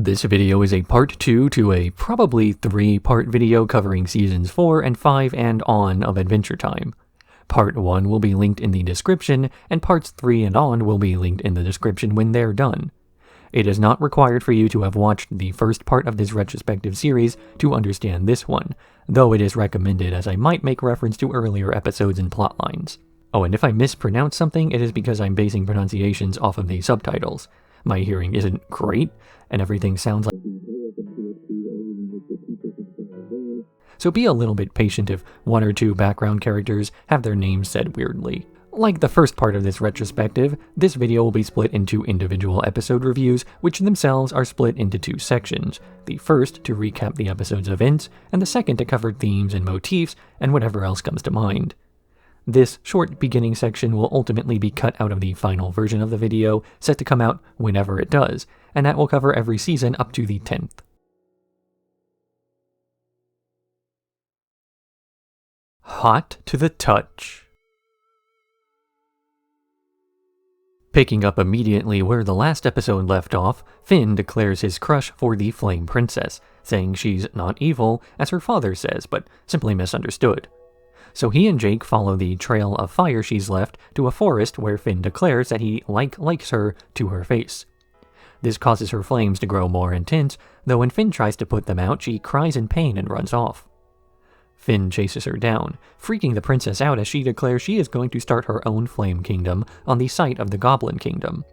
This video is a part 2 to a probably 3-part video covering seasons 4 and 5 and on of Adventure Time. Part 1 will be linked in the description, and parts 3 and on will be linked in the description when they're done. It is not required for you to have watched the first part of this retrospective series to understand this one, though it is recommended as I might make reference to earlier episodes and plotlines. Oh, and if I mispronounce something, it is because I'm basing pronunciations off of the subtitles. My hearing isn't great, and everything sounds like... So be a little bit patient if one or two background characters have their names said weirdly. Like the first part of this retrospective, this video will be split into individual episode reviews, which themselves are split into 2 sections. The first to recap the episode's events, and the second to cover themes and motifs, and whatever else comes to mind. This short beginning section will ultimately be cut out of the final version of the video, set to come out whenever it does, and that will cover every season up to the 10th. Hot to the touch. Picking up immediately where the last episode left off, Finn declares his crush for the Flame Princess, saying she's not evil, as her father says, but simply misunderstood. So he and Jake follow the trail of fire she's left to a forest where Finn declares that he likes her to her face. This causes her flames to grow more intense, though when Finn tries to put them out, she cries in pain and runs off. Finn chases her down, freaking the princess out as she declares she is going to start her own flame kingdom on the site of the Goblin Kingdom.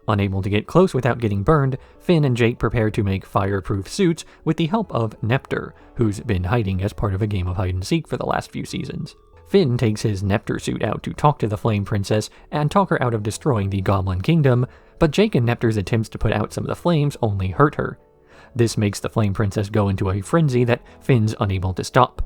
Unable to get close without getting burned, Finn and Jake prepare to make fireproof suits with the help of Nepter, who's been hiding as part of a game of hide-and-seek for the last few seasons. Finn takes his Nepter suit out to talk to the Flame Princess and talk her out of destroying the Goblin Kingdom, but Jake and Nepter's attempts to put out some of the flames only hurt her. This makes the Flame Princess go into a frenzy that Finn's unable to stop.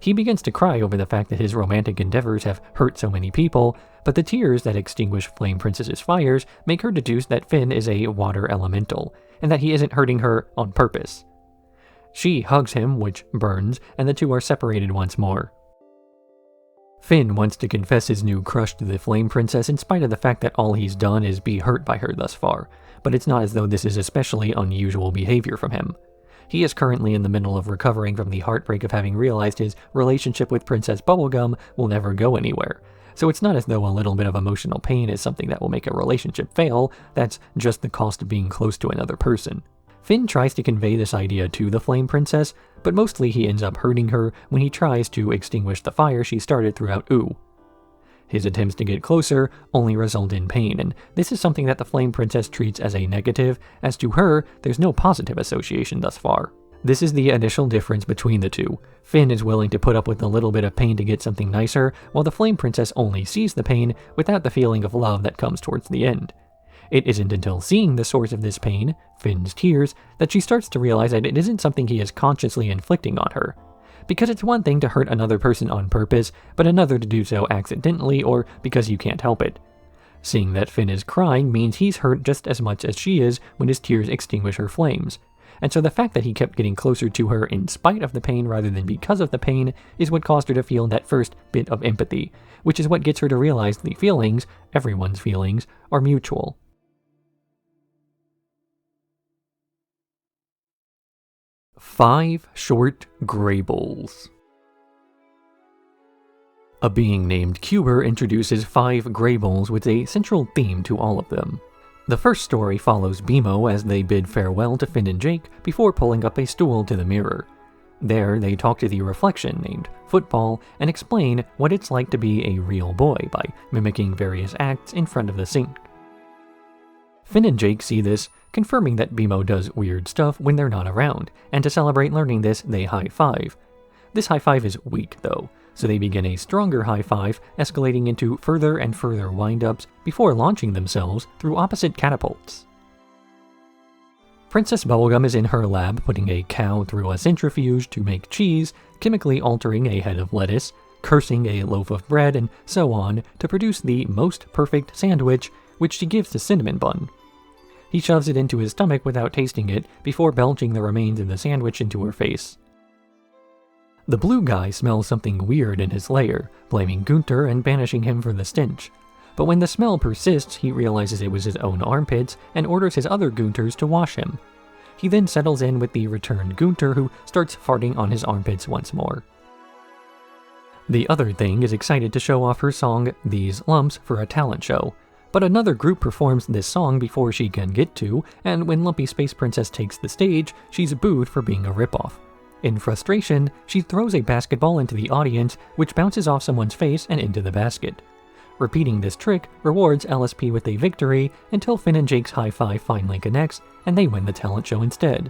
He begins to cry over the fact that his romantic endeavors have hurt so many people, but the tears that extinguish Flame Princess's fires make her deduce that Finn is a water elemental, and that he isn't hurting her on purpose. She hugs him, which burns, and the two are separated once more. Finn wants to confess his new crush to the Flame Princess in spite of the fact that all he's done is be hurt by her thus far, but it's not as though this is especially unusual behavior from him. He is currently in the middle of recovering from the heartbreak of having realized his relationship with Princess Bubblegum will never go anywhere, so it's not as though a little bit of emotional pain is something that will make a relationship fail, that's just the cost of being close to another person. Finn tries to convey this idea to the Flame Princess, but mostly he ends up hurting her when he tries to extinguish the fire she started throughout Ooh. His attempts to get closer only result in pain, and this is something that the Flame Princess treats as a negative, as to her, there's no positive association thus far. This is the initial difference between the two. Finn is willing to put up with a little bit of pain to get something nicer, while the Flame Princess only sees the pain without the feeling of love that comes towards the end. It isn't until seeing the source of this pain, Finn's tears, that she starts to realize that it isn't something he is consciously inflicting on her. Because it's one thing to hurt another person on purpose, but another to do so accidentally or because you can't help it. Seeing that Finn is crying means he's hurt just as much as she is when his tears extinguish her flames. And so the fact that he kept getting closer to her in spite of the pain rather than because of the pain is what caused her to feel that first bit of empathy, which is what gets her to realize the feelings, everyone's feelings, are mutual. Five short Graybles. A being named Cuber introduces 5 Graybles with a central theme to all of them. The first story follows BMO as they bid farewell to Finn and Jake before pulling up a stool to the mirror. There, they talk to the reflection named Football and explain what it's like to be a real boy by mimicking various acts in front of the sink. Finn and Jake see this, confirming that BMO does weird stuff when they're not around, and to celebrate learning this, they high-five. This high-five is weak, though, so they begin a stronger high-five, escalating into further and further wind-ups before launching themselves through opposite catapults. Princess Bubblegum is in her lab putting a cow through a centrifuge to make cheese, chemically altering a head of lettuce, cursing a loaf of bread, and so on to produce the most perfect sandwich, which she gives to Cinnamon Bun. He shoves it into his stomach without tasting it before belching the remains of the sandwich into her face. The blue guy smells something weird in his lair, blaming Gunther and banishing him for the stench. But when the smell persists, he realizes it was his own armpits and orders his other Gunters to wash him. He then settles in with the returned Gunter, who starts farting on his armpits once more. The other thing is excited to show off her song, These Lumps, for a talent show. But another group performs this song before she can get to, and when Lumpy Space Princess takes the stage, she's booed for being a ripoff. In frustration, she throws a basketball into the audience, which bounces off someone's face and into the basket. Repeating this trick rewards LSP with a victory until Finn and Jake's high five finally connects, and they win the talent show instead.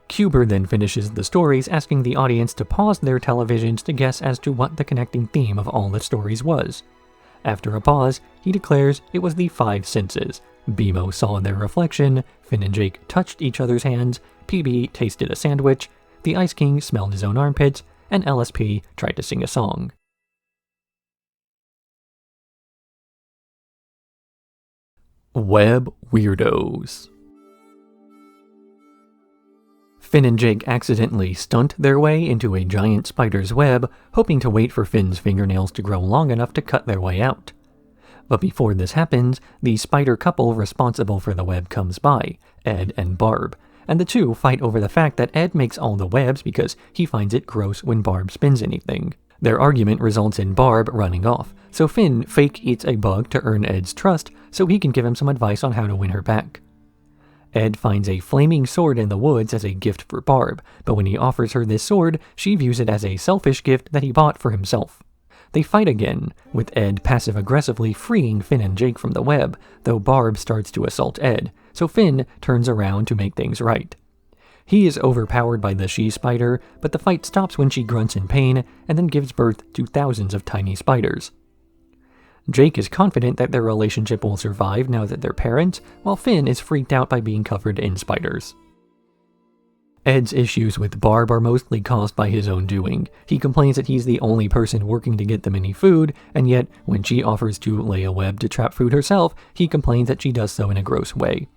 Cuber then finishes the stories, asking the audience to pause their televisions to guess as to what the connecting theme of all the stories was. After a pause, he declares it was the 5 senses. BMO saw their reflection, Finn and Jake touched each other's hands, PB tasted a sandwich, the Ice King smelled his own armpits, and LSP tried to sing a song. Web Weirdos. Finn and Jake accidentally stunt their way into a giant spider's web, hoping to wait for Finn's fingernails to grow long enough to cut their way out. But before this happens, the spider couple responsible for the web comes by, Ed and Barb, and the two fight over the fact that Ed makes all the webs because he finds it gross when Barb spins anything. Their argument results in Barb running off, so Finn fake eats a bug to earn Ed's trust so he can give him some advice on how to win her back. Ed finds a flaming sword in the woods as a gift for Barb, but when he offers her this sword, she views it as a selfish gift that he bought for himself. They fight again, with Ed passive-aggressively freeing Finn and Jake from the web, though Barb starts to assault Ed, so Finn turns around to make things right. He is overpowered by the she-spider, but the fight stops when she grunts in pain and then gives birth to thousands of tiny spiders. Jake is confident that their relationship will survive now that they're parents, while Finn is freaked out by being covered in spiders. Ed's issues with Barb are mostly caused by his own doing. He complains that he's the only person working to get them any food, and yet, when she offers to lay a web to trap food herself, he complains that she does so in a gross way.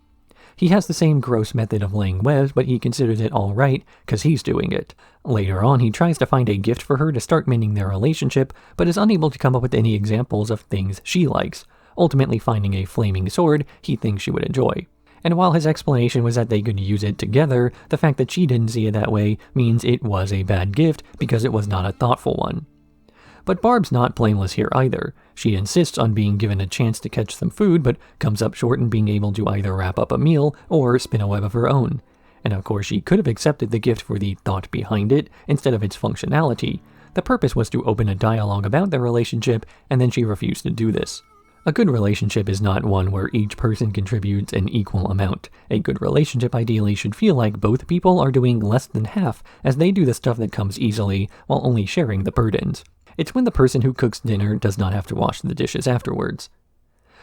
He has the same gross method of laying webs, but he considers it alright, cause he's doing it. Later on, he tries to find a gift for her to start mending their relationship, but is unable to come up with any examples of things she likes, ultimately finding a flaming sword he thinks she would enjoy. And while his explanation was that they could use it together, the fact that she didn't see it that way means it was a bad gift because it was not a thoughtful one. But Barb's not blameless here either. She insists on being given a chance to catch some food, but comes up short in being able to either wrap up a meal or spin a web of her own. And of course she could have accepted the gift for the thought behind it, instead of its functionality. The purpose was to open a dialogue about their relationship, and then she refused to do this. A good relationship is not one where each person contributes an equal amount. A good relationship ideally should feel like both people are doing less than half, as they do the stuff that comes easily, while only sharing the burdens. It's when the person who cooks dinner does not have to wash the dishes afterwards.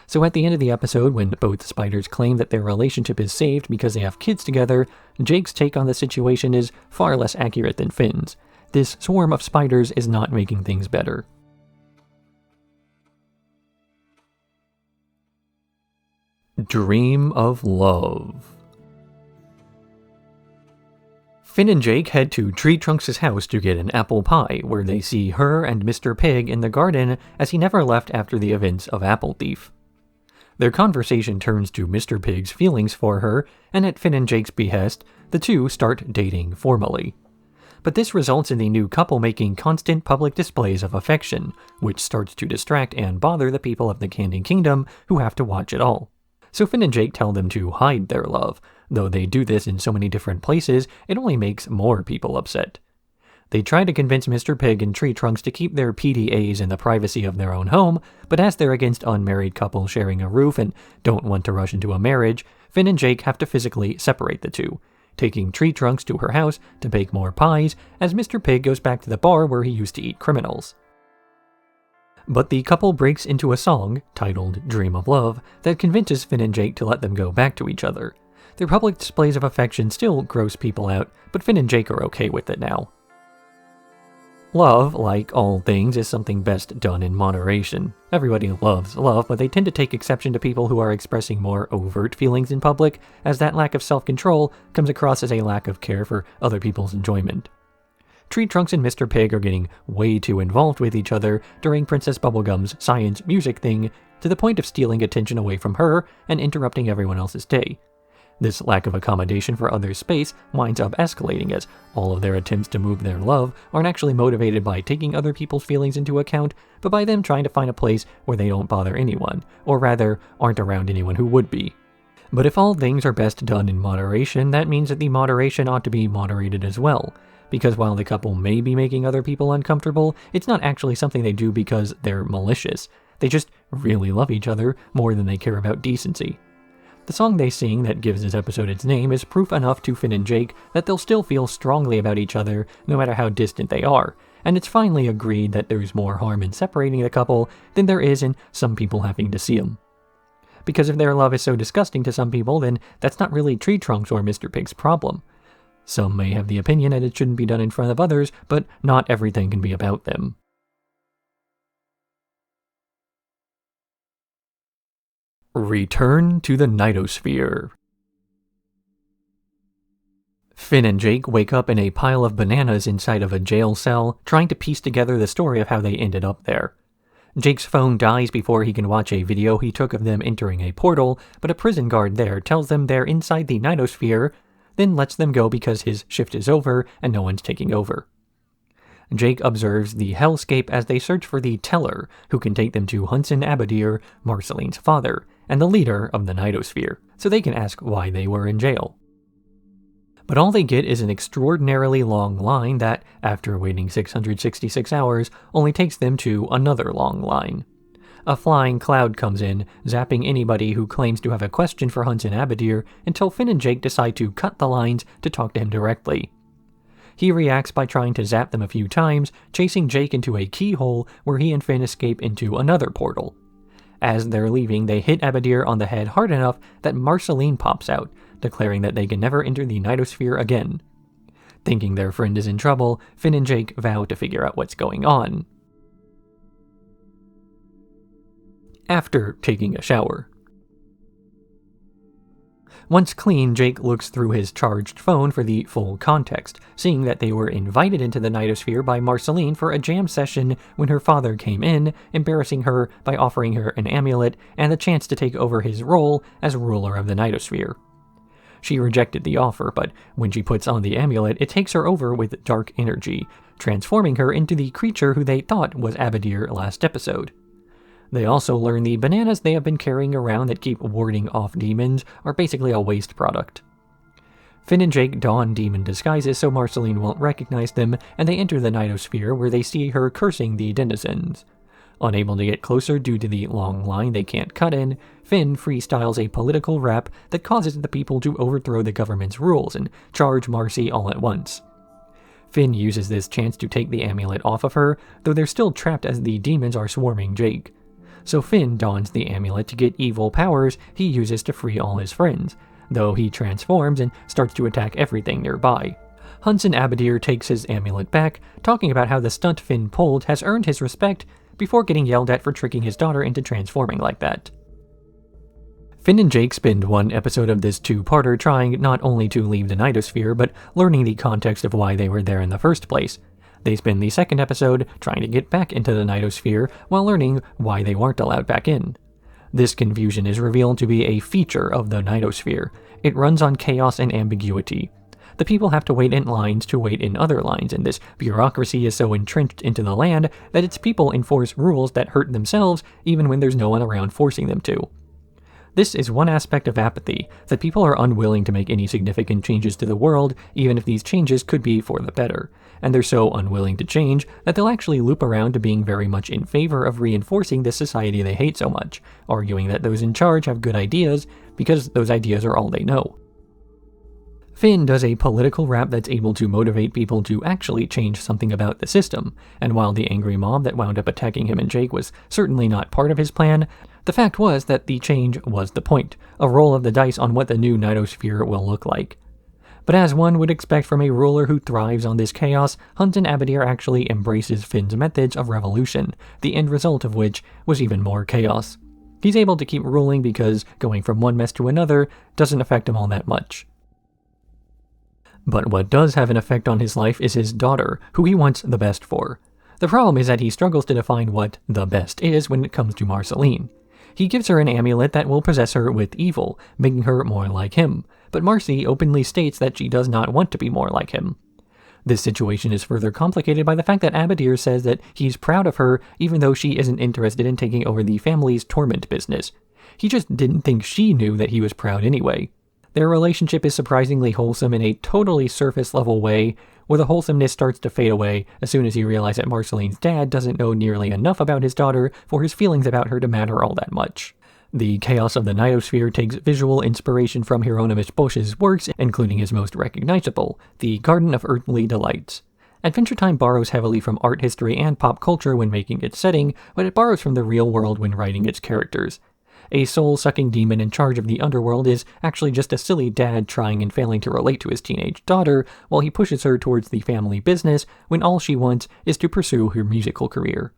So at the end of the episode, when both spiders claim that their relationship is saved because they have kids together, Jake's take on the situation is far less accurate than Finn's. This swarm of spiders is not making things better. Dream of Love. Finn and Jake head to Tree Trunks' house to get an apple pie, where they see her and Mr. Pig in the garden as he never left after the events of Apple Thief. Their conversation turns to Mr. Pig's feelings for her, and at Finn and Jake's behest, the two start dating formally. But this results in the new couple making constant public displays of affection, which starts to distract and bother the people of the Candy Kingdom who have to watch it all. So Finn and Jake tell them to hide their love. Though they do this in so many different places, it only makes more people upset. They try to convince Mr. Pig and Tree Trunks to keep their PDAs in the privacy of their own home, but as they're against unmarried couples sharing a roof and don't want to rush into a marriage, Finn and Jake have to physically separate the two, taking Tree Trunks to her house to bake more pies as Mr. Pig goes back to the bar where he used to eat criminals. But the couple breaks into a song, titled Dream of Love, that convinces Finn and Jake to let them go back to each other. Their public displays of affection still gross people out, but Finn and Jake are okay with it now. Love, like all things, is something best done in moderation. Everybody loves love, but they tend to take exception to people who are expressing more overt feelings in public, as that lack of self-control comes across as a lack of care for other people's enjoyment. Tree Trunks and Mr. Pig are getting way too involved with each other during Princess Bubblegum's science music thing, to the point of stealing attention away from her and interrupting everyone else's day. This lack of accommodation for other space winds up escalating as all of their attempts to move their love aren't actually motivated by taking other people's feelings into account, but by them trying to find a place where they don't bother anyone, or rather, aren't around anyone who would be. But if all things are best done in moderation, that means that the moderation ought to be moderated as well. Because while the couple may be making other people uncomfortable, it's not actually something they do because they're malicious. They just really love each other more than they care about decency. The song they sing that gives this episode its name is proof enough to Finn and Jake that they'll still feel strongly about each other no matter how distant they are, and it's finally agreed that there's more harm in separating the couple than there is in some people having to see them. Because if their love is so disgusting to some people, then that's not really Tree Trunk's or Mr. Pig's problem. Some may have the opinion that it shouldn't be done in front of others, but not everything can be about them. Return to the Nightosphere. Finn and Jake wake up in a pile of bananas inside of a jail cell, trying to piece together the story of how they ended up there. Jake's phone dies before he can watch a video he took of them entering a portal, but a prison guard there tells them they're inside the Nightosphere, then lets them go because his shift is over and no one's taking over. Jake observes the hellscape as they search for the teller, who can take them to Hunson Abadir, Marceline's father, and the leader of the Nightosphere, so they can ask why they were in jail. But all they get is an extraordinarily long line that, after waiting 666 hours, only takes them to another long line. A flying cloud comes in, zapping anybody who claims to have a question for Hunson Abadir until Finn and Jake decide to cut the lines to talk to him directly. He reacts by trying to zap them a few times, chasing Jake into a keyhole where he and Finn escape into another portal. As they're leaving, they hit Abadir on the head hard enough that Marceline pops out, declaring that they can never enter the Nightosphere again. Thinking their friend is in trouble, Finn and Jake vow to figure out what's going on. After taking a shower. Once clean, Jake looks through his charged phone for the full context, seeing that they were invited into the Nightosphere by Marceline for a jam session when her father came in, embarrassing her by offering her an amulet and the chance to take over his role as ruler of the Nightosphere. She rejected the offer, but when she puts on the amulet, it takes her over with dark energy, transforming her into the creature who they thought was Abadir last episode. They also learn the bananas they have been carrying around that keep warding off demons are basically a waste product. Finn and Jake don demon disguises so Marceline won't recognize them, and they enter the Nightosphere where they see her cursing the denizens. Unable to get closer due to the long line they can't cut in, Finn freestyles a political rap that causes the people to overthrow the government's rules and charge Marcy all at once. Finn uses this chance to take the amulet off of her, though they're still trapped as the demons are swarming Jake. So Finn dons the amulet to get evil powers he uses to free all his friends, though he transforms and starts to attack everything nearby. Hunson Abadir takes his amulet back, talking about how the stunt Finn pulled has earned his respect before getting yelled at for tricking his daughter into transforming like that. Finn and Jake spend one episode of this two-parter trying not only to leave the Nightosphere, but learning the context of why they were there in the first place. They spend the second episode trying to get back into the Nightosphere while learning why they weren't allowed back in. This confusion is revealed to be a feature of the Nightosphere. It runs on chaos and ambiguity. The people have to wait in lines to wait in other lines, and this bureaucracy is so entrenched into the land that its people enforce rules that hurt themselves even when there's no one around forcing them to. This is one aspect of apathy, that people are unwilling to make any significant changes to the world, even if these changes could be for the better, and they're so unwilling to change that they'll actually loop around to being very much in favor of reinforcing this society they hate so much, arguing that those in charge have good ideas because those ideas are all they know. Finn does a political rap that's able to motivate people to actually change something about the system, and while the angry mob that wound up attacking him and Jake was certainly not part of his plan, the fact was that the change was the point, a roll of the dice on what the new Nightosphere will look like. But as one would expect from a ruler who thrives on this chaos, Hunson Abadir actually embraces Finn's methods of revolution, the end result of which was even more chaos. He's able to keep ruling because going from one mess to another doesn't affect him all that much. But what does have an effect on his life is his daughter, who he wants the best for. The problem is that he struggles to define what the best is when it comes to Marceline. He gives her an amulet that will possess her with evil, making her more like him, but Marcy openly states that she does not want to be more like him. This situation is further complicated by the fact that Abadir says that he's proud of her even though she isn't interested in taking over the family's torment business. He just didn't think she knew that he was proud anyway. Their relationship is surprisingly wholesome in a totally surface-level way, where the wholesomeness starts to fade away as soon as you realize that Marceline's dad doesn't know nearly enough about his daughter for his feelings about her to matter all that much. The chaos of the Nightosphere takes visual inspiration from Hieronymus Bosch's works, including his most recognizable, The Garden of Earthly Delights. Adventure Time borrows heavily from art history and pop culture when making its setting, but it borrows from the real world when writing its characters. A soul-sucking demon in charge of the underworld is actually just a silly dad trying and failing to relate to his teenage daughter, while he pushes her towards the family business when all she wants is to pursue her musical career.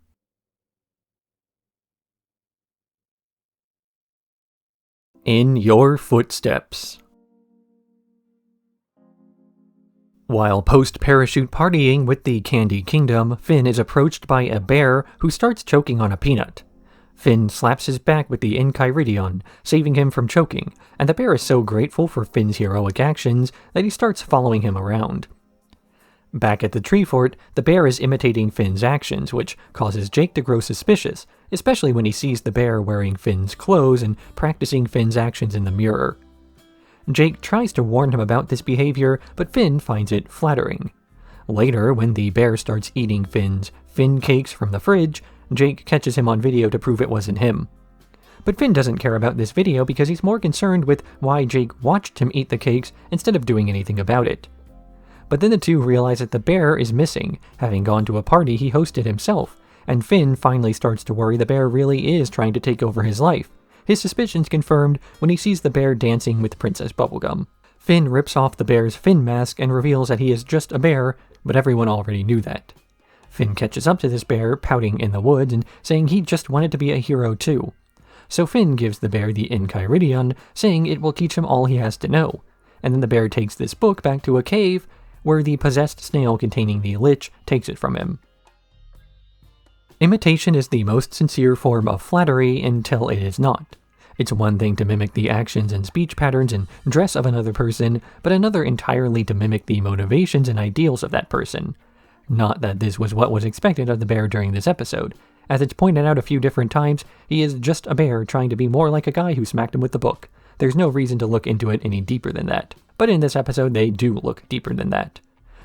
In Your Footsteps. While post-parachute partying with the Candy Kingdom, Finn is approached by a bear who starts choking on a peanut. Finn slaps his back with the Enchiridion, saving him from choking, and the bear is so grateful for Finn's heroic actions that he starts following him around. Back at the tree fort, the bear is imitating Finn's actions, which causes Jake to grow suspicious, especially when he sees the bear wearing Finn's clothes and practicing Finn's actions in the mirror. Jake tries to warn him about this behavior, but Finn finds it flattering. Later, when the bear starts eating Finn's Finn cakes from the fridge, Jake catches him on video to prove it wasn't him. But Finn doesn't care about this video because he's more concerned with why Jake watched him eat the cakes instead of doing anything about it. But then the two realize that the bear is missing, having gone to a party he hosted himself, and Finn finally starts to worry the bear really is trying to take over his life. His suspicions confirmed when he sees the bear dancing with Princess Bubblegum. Finn rips off the bear's Finn mask and reveals that he is just a bear, but everyone already knew that. Finn catches up to this bear, pouting in the woods and saying he just wanted to be a hero too. So Finn gives the bear the Enchiridion, saying it will teach him all he has to know, and then the bear takes this book back to a cave, where the possessed snail containing the Lich takes it from him. Imitation is the most sincere form of flattery until it is not. It's one thing to mimic the actions and speech patterns and dress of another person, but another entirely to mimic the motivations and ideals of that person. Not that this was what was expected of the bear during this episode. As it's pointed out a few different times, he is just a bear trying to be more like a guy who smacked him with the book. There's no reason to look into it any deeper than that. But in this episode, they do look deeper than that.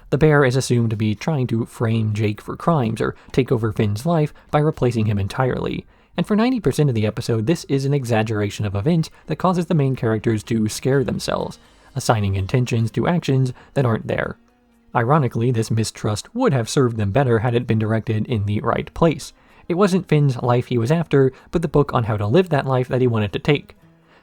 The bear is assumed to be trying to frame Jake for crimes or take over Finn's life by replacing him entirely. And for 90% of the episode, this is an exaggeration of events that causes the main characters to scare themselves, assigning intentions to actions that aren't there. Ironically, this mistrust would have served them better had it been directed in the right place. It wasn't Finn's life he was after, but the book on how to live that life that he wanted to take.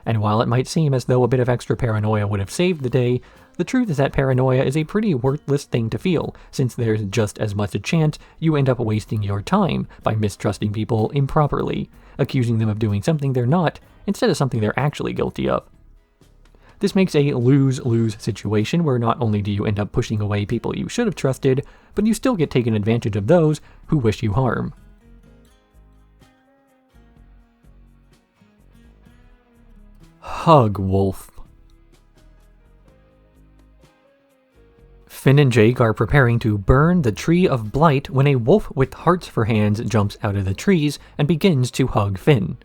And while it might seem as though a bit of extra paranoia would have saved the day, the truth is that paranoia is a pretty worthless thing to feel, since there's just as much a chance you end up wasting your time by mistrusting people improperly, accusing them of doing something they're not, instead of something they're actually guilty of. This makes a lose-lose situation where not only do you end up pushing away people you should have trusted, but you still get taken advantage of those who wish you harm. Hug Wolf. Finn and Jake are preparing to burn the Tree of Blight when a wolf with hearts for hands jumps out of the trees and begins to hug Finn.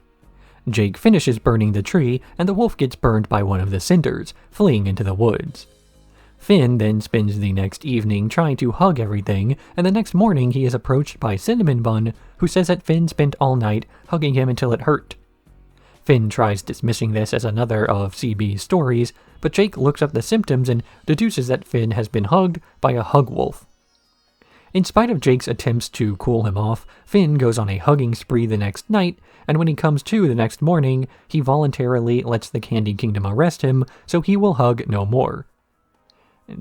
Jake finishes burning the tree, and the wolf gets burned by one of the cinders, fleeing into the woods. Finn then spends the next evening trying to hug everything, and the next morning he is approached by Cinnamon Bun, who says that Finn spent all night hugging him until it hurt. Finn tries dismissing this as another of CB's stories, but Jake looks up the symptoms and deduces that Finn has been hugged by a hug wolf. In spite of Jake's attempts to cool him off, Finn goes on a hugging spree the next night, and when he comes to the next morning, he voluntarily lets the Candy Kingdom arrest him, so he will hug no more.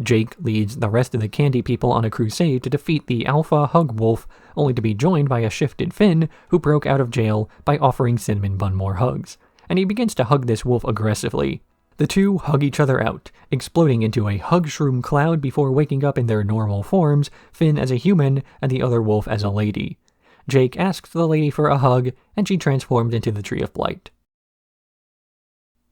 Jake leads the rest of the Candy people on a crusade to defeat the Alpha Hug Wolf, only to be joined by a shifted Finn, who broke out of jail by offering Cinnamon Bun more hugs, and he begins to hug this wolf aggressively. The two hug each other out, exploding into a hug shroom cloud before waking up in their normal forms, Finn as a human and the other wolf as a lady. Jake asks the lady for a hug, and she transforms into the Tree of Blight.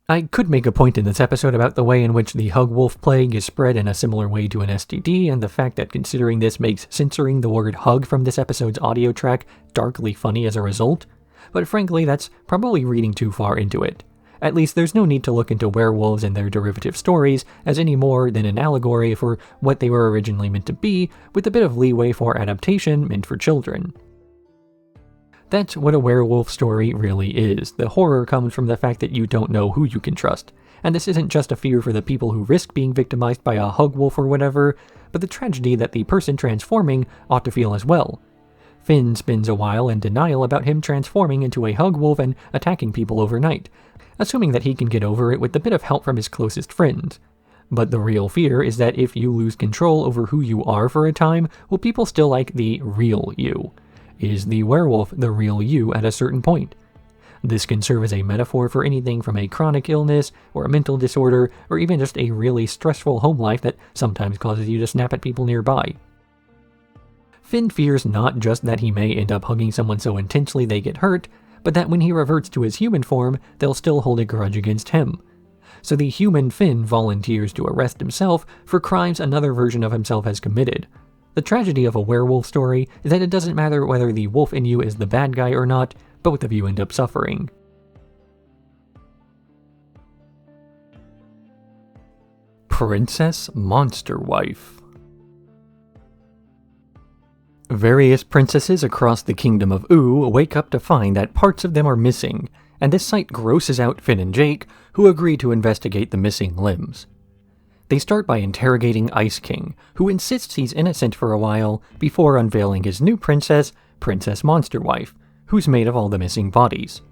I could make a point in this episode about the way in which the Hug Wolf plague is spread in a similar way to an STD, and the fact that considering this makes censoring the word hug from this episode's audio track darkly funny as a result, but frankly that's probably reading too far into it. At least there's no need to look into werewolves and their derivative stories as any more than an allegory for what they were originally meant to be, with a bit of leeway for adaptation meant for children. That's what a werewolf story really is. The horror comes from the fact that you don't know who you can trust. And this isn't just a fear for the people who risk being victimized by a hug wolf or whatever, but the tragedy that the person transforming ought to feel as well. Finn spends a while in denial about him transforming into a hug wolf and attacking people overnight, assuming that he can get over it with a bit of help from his closest friends. But the real fear is that if you lose control over who you are for a time, will people still like the real you? Is the werewolf the real you at a certain point? This can serve as a metaphor for anything from a chronic illness, or a mental disorder, or even just a really stressful home life that sometimes causes you to snap at people nearby. Finn fears not just that he may end up hugging someone so intensely they get hurt, but that when he reverts to his human form, they'll still hold a grudge against him. So the human Finn volunteers to arrest himself for crimes another version of himself has committed. The tragedy of a werewolf story is that it doesn't matter whether the wolf in you is the bad guy or not, both of you end up suffering. Princess Monster Wife. Various princesses across the kingdom of Oo wake up to find that parts of them are missing, and this sight grosses out Finn and Jake, who agree to investigate the missing limbs. They start by interrogating Ice King, who insists he's innocent for a while before unveiling his new princess, Princess Monster Wife, who's made of all the missing bodies.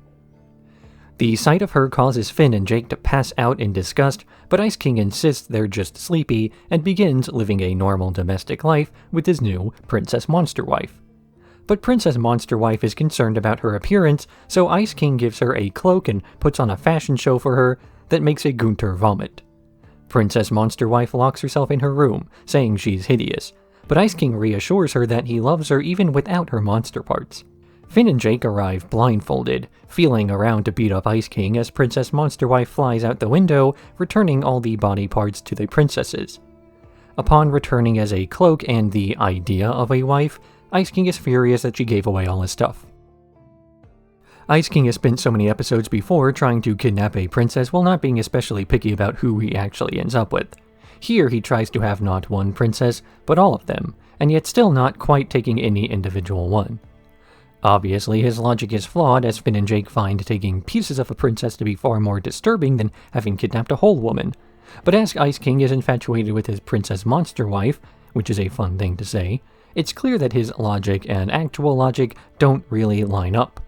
The sight of her causes Finn and Jake to pass out in disgust, but Ice King insists they're just sleepy and begins living a normal domestic life with his new Princess Monster Wife. But Princess Monster Wife is concerned about her appearance, so Ice King gives her a cloak and puts on a fashion show for her that makes a Gunter vomit. Princess Monster Wife locks herself in her room, saying she's hideous, but Ice King reassures her that he loves her even without her monster parts. Finn and Jake arrive blindfolded, feeling around to beat up Ice King as Princess Monster Wife flies out the window, returning all the body parts to the princesses. Upon returning as a cloak and the idea of a wife, Ice King is furious that she gave away all his stuff. Ice King has spent so many episodes before trying to kidnap a princess while not being especially picky about who he actually ends up with. Here he tries to have not one princess, but all of them, and yet still not quite taking any individual one. Obviously his logic is flawed, as Finn and Jake find taking pieces of a princess to be far more disturbing than having kidnapped a whole woman. But as Ice King is infatuated with his Princess Monster Wife, which is a fun thing to say, it's clear that his logic and actual logic don't really line up.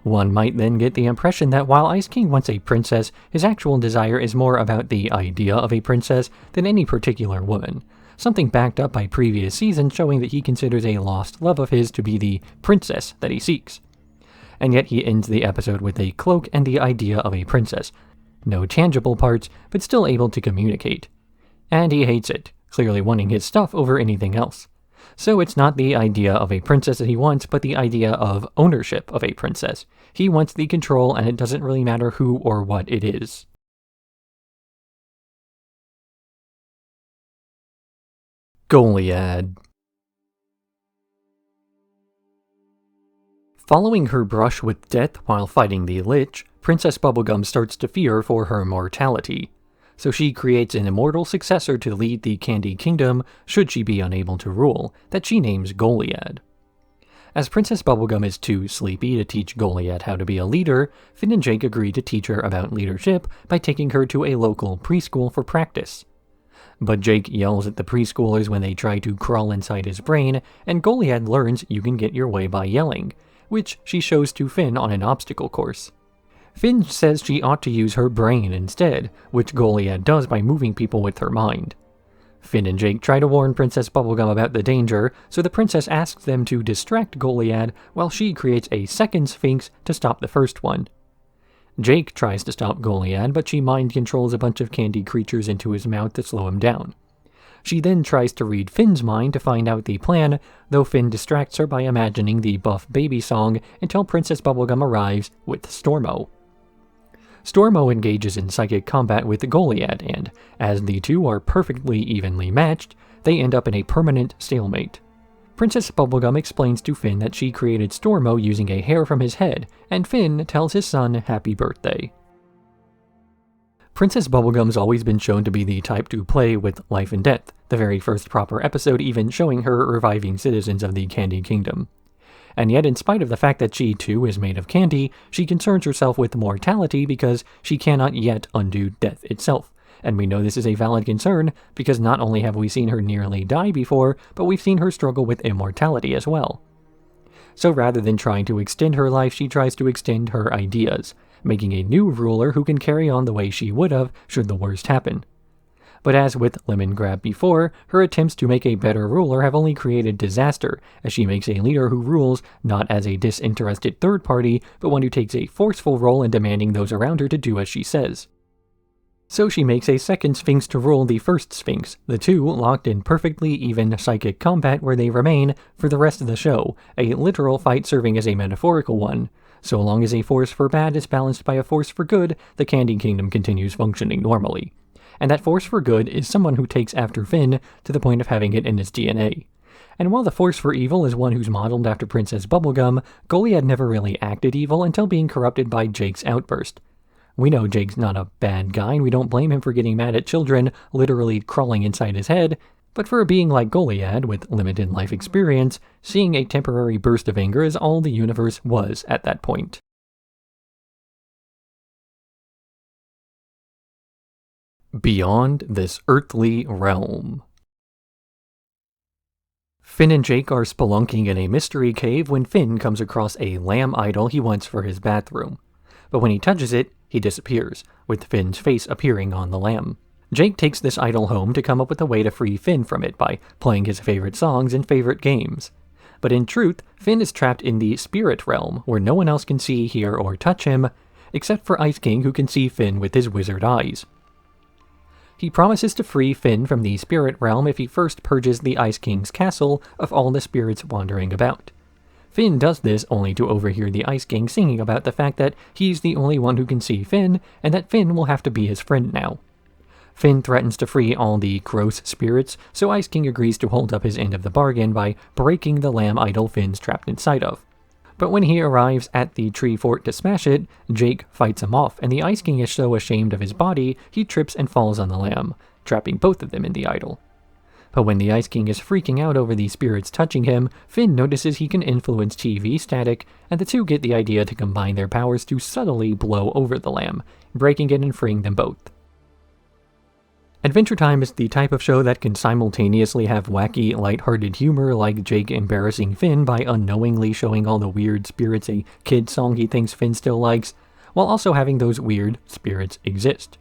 One might then get the impression that while Ice King wants a princess, his actual desire is more about the idea of a princess than any particular woman, something backed up by previous seasons showing that he considers a lost love of his to be the princess that he seeks. And yet he ends the episode with a cloak and the idea of a princess. No tangible parts, but still able to communicate. And he hates it, clearly wanting his stuff over anything else. So it's not the idea of a princess that he wants, but the idea of ownership of a princess. He wants the control, and it doesn't really matter who or what it is. Goliad. Following her brush with death while fighting the Lich, Princess Bubblegum starts to fear for her mortality. So she creates an immortal successor to lead the Candy Kingdom should she be unable to rule, that she names Goliad. As Princess Bubblegum is too sleepy to teach Goliad how to be a leader, Finn and Jake agree to teach her about leadership by taking her to a local preschool for practice. But Jake yells at the preschoolers when they try to crawl inside his brain, and Goliad learns you can get your way by yelling, which she shows to Finn on an obstacle course. Finn says she ought to use her brain instead, which Goliad does by moving people with her mind. Finn and Jake try to warn Princess Bubblegum about the danger, so the princess asks them to distract Goliad while she creates a second Sphinx to stop the first one. Jake tries to stop Goliad, but she mind controls a bunch of candy creatures into his mouth to slow him down. She then tries to read Finn's mind to find out the plan, though Finn distracts her by imagining the Buff Baby song until Princess Bubblegum arrives with Stormo. Stormo engages in psychic combat with Goliad, and as the two are perfectly evenly matched, they end up in a permanent stalemate. Princess Bubblegum explains to Finn that she created Stormo using a hair from his head, and Finn tells his son happy birthday. Princess Bubblegum's always been shown to be the type to play with life and death, the very first proper episode even showing her reviving citizens of the Candy Kingdom. And yet, in spite of the fact that she too is made of candy, she concerns herself with mortality because she cannot yet undo death itself. And we know this is a valid concern because not only have we seen her nearly die before, but we've seen her struggle with immortality as well. So rather than trying to extend her life, she tries to extend her ideas, making a new ruler who can carry on the way she would have should the worst happen. But as with Lemon Grab before, her attempts to make a better ruler have only created disaster, as she makes a leader who rules not as a disinterested third party, but one who takes a forceful role in demanding those around her to do as she says. So she makes a second Sphinx to rule the first Sphinx, the two locked in perfectly even psychic combat where they remain for the rest of the show, a literal fight serving as a metaphorical one. So long as a force for bad is balanced by a force for good, the Candy Kingdom continues functioning normally. And that force for good is someone who takes after Finn to the point of having it in his DNA. And while the force for evil is one who's modeled after Princess Bubblegum, Goliad never really acted evil until being corrupted by Jake's outburst. We know Jake's not a bad guy, and we don't blame him for getting mad at children literally crawling inside his head, but for a being like Goliad, with limited life experience, seeing a temporary burst of anger is all the universe was at that point. Beyond this earthly realm. Finn and Jake are spelunking in a mystery cave when Finn comes across a lamb idol he wants for his bathroom. But when he touches it, he disappears, with Finn's face appearing on the lamb. Jake takes this idol home to come up with a way to free Finn from it by playing his favorite songs and favorite games. But in truth, Finn is trapped in the spirit realm, where no one else can see, hear, or touch him, except for Ice King, who can see Finn with his wizard eyes. He promises to free Finn from the spirit realm if he first purges the Ice King's castle of all the spirits wandering about. Finn does this only to overhear the Ice King singing about the fact that he's the only one who can see Finn, and that Finn will have to be his friend now. Finn threatens to free all the gross spirits, so Ice King agrees to hold up his end of the bargain by breaking the lamb idol Finn's trapped inside of. But when he arrives at the tree fort to smash it, Jake fights him off, and the Ice King is so ashamed of his body, he trips and falls on the lamb, trapping both of them in the idol. But when the Ice King is freaking out over the spirits touching him, Finn notices he can influence TV static, and the two get the idea to combine their powers to subtly blow over the lamb, breaking it and freeing them both. Adventure Time is the type of show that can simultaneously have wacky, lighthearted humor like Jake embarrassing Finn by unknowingly showing all the weird spirits a kid song he thinks Finn still likes, while also having those weird spirits exist.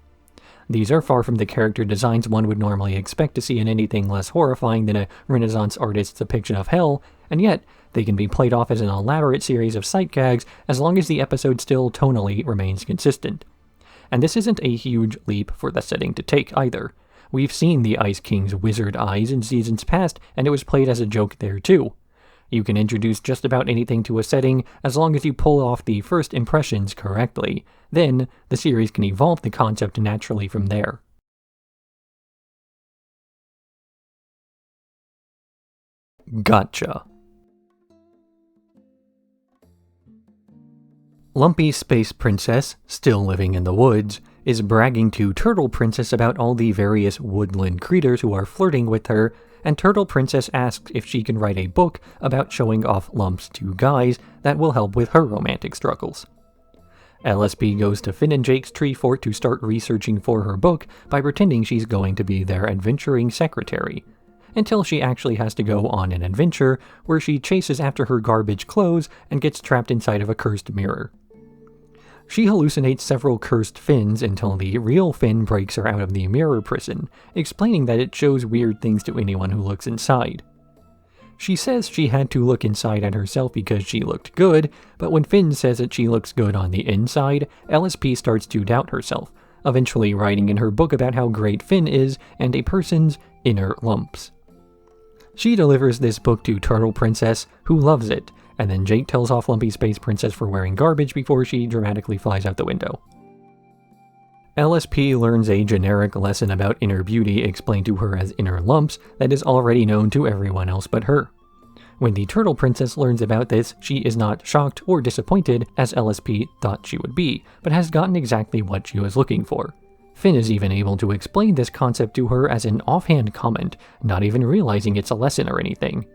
These are far from the character designs one would normally expect to see in anything less horrifying than a Renaissance artist's depiction of hell, and yet they can be played off as an elaborate series of sight gags as long as the episode still tonally remains consistent. And this isn't a huge leap for the setting to take either. We've seen the Ice King's wizard eyes in seasons past, and it was played as a joke there too. You can introduce just about anything to a setting as long as you pull off the first impressions correctly. Then, the series can evolve the concept naturally from there. Gotcha. Lumpy Space Princess, still living in the woods, is bragging to Turtle Princess about all the various woodland creatures who are flirting with her, and Turtle Princess asks if she can write a book about showing off lumps to guys that will help with her romantic struggles. LSP goes to Finn and Jake's tree fort to start researching for her book by pretending she's going to be their adventuring secretary, until she actually has to go on an adventure where she chases after her garbage clothes and gets trapped inside of a cursed mirror. She hallucinates several cursed Finns until the real Finn breaks her out of the mirror prison, explaining that it shows weird things to anyone who looks inside. She says she had to look inside at herself because she looked good, but when Finn says that she looks good on the inside, LSP starts to doubt herself, eventually writing in her book about how great Finn is and a person's inner lumps. She delivers this book to Turtle Princess, who loves it, and then Jake tells off Lumpy Space Princess for wearing garbage before she dramatically flies out the window. LSP learns a generic lesson about inner beauty explained to her as inner lumps that is already known to everyone else but her. When the Turtle Princess learns about this, she is not shocked or disappointed as LSP thought she would be, but has gotten exactly what she was looking for. Finn is even able to explain this concept to her as an offhand comment, not even realizing it's a lesson or anything.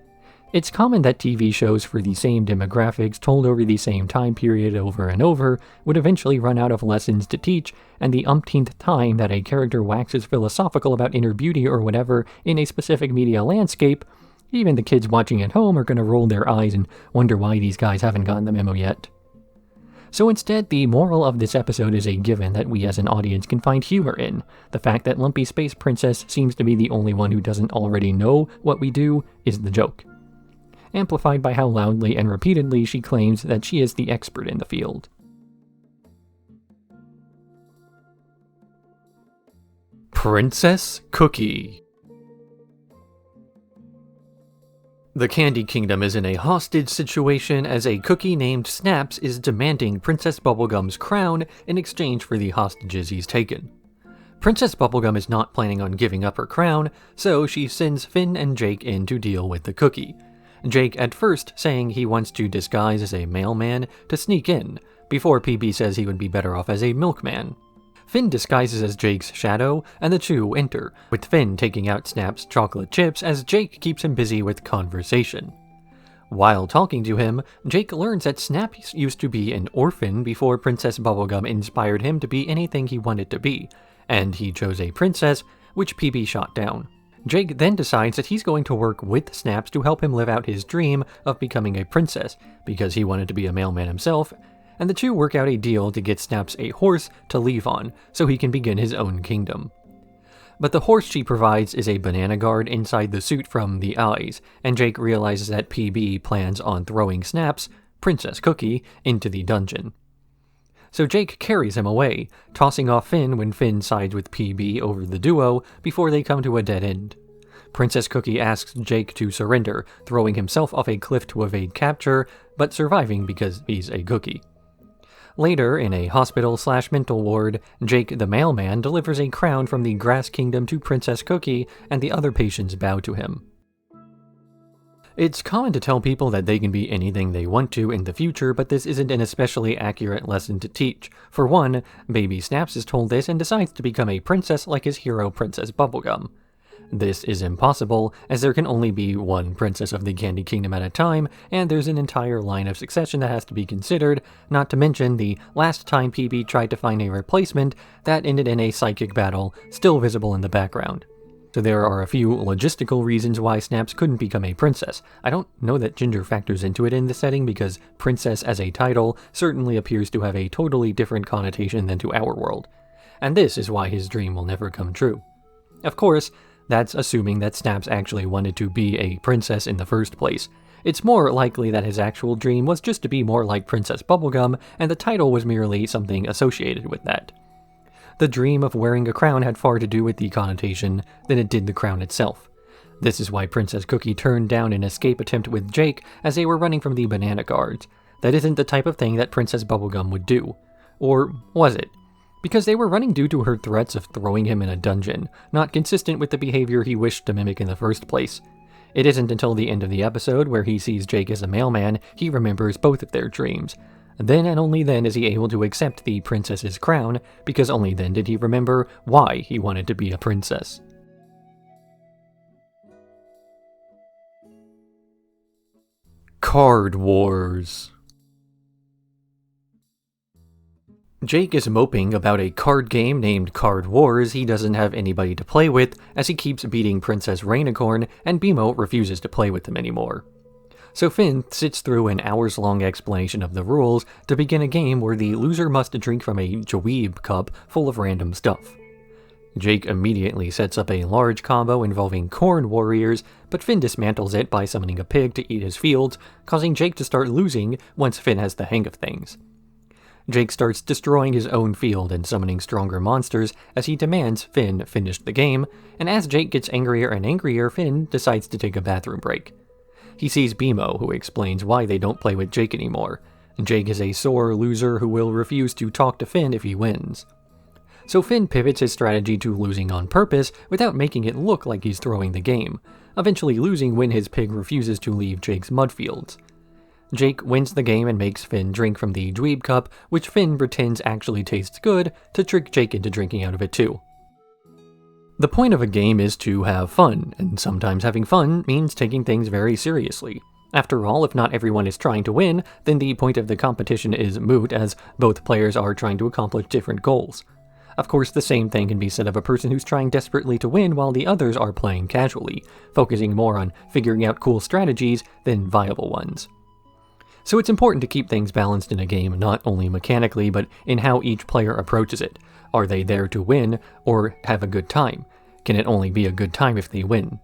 It's common that TV shows for the same demographics told over the same time period over and over would eventually run out of lessons to teach, and the umpteenth time that a character waxes philosophical about inner beauty or whatever in a specific media landscape, even the kids watching at home are going to roll their eyes and wonder why these guys haven't gotten the memo yet. So instead, the moral of this episode is a given that we as an audience can find humor in. The fact that Lumpy Space Princess seems to be the only one who doesn't already know what we do is the joke, amplified by how loudly and repeatedly she claims that she is the expert in the field. Princess Cookie. The Candy Kingdom is in a hostage situation as a cookie named Snaps is demanding Princess Bubblegum's crown in exchange for the hostages he's taken. Princess Bubblegum is not planning on giving up her crown, so she sends Finn and Jake in to deal with the cookie. Jake at first saying he wants to disguise as a mailman to sneak in, before PB says he would be better off as a milkman. Finn disguises as Jake's shadow, and the two enter, with Finn taking out Snap's chocolate chips as Jake keeps him busy with conversation. While talking to him, Jake learns that Snap used to be an orphan before Princess Bubblegum inspired him to be anything he wanted to be, and he chose a princess, which PB shot down. Jake then decides that he's going to work with Snaps to help him live out his dream of becoming a princess, because he wanted to be a mailman himself, and the two work out a deal to get Snaps a horse to leave on, so he can begin his own kingdom. But the horse she provides is a banana guard inside the suit from The Eyes, and Jake realizes that PB plans on throwing Snaps, Princess Cookie, into the dungeon. So Jake carries him away, tossing off Finn when Finn sides with PB over the duo before they come to a dead end. Princess Cookie asks Jake to surrender, throwing himself off a cliff to evade capture, but surviving because he's a cookie. Later, in a hospital/mental ward, Jake the mailman delivers a crown from the Grass Kingdom to Princess Cookie, and the other patients bow to him. It's common to tell people that they can be anything they want to in the future, but this isn't an especially accurate lesson to teach. For one, baby Snaps is told this and decides to become a princess like his hero Princess Bubblegum. This is impossible, as there can only be one princess of the Candy Kingdom at a time, and there's an entire line of succession that has to be considered, not to mention the last time PB tried to find a replacement that ended in a psychic battle, still visible in the background. So there are a few logistical reasons why Snaps couldn't become a princess. I don't know that gender factors into it in this setting, because princess as a title certainly appears to have a totally different connotation than to our world. And this is why his dream will never come true. Of course, that's assuming that Snaps actually wanted to be a princess in the first place. It's more likely that his actual dream was just to be more like Princess Bubblegum, and the title was merely something associated with that. The dream of wearing a crown had far to do with the connotation than it did the crown itself. This is why Princess Cookie turned down an escape attempt with Jake as they were running from the banana guards. That isn't the type of thing that Princess Bubblegum would do. Or was it? Because they were running due to her threats of throwing him in a dungeon, not consistent with the behavior he wished to mimic in the first place. It isn't until the end of the episode, where he sees Jake as a mailman, he remembers both of their dreams. Then and only then is he able to accept the princess's crown, because only then did he remember why he wanted to be a princess. Card Wars. Jake is moping about a card game named Card Wars he doesn't have anybody to play with, as he keeps beating Princess Rainicorn, and BMO refuses to play with him anymore. So Finn sits through an hours-long explanation of the rules to begin a game where the loser must drink from a Dweeb cup full of random stuff. Jake immediately sets up a large combo involving corn warriors, but Finn dismantles it by summoning a pig to eat his fields, causing Jake to start losing once Finn has the hang of things. Jake starts destroying his own field and summoning stronger monsters as he demands Finn finish the game, and as Jake gets angrier and angrier, Finn decides to take a bathroom break. He sees BMO, who explains why they don't play with Jake anymore. Jake is a sore loser who will refuse to talk to Finn if he wins. So Finn pivots his strategy to losing on purpose without making it look like he's throwing the game, eventually losing when his pig refuses to leave Jake's mud fields. Jake wins the game and makes Finn drink from the dweeb cup, which Finn pretends actually tastes good to trick Jake into drinking out of it too. The point of a game is to have fun, and sometimes having fun means taking things very seriously. After all, if not everyone is trying to win, then the point of the competition is moot, as both players are trying to accomplish different goals. Of course, the same thing can be said of a person who's trying desperately to win while the others are playing casually, focusing more on figuring out cool strategies than viable ones. So it's important to keep things balanced in a game, not only mechanically, but in how each player approaches it. Are they there to win, or have a good time? Can it only be a good time if they win?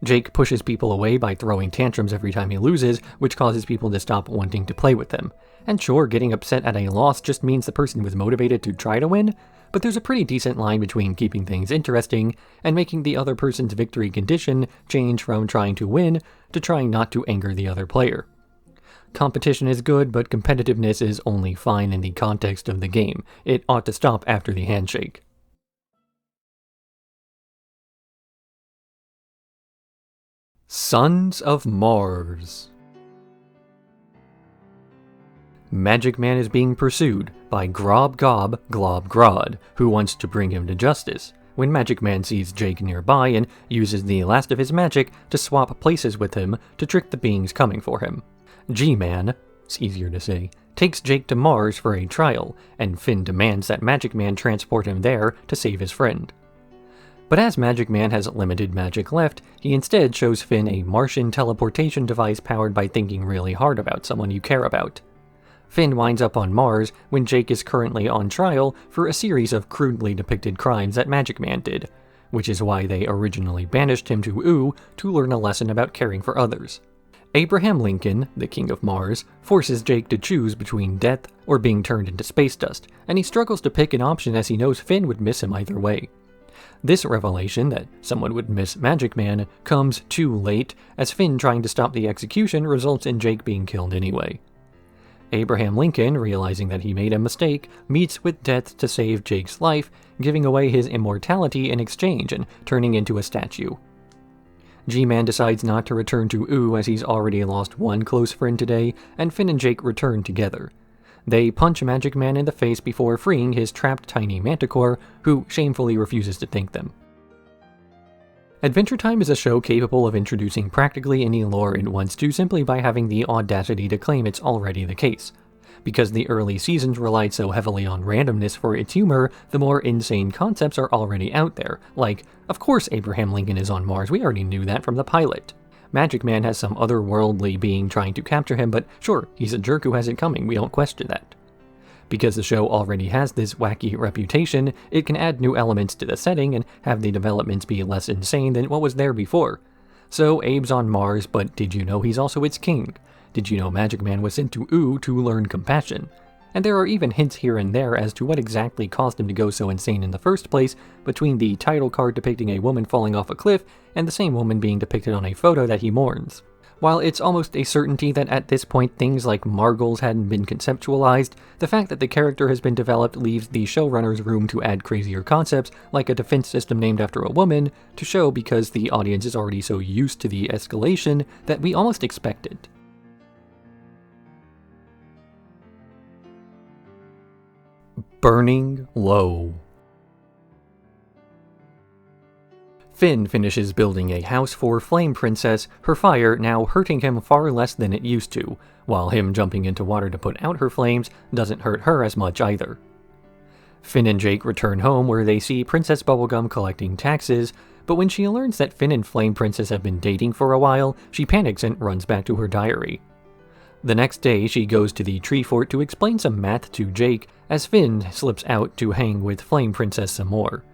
Jake pushes people away by throwing tantrums every time he loses, which causes people to stop wanting to play with them. And sure, getting upset at a loss just means the person was motivated to try to win, but there's a pretty decent line between keeping things interesting and making the other person's victory condition change from trying to win to trying not to anger the other player. Competition is good, but competitiveness is only fine in the context of the game. It ought to stop after the handshake. Sons of Mars. Magic Man is being pursued by Grob Gob Glob Grod, who wants to bring him to justice, when Magic Man sees Jake nearby and uses the last of his magic to swap places with him to trick the beings coming for him. G-Man, it's easier to say, takes Jake to Mars for a trial, and Finn demands that Magic Man transport him there to save his friend. But as Magic Man has limited magic left, he instead shows Finn a Martian teleportation device powered by thinking really hard about someone you care about. Finn winds up on Mars when Jake is currently on trial for a series of crudely depicted crimes that Magic Man did, which is why they originally banished him to Ooo to learn a lesson about caring for others. Abraham Lincoln, the King of Mars, forces Jake to choose between death or being turned into space dust, and he struggles to pick an option as he knows Finn would miss him either way. This revelation, that someone would miss Magic Man, comes too late, as Finn trying to stop the execution results in Jake being killed anyway. Abraham Lincoln, realizing that he made a mistake, meets with Death to save Jake's life, giving away his immortality in exchange and turning into a statue. G-Man decides not to return to Ooo as he's already lost one close friend today, and Finn and Jake return together. They punch Magic Man in the face before freeing his trapped tiny manticore, who shamefully refuses to thank them. Adventure Time is a show capable of introducing practically any lore it wants to simply by having the audacity to claim it's already the case. Because the early seasons relied so heavily on randomness for its humor, the more insane concepts are already out there, like, of course Abraham Lincoln is on Mars, we already knew that from the pilot. Magic Man has some otherworldly being trying to capture him, but sure, he's a jerk who has it coming, we don't question that. Because the show already has this wacky reputation, it can add new elements to the setting and have the developments be less insane than what was there before. So Abe's on Mars, but did you know he's also its king? Did you know Magic Man was sent to Ooo to learn compassion? And there are even hints here and there as to what exactly caused him to go so insane in the first place, between the title card depicting a woman falling off a cliff and the same woman being depicted on a photo that he mourns. While it's almost a certainty that at this point things like Margles hadn't been conceptualized, the fact that the character has been developed leaves the showrunners room to add crazier concepts, like a defense system named after a woman, to show because the audience is already so used to the escalation that we almost expect it. Burning Low. Finn finishes building a house for Flame Princess, her fire now hurting him far less than it used to, while him jumping into water to put out her flames doesn't hurt her as much either. Finn and Jake return home where they see Princess Bubblegum collecting taxes, but when she learns that Finn and Flame Princess have been dating for a while, she panics and runs back to her diary. The next day, she goes to the tree fort to explain some math to Jake, as Finn slips out to hang with Flame Princess some more.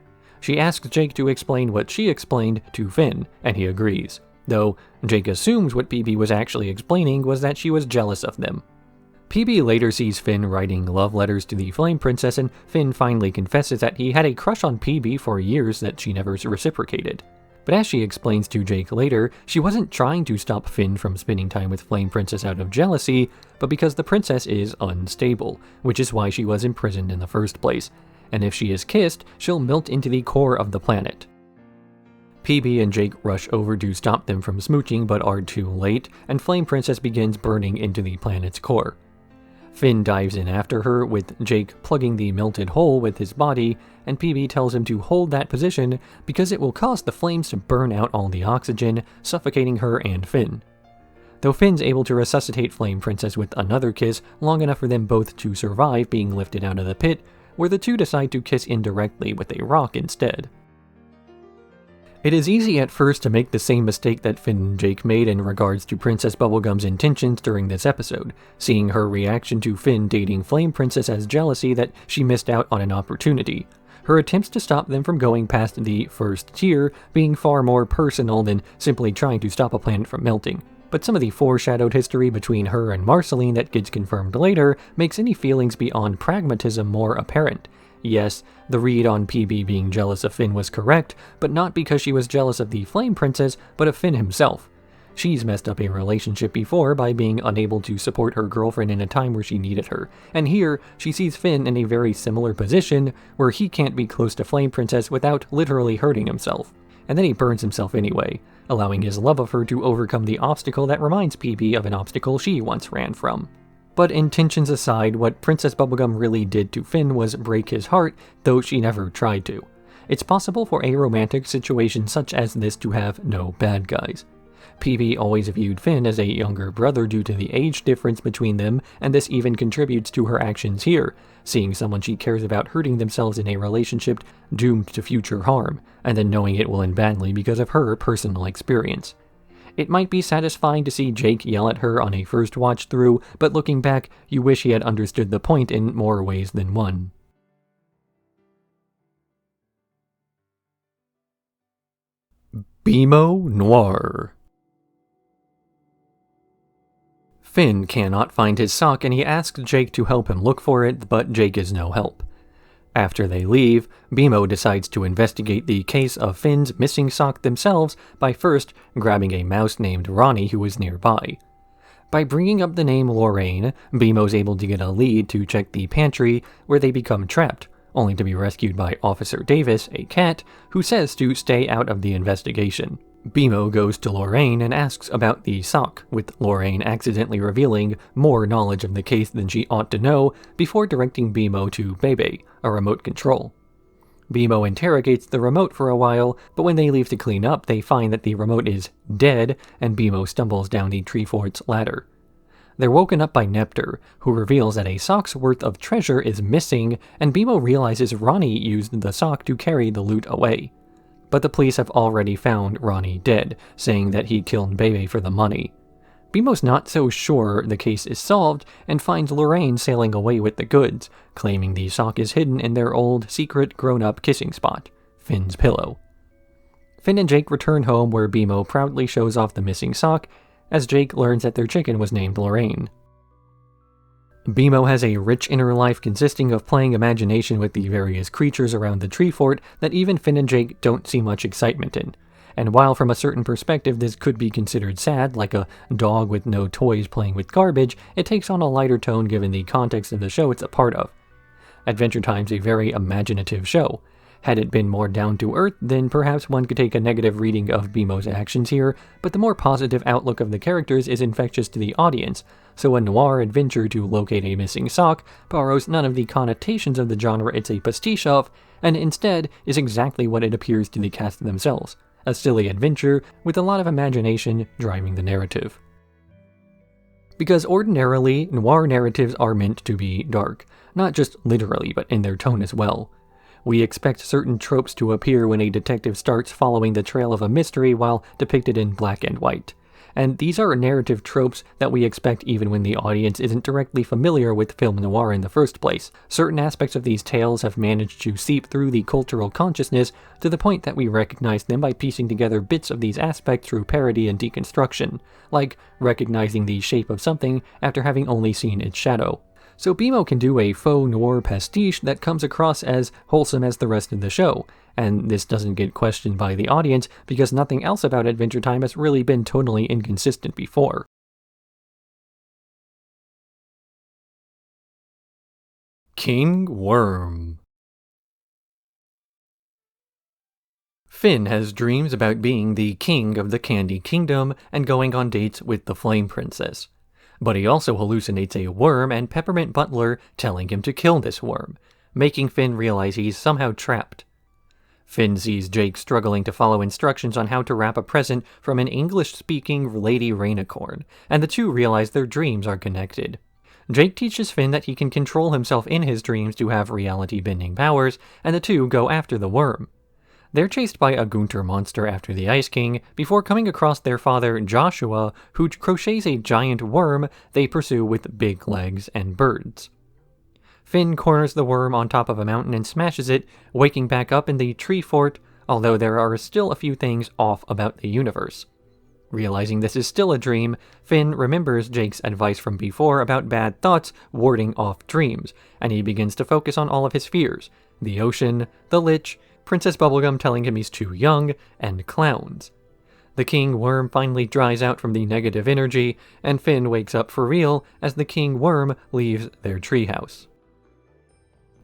She asks Jake to explain what she explained to Finn, and he agrees, though Jake assumes what BB was actually explaining was that she was jealous of them. PB later sees Finn writing love letters to the Flame Princess, and Finn finally confesses that he had a crush on PB for years that she never reciprocated. But as she explains to Jake later, she wasn't trying to stop Finn from spending time with Flame Princess out of jealousy, but because the princess is unstable, which is why she was imprisoned in the first place, and if she is kissed, she'll melt into the core of the planet. PB and Jake rush over to stop them from smooching but are too late, and Flame Princess begins burning into the planet's core. Finn dives in after her, with Jake plugging the melted hole with his body, and PB tells him to hold that position because it will cause the flames to burn out all the oxygen, suffocating her and Finn. Though Finn's able to resuscitate Flame Princess with another kiss long enough for them both to survive being lifted out of the pit, where the two decide to kiss indirectly with a rock instead. It is easy at first to make the same mistake that Finn and Jake made in regards to Princess Bubblegum's intentions during this episode, seeing her reaction to Finn dating Flame Princess as jealousy that she missed out on an opportunity, her attempts to stop them from going past the first tier being far more personal than simply trying to stop a planet from melting. But some of the foreshadowed history between her and Marceline that gets confirmed later makes any feelings beyond pragmatism more apparent. Yes, the read on PB being jealous of Finn was correct, but not because she was jealous of the Flame Princess, but of Finn himself. She's messed up a relationship before by being unable to support her girlfriend in a time where she needed her, and here she sees Finn in a very similar position where he can't be close to Flame Princess without literally hurting himself. And then he burns himself anyway, allowing his love of her to overcome the obstacle that reminds PB of an obstacle she once ran from. But intentions aside, what Princess Bubblegum really did to Finn was break his heart, though she never tried to. It's possible for a romantic situation such as this to have no bad guys. PB always viewed Finn as a younger brother due to the age difference between them, and this even contributes to her actions here, seeing someone she cares about hurting themselves in a relationship doomed to future harm, and then knowing it will end badly because of her personal experience. It might be satisfying to see Jake yell at her on a first watch through, but looking back, you wish he had understood the point in more ways than one. BMO Noire. Finn cannot find his sock and he asks Jake to help him look for it, but Jake is no help. After they leave, BMO decides to investigate the case of Finn's missing sock themselves by first grabbing a mouse named Ronnie who was nearby. By bringing up the name Lorraine, BMO's able to get a lead to check the pantry, where they become trapped, only to be rescued by Officer Davis, a cat, who says to stay out of the investigation. BMO goes to Lorraine and asks about the sock, with Lorraine accidentally revealing more knowledge of the case than she ought to know before directing BMO to Bebe, a remote control. BMO interrogates the remote for a while, but when they leave to clean up, they find that the remote is dead, and BMO stumbles down the tree fort's ladder. They're woken up by Nepter, who reveals that a sock's worth of treasure is missing, and BMO realizes Ronnie used the sock to carry the loot away. But the police have already found Ronnie dead, saying that he killed Bebe for the money. BMO's not so sure the case is solved, and finds Lorraine sailing away with the goods, claiming the sock is hidden in their old, secret, grown-up kissing spot, Finn's pillow. Finn and Jake return home where BMO proudly shows off the missing sock, as Jake learns that their chicken was named Lorraine. BMO has a rich inner life consisting of playing imagination with the various creatures around the tree fort that even Finn and Jake don't see much excitement in. And while from a certain perspective this could be considered sad, like a dog with no toys playing with garbage, it takes on a lighter tone given the context of the show it's a part of. Adventure Time's a very imaginative show. Had it been more down-to-earth, then perhaps one could take a negative reading of BMO's actions here, but the more positive outlook of the characters is infectious to the audience, so a noir adventure to locate a missing sock borrows none of the connotations of the genre it's a pastiche of, and instead is exactly what it appears to the cast themselves, a silly adventure with a lot of imagination driving the narrative. Because ordinarily, noir narratives are meant to be dark, not just literally, but in their tone as well. We expect certain tropes to appear when a detective starts following the trail of a mystery while depicted in black and white. and these are narrative tropes that we expect even when the audience isn't directly familiar with film noir in the first place. Certain aspects of these tales have managed to seep through the cultural consciousness to the point that we recognize them by piecing together bits of these aspects through parody and deconstruction, like recognizing the shape of something after having only seen its shadow. So BMO can do a faux noir pastiche that comes across as wholesome as the rest of the show, and this doesn't get questioned by the audience because nothing else about Adventure Time has really been totally inconsistent before. King Worm. Finn has dreams about being the king of the Candy Kingdom and going on dates with the Flame Princess. But he also hallucinates a worm and Peppermint Butler telling him to kill this worm, making Finn realize he's somehow trapped. Finn sees Jake struggling to follow instructions on how to wrap a present from an English-speaking Lady Rainicorn, and the two realize their dreams are connected. Jake teaches Finn that he can control himself in his dreams to have reality-bending powers, and the two go after the worm. They're chased by a Gunter monster after the Ice King, before coming across their father, Joshua, who crochets a giant worm they pursue with big legs and birds. Finn corners the worm on top of a mountain and smashes it, waking back up in the tree fort, although there are still a few things off about the universe. Realizing this is still a dream, Finn remembers Jake's advice from before about bad thoughts warding off dreams, and he begins to focus on all of his fears: the ocean, the Lich, Princess Bubblegum telling him he's too young, and clowns. The King Worm finally dries out from the negative energy, and Finn wakes up for real as the King Worm leaves their treehouse.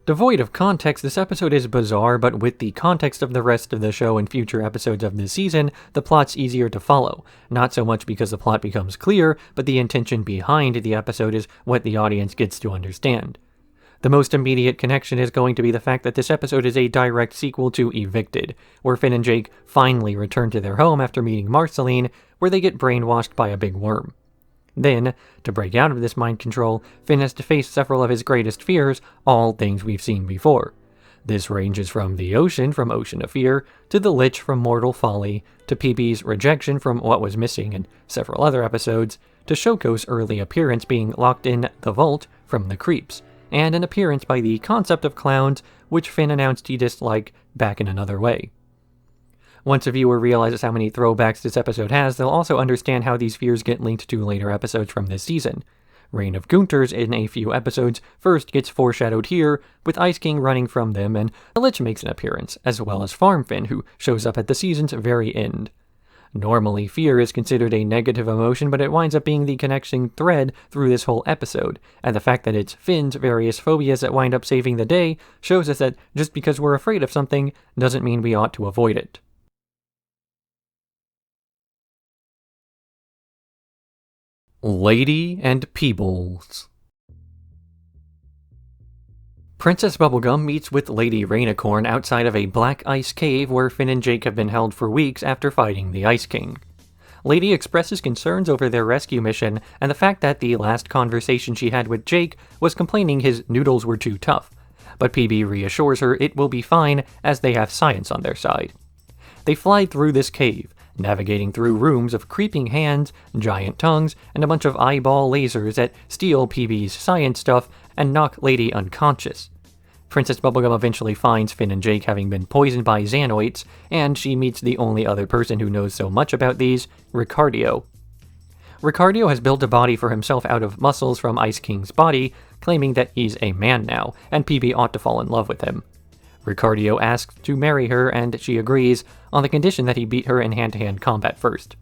Devoid of context, this episode is bizarre, but with the context of the rest of the show and future episodes of this season, the plot's easier to follow. Not so much because the plot becomes clear, but the intention behind the episode is what the audience gets to understand. The most immediate connection is going to be the fact that this episode is a direct sequel to Evicted, where Finn and Jake finally return to their home after meeting Marceline, where they get brainwashed by a big worm. Then, to break out of this mind control, Finn has to face several of his greatest fears, all things we've seen before. This ranges from the ocean from Ocean of Fear, to the Lich from Mortal Folly, to Peebles' rejection from What Was Missing in several other episodes, to Shoko's early appearance being locked in the vault from The Creeps, and an appearance by the concept of clowns, which Finn announced he disliked back in Another Way. Once a viewer realizes how many throwbacks this episode has, they'll also understand how these fears get linked to later episodes from this season. Reign of Gunters in a few episodes first gets foreshadowed here, with Ice King running from them, and the Lich makes an appearance, as well as Farm Finn, who shows up at the season's very end. Normally, fear is considered a negative emotion, but it winds up being the connecting thread through this whole episode, and the fact that it's Finn's various phobias that wind up saving the day shows us that just because we're afraid of something doesn't mean we ought to avoid it. Lady and Peebles. Princess Bubblegum meets with Lady Rainicorn outside of a black ice cave where Finn and Jake have been held for weeks after fighting the Ice King. Lady expresses concerns over their rescue mission and the fact that the last conversation she had with Jake was complaining his noodles were too tough, but PB reassures her it will be fine as they have science on their side. They fly through this cave, navigating through rooms of creeping hands, giant tongues, and a bunch of eyeball lasers that steal PB's science stuff and knock Lady unconscious. Princess Bubblegum eventually finds Finn and Jake having been poisoned by Xanoids, and she meets the only other person who knows so much about these, Ricardio. Ricardio has built a body for himself out of muscles from Ice King's body, claiming that he's a man now, and PB ought to fall in love with him. Ricardio asks to marry her, and she agrees, on the condition that he beat her in hand-to-hand combat first.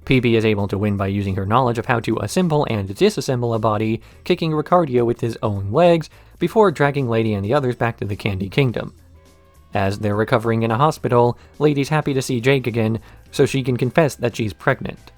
PB is able to win by using her knowledge of how to assemble and disassemble a body, kicking Ricardio with his own legs, before dragging Lady and the others back to the Candy Kingdom. As they're recovering in a hospital, Lady's happy to see Jake again, so she can confess that she's pregnant.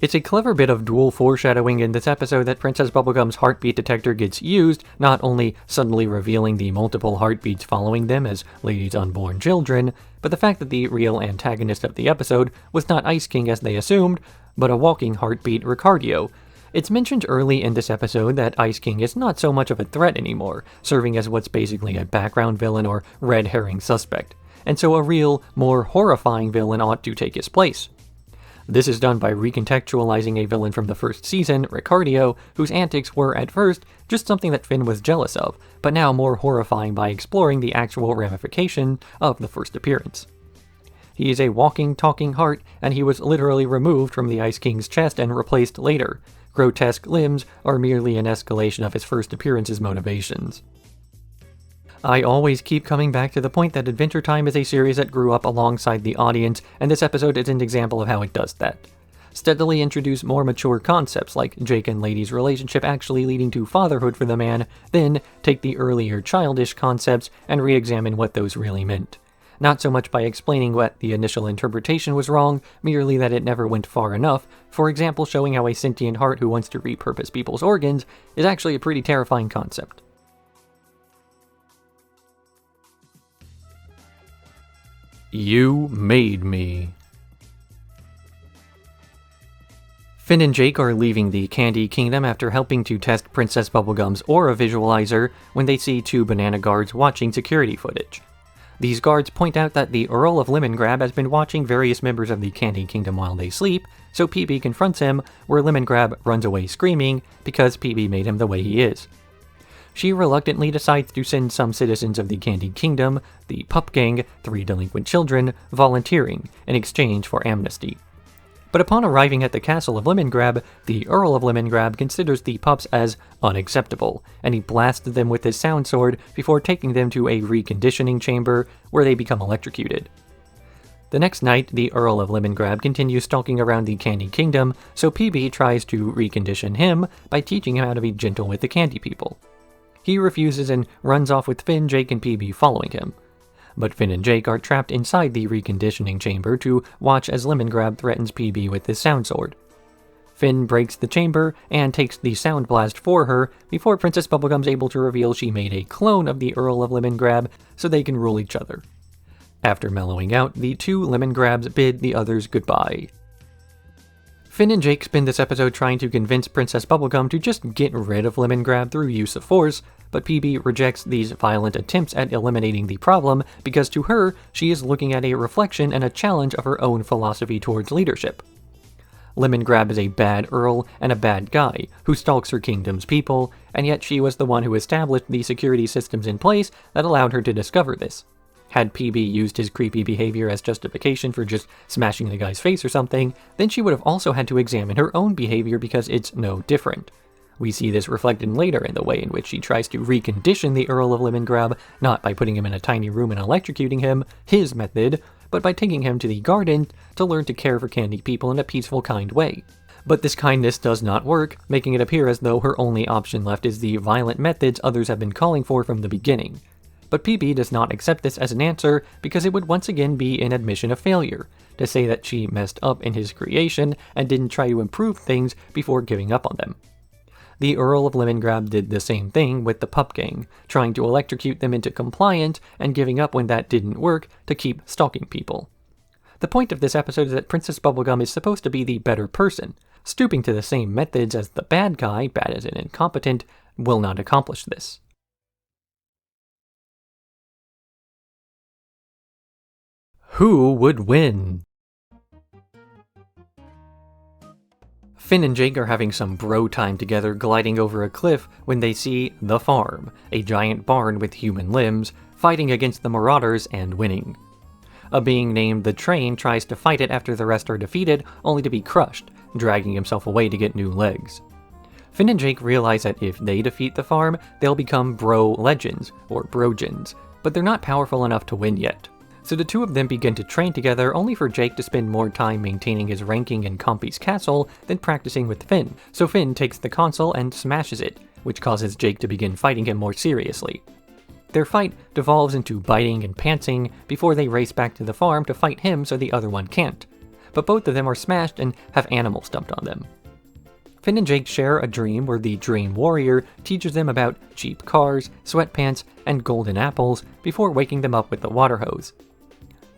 It's a clever bit of dual foreshadowing in this episode that Princess Bubblegum's heartbeat detector gets used, not only suddenly revealing the multiple heartbeats following them as Lady's unborn children, but the fact that the real antagonist of the episode was not Ice King as they assumed, but a walking heartbeat Ricardio. It's mentioned early in this episode that Ice King is not so much of a threat anymore, serving as what's basically a background villain or red herring suspect, and so a real, more horrifying villain ought to take his place. This is done by recontextualizing a villain from the first season, Ricardio, whose antics were, at first, just something that Finn was jealous of, but now more horrifying by exploring the actual ramification of the first appearance. He is a walking, talking heart, and he was literally removed from the Ice King's chest and replaced later. Grotesque limbs are merely an escalation of his first appearance's motivations. I always keep coming back to the point that Adventure Time is a series that grew up alongside the audience, and this episode is an example of how it does that. Steadily introduce more mature concepts like Jake and Lady's relationship actually leading to fatherhood for the man, then take the earlier childish concepts and re-examine what those really meant. Not so much by explaining what the initial interpretation was wrong, merely that it never went far enough, for example showing how a sentient heart who wants to repurpose people's organs is actually a pretty terrifying concept. You made me. Finn and Jake are leaving the Candy Kingdom after helping to test Princess Bubblegum's aura visualizer when they see two banana guards watching security footage. These guards point out that the Earl of Lemongrab has been watching various members of the Candy Kingdom while they sleep, so PB confronts him, where Lemongrab runs away screaming because PB made him the way he is. She reluctantly decides to send some citizens of the Candy Kingdom, the Pup Gang, 3 delinquent children, volunteering in exchange for amnesty. But upon arriving at the castle of Lemongrab, the Earl of Lemongrab considers the pups as unacceptable, and he blasts them with his sound sword before taking them to a reconditioning chamber where they become electrocuted. The next night, the Earl of Lemongrab continues stalking around the Candy Kingdom, so PB tries to recondition him by teaching him how to be gentle with the candy people. He refuses and runs off with Finn, Jake, and PB following him. But Finn and Jake are trapped inside the reconditioning chamber to watch as Lemongrab threatens PB with his sound sword. Finn breaks the chamber and takes the sound blast for her before Princess Bubblegum's able to reveal she made a clone of the Earl of Lemongrab so they can rule each other. After mellowing out, the two Lemongrabs bid the others goodbye. Finn and Jake spend this episode trying to convince Princess Bubblegum to just get rid of Lemongrab through use of force, but PB rejects these violent attempts at eliminating the problem because to her, she is looking at a reflection and a challenge of her own philosophy towards leadership. Lemongrab is a bad earl and a bad guy who stalks her kingdom's people, and yet she was the one who established the security systems in place that allowed her to discover this. Had PB used his creepy behavior as justification for just smashing the guy's face or something, then she would have also had to examine her own behavior because it's no different. We see this reflected later in the way in which she tries to recondition the Earl of Lemongrab, not by putting him in a tiny room and electrocuting him, his method, but by taking him to the garden to learn to care for candy people in a peaceful, kind way. But this kindness does not work, making it appear as though her only option left is the violent methods others have been calling for from the beginning. But PB does not accept this as an answer because it would once again be an admission of failure, to say that she messed up in his creation and didn't try to improve things before giving up on them. The Earl of Lemongrab did the same thing with the Pup Gang, trying to electrocute them into compliance and giving up when that didn't work to keep stalking people. The point of this episode is that Princess Bubblegum is supposed to be the better person. Stooping to the same methods as the bad guy, bad as in incompetent, will not accomplish this. Who would win? Finn and Jake are having some bro time together gliding over a cliff when they see the farm, a giant barn with human limbs, fighting against the Marauders and winning. A being named the Train tries to fight it after the rest are defeated, only to be crushed, dragging himself away to get new legs. Finn and Jake realize that if they defeat the farm, they'll become bro legends, or brojins, but they're not powerful enough to win yet. So the two of them begin to train together, only for Jake to spend more time maintaining his ranking in Compy's castle than practicing with Finn. So Finn takes the console and smashes it, which causes Jake to begin fighting him more seriously. Their fight devolves into biting and pantsing before they race back to the farm to fight him so the other one can't. But both of them are smashed and have animals dumped on them. Finn and Jake share a dream where the Dream Warrior teaches them about cheap cars, sweatpants, and golden apples before waking them up with the water hose.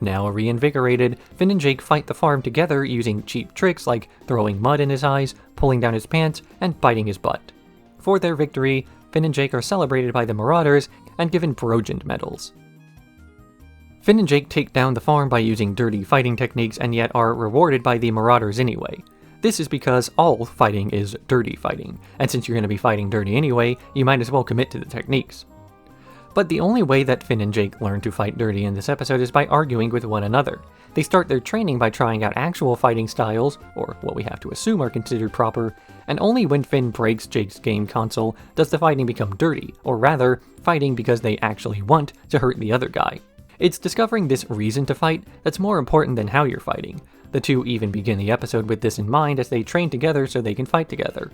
Now reinvigorated, Finn and Jake fight the farm together using cheap tricks like throwing mud in his eyes, pulling down his pants, and biting his butt. For their victory, Finn and Jake are celebrated by the Marauders and given Brogend medals. Finn and Jake take down the farm by using dirty fighting techniques and yet are rewarded by the Marauders anyway. This is because all fighting is dirty fighting, and since you're going to be fighting dirty anyway, you might as well commit to the techniques. But the only way that Finn and Jake learn to fight dirty in this episode is by arguing with one another. They start their training by trying out actual fighting styles, or what we have to assume are considered proper, and only when Finn breaks Jake's game console does the fighting become dirty, or rather, fighting because they actually want to hurt the other guy. It's discovering this reason to fight that's more important than how you're fighting. The two even begin the episode with this in mind as they train together so they can fight together.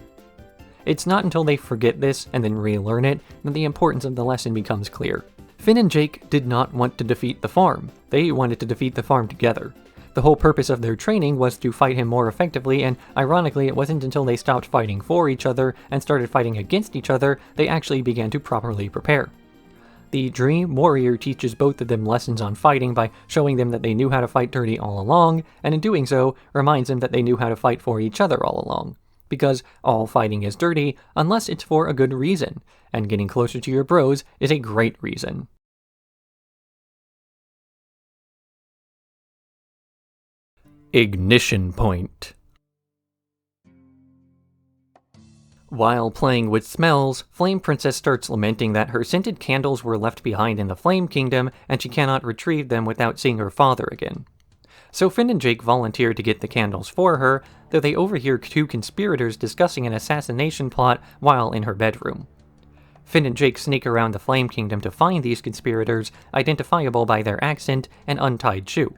It's not until they forget this and then relearn it that the importance of the lesson becomes clear. Finn and Jake did not want to defeat the farm. They wanted to defeat the farm together. The whole purpose of their training was to fight him more effectively, and ironically it wasn't until they stopped fighting for each other and started fighting against each other they actually began to properly prepare. The Dream Warrior teaches both of them lessons on fighting by showing them that they knew how to fight dirty all along, and in doing so, reminds them that they knew how to fight for each other all along. Because all fighting is dirty unless it's for a good reason, and getting closer to your bros is a great reason. Ignition Point. While playing with smells, Flame Princess starts lamenting that her scented candles were left behind in the Flame Kingdom and she cannot retrieve them without seeing her father again. So Finn and Jake volunteer to get the candles for her, though they overhear two conspirators discussing an assassination plot while in her bedroom. Finn and Jake sneak around the Flame Kingdom to find these conspirators, identifiable by their accent and untied shoe,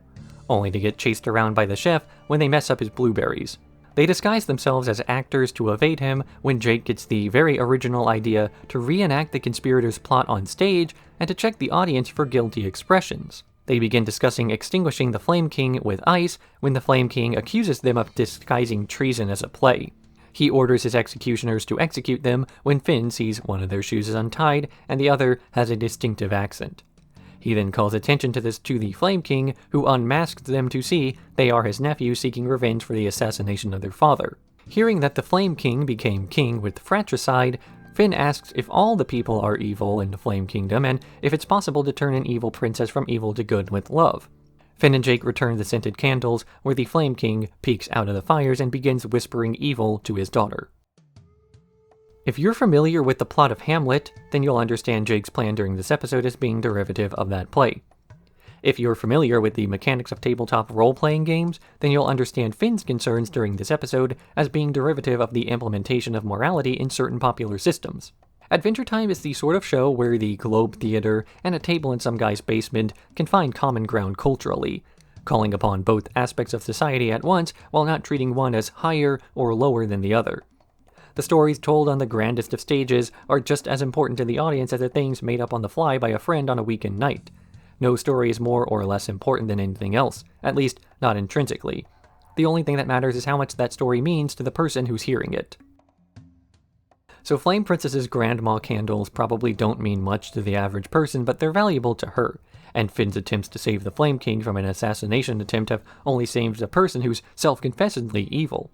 only to get chased around by the chef when they mess up his blueberries. They disguise themselves as actors to evade him when Jake gets the very original idea to reenact the conspirators' plot on stage and to check the audience for guilty expressions. They begin discussing extinguishing the Flame King with ice when the Flame King accuses them of disguising treason as a play. He orders his executioners to execute them when Finn sees one of their shoes is untied and the other has a distinctive accent. He then calls attention to this to the Flame King, who unmasks them to see they are his nephew seeking revenge for the assassination of their father. Hearing that the Flame King became king with fratricide, Finn asks if all the people are evil in the Flame Kingdom, and if it's possible to turn an evil princess from evil to good with love. Finn and Jake return the scented candles, where the Flame King peeks out of the fires and begins whispering evil to his daughter. If you're familiar with the plot of Hamlet, then you'll understand Jake's plan during this episode as being derivative of that play. If you're familiar with the mechanics of tabletop role-playing games, then you'll understand Finn's concerns during this episode as being derivative of the implementation of morality in certain popular systems. Adventure Time is the sort of show where the Globe Theater and a table in some guy's basement can find common ground culturally, calling upon both aspects of society at once while not treating one as higher or lower than the other. The stories told on the grandest of stages are just as important to the audience as the things made up on the fly by a friend on a weekend night. No story is more or less important than anything else, at least not intrinsically. The only thing that matters is how much that story means to the person who's hearing it. So Flame Princess's grandma candles probably don't mean much to the average person, but they're valuable to her, and Finn's attempts to save the Flame King from an assassination attempt have only saved a person who's self-confessedly evil.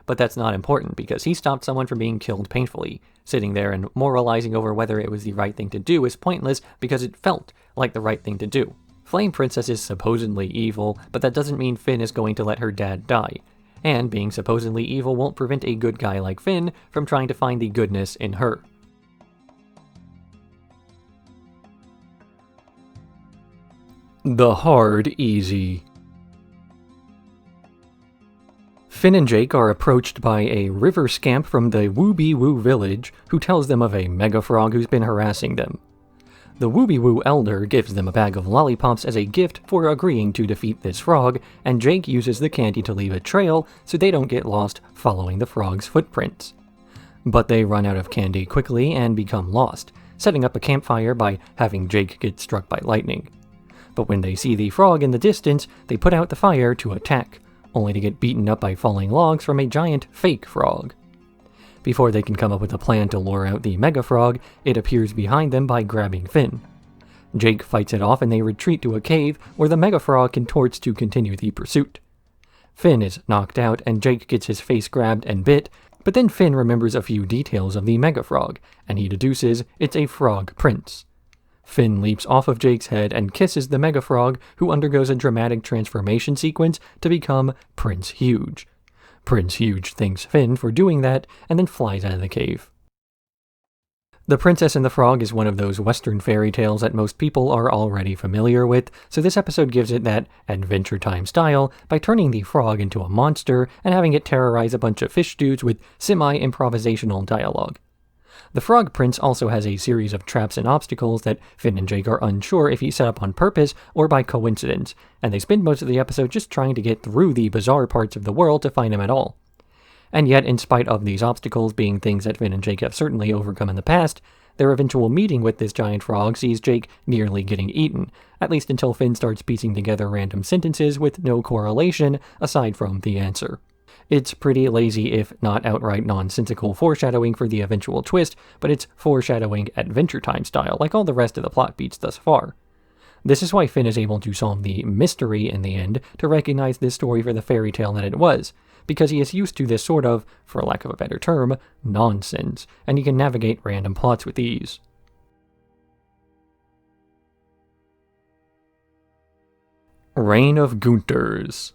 But that's not important because he stopped someone from being killed painfully. Sitting there and moralizing over whether it was the right thing to do is pointless because it felt like the right thing to do. Flame Princess is supposedly evil, but that doesn't mean Finn is going to let her dad die. And being supposedly evil won't prevent a good guy like Finn from trying to find the goodness in her. The Hard Easy. Finn and Jake are approached by a river scamp from the Wooby Woo village who tells them of a mega frog who's been harassing them. The Wooby Woo elder gives them a bag of lollipops as a gift for agreeing to defeat this frog, and Jake uses the candy to leave a trail so they don't get lost following the frog's footprints. But they run out of candy quickly and become lost, setting up a campfire by having Jake get struck by lightning. But when they see the frog in the distance, they put out the fire to attack, only to get beaten up by falling logs from a giant fake frog. Before they can come up with a plan to lure out the mega frog, it appears behind them by grabbing Finn. Jake fights it off and they retreat to a cave where the mega frog contorts to continue the pursuit. Finn is knocked out and Jake gets his face grabbed and bit, but then Finn remembers a few details of the mega frog, and he deduces it's a frog prince. Finn leaps off of Jake's head and kisses the Mega Frog, who undergoes a dramatic transformation sequence to become Prince Huge. Prince Huge thanks Finn for doing that and then flies out of the cave. The Princess and the Frog is one of those Western fairy tales that most people are already familiar with, so this episode gives it that Adventure Time style by turning the frog into a monster and having it terrorize a bunch of fish dudes with semi-improvisational dialogue. The Frog Prince also has a series of traps and obstacles that Finn and Jake are unsure if he set up on purpose or by coincidence, and they spend most of the episode just trying to get through the bizarre parts of the world to find him at all. And yet, in spite of these obstacles being things that Finn and Jake have certainly overcome in the past, their eventual meeting with this giant frog sees Jake nearly getting eaten, at least until Finn starts piecing together random sentences with no correlation aside from the answer. It's pretty lazy if not outright nonsensical foreshadowing for the eventual twist, but it's foreshadowing Adventure Time style, like all the rest of the plot beats thus far. This is why Finn is able to solve the mystery in the end to recognize this story for the fairy tale that it was, because he is used to this sort of, for lack of a better term, nonsense, and he can navigate random plots with ease. Reign of Gunters.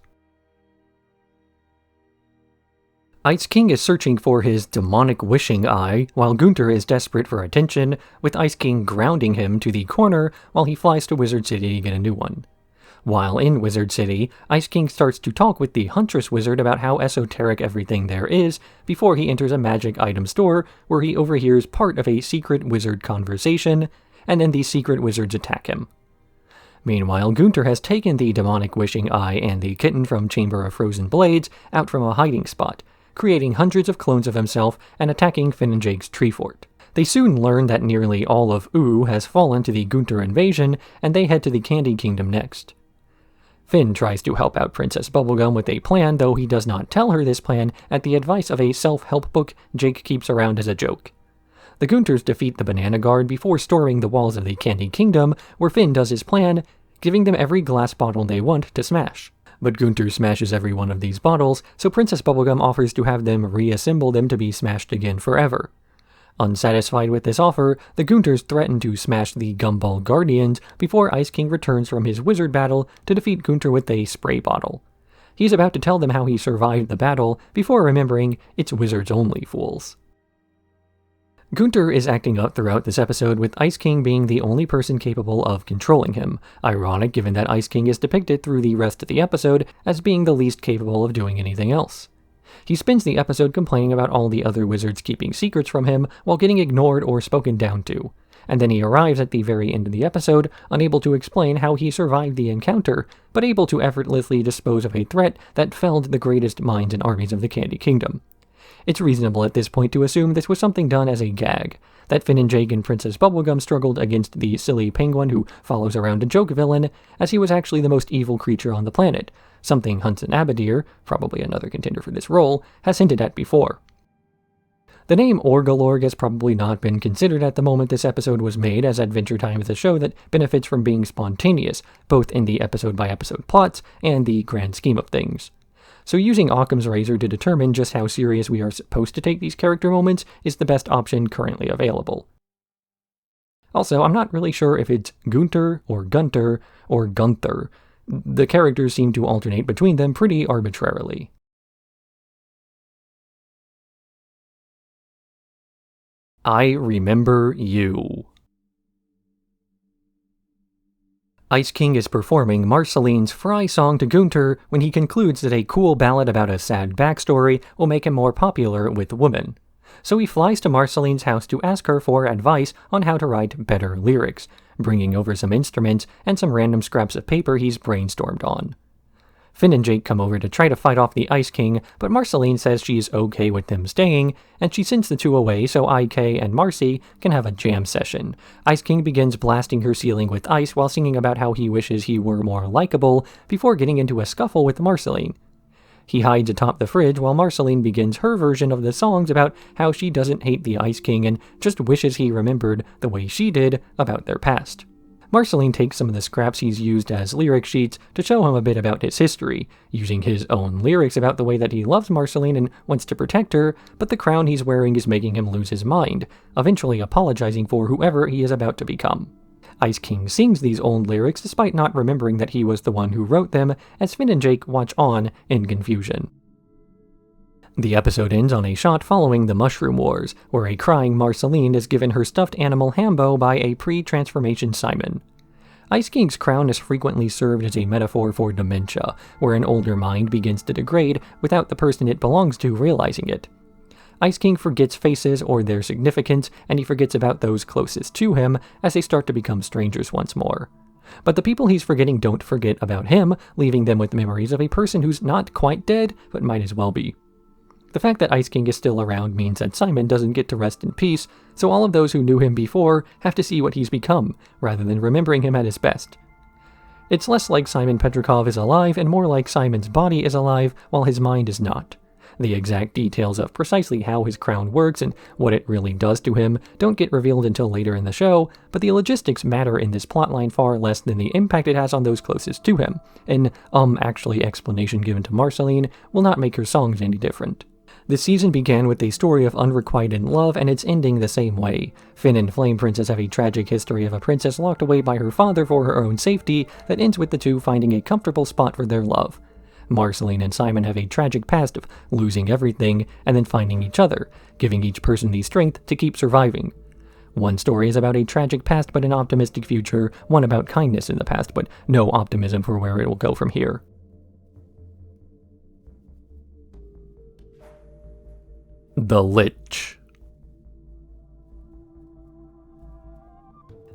Ice King is searching for his demonic wishing eye, while Gunter is desperate for attention, with Ice King grounding him to the corner while he flies to Wizard City to get a new one. While in Wizard City, Ice King starts to talk with the Huntress Wizard about how esoteric everything there is before he enters a magic item store where he overhears part of a secret wizard conversation, and then the secret wizards attack him. Meanwhile, Gunter has taken the demonic wishing eye and the kitten from Chamber of Frozen Blades out from a hiding spot, creating hundreds of clones of himself and attacking Finn and Jake's tree fort. They soon learn that nearly all of Oo has fallen to the Gunter invasion, and they head to the Candy Kingdom next. Finn tries to help out Princess Bubblegum with a plan, though he does not tell her this plan at the advice of a self-help book Jake keeps around as a joke. The Gunters defeat the Banana Guard before storming the walls of the Candy Kingdom, where Finn does his plan, giving them every glass bottle they want to smash. But Gunter smashes every one of these bottles, so Princess Bubblegum offers to have them reassemble them to be smashed again forever. Unsatisfied with this offer, the Gunters threaten to smash the Gumball Guardians before Ice King returns from his wizard battle to defeat Gunter with a spray bottle. He's about to tell them how he survived the battle before remembering it's wizards only, fools. Gunter is acting up throughout this episode, with Ice King being the only person capable of controlling him, ironic given that Ice King is depicted through the rest of the episode as being the least capable of doing anything else. He spends the episode complaining about all the other wizards keeping secrets from him while getting ignored or spoken down to, and then he arrives at the very end of the episode, unable to explain how he survived the encounter, but able to effortlessly dispose of a threat that felled the greatest minds and armies of the Candy Kingdom. It's reasonable at this point to assume this was something done as a gag, that Finn and Jake and Princess Bubblegum struggled against the silly penguin who follows around a joke villain, as he was actually the most evil creature on the planet, something Hudson Abadir, probably another contender for this role, has hinted at before. The name Orgalorg has probably not been considered at the moment this episode was made, as Adventure Time is a show that benefits from being spontaneous, both in the episode-by-episode plots and the grand scheme of things. So using Occam's razor to determine just how serious we are supposed to take these character moments is the best option currently available. Also, I'm not really sure if it's Gunter or Gunther or Gunther. The characters seem to alternate between them pretty arbitrarily. I Remember You. Ice King is performing Marceline's Fry song to Gunter when he concludes that a cool ballad about a sad backstory will make him more popular with women. So he flies to Marceline's house to ask her for advice on how to write better lyrics, bringing over some instruments and some random scraps of paper he's brainstormed on. Finn and Jake come over to try to fight off the Ice King, but Marceline says she's okay with them staying, and she sends the two away so IK and Marcy can have a jam session. Ice King begins blasting her ceiling with ice while singing about how he wishes he were more likable before getting into a scuffle with Marceline. He hides atop the fridge while Marceline begins her version of the songs about how she doesn't hate the Ice King and just wishes he remembered the way she did about their past. Marceline takes some of the scraps he's used as lyric sheets to show him a bit about his history, using his own lyrics about the way that he loves Marceline and wants to protect her, but the crown he's wearing is making him lose his mind, eventually apologizing for whoever he is about to become. Ice King sings these old lyrics despite not remembering that he was the one who wrote them, as Finn and Jake watch on in confusion. The episode ends on a shot following the Mushroom Wars, where a crying Marceline is given her stuffed animal Hambo by a pre-transformation Simon. Ice King's crown is frequently served as a metaphor for dementia, where an older mind begins to degrade without the person it belongs to realizing it. Ice King forgets faces or their significance, and he forgets about those closest to him as they start to become strangers once more. But the people he's forgetting don't forget about him, leaving them with memories of a person who's not quite dead, but might as well be. The fact that Ice King is still around means that Simon doesn't get to rest in peace, so all of those who knew him before have to see what he's become, rather than remembering him at his best. It's less like Simon Petrikov is alive and more like Simon's body is alive while his mind is not. The exact details of precisely how his crown works and what it really does to him don't get revealed until later in the show, but the logistics matter in this plotline far less than the impact it has on those closest to him. An actually explanation given to Marceline will not make her songs any different. This season began with a story of unrequited love, and it's ending the same way. Finn and Flame Princess have a tragic history of a princess locked away by her father for her own safety that ends with the two finding a comfortable spot for their love. Marceline and Simon have a tragic past of losing everything and then finding each other, giving each person the strength to keep surviving. One story is about a tragic past but an optimistic future, one about kindness in the past but no optimism for where it will go from here. The Lich.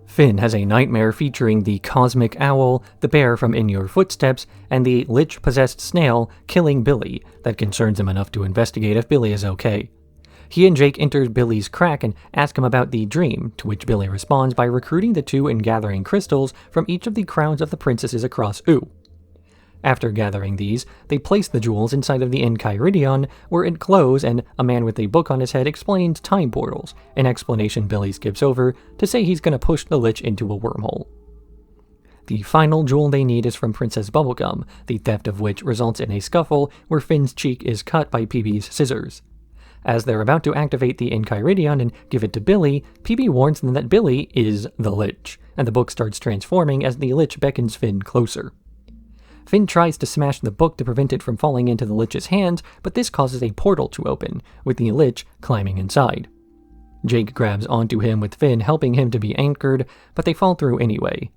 Finn has a nightmare featuring the cosmic owl, the bear from In Your Footsteps, and the lich-possessed snail killing Billy that concerns him enough to investigate if Billy is okay. He and Jake enter Billy's crack and ask him about the dream, to which Billy responds by recruiting the two and gathering crystals from each of the crowns of the princesses across U. After gathering these, they place the jewels inside of the Enchiridion, where it glows and a man with a book on his head explains time portals, an explanation Billy skips over to say he's going to push the Lich into a wormhole. The final jewel they need is from Princess Bubblegum, the theft of which results in a scuffle where Finn's cheek is cut by PB's scissors. As they're about to activate the Enchiridion and give it to Billy, PB warns them that Billy is the Lich, and the book starts transforming as the Lich beckons Finn closer. Finn tries to smash the book to prevent it from falling into the Lich's hands, but this causes a portal to open, with the Lich climbing inside. Jake grabs onto him with Finn helping him to be anchored, but they fall through anyway.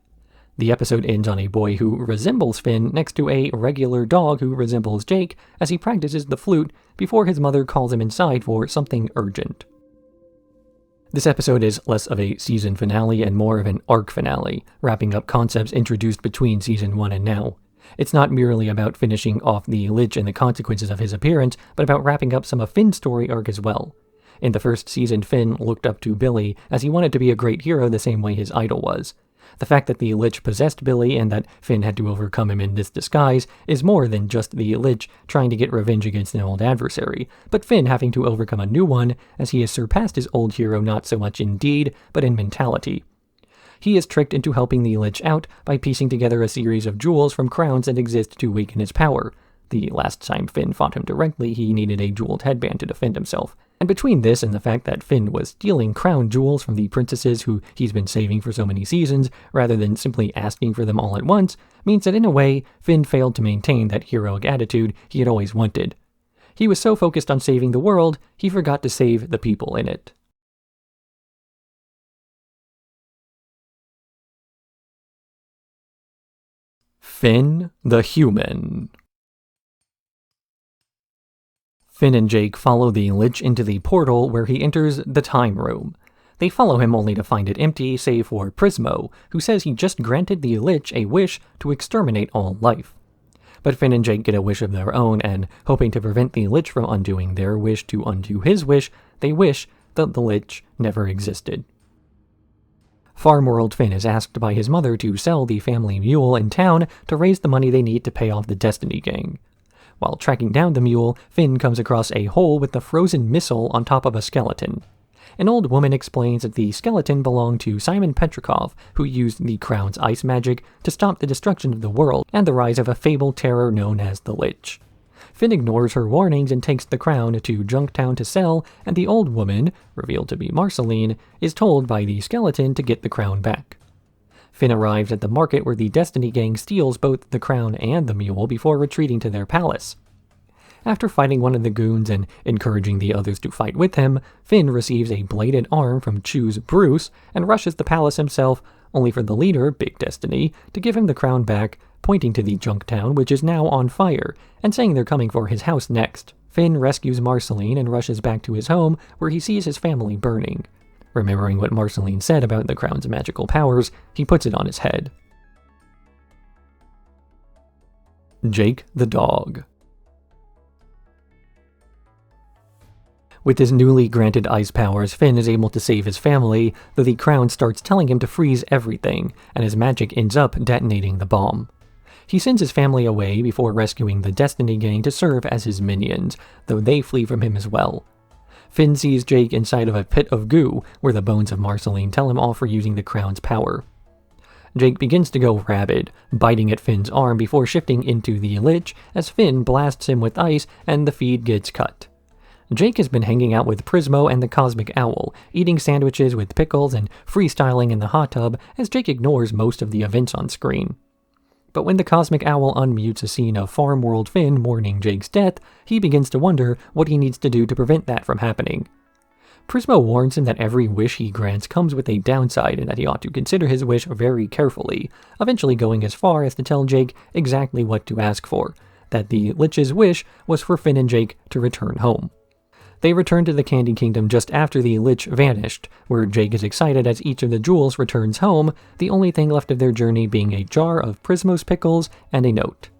The episode ends on a boy who resembles Finn next to a regular dog who resembles Jake as he practices the flute before his mother calls him inside for something urgent. This episode is less of a season finale and more of an arc finale, wrapping up concepts introduced between season 1 and now. It's not merely about finishing off the Lich and the consequences of his appearance, but about wrapping up some of Finn's story arc as well. In the first season, Finn looked up to Billy as he wanted to be a great hero the same way his idol was. The fact that the Lich possessed Billy and that Finn had to overcome him in this disguise is more than just the Lich trying to get revenge against an old adversary, but Finn having to overcome a new one as he has surpassed his old hero not so much in deed, but in mentality. He is tricked into helping the Lich out by piecing together a series of jewels from crowns that exist to weaken his power. The last time Finn fought him directly, he needed a jeweled headband to defend himself. And between this and the fact that Finn was stealing crown jewels from the princesses who he's been saving for so many seasons, rather than simply asking for them all at once, means that in a way, Finn failed to maintain that heroic attitude he had always wanted. He was so focused on saving the world, he forgot to save the people in it. Finn the Human. Finn and Jake follow the Lich into the portal where he enters the Time Room. They follow him only to find it empty, save for Prismo, who says he just granted the Lich a wish to exterminate all life. But Finn and Jake get a wish of their own, and hoping to prevent the Lich from undoing their wish to undo his wish, they wish that the Lich never existed. Farmworld Finn is asked by his mother to sell the family mule in town to raise the money they need to pay off the Destiny Gang. While tracking down the mule, Finn comes across a hole with a frozen missile on top of a skeleton. An old woman explains that the skeleton belonged to Simon Petrikov, who used the crown's ice magic to stop the destruction of the world and the rise of a fabled terror known as the Lich. Finn ignores her warnings and takes the crown to Junktown to sell, and the old woman, revealed to be Marceline, is told by the skeleton to get the crown back. Finn arrives at the market where the Destiny Gang steals both the crown and the mule before retreating to their palace. After fighting one of the goons and encouraging the others to fight with him, Finn receives a bladed arm from Choose Bruce and rushes the palace himself, only for the leader, Big Destiny, to give him the crown back, pointing to the junk town which is now on fire, and saying they're coming for his house next. Finn rescues Marceline and rushes back to his home, where he sees his family burning. Remembering what Marceline said about the crown's magical powers, he puts it on his head. Jake the dog. With his newly granted ice powers, Finn is able to save his family, though the crown starts telling him to freeze everything, and his magic ends up detonating the bomb. He sends his family away before rescuing the Destiny Gang to serve as his minions, though they flee from him as well. Finn sees Jake inside of a pit of goo, where the bones of Marceline tell him all for using the crown's power. Jake begins to go rabid, biting at Finn's arm before shifting into the Lich as Finn blasts him with ice and the feed gets cut. Jake has been hanging out with Prismo and the Cosmic Owl, eating sandwiches with pickles and freestyling in the hot tub as Jake ignores most of the events on screen. But when the Cosmic Owl unmutes a scene of Farm World Finn mourning Jake's death, he begins to wonder what he needs to do to prevent that from happening. Prismo warns him that every wish he grants comes with a downside and that he ought to consider his wish very carefully, eventually going as far as to tell Jake exactly what to ask for, that the Lich's wish was for Finn and Jake to return home. They return to the Candy Kingdom just after the Lich vanished, where Jake is excited as each of the jewels returns home, the only thing left of their journey being a jar of Prismo's pickles and a note.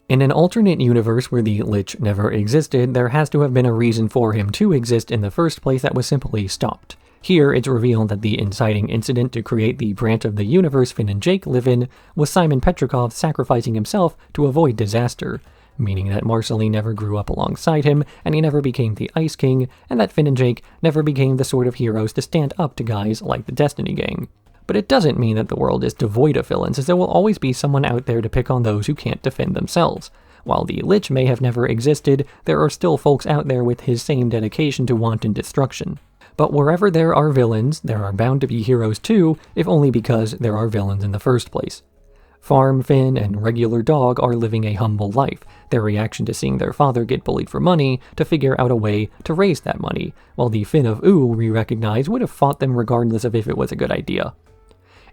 In an alternate universe where the Lich never existed, there has to have been a reason for him to exist in the first place that was simply stopped. Here, it's revealed that the inciting incident to create the branch of the universe Finn and Jake live in was Simon Petrikov sacrificing himself to avoid disaster, meaning that Marceline never grew up alongside him, and he never became the Ice King, and that Finn and Jake never became the sort of heroes to stand up to guys like the Destiny Gang. But it doesn't mean that the world is devoid of villains, as there will always be someone out there to pick on those who can't defend themselves. While the Lich may have never existed, there are still folks out there with his same dedication to wanton destruction. But wherever there are villains, there are bound to be heroes too, if only because there are villains in the first place. Farm Finn and Regular Dog are living a humble life, their reaction to seeing their father get bullied for money to figure out a way to raise that money, while the Finn of Ooh we recognize would have fought them regardless of if it was a good idea.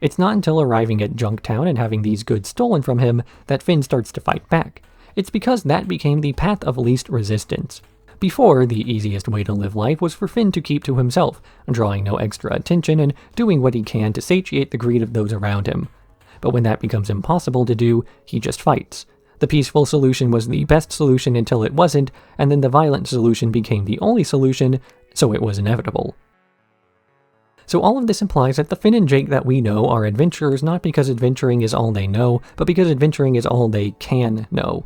It's not until arriving at Junktown and having these goods stolen from him that Finn starts to fight back. It's because that became the path of least resistance. Before, the easiest way to live life was for Finn to keep to himself, drawing no extra attention and doing what he can to satiate the greed of those around him. But when that becomes impossible to do, he just fights. The peaceful solution was the best solution until it wasn't, and then the violent solution became the only solution, so it was inevitable. So all of this implies that the Finn and Jake that we know are adventurers not because adventuring is all they know, but because adventuring is all they can know.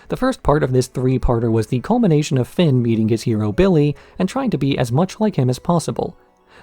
The first part of this three-parter was the culmination of Finn meeting his hero Billy and trying to be as much like him as possible.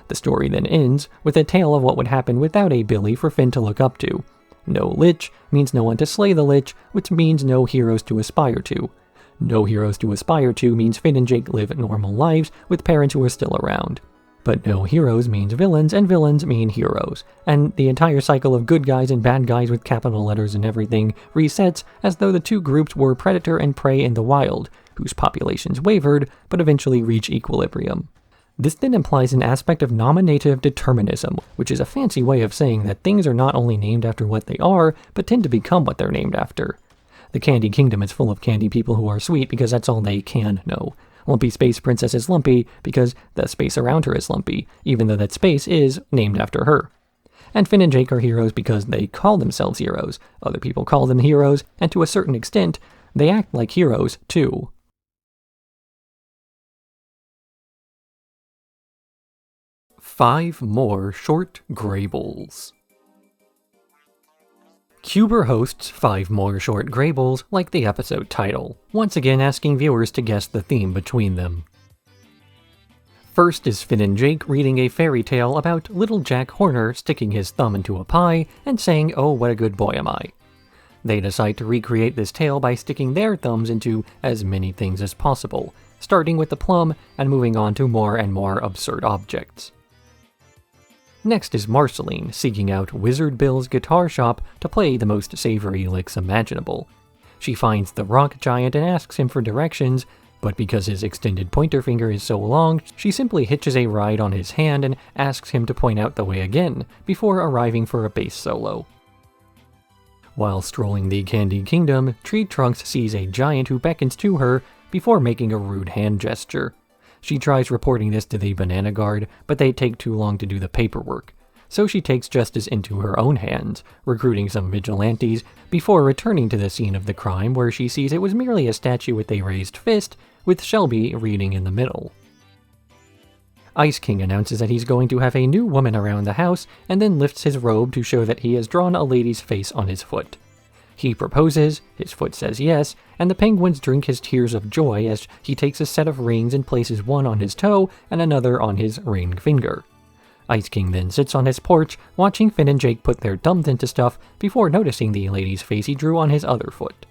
The story then ends with a tale of what would happen without a Billy for Finn to look up to. No Lich means no one to slay the Lich, which means no heroes to aspire to. No heroes to aspire to means Finn and Jake live normal lives with parents who are still around. But no heroes means villains, and villains mean heroes. And the entire cycle of good guys and bad guys with capital letters and everything resets as though the two groups were predator and prey in the wild, whose populations wavered, but eventually reach equilibrium. This then implies an aspect of nominative determinism, which is a fancy way of saying that things are not only named after what they are, but tend to become what they're named after. The Candy Kingdom is full of candy people who are sweet because that's all they can know. Lumpy Space Princess is lumpy because the space around her is lumpy, even though that space is named after her. And Finn and Jake are heroes because they call themselves heroes, other people call them heroes, and to a certain extent, they act like heroes too. Five more short Graybles. Cuber hosts 5 more short Graybles like the episode title, once again asking viewers to guess the theme between them. First is Finn and Jake reading a fairy tale about little Jack Horner sticking his thumb into a pie and saying, "Oh, what a good boy am I." They decide to recreate this tale by sticking their thumbs into as many things as possible, starting with the plum and moving on to more and more absurd objects. Next is Marceline, seeking out Wizard Bill's guitar shop to play the most savory licks imaginable. She finds the rock giant and asks him for directions, but because his extended pointer finger is so long, she simply hitches a ride on his hand and asks him to point out the way again, before arriving for a bass solo. While strolling the Candy Kingdom, Tree Trunks sees a giant who beckons to her before making a rude hand gesture. She tries reporting this to the Banana Guard, but they take too long to do the paperwork. So she takes justice into her own hands, recruiting some vigilantes, before returning to the scene of the crime where she sees it was merely a statue with a raised fist, with Shelby reading in the middle. Ice King announces that he's going to have a new woman around the house, and then lifts his robe to show that he has drawn a lady's face on his foot. He proposes, his foot says yes, and the penguins drink his tears of joy as he takes a set of rings and places one on his toe and another on his ring finger. Ice King then sits on his porch, watching Finn and Jake put their thumbs into stuff before noticing the lady's face he drew on his other foot.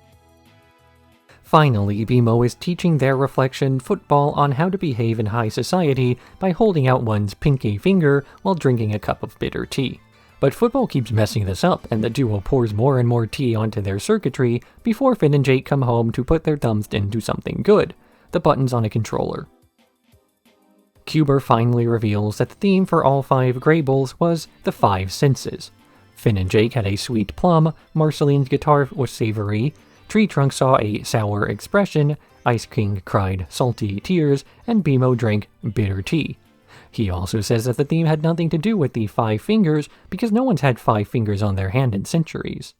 Finally, BMO is teaching their reflection, Football, on how to behave in high society by holding out one's pinky finger while drinking a cup of bitter tea. But Football keeps messing this up, and the duo pours more and more tea onto their circuitry before Finn and Jake come home to put their thumbs into something good, the buttons on a controller. Cuber finally reveals that the theme for all 5 Graybles was the 5 senses. Finn and Jake had a sweet plum, Marceline's guitar was savory, Tree Trunk saw a sour expression, Ice King cried salty tears, and BMO drank bitter tea. He also says that the theme had nothing to do with the 5 fingers because no one's had 5 fingers on their hand in centuries.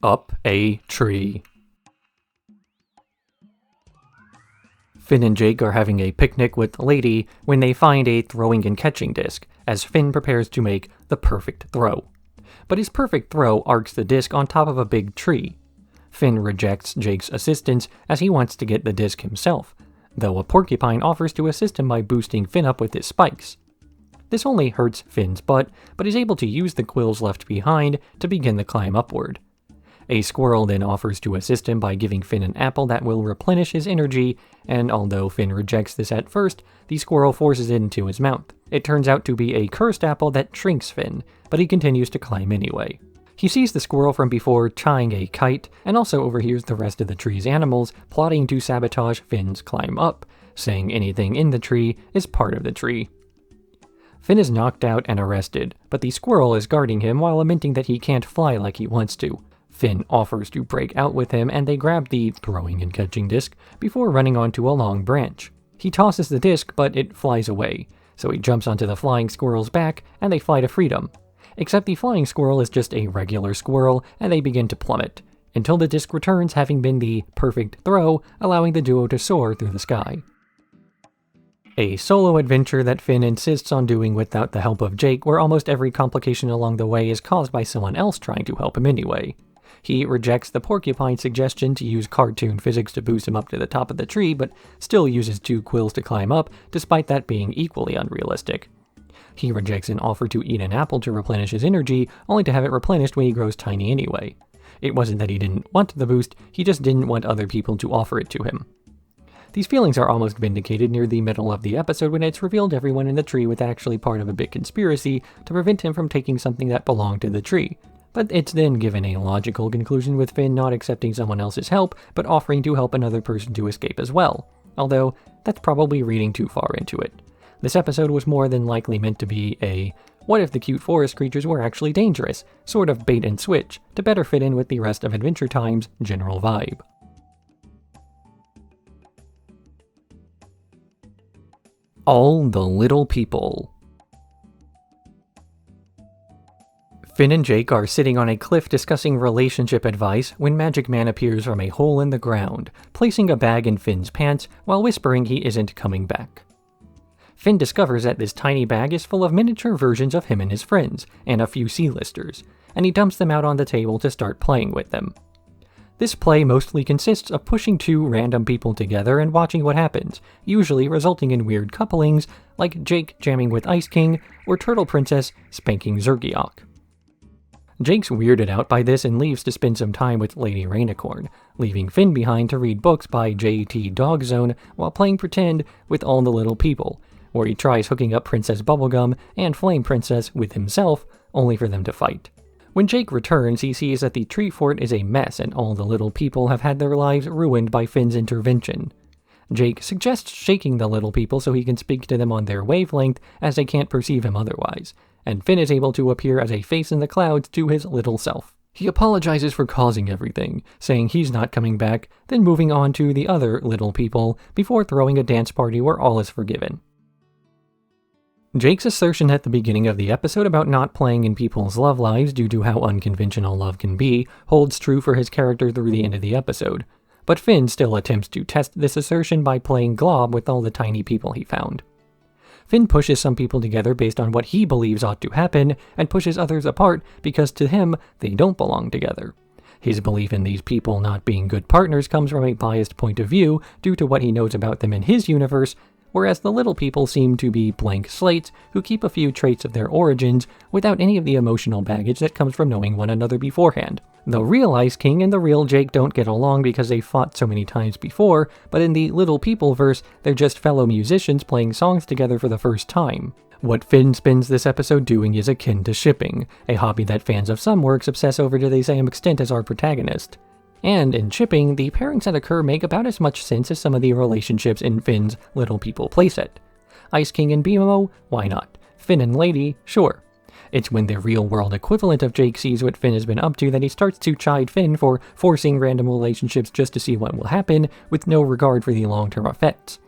Up a tree. Finn and Jake are having a picnic with Lady when they find a throwing and catching disc, as Finn prepares to make the perfect throw. But his perfect throw arcs the disc on top of a big tree. Finn rejects Jake's assistance as he wants to get the disc himself, though a porcupine offers to assist him by boosting Finn up with his spikes. This only hurts Finn's butt, but is able to use the quills left behind to begin the climb upward. A squirrel then offers to assist him by giving Finn an apple that will replenish his energy, and although Finn rejects this at first, the squirrel forces it into his mouth. It turns out to be a cursed apple that shrinks Finn, but he continues to climb anyway. He sees the squirrel from before tying a kite, and also overhears the rest of the tree's animals plotting to sabotage Finn's climb up, saying anything in the tree is part of the tree. Finn is knocked out and arrested, but the squirrel is guarding him while lamenting that he can't fly like he wants to. Finn offers to break out with him, and they grab the throwing and catching disc before running onto a long branch. He tosses the disc, but it flies away, so he jumps onto the flying squirrel's back, and they fly to freedom. Except the flying squirrel is just a regular squirrel, and they begin to plummet, until the disc returns, having been the perfect throw, allowing the duo to soar through the sky. A solo adventure that Finn insists on doing without the help of Jake, where almost every complication along the way is caused by someone else trying to help him anyway. He rejects the porcupine suggestion to use cartoon physics to boost him up to the top of the tree, but still uses 2 quills to climb up, despite that being equally unrealistic. He rejects an offer to eat an apple to replenish his energy, only to have it replenished when he grows tiny anyway. It wasn't that he didn't want the boost, he just didn't want other people to offer it to him. These feelings are almost vindicated near the middle of the episode when it's revealed everyone in the tree was actually part of a big conspiracy to prevent him from taking something that belonged to the tree. But it's then given a logical conclusion with Finn not accepting someone else's help, but offering to help another person to escape as well. Although, that's probably reading too far into it. This episode was more than likely meant to be a what if the cute forest creatures were actually dangerous, sort of bait and switch, to better fit in with the rest of Adventure Time's general vibe. All the Little People. Finn and Jake are sitting on a cliff discussing relationship advice when Magic Man appears from a hole in the ground, placing a bag in Finn's pants while whispering he isn't coming back. Finn discovers that this tiny bag is full of miniature versions of him and his friends, and a few C-listers, and he dumps them out on the table to start playing with them. This play mostly consists of pushing 2 random people together and watching what happens, usually resulting in weird couplings like Jake jamming with Ice King or Turtle Princess spanking Zergiok. Jake's weirded out by this and leaves to spend some time with Lady Rainicorn, leaving Finn behind to read books by J.T. Dogzone while playing pretend with all the little people, where he tries hooking up Princess Bubblegum and Flame Princess with himself, only for them to fight. When Jake returns, he sees that the tree fort is a mess and all the little people have had their lives ruined by Finn's intervention. Jake suggests shaking the little people so he can speak to them on their wavelength, as they can't perceive him otherwise, and Finn is able to appear as a face in the clouds to his little self. He apologizes for causing everything, saying he's not coming back, then moving on to the other little people, before throwing a dance party where all is forgiven. Jake's assertion at the beginning of the episode about not playing in people's love lives due to how unconventional love can be holds true for his character through the end of the episode, but Finn still attempts to test this assertion by playing Glob with all the tiny people he found. Finn pushes some people together based on what he believes ought to happen, and pushes others apart because to him, they don't belong together. His belief in these people not being good partners comes from a biased point of view due to what he knows about them in his universe, whereas the little people seem to be blank slates who keep a few traits of their origins without any of the emotional baggage that comes from knowing one another beforehand. The real Ice King and the real Jake don't get along because they fought so many times before, but in the Little People verse, they're just fellow musicians playing songs together for the first time. What Finn spends this episode doing is akin to shipping, a hobby that fans of some works obsess over to the same extent as our protagonist. And in shipping, the pairings that occur make about as much sense as some of the relationships in Finn's Little People playset. Ice King and BMO? Why not? Finn and Lady? Sure. It's when the real-world equivalent of Jake sees what Finn has been up to that he starts to chide Finn for forcing random relationships just to see what will happen, with no regard for the long-term effects.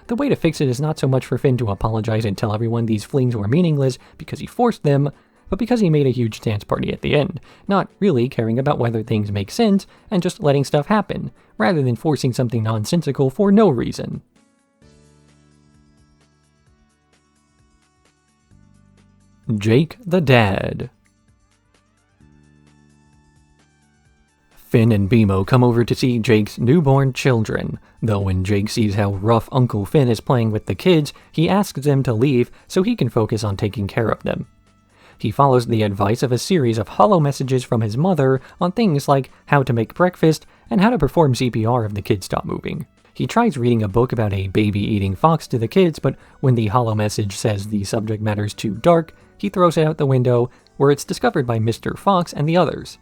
The way to fix it is not so much for Finn to apologize and tell everyone these flings were meaningless because he forced them, but because he made a huge dance party at the end, not really caring about whether things make sense and just letting stuff happen, rather than forcing something nonsensical for no reason. Jake the Dad. Finn and BMO come over to see Jake's newborn children, though when Jake sees how rough Uncle Finn is playing with the kids, he asks them to leave so he can focus on taking care of them. He follows the advice of a series of hollow messages from his mother on things like how to make breakfast and how to perform CPR if the kids stop moving. He tries reading a book about a baby-eating fox to the kids, but when the hollow message says the subject matter's too dark, he throws it out the window, where it's discovered by Mr. Fox and the others.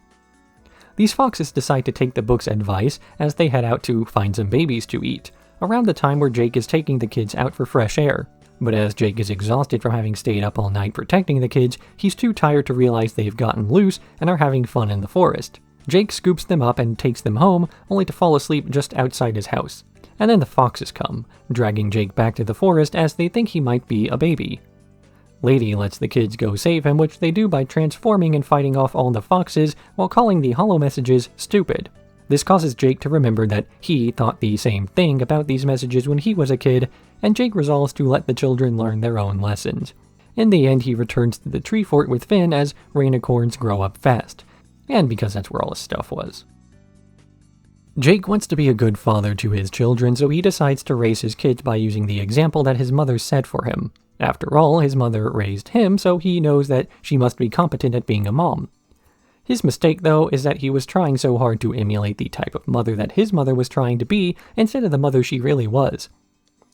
These foxes decide to take the book's advice as they head out to find some babies to eat, around the time where Jake is taking the kids out for fresh air. But as Jake is exhausted from having stayed up all night protecting the kids, he's too tired to realize they've gotten loose and are having fun in the forest. Jake scoops them up and takes them home, only to fall asleep just outside his house. And then the foxes come, dragging Jake back to the forest as they think he might be a baby. Lady lets the kids go save him, which they do by transforming and fighting off all the foxes while calling the hollow messages stupid. This causes Jake to remember that he thought the same thing about these messages when he was a kid, and Jake resolves to let the children learn their own lessons. In the end, he returns to the tree fort with Finn as rainicorns grow up fast, and because that's where all his stuff was. Jake wants to be a good father to his children, so he decides to raise his kids by using the example that his mother set for him. After all, his mother raised him, so he knows that she must be competent at being a mom. His mistake, though, is that he was trying so hard to emulate the type of mother that his mother was trying to be, instead of the mother she really was.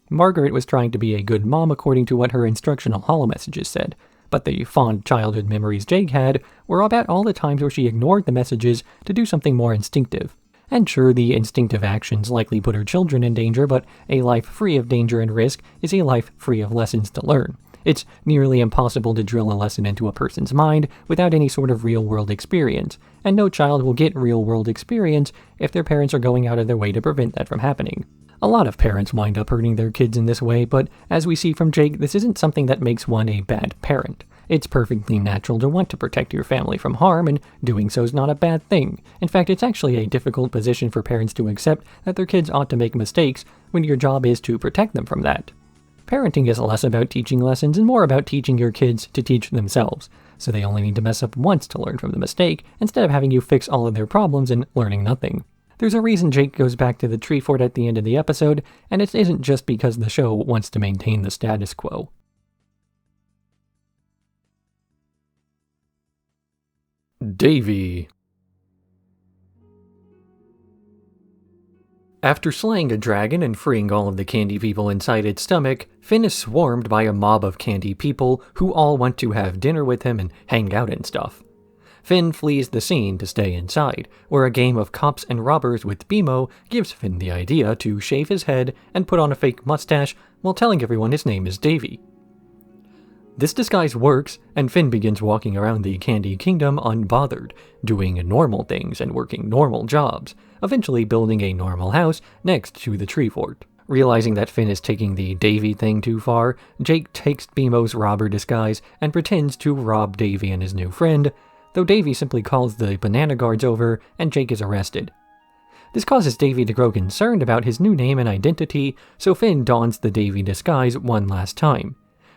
Margaret was trying to be a good mom according to what her instructional hollow messages said, but the fond childhood memories Jake had were about all the times where she ignored the messages to do something more instinctive. And sure, the instinctive actions likely put her children in danger, but a life free of danger and risk is a life free of lessons to learn. It's nearly impossible to drill a lesson into a person's mind without any sort of real-world experience, and no child will get real-world experience if their parents are going out of their way to prevent that from happening. A lot of parents wind up hurting their kids in this way, but as we see from Jake, this isn't something that makes one a bad parent. It's perfectly natural to want to protect your family from harm, and doing so is not a bad thing. In fact, it's actually a difficult position for parents to accept that their kids ought to make mistakes when your job is to protect them from that. Parenting is less about teaching lessons and more about teaching your kids to teach themselves, so they only need to mess up once to learn from the mistake, instead of having you fix all of their problems and learning nothing. There's a reason Jake goes back to the tree fort at the end of the episode, and it isn't just because the show wants to maintain the status quo. Davey. After slaying a dragon and freeing all of the candy people inside its stomach, Finn is swarmed by a mob of candy people who all want to have dinner with him and hang out and stuff. Finn flees the scene to stay inside, where a game of cops and robbers with BMO gives Finn the idea to shave his head and put on a fake mustache while telling everyone his name is Davey. This disguise works, and Finn begins walking around the Candy Kingdom unbothered, doing normal things and working normal jobs, eventually building a normal house next to the tree fort. Realizing that Finn is taking the Davey thing too far, Jake takes BMO's robber disguise and pretends to rob Davey and his new friend, though Davey simply calls the banana guards over and Jake is arrested. This causes Davey to grow concerned about his new name and identity, so Finn dons the Davey disguise one last time.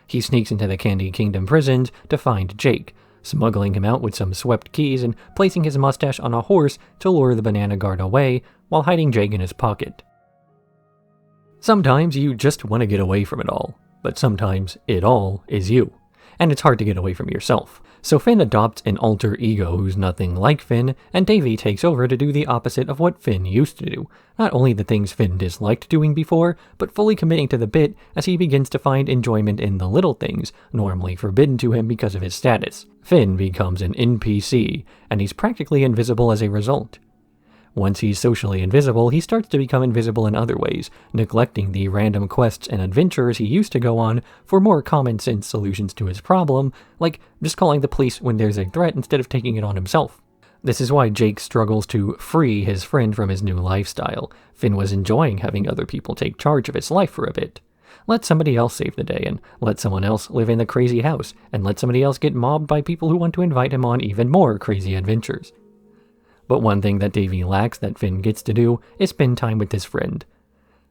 He sneaks into the Candy Kingdom prisons to find Jake, smuggling him out with some swept keys and placing his mustache on a horse to lure the banana guard away while hiding Jake in his pocket. Sometimes you just want to get away from it all, but sometimes it all is you, and it's hard to get away from yourself. So Finn adopts an alter ego who's nothing like Finn, and Davey takes over to do the opposite of what Finn used to do. Not only the things Finn disliked doing before, but fully committing to the bit as he begins to find enjoyment in the little things, normally forbidden to him because of his status. Finn becomes an NPC, and he's practically invisible as a result. Once he's socially invisible, he starts to become invisible in other ways, neglecting the random quests and adventures he used to go on for more common-sense solutions to his problem, like just calling the police when there's a threat instead of taking it on himself. This is why Jake struggles to free his friend from his new lifestyle. Finn was enjoying having other people take charge of his life for a bit. Let somebody else save the day, and let someone else live in the crazy house, and let somebody else get mobbed by people who want to invite him on even more crazy adventures. But one thing that Davey lacks that Finn gets to do is spend time with his friend.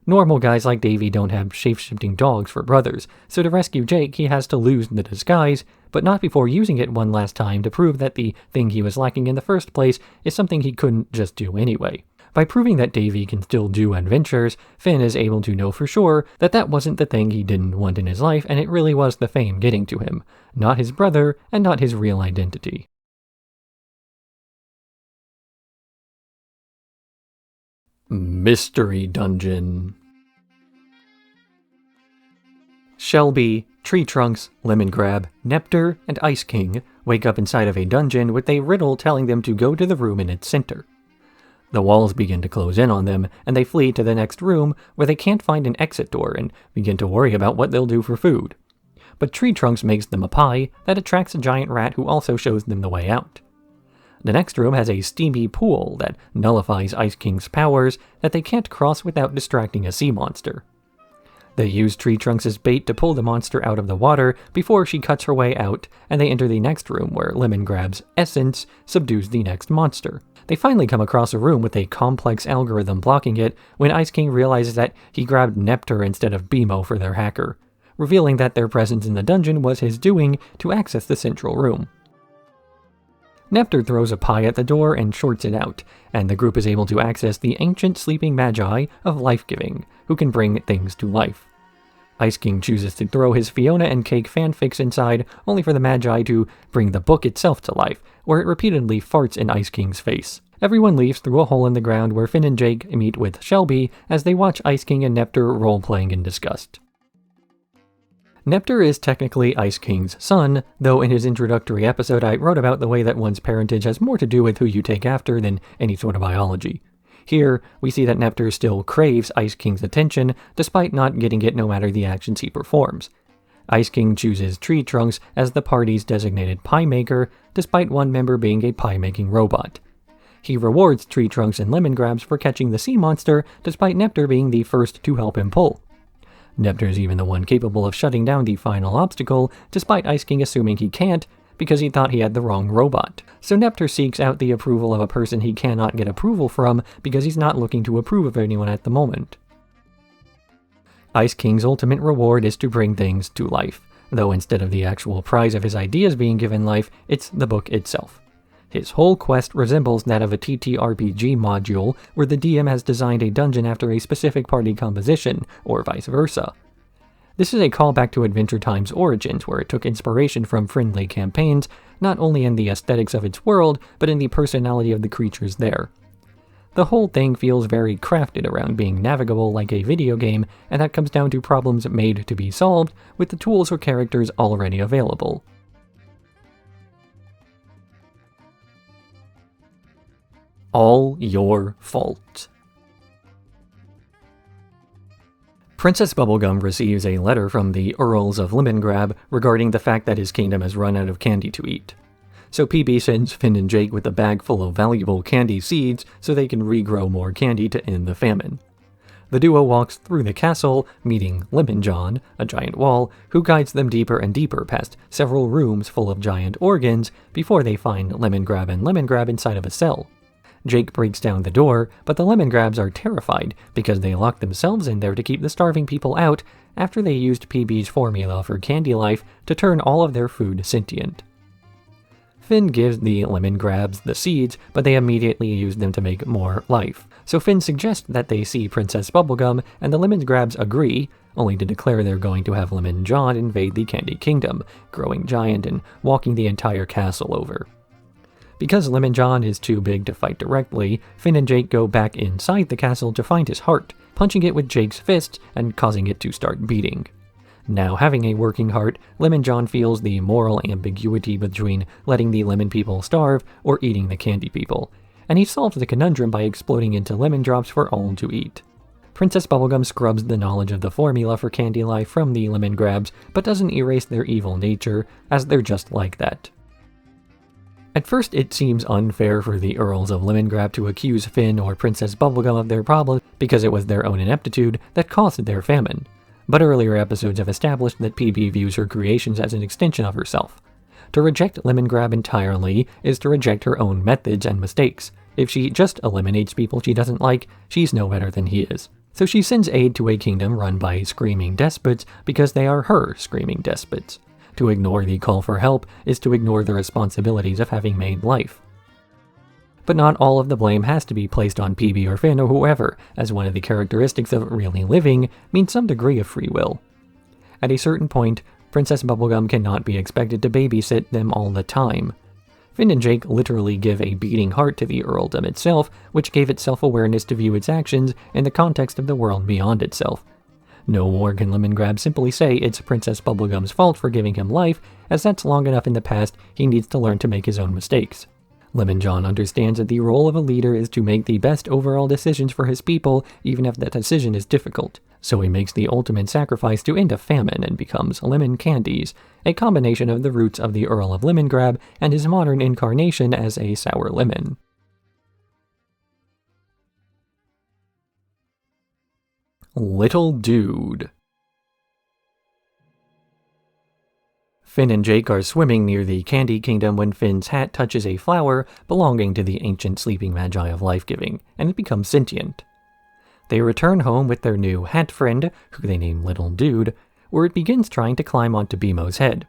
Normal guys like Davey don't have shape-shifting dogs for brothers, so to rescue Jake he has to lose the disguise, but not before using it one last time to prove that the thing he was lacking in the first place is something he couldn't just do anyway. By proving that Davey can still do adventures, Finn is able to know for sure that that wasn't the thing he didn't want in his life, and it really was the fame getting to him, not his brother and not his real identity. Mystery Dungeon. Shelby, Tree Trunks, Lemon Grab, Nectar, and Ice King wake up inside of a dungeon with a riddle telling them to go to the room in its center. The walls begin to close in on them, and they flee to the next room where they can't find an exit door and begin to worry about what they'll do for food. But Tree Trunks makes them a pie that attracts a giant rat who also shows them the way out. The next room has a steamy pool that nullifies Ice King's powers that they can't cross without distracting a sea monster. They use Tree Trunks as bait to pull the monster out of the water before she cuts her way out, and they enter the next room where Lemon Grab's essence subdues the next monster. They finally come across a room with a complex algorithm blocking it when Ice King realizes that he grabbed Nectar instead of BMO for their hacker, revealing that their presence in the dungeon was his doing to access the central room. Nectar throws a pie at the door and shorts it out, and the group is able to access the ancient sleeping magi of life-giving, who can bring things to life. Ice King chooses to throw his Fiona and Cake fanfics inside, only for the magi to bring the book itself to life, where it repeatedly farts in Ice King's face. Everyone leaves through a hole in the ground where Finn and Jake meet with Shelby as they watch Ice King and Nectar role-playing in disgust. Nectar is technically Ice King's son, though in his introductory episode I wrote about the way that one's parentage has more to do with who you take after than any sort of biology. Here, we see that Nectar still craves Ice King's attention, despite not getting it no matter the actions he performs. Ice King chooses Tree Trunks as the party's designated pie maker, despite one member being a pie-making robot. He rewards Tree Trunks and Lemon Grabs for catching the sea monster, despite Nectar being the first to help him pull. Nectar's even the one capable of shutting down the final obstacle, despite Ice King assuming he can't, because he thought he had the wrong robot. So Nectar seeks out the approval of a person he cannot get approval from, because he's not looking to approve of anyone at the moment. Ice King's ultimate reward is to bring things to life, though instead of the actual prize of his ideas being given life, it's the book itself. His whole quest resembles that of a TTRPG module, where the DM has designed a dungeon after a specific party composition, or vice versa. This is a callback to Adventure Time's origins, where it took inspiration from friendly campaigns, not only in the aesthetics of its world, but in the personality of the creatures there. The whole thing feels very crafted around being navigable like a video game, and that comes down to problems made to be solved with the tools or characters already available. All your fault. Princess Bubblegum receives a letter from the Earls of Lemongrab regarding the fact that his kingdom has run out of candy to eat. So PB sends Finn and Jake with a bag full of valuable candy seeds so they can regrow more candy to end the famine. The duo walks through the castle, meeting Lemon John, a giant wall, who guides them deeper and deeper past several rooms full of giant organs before they find Lemongrab and Lemongrab inside of a cell. Jake breaks down the door, but the Lemongrabs are terrified because they locked themselves in there to keep the starving people out after they used PB's formula for candy life to turn all of their food sentient. Finn gives the Lemongrabs the seeds, but they immediately use them to make more life. So Finn suggests that they see Princess Bubblegum, and the Lemongrabs agree, only to declare they're going to have Lemon John invade the Candy Kingdom, growing giant and walking the entire castle over. Because Lemon John is too big to fight directly, Finn and Jake go back inside the castle to find his heart, punching it with Jake's fists and causing it to start beating. Now having a working heart, Lemon John feels the moral ambiguity between letting the lemon people starve or eating the candy people, and he solves the conundrum by exploding into lemon drops for all to eat. Princess Bubblegum scrubs the knowledge of the formula for candy life from the Lemongrabs, but doesn't erase their evil nature, as they're just like that. At first, it seems unfair for the Earls of Lemongrab to accuse Finn or Princess Bubblegum of their problem because it was their own ineptitude that caused their famine. But earlier episodes have established that PB views her creations as an extension of herself. To reject Lemongrab entirely is to reject her own methods and mistakes. If she just eliminates people she doesn't like, she's no better than he is. So she sends aid to a kingdom run by screaming despots because they are her screaming despots. To ignore the call for help is to ignore the responsibilities of having made life. But not all of the blame has to be placed on PB or Finn or whoever, as one of the characteristics of really living means some degree of free will. At a certain point, Princess Bubblegum cannot be expected to babysit them all the time. Finn and Jake literally give a beating heart to the earldom itself, which gave it self-awareness to view its actions in the context of the world beyond itself. No more can Lemongrab simply say it's Princess Bubblegum's fault for giving him life, as that's long enough in the past he needs to learn to make his own mistakes. Lemon John understands that the role of a leader is to make the best overall decisions for his people, even if that decision is difficult. So he makes the ultimate sacrifice to end a famine and becomes Lemon Candies, a combination of the roots of the Earl of Lemongrab and his modern incarnation as a sour lemon. Little Dude. Finn and Jake are swimming near the Candy Kingdom when Finn's hat touches a flower belonging to the ancient sleeping magi of life-giving, and it becomes sentient. They return home with their new hat friend, who they name Little Dude, where it begins trying to climb onto BMO's head.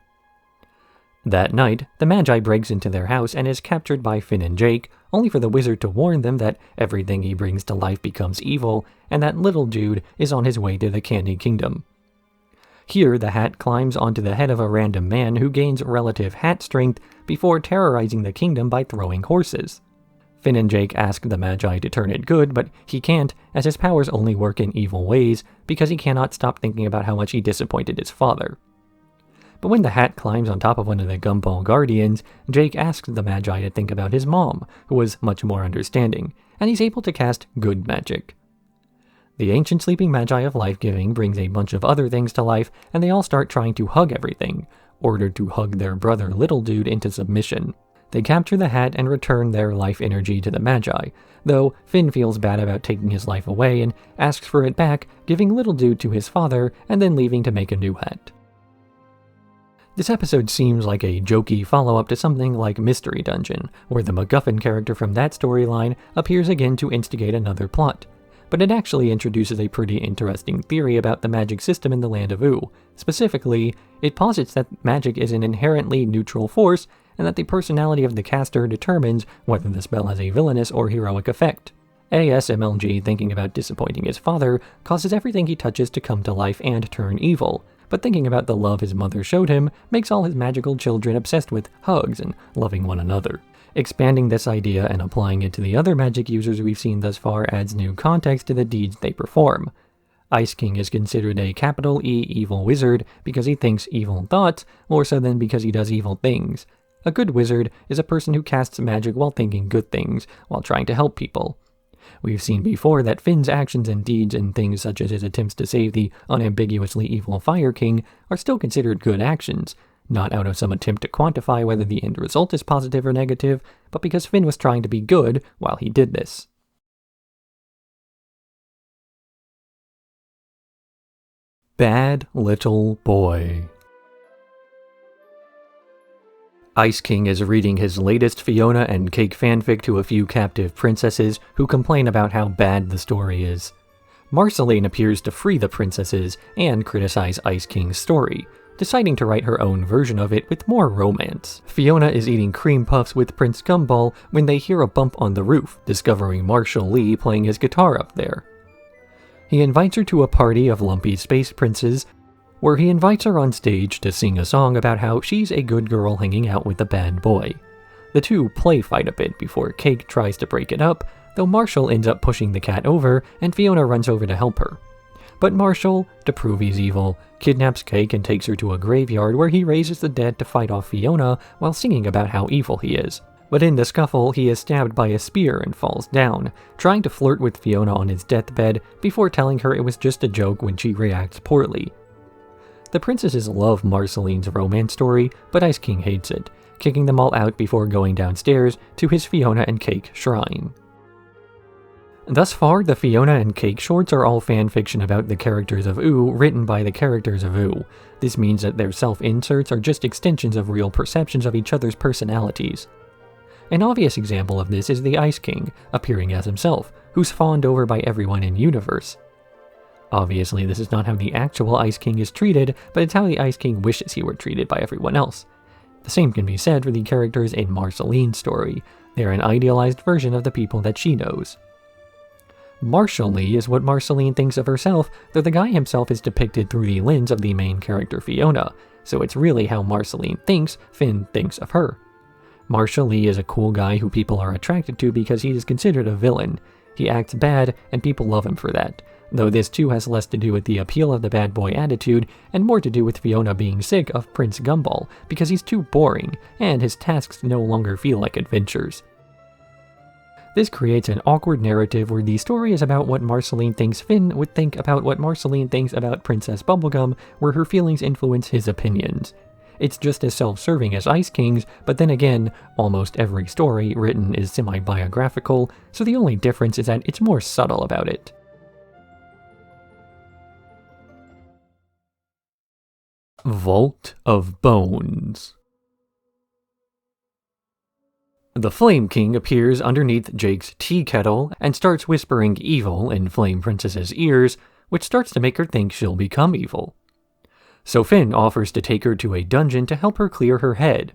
That night, the Magi breaks into their house and is captured by Finn and Jake, only for the wizard to warn them that everything he brings to life becomes evil, and that Little Dude is on his way to the Candy Kingdom. Here, the hat climbs onto the head of a random man who gains relative hat strength before terrorizing the kingdom by throwing horses. Finn and Jake ask the Magi to turn it good, but he can't, as his powers only work in evil ways, because he cannot stop thinking about how much he disappointed his father. But when the hat climbs on top of one of the Gumball Guardians, Jake asks the Magi to think about his mom, who was much more understanding, and he's able to cast good magic. The ancient sleeping magi of life-giving brings a bunch of other things to life, and they all start trying to hug everything, ordered to hug their brother Little Dude into submission. They capture the hat and return their life energy to the Magi, though Finn feels bad about taking his life away and asks for it back, giving Little Dude to his father and then leaving to make a new hat. This episode seems like a jokey follow-up to something like Mystery Dungeon, where the MacGuffin character from that storyline appears again to instigate another plot. But it actually introduces a pretty interesting theory about the magic system in the Land of Oo. Specifically, it posits that magic is an inherently neutral force, and that the personality of the caster determines whether the spell has a villainous or heroic effect. ASMLG, thinking about disappointing his father, causes everything he touches to come to life and turn evil, but thinking about the love his mother showed him makes all his magical children obsessed with hugs and loving one another. Expanding this idea and applying it to the other magic users we've seen thus far adds new context to the deeds they perform. Ice King is considered a capital E evil wizard because he thinks evil thoughts, more so than because he does evil things. A good wizard is a person who casts magic while thinking good things, while trying to help people. We've seen before that Finn's actions and deeds in things such as his attempts to save the unambiguously evil Fire King are still considered good actions, not out of some attempt to quantify whether the end result is positive or negative, but because Finn was trying to be good while he did this. Bad Little Boy. Ice King is reading his latest Fiona and Cake fanfic to a few captive princesses who complain about how bad the story is. Marceline appears to free the princesses and criticize Ice King's story, deciding to write her own version of it with more romance. Fiona is eating cream puffs with Prince Gumball when they hear a bump on the roof, discovering Marshall Lee playing his guitar up there. He invites her to a party of lumpy space princes, where he invites her on stage to sing a song about how she's a good girl hanging out with a bad boy. The two play fight a bit before Cake tries to break it up, though Marshall ends up pushing the cat over and Fiona runs over to help her. But Marshall, to prove he's evil, kidnaps Cake and takes her to a graveyard where he raises the dead to fight off Fiona while singing about how evil he is. But in the scuffle, he is stabbed by a spear and falls down, trying to flirt with Fiona on his deathbed before telling her it was just a joke when she reacts poorly. The princesses love Marceline's romance story, but Ice King hates it, kicking them all out before going downstairs to his Fiona and Cake shrine. Thus far, the Fiona and Cake shorts are all fanfiction about the characters of Ooh written by the characters of Ooh. This means that their self-inserts are just extensions of real perceptions of each other's personalities. An obvious example of this is the Ice King, appearing as himself, who's fawned over by everyone in universe. Obviously, this is not how the actual Ice King is treated, but it's how the Ice King wishes he were treated by everyone else. The same can be said for the characters in Marceline's story. They're an idealized version of the people that she knows. Marshall Lee is what Marceline thinks of herself, though the guy himself is depicted through the lens of the main character Fiona, so it's really how Marceline thinks Finn thinks of her. Marshall Lee is a cool guy who people are attracted to because he is considered a villain. He acts bad, and people love him for that, though this too has less to do with the appeal of the bad boy attitude, and more to do with Fiona being sick of Prince Gumball, because he's too boring, and his tasks no longer feel like adventures. This creates an awkward narrative where the story is about what Marceline thinks Finn would think about what Marceline thinks about Princess Bubblegum, where her feelings influence his opinions. It's just as self-serving as Ice King's, but then again, almost every story written is semi-biographical, so the only difference is that it's more subtle about it. Vault of Bones. The Flame King appears underneath Jake's tea kettle and starts whispering evil in Flame Princess's ears, which starts to make her think she'll become evil. So Finn offers to take her to a dungeon to help her clear her head.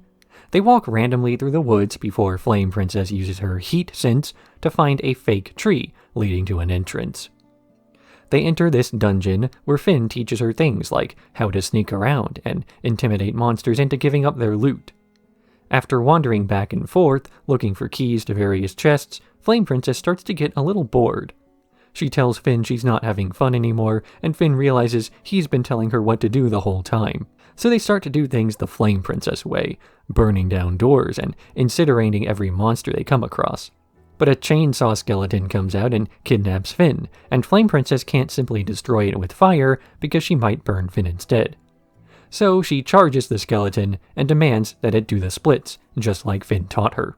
They walk randomly through the woods before Flame Princess uses her heat sense to find a fake tree leading to an entrance. They enter this dungeon where Finn teaches her things like how to sneak around and intimidate monsters into giving up their loot. After wandering back and forth, looking for keys to various chests, Flame Princess starts to get a little bored. She tells Finn she's not having fun anymore, and Finn realizes he's been telling her what to do the whole time. So they start to do things the Flame Princess way, burning down doors and incinerating every monster they come across. But a chainsaw skeleton comes out and kidnaps Finn, and Flame Princess can't simply destroy it with fire because she might burn Finn instead. So she charges the skeleton and demands that it do the splits, just like Finn taught her.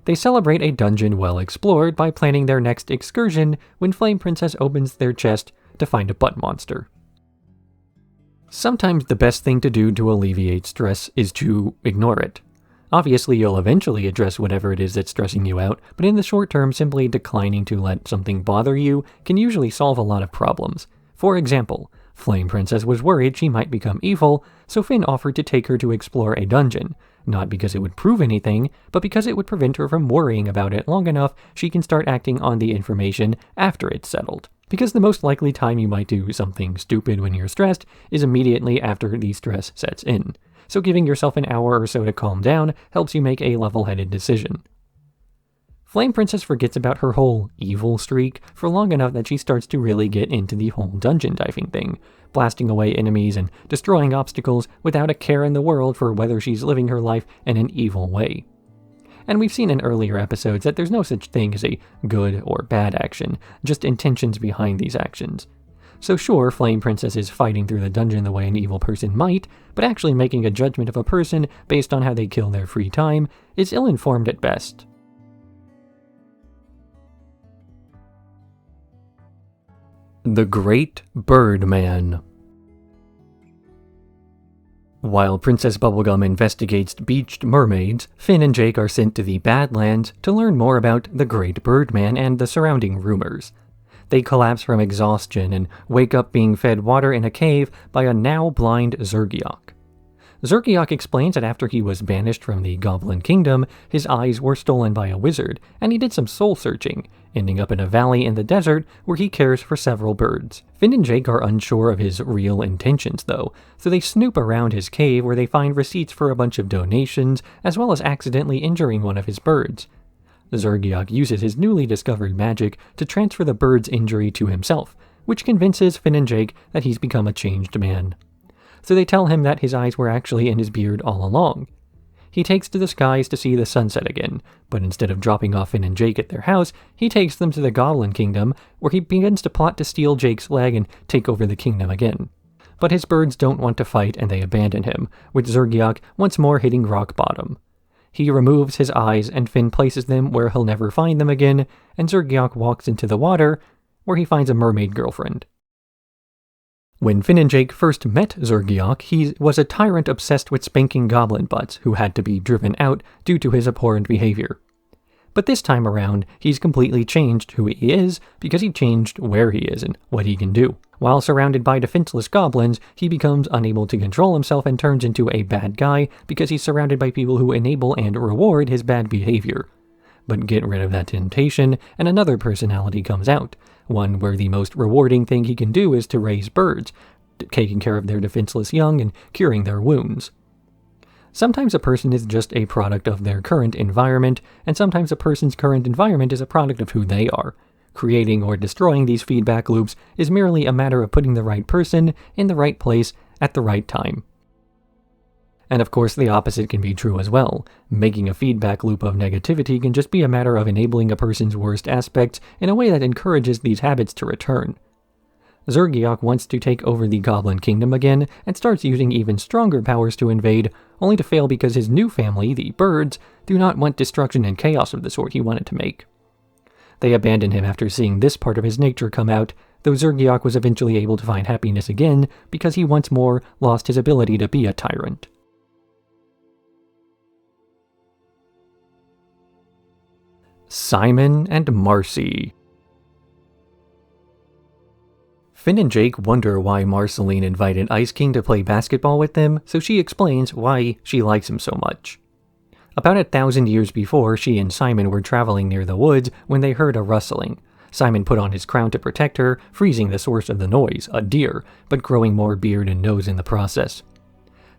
They celebrate a dungeon well explored by planning their next excursion when Flame Princess opens their chest to find a butt monster. Sometimes the best thing to do to alleviate stress is to ignore it. Obviously, you'll eventually address whatever it is that's stressing you out, but in the short term, simply declining to let something bother you can usually solve a lot of problems. For example, Flame Princess was worried she might become evil, so Finn offered to take her to explore a dungeon, not because it would prove anything, but because it would prevent her from worrying about it long enough she can start acting on the information after it's settled. because the most likely time you might do something stupid when you're stressed is immediately after the stress sets in, so giving yourself an hour or so to calm down helps you make a level-headed decision. Flame Princess forgets about her whole evil streak for long enough that she starts to really get into the whole dungeon diving thing, blasting away enemies and destroying obstacles without a care in the world for whether she's living her life in an evil way. And we've seen in earlier episodes that there's no such thing as a good or bad action, just intentions behind these actions. So sure, Flame Princess is fighting through the dungeon the way an evil person might, but actually making a judgment of a person based on how they kill their free time is ill-informed at best. The Great Birdman. While Princess Bubblegum investigates beached mermaids, Finn and Jake are sent to the Badlands to learn more about the Great Birdman and the surrounding rumors. They collapse from exhaustion and wake up being fed water in a cave by a now-blind Zergiok. Zergiok explains that after he was banished from the Goblin Kingdom, his eyes were stolen by a wizard, and he did some soul-searching, ending up in a valley in the desert where he cares for several birds. Finn and Jake are unsure of his real intentions, though, so they snoop around his cave where they find receipts for a bunch of donations, as well as accidentally injuring one of his birds. Zergiok uses his newly discovered magic to transfer the bird's injury to himself, which convinces Finn and Jake that he's become a changed man. So they tell him that his eyes were actually in his beard all along. He takes to the skies to see the sunset again, but instead of dropping off Finn and Jake at their house, he takes them to the Goblin Kingdom, where he begins to plot to steal Jake's leg and take over the kingdom again. But his birds don't want to fight and they abandon him, with Zergiok once more hitting rock bottom. He removes his eyes and Finn places them where he'll never find them again, and Zergiok walks into the water, where he finds a mermaid girlfriend. When Finn and Jake first met Zergiok, he was a tyrant obsessed with spanking goblin butts who had to be driven out due to his abhorrent behavior. But this time around, he's completely changed who he is because he changed where he is and what he can do. While surrounded by defenseless goblins, he becomes unable to control himself and turns into a bad guy because he's surrounded by people who enable and reward his bad behavior. But get rid of that temptation, and another personality comes out, one where the most rewarding thing he can do is to raise birds, taking care of their defenseless young and curing their wounds. Sometimes a person is just a product of their current environment, and sometimes a person's current environment is a product of who they are. Creating or destroying these feedback loops is merely a matter of putting the right person in the right place at the right time. And of course, the opposite can be true as well. Making a feedback loop of negativity can just be a matter of enabling a person's worst aspects in a way that encourages these habits to return. Zergiok wants to take over the Goblin Kingdom again and starts using even stronger powers to invade, only to fail because his new family, the birds, do not want destruction and chaos of the sort he wanted to make. They abandon him after seeing this part of his nature come out, though Zergiok was eventually able to find happiness again because he once more lost his ability to be a tyrant. Simon and Marcy. Finn and Jake wonder why Marceline invited Ice King to play basketball with them, so she explains why she likes him so much. About 1,000 years before, she and Simon were traveling near the woods when they heard a rustling. Simon put on his crown to protect her, freezing the source of the noise, a deer, but growing more beard and nose in the process.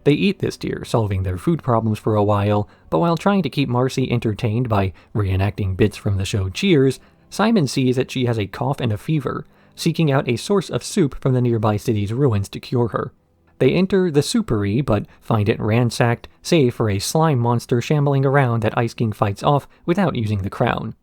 They eat this deer, solving their food problems for a while, but while trying to keep Marcy entertained by reenacting bits from the show Cheers, Simon sees that she has a cough and a fever, seeking out a source of soup from the nearby city's ruins to cure her. They enter the soupery, but find it ransacked, save for a slime monster shambling around that Ice King fights off without using the crown.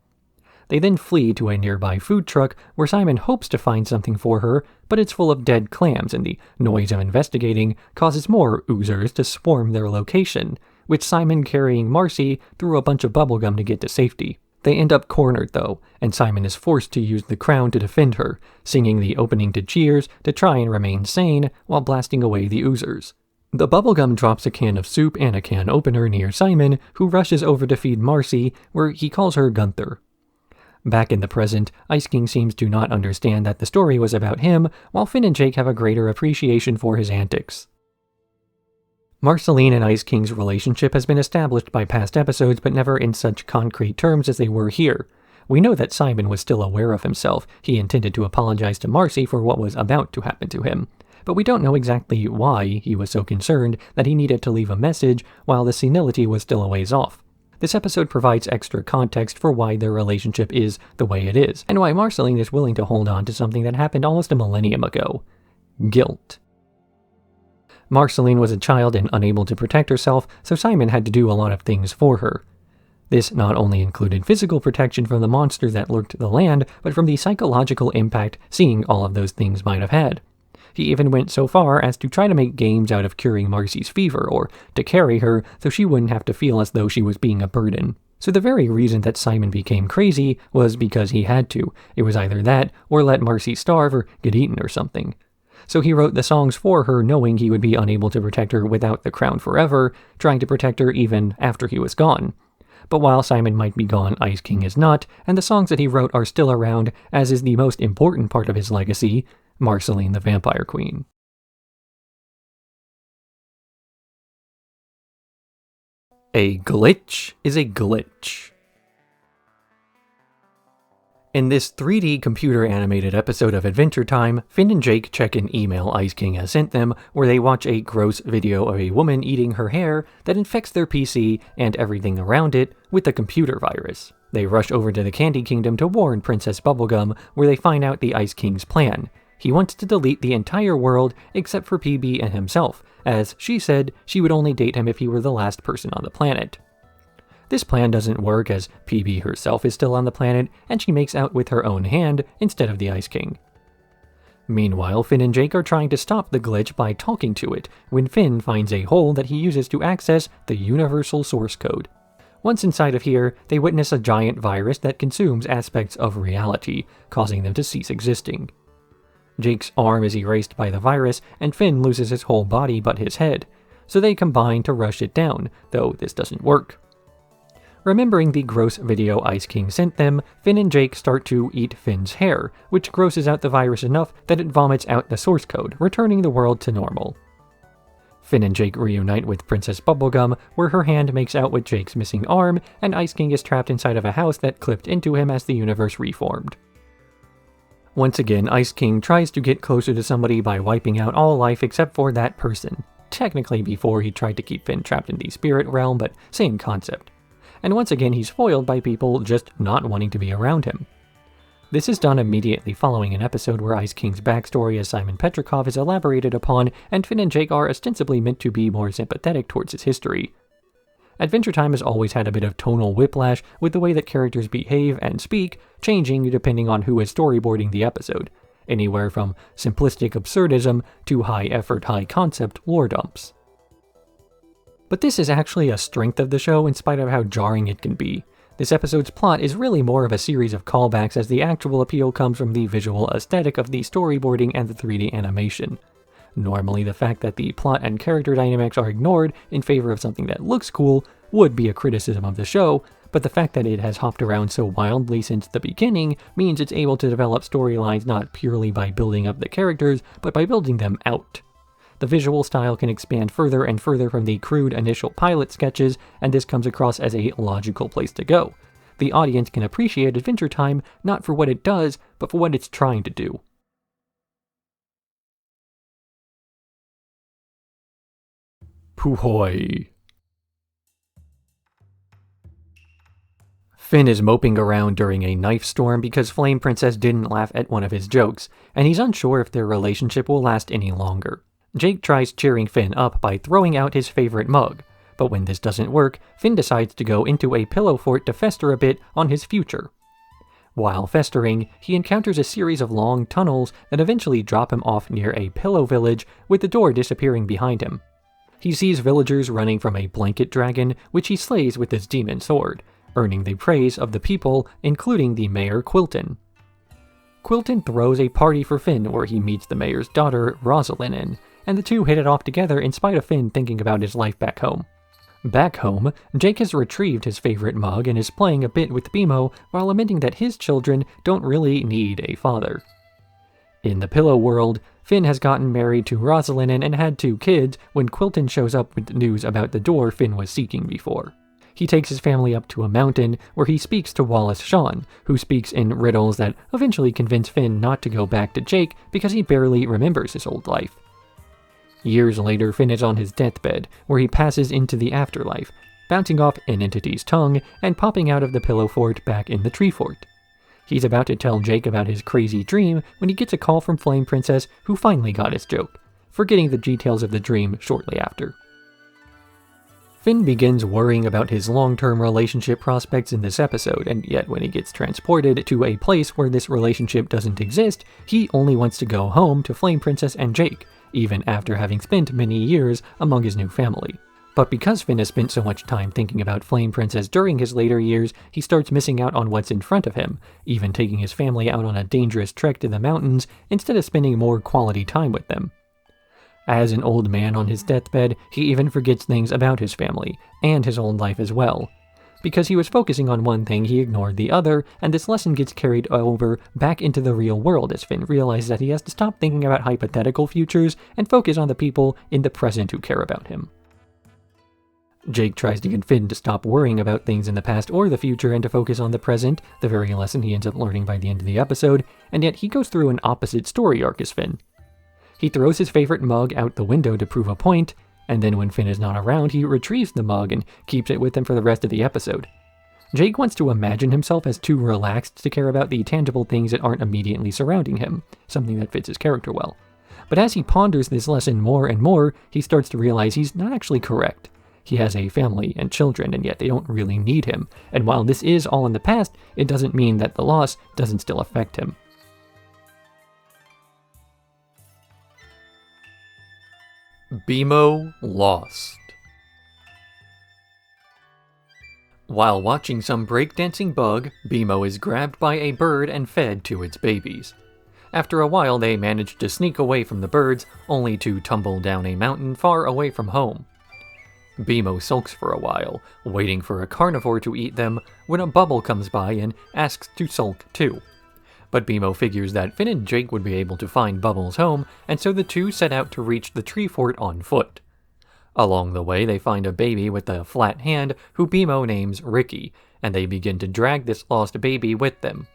They then flee to a nearby food truck where Simon hopes to find something for her, but it's full of dead clams and the noise of investigating causes more oozers to swarm their location, with Simon carrying Marcy through a bunch of bubblegum to get to safety. They end up cornered though, and Simon is forced to use the crown to defend her, singing the opening to Cheers to try and remain sane while blasting away the oozers. The bubblegum drops a can of soup and a can opener near Simon, who rushes over to feed Marcy, where he calls her Gunther. Back in the present, Ice King seems to not understand that the story was about him, while Finn and Jake have a greater appreciation for his antics. Marceline and Ice King's relationship has been established by past episodes, but never in such concrete terms as they were here. We know that Simon was still aware of himself. He intended to apologize to Marcy for what was about to happen to him. But we don't know exactly why he was so concerned that he needed to leave a message while the senility was still a ways off. This episode provides extra context for why their relationship is the way it is, and why Marceline is willing to hold on to something that happened almost a millennium ago. Guilt. Marceline was a child and unable to protect herself, so Simon had to do a lot of things for her. This not only included physical protection from the monster that lurked the land, but from the psychological impact seeing all of those things might have had. He even went so far as to try to make games out of curing Marcy's fever, or to carry her so she wouldn't have to feel as though she was being a burden. So the very reason that Simon became crazy was because he had to. It was either that, or let Marcy starve or get eaten or something. So he wrote the songs for her knowing he would be unable to protect her without the crown forever, trying to protect her even after he was gone. But while Simon might be gone, Ice King is not, and the songs that he wrote are still around, as is the most important part of his legacy, Marceline the Vampire Queen. A glitch is a glitch. In this 3D computer-animated episode of Adventure Time, Finn and Jake check an email Ice King has sent them, where they watch a gross video of a woman eating her hair that infects their PC and everything around it with the computer virus. They rush over to the Candy Kingdom to warn Princess Bubblegum, where they find out the Ice King's plan. He wants to delete the entire world except for PB and himself, as she said she would only date him if he were the last person on the planet. This plan doesn't work as PB herself is still on the planet, and she makes out with her own hand instead of the Ice King. Meanwhile, Finn and Jake are trying to stop the glitch by talking to it, when Finn finds a hole that he uses to access the universal source code. Once inside of here, they witness a giant virus that consumes aspects of reality, causing them to cease existing. Jake's arm is erased by the virus, and Finn loses his whole body but his head, so they combine to rush it down, though this doesn't work. Remembering the gross video Ice King sent them, Finn and Jake start to eat Finn's hair, which grosses out the virus enough that it vomits out the source code, returning the world to normal. Finn and Jake reunite with Princess Bubblegum, where her hand makes out with Jake's missing arm, and Ice King is trapped inside of a house that clipped into him as the universe reformed. Once again, Ice King tries to get closer to somebody by wiping out all life except for that person. Technically before he tried to keep Finn trapped in the spirit realm, but same concept. And once again he's foiled by people just not wanting to be around him. This is done immediately following an episode where Ice King's backstory as Simon Petrikov is elaborated upon, and Finn and Jake are ostensibly meant to be more sympathetic towards his history. Adventure Time has always had a bit of tonal whiplash with the way that characters behave and speak, changing depending on who is storyboarding the episode, anywhere from simplistic absurdism to high-effort, high-concept lore dumps. But this is actually a strength of the show in spite of how jarring it can be. This episode's plot is really more of a series of callbacks, as the actual appeal comes from the visual aesthetic of the storyboarding and the 3D animation. Normally, the fact that the plot and character dynamics are ignored in favor of something that looks cool would be a criticism of the show, but the fact that it has hopped around so wildly since the beginning means it's able to develop storylines not purely by building up the characters, but by building them out. The visual style can expand further and further from the crude initial pilot sketches, and this comes across as a logical place to go. The audience can appreciate Adventure Time not for what it does, but for what it's trying to do. Puhoy. Finn is moping around during a knife storm because Flame Princess didn't laugh at one of his jokes, and he's unsure if their relationship will last any longer. Jake tries cheering Finn up by throwing out his favorite mug, but when this doesn't work, Finn decides to go into a pillow fort to fester a bit on his future. While festering, he encounters a series of long tunnels that eventually drop him off near a pillow village, with the door disappearing behind him. He sees villagers running from a blanket dragon, which he slays with his demon sword, earning the praise of the people, including the mayor Quilton. Quilton throws a party for Finn where he meets the mayor's daughter, Rosalind, and the two hit it off together in spite of Finn thinking about his life back home. Back home, Jake has retrieved his favorite mug and is playing a bit with BMO while lamenting that his children don't really need a father. In the pillow world, Finn has gotten married to Rosalind and had 2 kids when Quilton shows up with news about the door Finn was seeking before. He takes his family up to a mountain where he speaks to Wallace Shawn, who speaks in riddles that eventually convince Finn not to go back to Jake because he barely remembers his old life. Years later, Finn is on his deathbed, where he passes into the afterlife, bouncing off an entity's tongue and popping out of the pillow fort back in the tree fort. He's about to tell Jake about his crazy dream when he gets a call from Flame Princess, who finally got his joke, forgetting the details of the dream shortly after. Finn begins worrying about his long-term relationship prospects in this episode, and yet when he gets transported to a place where this relationship doesn't exist, he only wants to go home to Flame Princess and Jake, even after having spent many years among his new family. But because Finn has spent so much time thinking about Flame Princess during his later years, he starts missing out on what's in front of him, even taking his family out on a dangerous trek to the mountains instead of spending more quality time with them. As an old man on his deathbed, he even forgets things about his family, and his old life as well. Because he was focusing on one thing, he ignored the other, and this lesson gets carried over back into the real world as Finn realizes that he has to stop thinking about hypothetical futures and focus on the people in the present who care about him. Jake tries to get Finn to stop worrying about things in the past or the future and to focus on the present, the very lesson he ends up learning by the end of the episode, and yet he goes through an opposite story arc as Finn. He throws his favorite mug out the window to prove a point, and then when Finn is not around, he retrieves the mug and keeps it with him for the rest of the episode. Jake wants to imagine himself as too relaxed to care about the tangible things that aren't immediately surrounding him, something that fits his character well. But as he ponders this lesson more and more, he starts to realize he's not actually correct. He has a family and children, and yet they don't really need him. And while this is all in the past, it doesn't mean that the loss doesn't still affect him. BMO Lost. While watching some breakdancing bug, BMO is grabbed by a bird and fed to its babies. After a while, they manage to sneak away from the birds, only to tumble down a mountain far away from home. BMO sulks for a while, waiting for a carnivore to eat them, when a bubble comes by and asks to sulk too. But BMO figures that Finn and Jake would be able to find Bubbles' home, and so the two set out to reach the tree fort on foot. Along the way, they find a baby with a flat hand who BMO names Ricky, and they begin to drag this lost baby with them.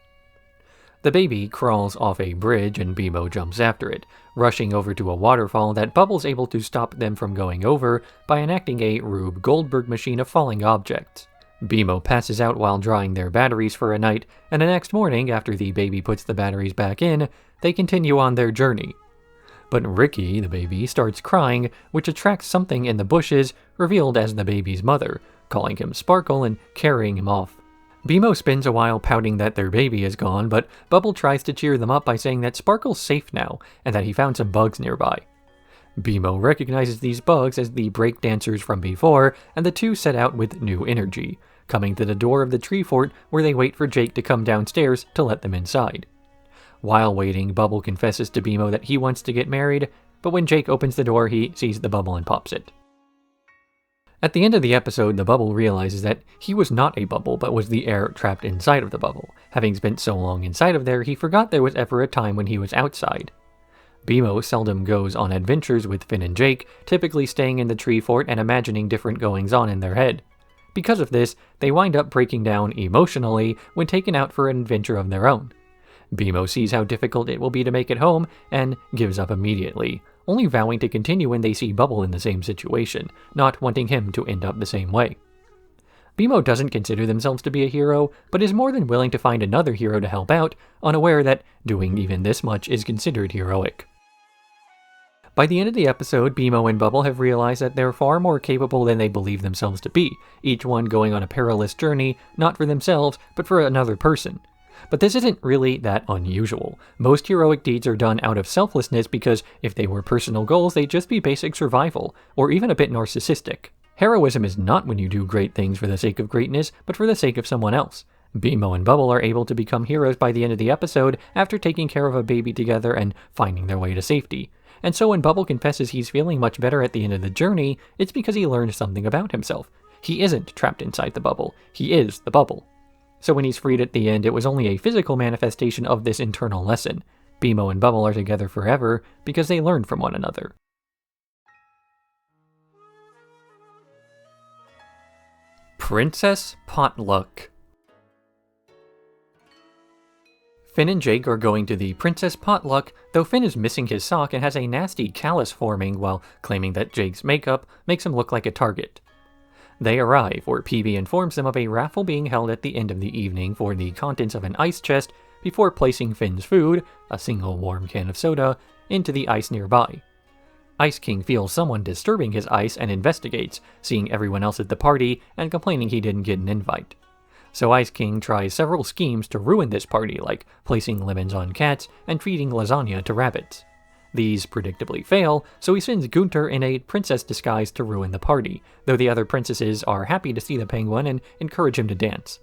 The baby crawls off a bridge and BMO jumps after it, rushing over to a waterfall that Bubbles able to stop them from going over by enacting a Rube Goldberg machine of falling objects. BMO passes out while drying their batteries for a night, and the next morning, after the baby puts the batteries back in, they continue on their journey. But Ricky, the baby, starts crying, which attracts something in the bushes, revealed as the baby's mother, calling him Sparkle and carrying him off. BMO spends a while pouting that their baby is gone, but Bubble tries to cheer them up by saying that Sparkle's safe now, and that he found some bugs nearby. BMO recognizes these bugs as the breakdancers from before, and the two set out with new energy, coming to the door of the tree fort where they wait for Jake to come downstairs to let them inside. While waiting, Bubble confesses to BMO that he wants to get married, but when Jake opens the door, he sees the bubble and pops it. At the end of the episode, the bubble realizes that he was not a bubble, but was the air trapped inside of the bubble. Having spent so long inside of there, he forgot there was ever a time when he was outside. BMO seldom goes on adventures with Finn and Jake, typically staying in the tree fort and imagining different goings-on in their head. Because of this, they wind up breaking down emotionally when taken out for an adventure of their own. BMO sees how difficult it will be to make it home, and gives up immediately, only vowing to continue when they see Bubble in the same situation, not wanting him to end up the same way. BMO doesn't consider themselves to be a hero, but is more than willing to find another hero to help out, unaware that doing even this much is considered heroic. By the end of the episode, BMO and Bubble have realized that they're far more capable than they believe themselves to be, each one going on a perilous journey, not for themselves, but for another person. But this isn't really that unusual. Most heroic deeds are done out of selflessness because if they were personal goals, they'd just be basic survival, or even a bit narcissistic. Heroism is not when you do great things for the sake of greatness, but for the sake of someone else. BMO and Bubble are able to become heroes by the end of the episode after taking care of a baby together and finding their way to safety. And so when Bubble confesses he's feeling much better at the end of the journey, it's because he learned something about himself. He isn't trapped inside the bubble. He is the bubble. So when he's freed at the end, it was only a physical manifestation of this internal lesson. BMO and Bubble are together forever because they learned from one another. Princess Potluck. Finn and Jake are going to the Princess Potluck, though Finn is missing his sock and has a nasty callus forming while claiming that Jake's makeup makes him look like a target. They arrive, where PB informs them of a raffle being held at the end of the evening for the contents of an ice chest before placing Finn's food, a single warm can of soda, into the ice nearby. Ice King feels someone disturbing his ice and investigates, seeing everyone else at the party and complaining he didn't get an invite. So Ice King tries several schemes to ruin this party, like placing lemons on cats and feeding lasagna to rabbits. These predictably fail, so he sends Gunther in a princess disguise to ruin the party, though the other princesses are happy to see the penguin and encourage him to dance.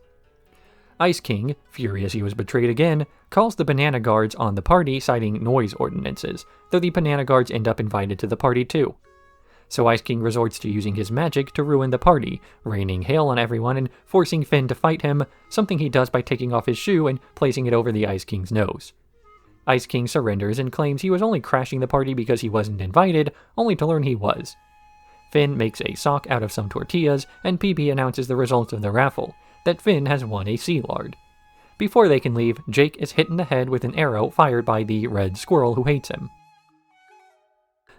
Ice King, furious he was betrayed again, calls the banana guards on the party, citing noise ordinances, though the banana guards end up invited to the party too. So Ice King resorts to using his magic to ruin the party, raining hail on everyone and forcing Finn to fight him, something he does by taking off his shoe and placing it over the Ice King's nose. Ice King surrenders and claims he was only crashing the party because he wasn't invited, only to learn he was. Finn makes a sock out of some tortillas, and PB announces the results of the raffle, that Finn has won a sea lard. Before they can leave, Jake is hit in the head with an arrow fired by the red squirrel who hates him.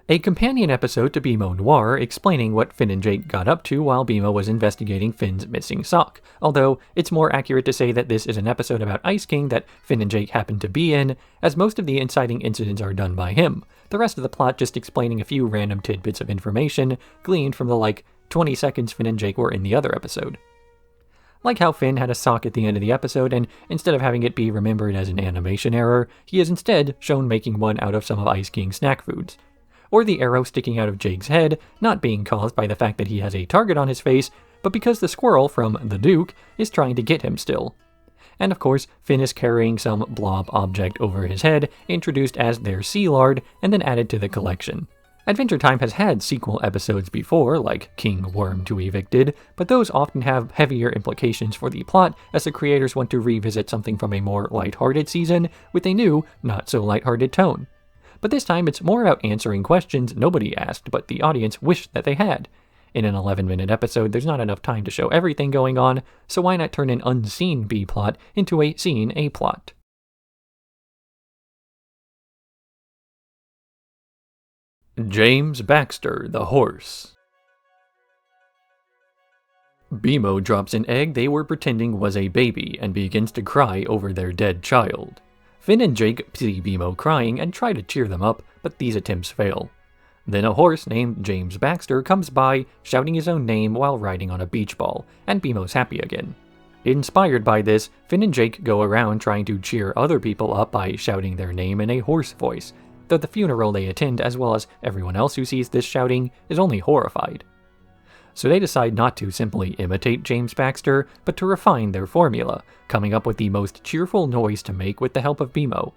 A companion episode to BMO Noire explaining what Finn and Jake got up to while BMO was investigating Finn's missing sock, although it's more accurate to say that this is an episode about Ice King that Finn and Jake happen to be in, as most of the inciting incidents are done by him, the rest of the plot just explaining a few random tidbits of information gleaned from the 20 seconds Finn and Jake were in the other episode. Like how Finn had a sock at the end of the episode, and instead of having it be remembered as an animation error, he is instead shown making one out of some of Ice King's snack foods. Or the arrow sticking out of Jake's head not being caused by the fact that he has a target on his face, but because the squirrel from the Duke is trying to get him still. And of course, Finn is carrying some blob object over his head, introduced as their sea lard, and then added to the collection. Adventure Time has had sequel episodes before, like King Worm to Evicted, but those often have heavier implications for the plot, as the creators want to revisit something from a more lighthearted season with a new, not-so-lighthearted tone. But this time it's more about answering questions nobody asked, but the audience wished that they had. In an 11-minute episode, there's not enough time to show everything going on, so why not turn an unseen B-plot into a seen A-plot? James Baxter, the horse. BMO drops an egg they were pretending was a baby and begins to cry over their dead child. Finn and Jake see BMO crying and try to cheer them up, but these attempts fail. Then a horse named James Baxter comes by, shouting his own name while riding on a beach ball, and BMO's happy again. Inspired by this, Finn and Jake go around trying to cheer other people up by shouting their name in a horse voice, though the funeral they attend, as well as everyone else who sees this shouting, is only horrified. So they decide not to simply imitate James Baxter, but to refine their formula, coming up with the most cheerful noise to make with the help of BMO.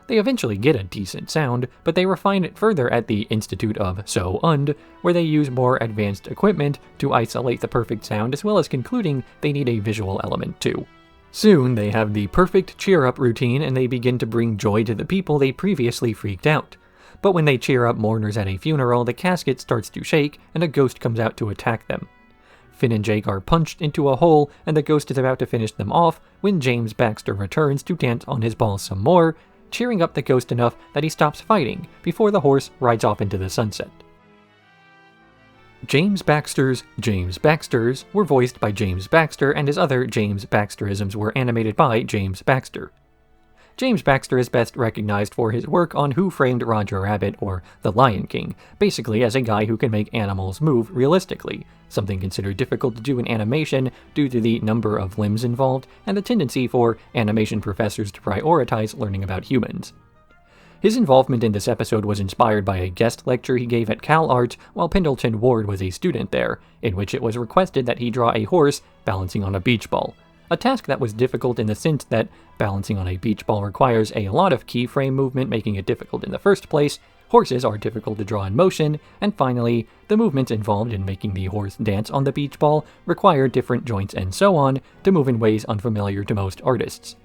They eventually get a decent sound, but they refine it further at the Institute of So-Und, where they use more advanced equipment to isolate the perfect sound, as well as concluding they need a visual element too. Soon they have the perfect cheer-up routine, and they begin to bring joy to the people they previously freaked out. But when they cheer up mourners at a funeral, the casket starts to shake, and a ghost comes out to attack them. Finn and Jake are punched into a hole, and the ghost is about to finish them off when James Baxter returns to dance on his ball some more, cheering up the ghost enough that he stops fighting before the horse rides off into the sunset. James Baxter's were voiced by James Baxter, and his other James Baxterisms were animated by James Baxter. James Baxter is best recognized for his work on Who Framed Roger Rabbit or The Lion King, basically as a guy who can make animals move realistically, something considered difficult to do in animation due to the number of limbs involved and the tendency for animation professors to prioritize learning about humans. His involvement in this episode was inspired by a guest lecture he gave at CalArts while Pendleton Ward was a student there, in which it was requested that he draw a horse balancing on a beach ball. A task that was difficult in the sense that balancing on a beach ball requires a lot of keyframe movement, making it difficult in the first place. Horses are difficult to draw in motion, and finally, the movements involved in making the horse dance on the beach ball require different joints and so on to move in ways unfamiliar to most artists.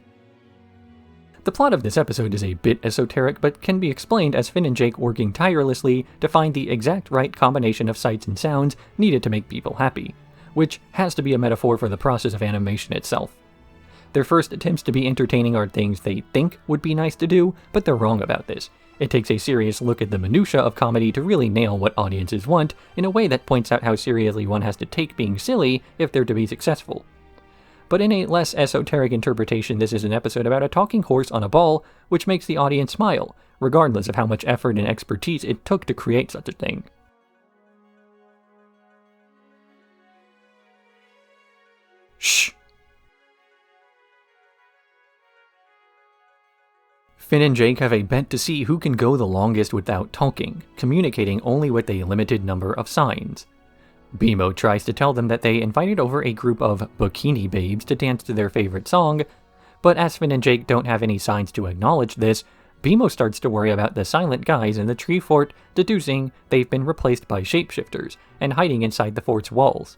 The plot of this episode is a bit esoteric, but can be explained as Finn and Jake working tirelessly to find the exact right combination of sights and sounds needed to make people happy. which has to be a metaphor for the process of animation itself. Their first attempts to be entertaining are things they think would be nice to do, but they're wrong about this. It takes a serious look at the minutiae of comedy to really nail what audiences want in a way that points out how seriously one has to take being silly if they're to be successful. But in a less esoteric interpretation, this is an episode about a talking horse on a ball, which makes the audience smile, regardless of how much effort and expertise it took to create such a thing. Shh! Finn and Jake have a bet to see who can go the longest without talking, communicating only with a limited number of signs. BMO tries to tell them that they invited over a group of bikini babes to dance to their favorite song, but as Finn and Jake don't have any signs to acknowledge this, BMO starts to worry about the silent guys in the tree fort, deducing they've been replaced by shapeshifters and hiding inside the fort's walls.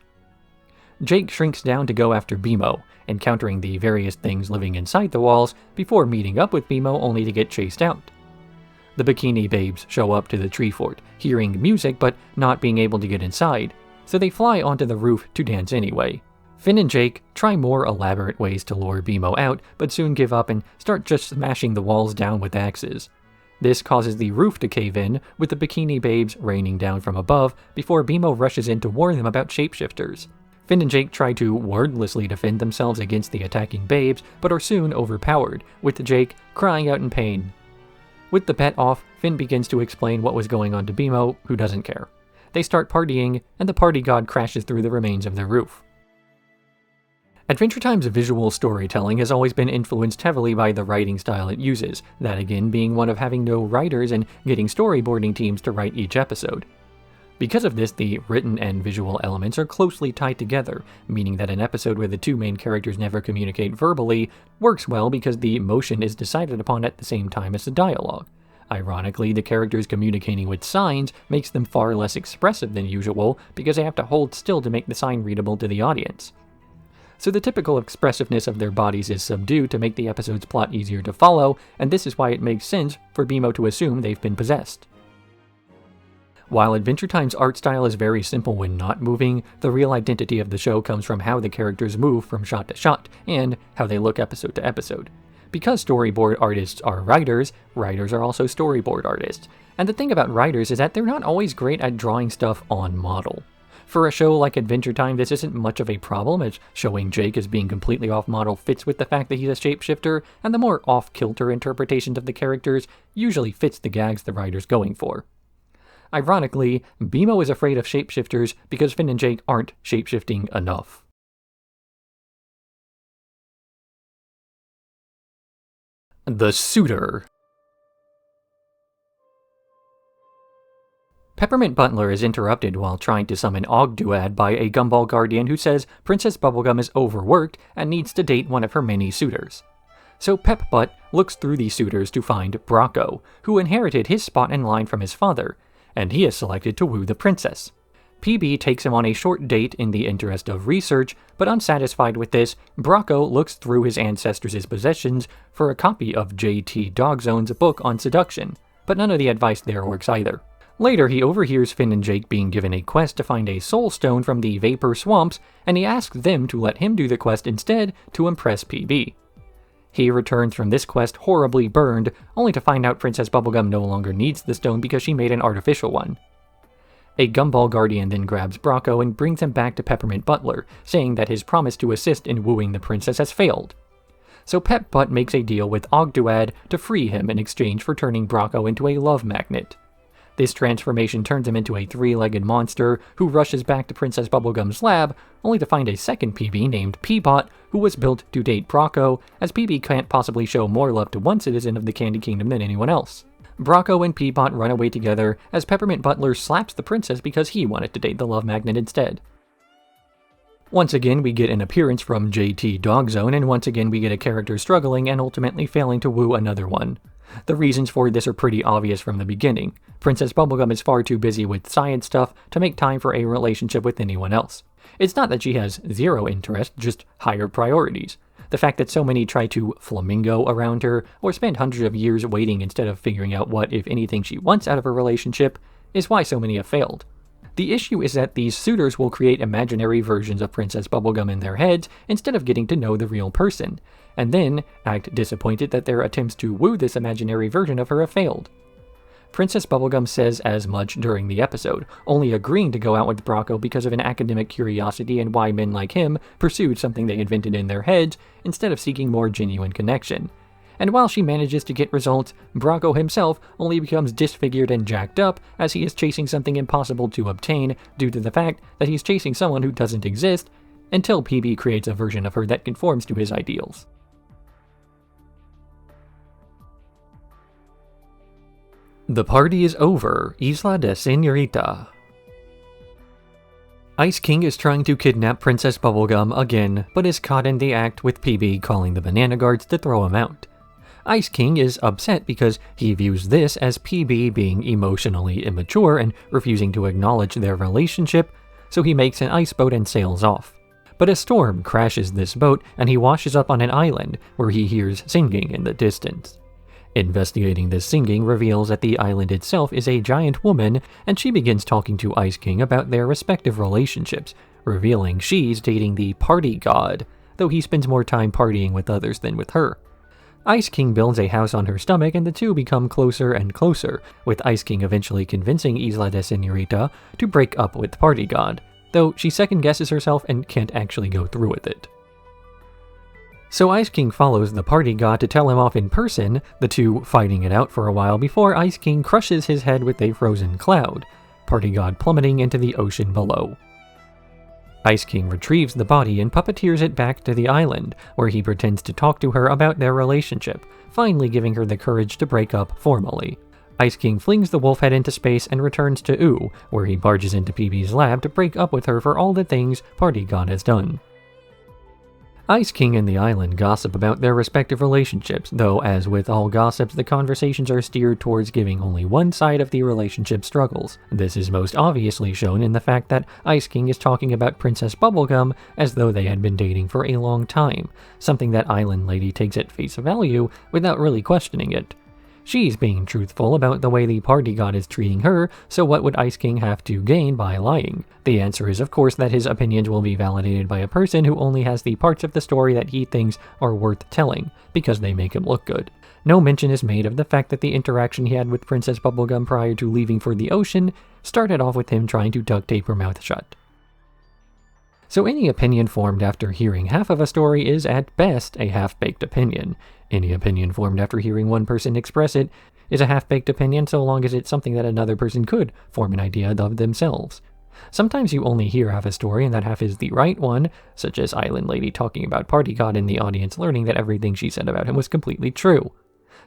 Jake shrinks down to go after BMO, encountering the various things living inside the walls before meeting up with BMO only to get chased out. The bikini babes show up to the tree fort, hearing music but not being able to get inside, so they fly onto the roof to dance anyway. Finn and Jake try more elaborate ways to lure BMO out, but soon give up and start just smashing the walls down with axes. This causes the roof to cave in, with the bikini babes raining down from above before BMO rushes in to warn them about shapeshifters. Finn and Jake try to wordlessly defend themselves against the attacking babes, but are soon overpowered, with Jake crying out in pain. With the bet off, Finn begins to explain what was going on to BMO, who doesn't care. They start partying, and the party god crashes through the remains of their roof. Adventure Time's visual storytelling has always been influenced heavily by the writing style it uses, that again being one of having no writers and getting storyboarding teams to write each episode. Because of this, the written and visual elements are closely tied together, meaning that an episode where the two main characters never communicate verbally works well because the motion is decided upon at the same time as the dialogue. Ironically, the characters communicating with signs makes them far less expressive than usual because they have to hold still to make the sign readable to the audience. So the typical expressiveness of their bodies is subdued to make the episode's plot easier to follow, and this is why it makes sense for BMO to assume they've been possessed. While Adventure Time's art style is very simple when not moving, the real identity of the show comes from how the characters move from shot to shot, and how they look episode to episode. Because storyboard artists are writers, writers are also storyboard artists. And the thing about writers is that they're not always great at drawing stuff on model. For a show like Adventure Time, this isn't much of a problem, as showing Jake as being completely off model fits with the fact that he's a shapeshifter, and the more off-kilter interpretations of the characters usually fits the gags the writer's going for. Ironically, BMO is afraid of shapeshifters because Finn and Jake aren't shapeshifting enough. The Suitor. Peppermint Butler is interrupted while trying to summon Ogduad by a gumball guardian who says Princess Bubblegum is overworked and needs to date one of her many suitors. So Pep Butt looks through these suitors to find Brocco, who inherited his spot in line from his father, and he is selected to woo the princess. PB takes him on a short date in the interest of research, but unsatisfied with this, Brocco looks through his ancestors' possessions for a copy of J.T. Dogzone's book on seduction, but none of the advice there works either. Later, he overhears Finn and Jake being given a quest to find a soul stone from the Vapor Swamps, and he asks them to let him do the quest instead to impress PB. He returns from this quest horribly burned, only to find out Princess Bubblegum no longer needs the stone because she made an artificial one. A gumball guardian then grabs Brocco and brings him back to Peppermint Butler, saying that his promise to assist in wooing the princess has failed. So Pep Butt makes a deal with Ogduad to free him in exchange for turning Brocco into a love magnet. This transformation turns him into a three-legged monster who rushes back to Princess Bubblegum's lab, only to find a second PB named Peabot, who was built to date Brocco, as PB can't possibly show more love to one citizen of the Candy Kingdom than anyone else. Brocco and Peabot run away together as Peppermint Butler slaps the princess because he wanted to date the love magnet instead. Once again, we get an appearance from JT Dogzone, and once again we get a character struggling and ultimately failing to woo another one. The reasons for this are pretty obvious from the beginning. Princess Bubblegum is far too busy with science stuff to make time for a relationship with anyone else. It's not that she has zero interest, just higher priorities. The fact that so many try to flamingo around her, or spend hundreds of years waiting instead of figuring out what, if anything, she wants out of a relationship, is why so many have failed. The issue is that these suitors will create imaginary versions of Princess Bubblegum in their heads instead of getting to know the real person, and then act disappointed that their attempts to woo this imaginary version of her have failed. Princess Bubblegum says as much during the episode, only agreeing to go out with Bracco because of an academic curiosity and why men like him pursued something they invented in their heads instead of seeking more genuine connection. And while she manages to get results, Bracco himself only becomes disfigured and jacked up as he is chasing something impossible to obtain due to the fact that he's chasing someone who doesn't exist, until PB creates a version of her that conforms to his ideals. The party is over, Isla de Senorita. Ice King is trying to kidnap Princess Bubblegum again, but is caught in the act with PB calling the banana guards to throw him out. Ice King is upset because he views this as PB being emotionally immature and refusing to acknowledge their relationship, so he makes an ice boat and sails off. But a storm crashes this boat and he washes up on an island where he hears singing in the distance. Investigating this singing reveals that the island itself is a giant woman, and she begins talking to Ice King about their respective relationships, revealing she's dating the party god, though he spends more time partying with others than with her. Ice King builds a house on her stomach and the two become closer and closer, with Ice King eventually convincing Isla de Senorita to break up with Party God, though she second-guesses herself and can't actually go through with it. So Ice King follows the Party God to tell him off in person, the two fighting it out for a while before Ice King crushes his head with a frozen cloud, Party God plummeting into the ocean below. Ice King retrieves the body and puppeteers it back to the island, where he pretends to talk to her about their relationship, finally giving her the courage to break up formally. Ice King flings the wolf head into space and returns to Oo, where he barges into PB's lab to break up with her for all the things Party God has done. Ice King and the island gossip about their respective relationships, though as with all gossips, the conversations are steered towards giving only one side of the relationship struggles. This is most obviously shown in the fact that Ice King is talking about Princess Bubblegum as though they had been dating for a long time, something that Island Lady takes at face value without really questioning it. She's being truthful about the way the party god is treating her, so what would Ice King have to gain by lying? The answer is of course that his opinions will be validated by a person who only has the parts of the story that he thinks are worth telling, because they make him look good. No mention is made of the fact that the interaction he had with Princess Bubblegum prior to leaving for the ocean started off with him trying to duct tape her mouth shut. So any opinion formed after hearing half of a story is at best a half-baked opinion. Any opinion formed after hearing one person express it is a half-baked opinion so long as it's something that another person could form an idea of themselves. Sometimes you only hear half a story and that half is the right one, such as Island Lady talking about Party God and the audience learning that everything she said about him was completely true.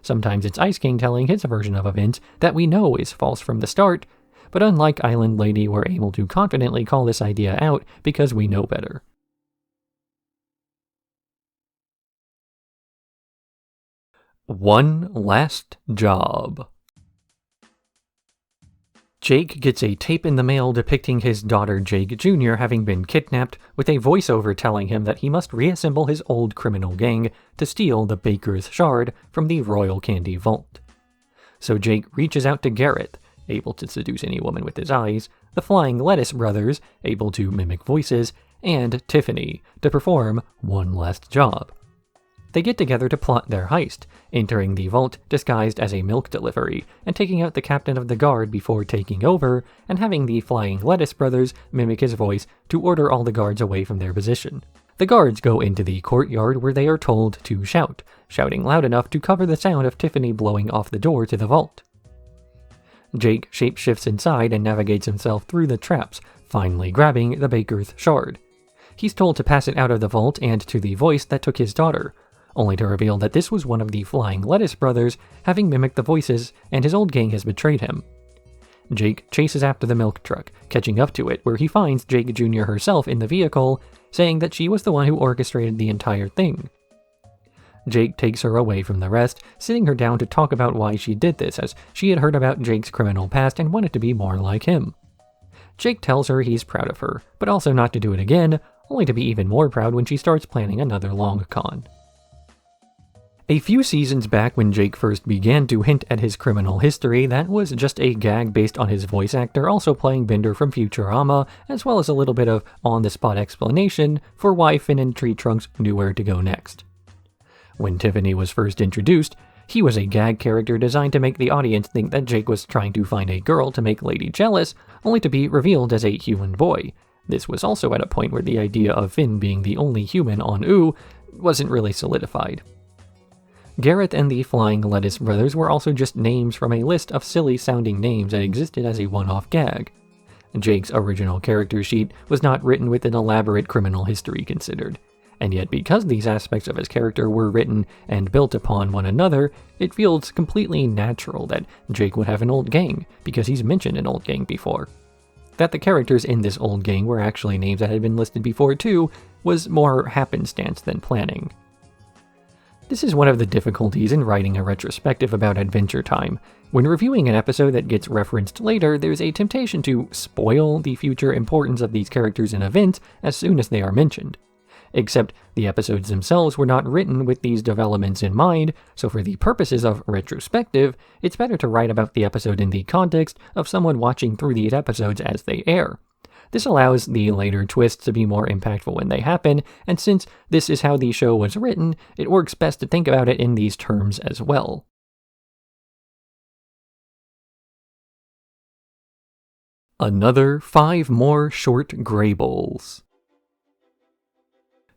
Sometimes it's Ice King telling his version of events that we know is false from the start, but unlike Island Lady, we're able to confidently call this idea out because we know better. One last job. Jake gets a tape in the mail depicting his daughter Jake Jr. having been kidnapped, with a voiceover telling him that he must reassemble his old criminal gang to steal the Baker's Shard from the Royal Candy Vault. So Jake reaches out to Garrett, able to seduce any woman with his eyes, the Flying Lettuce Brothers, able to mimic voices, and Tiffany, to perform one last job. They get together to plot their heist, entering the vault disguised as a milk delivery, and taking out the captain of the guard before taking over, and having the Flying Lettuce Brothers mimic his voice to order all the guards away from their position. The guards go into the courtyard where they are told to shout, shouting loud enough to cover the sound of Tiffany blowing off the door to the vault. Jake shapeshifts inside and navigates himself through the traps, finally grabbing the Baker's Shard. He's told to pass it out of the vault and to the voice that took his daughter, only to reveal that this was one of the Flying Lettuce Brothers, having mimicked the voices, and his old gang has betrayed him. Jake chases after the milk truck, catching up to it, where he finds Jake Jr. herself in the vehicle, saying that she was the one who orchestrated the entire thing. Jake takes her away from the rest, sitting her down to talk about why she did this, as she had heard about Jake's criminal past and wanted to be more like him. Jake tells her he's proud of her, but also not to do it again, only to be even more proud when she starts planning another long con. A few seasons back when Jake first began to hint at his criminal history, that was just a gag based on his voice actor also playing Bender from Futurama, as well as a little bit of on-the-spot explanation for why Finn and Tree Trunks knew where to go next. When Tiffany was first introduced, he was a gag character designed to make the audience think that Jake was trying to find a girl to make Lady jealous, only to be revealed as a human boy. This was also at a point where the idea of Finn being the only human on Ooo wasn't really solidified. Gareth and the Flying Lettuce Brothers were also just names from a list of silly-sounding names that existed as a one-off gag. Jake's original character sheet was not written with an elaborate criminal history considered, and yet because these aspects of his character were written and built upon one another, it feels completely natural that Jake would have an old gang, because he's mentioned an old gang before. That the characters in this old gang were actually names that had been listed before too was more happenstance than planning. This is one of the difficulties in writing a retrospective about Adventure Time. When reviewing an episode that gets referenced later, there's a temptation to spoil the future importance of these characters and events as soon as they are mentioned. Except the episodes themselves were not written with these developments in mind, so for the purposes of retrospective, it's better to write about the episode in the context of someone watching through these episodes as they air. This allows the later twists to be more impactful when they happen, and since this is how the show was written, it works best to think about it in these terms as well. Another 5 more short Graybles.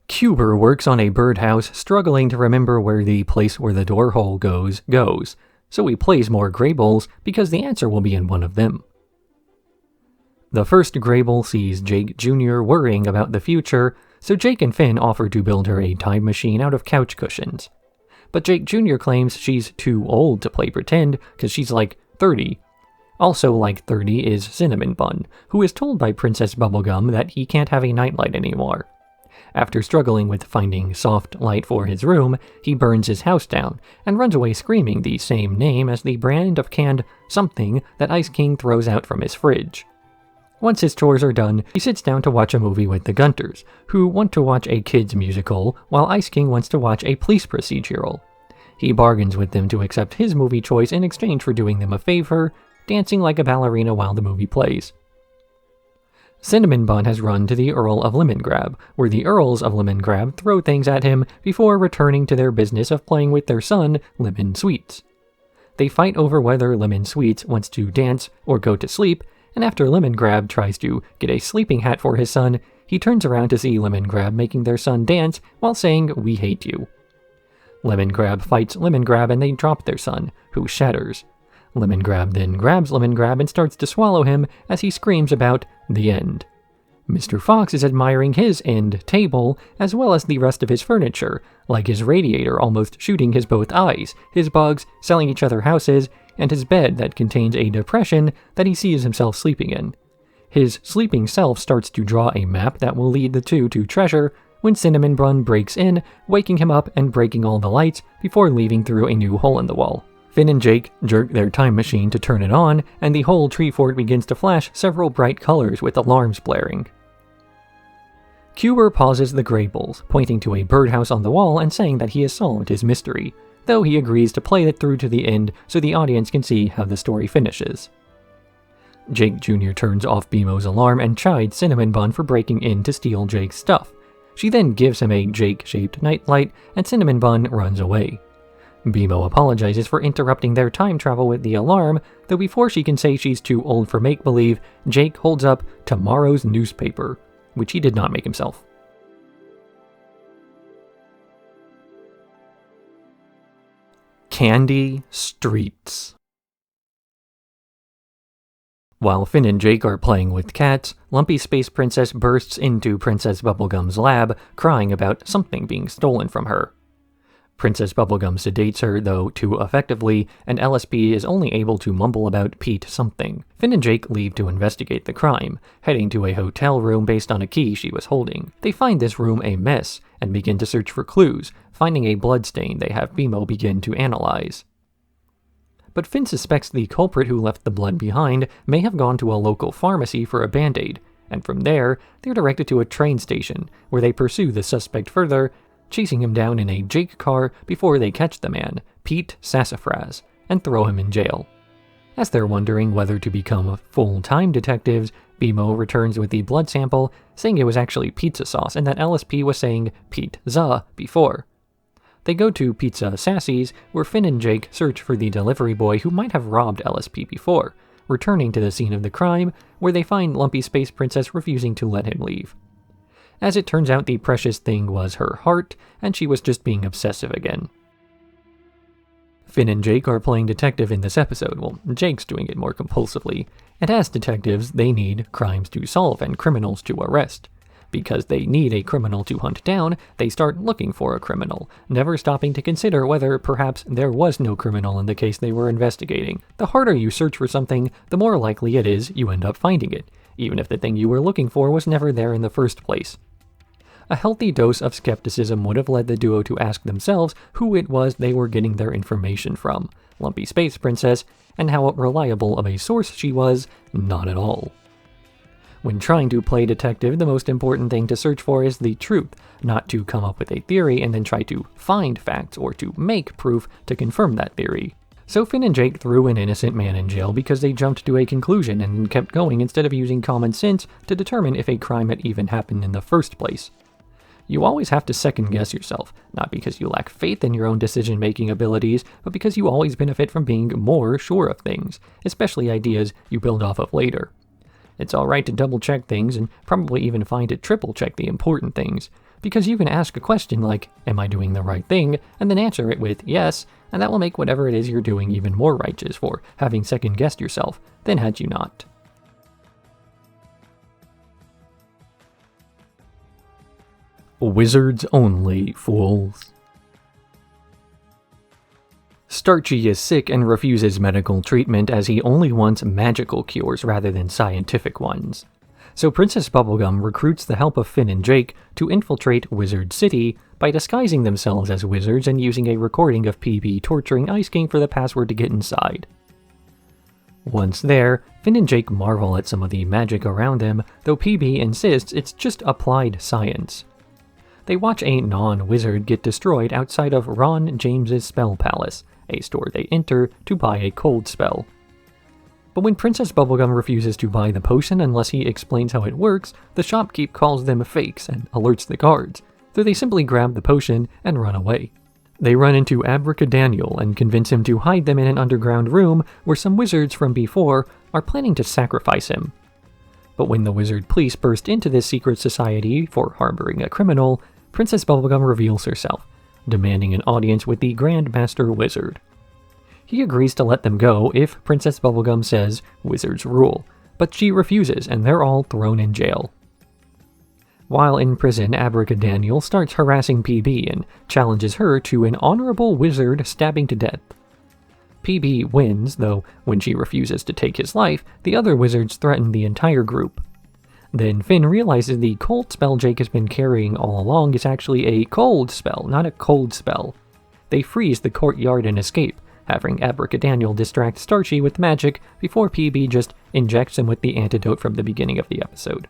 Cuber works on a birdhouse, struggling to remember where the place where the door hole goes, so he plays more Graybles because the answer will be in one of them. The first Grayble sees Jake Jr. worrying about the future, so Jake and Finn offer to build her a time machine out of couch cushions. But Jake Jr. claims she's too old to play pretend because she's like 30. Also like 30 is Cinnamon Bun, who is told by Princess Bubblegum that he can't have a nightlight anymore. After struggling with finding soft light for his room, he burns his house down and runs away screaming the same name as the brand of canned something that Ice King throws out from his fridge. Once his chores are done, he sits down to watch a movie with the Gunters, who want to watch a kids musical, while Ice King wants to watch a police procedural. He bargains with them to accept his movie choice in exchange for doing them a favor, dancing like a ballerina while the movie plays. Cinnamon Bun has run to the Earl of Lemongrab, where the Earls of Lemongrab throw things at him before returning to their business of playing with their son, Lemon Sweets. They fight over whether Lemon Sweets wants to dance or go to sleep, and after Lemongrab tries to get a sleeping hat for his son, he turns around to see Lemongrab making their son dance while saying, "We hate you." Lemongrab fights Lemongrab and they drop their son, who shatters. Lemongrab then grabs Lemongrab and starts to swallow him as he screams about the end. Mr. Fox is admiring his end table, as well as the rest of his furniture, like his radiator almost shooting his both eyes, his bugs selling each other houses, and his bed that contains a depression that he sees himself sleeping in. His sleeping self starts to draw a map that will lead the two to treasure when Cinnamon Bun breaks in, waking him up and breaking all the lights before leaving through a new hole in the wall. Finn and Jake jerk their time machine to turn it on, and the whole tree fort begins to flash several bright colors with alarms blaring. Cuber pauses the Graybles, pointing to a birdhouse on the wall and saying that he has solved his mystery, though he agrees to play it through to the end so the audience can see how the story finishes. Jake Jr. turns off BMO's alarm and chides Cinnamon Bun for breaking in to steal Jake's stuff. She then gives him a Jake-shaped nightlight, and Cinnamon Bun runs away. BMO apologizes for interrupting their time travel with the alarm, though before she can say she's too old for make-believe, Jake holds up tomorrow's newspaper, which he did not make himself. Candy Streets. While Finn and Jake are playing with cats, Lumpy Space Princess bursts into Princess Bubblegum's lab, crying about something being stolen from her. Princess Bubblegum sedates her, though too effectively, and LSP is only able to mumble about Pete something. Finn and Jake leave to investigate the crime, heading to a hotel room based on a key she was holding. They find this room a mess, and begin to search for clues, finding a bloodstain they have BMO begin to analyze. But Finn suspects the culprit who left the blood behind may have gone to a local pharmacy for a band-aid, and from there, they're directed to a train station, where they pursue the suspect further, chasing him down in a Jake car before they catch the man, Pete Sassafras, and throw him in jail. As they're wondering whether to become full-time detectives, BMO returns with the blood sample, saying it was actually pizza sauce and that LSP was saying pizza before. They go to Pizza Sassy's, where Finn and Jake search for the delivery boy who might have robbed LSP before, returning to the scene of the crime, where they find Lumpy Space Princess refusing to let him leave. As it turns out, the precious thing was her heart, and she was just being obsessive again. Finn and Jake are playing detective in this episode. Well, Jake's doing it more compulsively, and as detectives, they need crimes to solve and criminals to arrest. Because they need a criminal to hunt down, they start looking for a criminal, never stopping to consider whether perhaps there was no criminal in the case they were investigating. The harder you search for something, the more likely it is you end up finding it, even if the thing you were looking for was never there in the first place. A healthy dose of skepticism would have led the duo to ask themselves who it was they were getting their information from, Lumpy Space Princess, and how reliable of a source she was, not at all. When trying to play detective, the most important thing to search for is the truth, not to come up with a theory and then try to find facts or to make proof to confirm that theory. So Finn and Jake threw an innocent man in jail because they jumped to a conclusion and kept going instead of using common sense to determine if a crime had even happened in the first place. You always have to second-guess yourself, not because you lack faith in your own decision-making abilities, but because you always benefit from being more sure of things, especially ideas you build off of later. It's alright to double-check things and probably even find it triple-check the important things, because you can ask a question like, am I doing the right thing, and then answer it with yes, and that will make whatever it is you're doing even more righteous for having second-guessed yourself than had you not. Wizards only, fools. Starchy is sick and refuses medical treatment as he only wants magical cures rather than scientific ones. So Princess Bubblegum recruits the help of Finn and Jake to infiltrate Wizard City by disguising themselves as wizards and using a recording of PB torturing Ice King for the password to get inside. Once there, Finn and Jake marvel at some of the magic around them, though PB insists it's just applied science. They watch a non-wizard get destroyed outside of Ron James's Spell Palace, a store they enter to buy a cold spell. But when Princess Bubblegum refuses to buy the potion unless he explains how it works, the shopkeep calls them fakes and alerts the guards, so they simply grab the potion and run away. They run into Abracadaniel and convince him to hide them in an underground room where some wizards from before are planning to sacrifice him. But when the wizard police burst into this secret society for harboring a criminal, Princess Bubblegum reveals herself, demanding an audience with the Grand Master Wizard. He agrees to let them go if Princess Bubblegum says wizards rule, but she refuses and they're all thrown in jail. While in prison, Abracadaniel starts harassing PB and challenges her to an honorable wizard stabbing to death. PB wins, though when she refuses to take his life, the other wizards threaten the entire group. Then Finn realizes the cold spell Jake has been carrying all along is actually a cold spell, not a cold spell. They freeze the courtyard and escape, having Abracadaniel distract Starchy with magic before PB just injects him with the antidote from the beginning of the episode.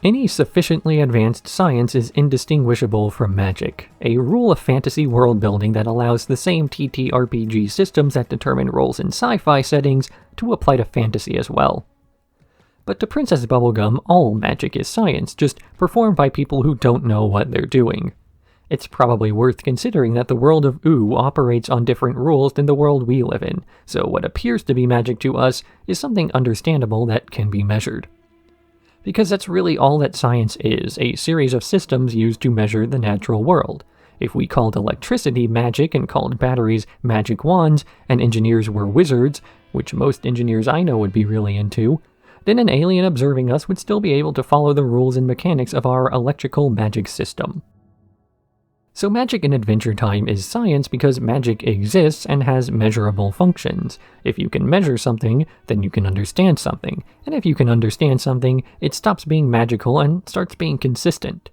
Any sufficiently advanced science is indistinguishable from magic, a rule of fantasy world building that allows the same TTRPG systems that determine roles in sci-fi settings to apply to fantasy as well. But to Princess Bubblegum, all magic is science, just performed by people who don't know what they're doing. It's probably worth considering that the world of Ooh operates on different rules than the world we live in, so what appears to be magic to us is something understandable that can be measured. Because that's really all that science is, a series of systems used to measure the natural world. If we called electricity magic and called batteries magic wands, and engineers were wizards, which most engineers I know would be really into, then an alien observing us would still be able to follow the rules and mechanics of our electrical magic system. So magic in Adventure Time is science because magic exists and has measurable functions. If you can measure something, then you can understand something, and if you can understand something, it stops being magical and starts being consistent.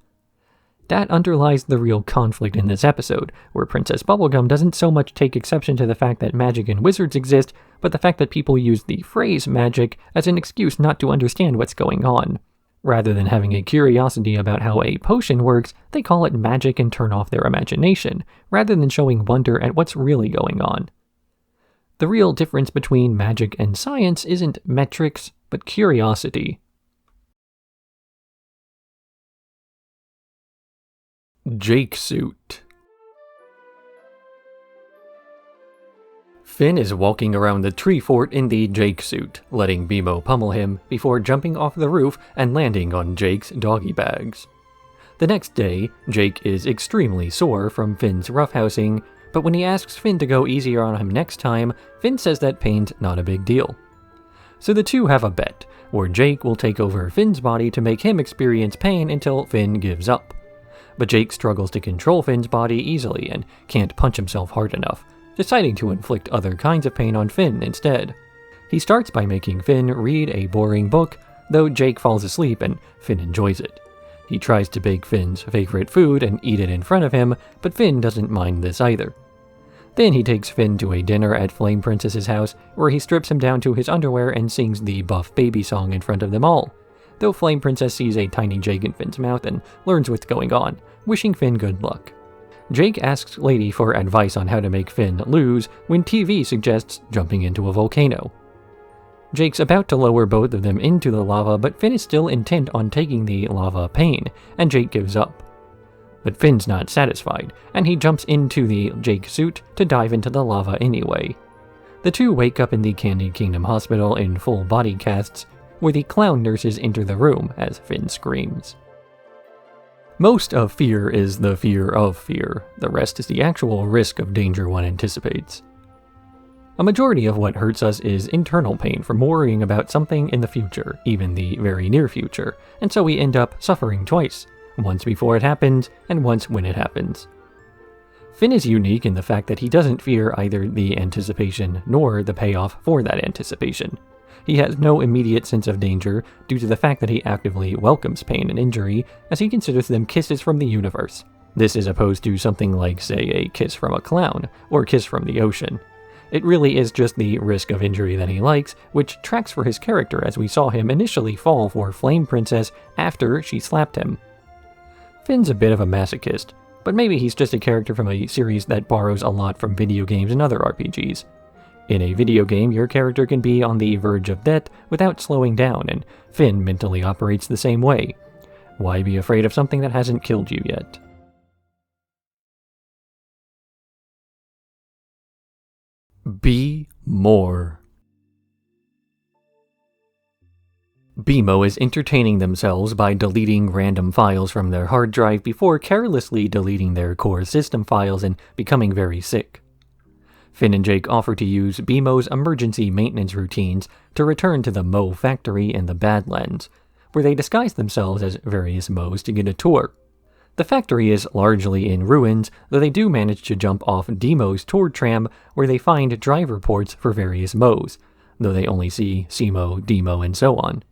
That underlies the real conflict in this episode, where Princess Bubblegum doesn't so much take exception to the fact that magic and wizards exist, but the fact that people use the phrase magic as an excuse not to understand what's going on. Rather than having a curiosity about how a potion works, they call it magic and turn off their imagination, rather than showing wonder at what's really going on. The real difference between magic and science isn't metrics, but curiosity. Jake Suit. Finn is walking around the tree fort in the Jake suit, letting BMO pummel him before jumping off the roof and landing on Jake's doggy bags. The next day, Jake is extremely sore from Finn's roughhousing, but when he asks Finn to go easier on him next time, Finn says that pain's not a big deal. So the two have a bet, where Jake will take over Finn's body to make him experience pain until Finn gives up. But Jake struggles to control Finn's body easily and can't punch himself hard enough, deciding to inflict other kinds of pain on Finn instead. He starts by making Finn read a boring book, though Jake falls asleep and Finn enjoys it. He tries to bake Finn's favorite food and eat it in front of him, but Finn doesn't mind this either. Then he takes Finn to a dinner at Flame Princess's house, where he strips him down to his underwear and sings the Buff Baby song in front of them all, though Flame Princess sees a tiny Jake in Finn's mouth and learns what's going on, wishing Finn good luck. Jake asks Lady for advice on how to make Finn lose when TV suggests jumping into a volcano. Jake's about to lower both of them into the lava, but Finn is still intent on taking the lava pain, and Jake gives up. But Finn's not satisfied, and he jumps into the Jake suit to dive into the lava anyway. The two wake up in the Candy Kingdom Hospital in full body casts, where the clown nurses enter the room as Finn screams. Most of fear is the fear of fear. The rest is the actual risk of danger one anticipates. A majority of what hurts us is internal pain from worrying about something in the future, even the very near future, and so we end up suffering twice, once before it happens and once when it happens. Finn is unique in the fact that he doesn't fear either the anticipation nor the payoff for that anticipation. He has no immediate sense of danger due to the fact that he actively welcomes pain and injury, as he considers them kisses from the universe. This is opposed to something like, say, a kiss from a clown, or a kiss from the ocean. It really is just the risk of injury that he likes, which tracks for his character as we saw him initially fall for Flame Princess after she slapped him. Finn's a bit of a masochist, but maybe he's just a character from a series that borrows a lot from video games and other RPGs. In a video game, your character can be on the verge of death without slowing down, and Finn mentally operates the same way. Why be afraid of something that hasn't killed you yet? Be more. BMO is entertaining themselves by deleting random files from their hard drive before carelessly deleting their core system files and becoming very sick. Finn and Jake offer to use BMO's emergency maintenance routines to return to the Mo factory in the Badlands, where they disguise themselves as various Mo's to get a tour. The factory is largely in ruins, though they do manage to jump off Demo's tour tram, where they find drive reports for various Mo's, though they only see C-Mo, D-Mo, and so on.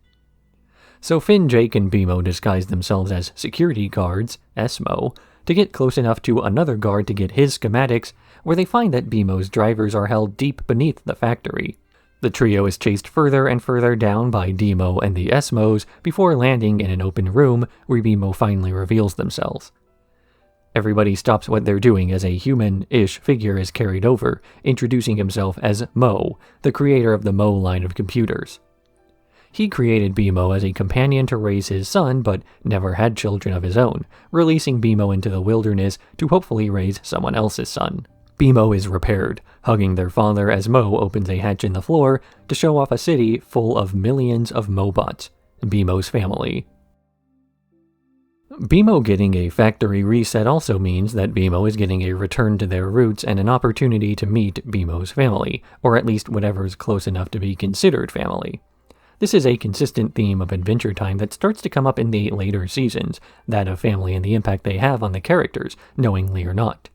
So Finn, Jake, and BMO disguise themselves as security guards, S-Mo, to get close enough to another guard to get his schematics, where they find that BMO's drivers are held deep beneath the factory. The trio is chased further and further down by D-Mo and the S-Mos before landing in an open room where BMO finally reveals themselves. Everybody stops what they're doing as a human-ish figure is carried over, introducing himself as Mo, the creator of the Mo line of computers. He created BMO as a companion to raise his son, but never had children of his own, releasing BMO into the wilderness to hopefully raise someone else's son. BMO is repaired, hugging their father as Mo opens a hatch in the floor to show off a city full of millions of Mobots, BMO's family. BMO getting a factory reset also means that BMO is getting a return to their roots and an opportunity to meet BMO's family, or at least whatever's close enough to be considered family. This is a consistent theme of Adventure Time that starts to come up in the later seasons, that of family and the impact they have on the characters, knowingly or not.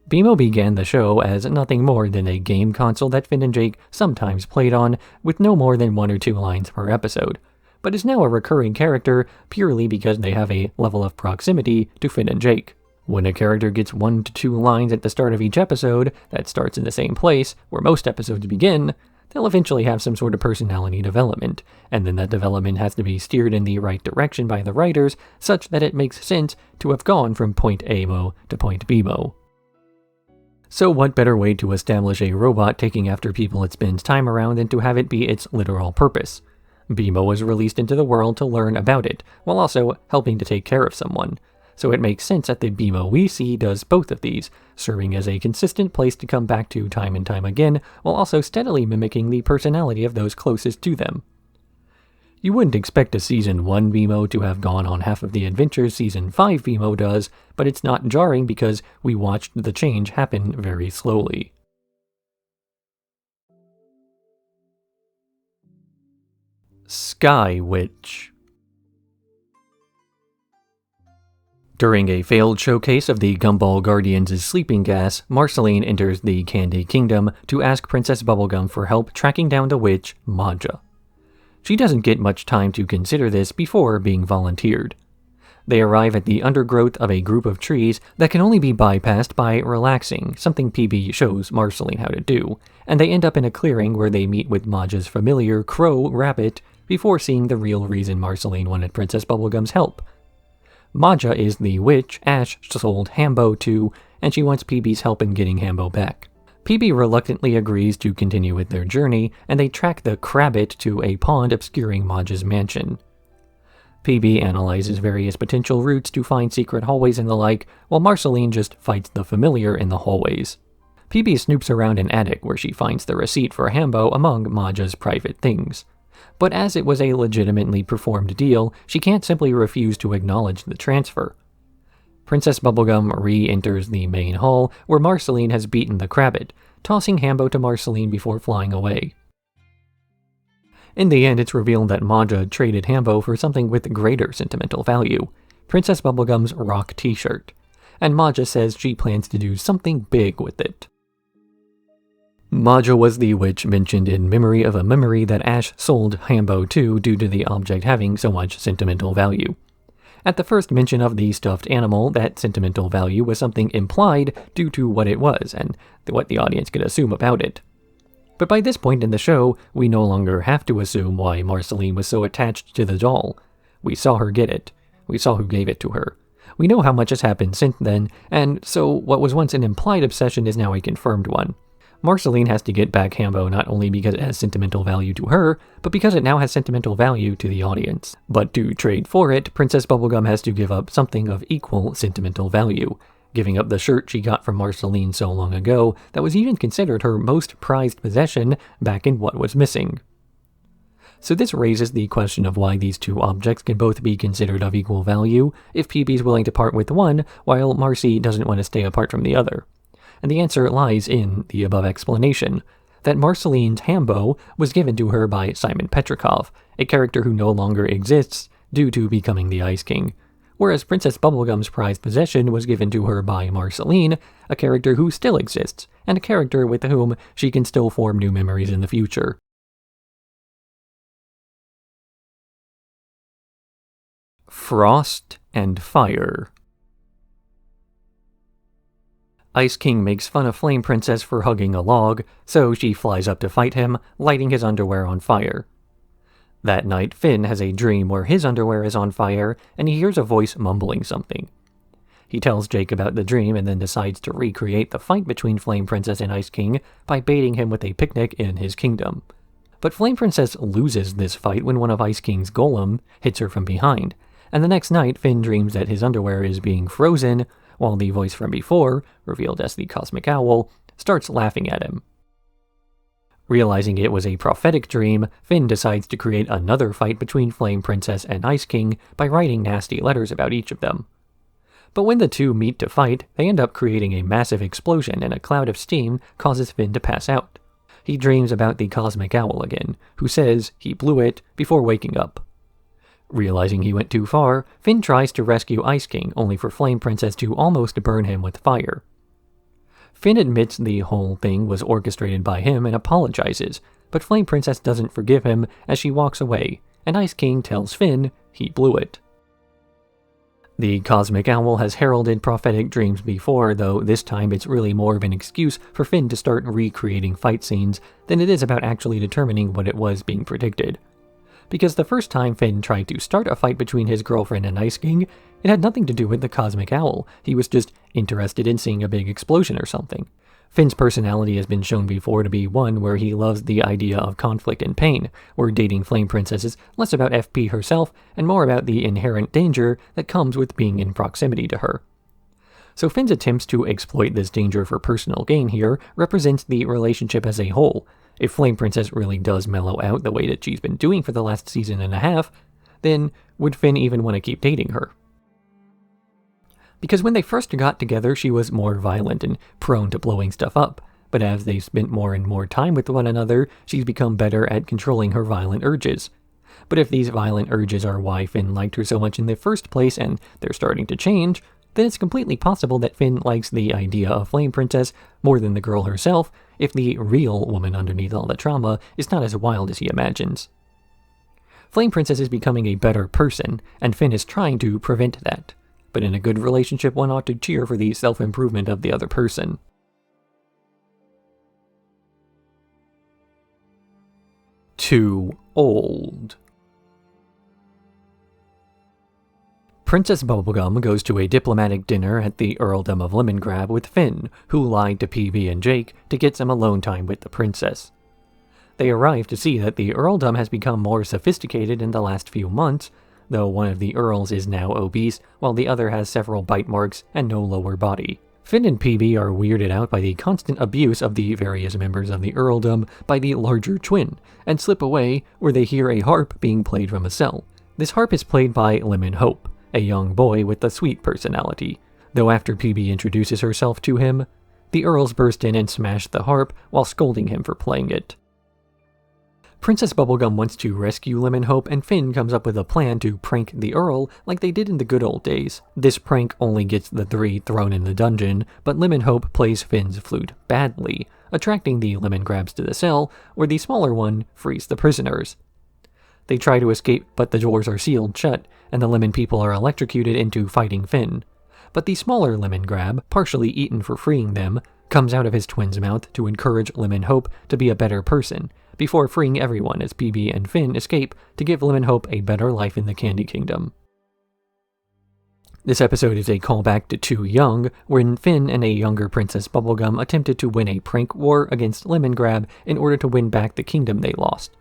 BMO began the show as nothing more than a game console that Finn and Jake sometimes played on, with no more than 1 or 2 lines per episode, but is now a recurring character purely because they have a level of proximity to Finn and Jake. When a character gets 1 to 2 lines at the start of each episode, that starts in the same place, where most episodes begin, they'll eventually have some sort of personality development, and then that development has to be steered in the right direction by the writers such that it makes sense to have gone from point A-mo to point B-mo. So what better way to establish a robot taking after people it spends time around than to have it be its literal purpose? BMO was released into the world to learn about it, while also helping to take care of someone. So it makes sense that the BMO we see does both of these, serving as a consistent place to come back to time and time again, while also steadily mimicking the personality of those closest to them. You wouldn't expect a Season 1 BMO to have gone on half of the adventures Season 5 BMO does, but it's not jarring because we watched the change happen very slowly. Sky Witch. During a failed showcase of the Gumball Guardians' sleeping gas, Marceline enters the Candy Kingdom to ask Princess Bubblegum for help tracking down the witch, Maja. She doesn't get much time to consider this before being volunteered. They arrive at the undergrowth of a group of trees that can only be bypassed by relaxing, something PB shows Marceline how to do, and they end up in a clearing where they meet with Maja's familiar Crow Rabbit before seeing the real reason Marceline wanted Princess Bubblegum's help. Maja is the witch Ash sold Hambo to, and she wants PB's help in getting Hambo back. PB reluctantly agrees to continue with their journey, and they track the Crabbit to a pond obscuring Maja's mansion. PB analyzes various potential routes to find secret hallways and the like, while Marceline just fights the familiar in the hallways. PB snoops around an attic where she finds the receipt for Hambo among Maja's private things. But as it was a legitimately performed deal, she can't simply refuse to acknowledge the transfer. Princess Bubblegum re-enters the main hall, where Marceline has beaten the Crabbit, tossing Hambo to Marceline before flying away. In the end, it's revealed that Maja traded Hambo for something with greater sentimental value, Princess Bubblegum's rock t-shirt, and Maja says she plans to do something big with it. Maja was the witch mentioned in memory of a memory that Ash sold Hambo to due to the object having so much sentimental value. At the first mention of the stuffed animal, that sentimental value was something implied due to what it was and what the audience could assume about it. But by this point in the show, we no longer have to assume why Marceline was so attached to the doll. We saw her get it. We saw who gave it to her. We know how much has happened since then, and so what was once an implied obsession is now a confirmed one. Marceline has to get back Hambo not only because it has sentimental value to her, but because it now has sentimental value to the audience. But to trade for it, Princess Bubblegum has to give up something of equal sentimental value, giving up the shirt she got from Marceline so long ago that was even considered her most prized possession back in What Was Missing. So this raises the question of why these two objects can both be considered of equal value if PB's willing to part with one while Marcy doesn't want to stay apart from the other. And the answer lies in the above explanation, that Marceline's Hambo was given to her by Simon Petrikov, a character who no longer exists due to becoming the Ice King, whereas Princess Bubblegum's prized possession was given to her by Marceline, a character who still exists, and a character with whom she can still form new memories in the future. Frost and Fire. Ice King makes fun of Flame Princess for hugging a log, so she flies up to fight him, lighting his underwear on fire. That night, Finn has a dream where his underwear is on fire, and he hears a voice mumbling something. He tells Jake about the dream and then decides to recreate the fight between Flame Princess and Ice King by baiting him with a picnic in his kingdom. But Flame Princess loses this fight when one of Ice King's golem hits her from behind, and the next night Finn dreams that his underwear is being frozen, while the voice from before, revealed as the Cosmic Owl, starts laughing at him. Realizing it was a prophetic dream, Finn decides to create another fight between Flame Princess and Ice King by writing nasty letters about each of them. But when the two meet to fight, they end up creating a massive explosion and a cloud of steam causes Finn to pass out. He dreams about the Cosmic Owl again, who says he blew it before waking up. Realizing he went too far, Finn tries to rescue Ice King, only for Flame Princess to almost burn him with fire. Finn admits the whole thing was orchestrated by him and apologizes, but Flame Princess doesn't forgive him as she walks away, and Ice King tells Finn he blew it. The Cosmic Owl has heralded prophetic dreams before, though this time it's really more of an excuse for Finn to start recreating fight scenes than it is about actually determining what it was being predicted. Because the first time Finn tried to start a fight between his girlfriend and Ice King, it had nothing to do with the Cosmic Owl. He was just interested in seeing a big explosion or something. Finn's personality has been shown before to be one where he loves the idea of conflict and pain, where dating Flame Princess is less about FP herself and more about the inherent danger that comes with being in proximity to her. So Finn's attempts to exploit this danger for personal gain here represents the relationship as a whole. If Flame Princess really does mellow out the way that she's been doing for the last season and a half, then would Finn even want to keep dating her? Because when they first got together, she was more violent and prone to blowing stuff up, but as they've spent more and more time with one another, she's become better at controlling her violent urges. But if these violent urges are why Finn liked her so much in the first place and they're starting to change, then it's completely possible that Finn likes the idea of Flame Princess more than the girl herself if the real woman underneath all the trauma is not as wild as he imagines. Flame Princess is becoming a better person, and Finn is trying to prevent that. But in a good relationship, one ought to cheer for the self-improvement of the other person. Too old. Princess Bubblegum goes to a diplomatic dinner at the Earldom of Lemongrab with Finn, who lied to PB and Jake to get some alone time with the princess. They arrive to see that the Earldom has become more sophisticated in the last few months, though one of the Earls is now obese, while the other has several bite marks and no lower body. Finn and PB are weirded out by the constant abuse of the various members of the Earldom by the larger twin, and slip away where they hear a harp being played from a cell. This harp is played by Lemonhope, a young boy with a sweet personality, though after PB introduces herself to him, the Earls burst in and smash the harp while scolding him for playing it. Princess Bubblegum wants to rescue Lemonhope, and Finn comes up with a plan to prank the Earl like they did in the good old days. This prank only gets the three thrown in the dungeon, but Lemonhope plays Finn's flute badly, attracting the Lemongrabs to the cell, where the smaller one frees the prisoners. They try to escape, but the doors are sealed shut, and the Lemon people are electrocuted into fighting Finn. But the smaller Lemongrab, partially eaten for freeing them, comes out of his twin's mouth to encourage Lemonhope to be a better person, before freeing everyone as PB and Finn escape to give Lemonhope a better life in the Candy Kingdom. This episode is a callback to Too Young, when Finn and a younger Princess Bubblegum attempted to win a prank war against Lemongrab in order to win back the kingdom they lost.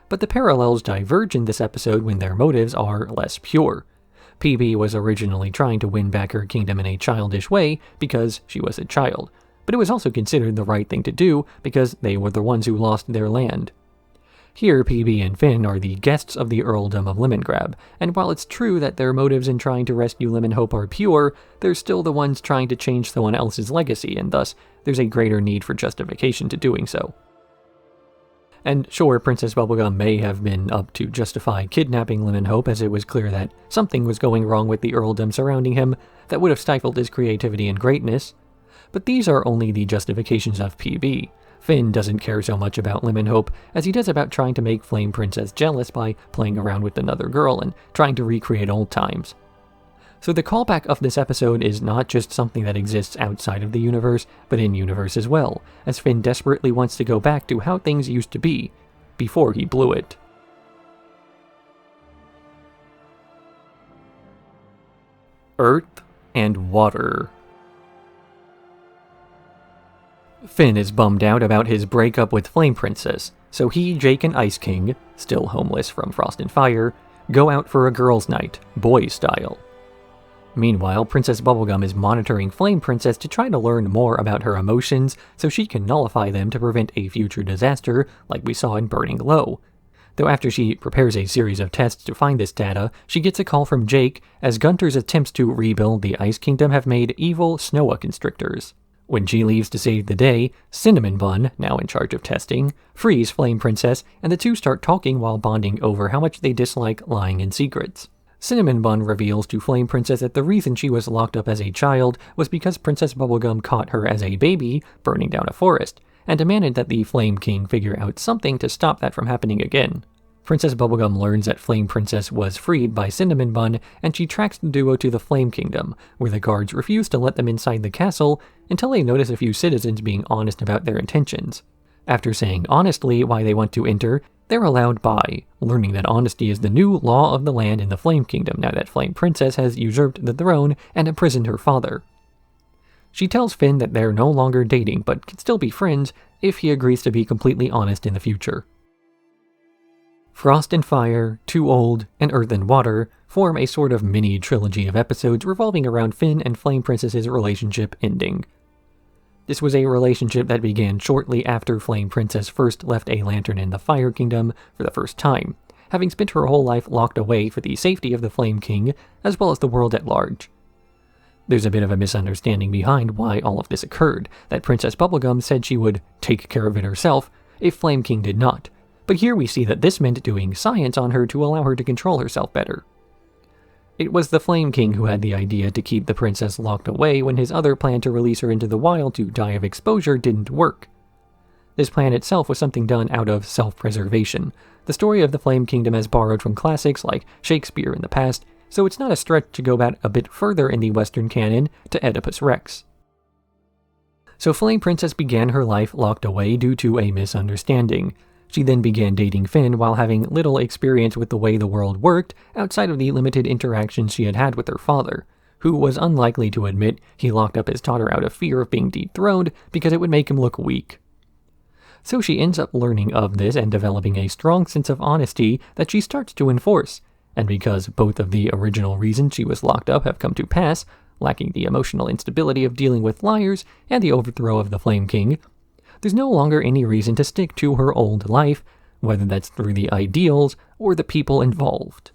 But the parallels diverge in this episode when their motives are less pure. PB was originally trying to win back her kingdom in a childish way because she was a child, but it was also considered the right thing to do because they were the ones who lost their land. Here, PB and Finn are the guests of the Earldom of Lemongrab, and while it's true that their motives in trying to rescue Lemonhope are pure, they're still the ones trying to change someone else's legacy, and thus there's a greater need for justification to doing so. And sure, Princess Bubblegum may have been up to justify kidnapping Lemonhope, as it was clear that something was going wrong with the Earldom surrounding him that would have stifled his creativity and greatness. But these are only the justifications of PB. Finn doesn't care so much about Lemonhope as he does about trying to make Flame Princess jealous by playing around with another girl and trying to recreate old times. So the callback of this episode is not just something that exists outside of the universe, but in-universe as well, as Finn desperately wants to go back to how things used to be, before he blew it. Earth and Water. Finn is bummed out about his breakup with Flame Princess, so he, Jake, and Ice King, still homeless from Frost and Fire, go out for a girls' night, boys style. Meanwhile, Princess Bubblegum is monitoring Flame Princess to try to learn more about her emotions so she can nullify them to prevent a future disaster like we saw in Burning Low. Though after she prepares a series of tests to find this data, she gets a call from Jake as Gunters' attempts to rebuild the Ice Kingdom have made evil Snowa constrictors. When she leaves to save the day, Cinnamon Bun, now in charge of testing, frees Flame Princess, and the two start talking while bonding over how much they dislike lying in secrets. Cinnamon Bun reveals to Flame Princess that the reason she was locked up as a child was because Princess Bubblegum caught her as a baby burning down a forest, and demanded that the Flame King figure out something to stop that from happening again. Princess Bubblegum learns that Flame Princess was freed by Cinnamon Bun, and she tracks the duo to the Flame Kingdom, where the guards refuse to let them inside the castle until they notice a few citizens being honest about their intentions. After saying honestly why they want to enter, they're allowed by, learning that honesty is the new law of the land in the Flame Kingdom now that Flame Princess has usurped the throne and imprisoned her father. She tells Finn that they're no longer dating, but can still be friends if he agrees to be completely honest in the future. Frost and Fire, Too Old, and Earth and Water form a sort of mini-trilogy of episodes revolving around Finn and Flame Princess's relationship ending. This was a relationship that began shortly after Flame Princess first left a lantern in the Fire Kingdom for the first time, having spent her whole life locked away for the safety of the Flame King, as well as the world at large. There's a bit of a misunderstanding behind why all of this occurred, that Princess Bubblegum said she would take care of it herself if Flame King did not, but here we see that this meant doing science on her to allow her to control herself better. It was the Flame King who had the idea to keep the princess locked away when his other plan to release her into the wild to die of exposure didn't work. This plan itself was something done out of self-preservation. The story of the Flame Kingdom has borrowed from classics like Shakespeare in the past, so it's not a stretch to go back a bit further in the Western canon to Oedipus Rex. So Flame Princess began her life locked away due to a misunderstanding. She then began dating Finn while having little experience with the way the world worked outside of the limited interactions she had had with her father, who was unlikely to admit he locked up his daughter out of fear of being dethroned because it would make him look weak. So she ends up learning of this and developing a strong sense of honesty that she starts to enforce, and because both of the original reasons she was locked up have come to pass, lacking the emotional instability of dealing with liars and the overthrow of the Flame King, there's no longer any reason to stick to her old life, whether that's through the ideals or the people involved.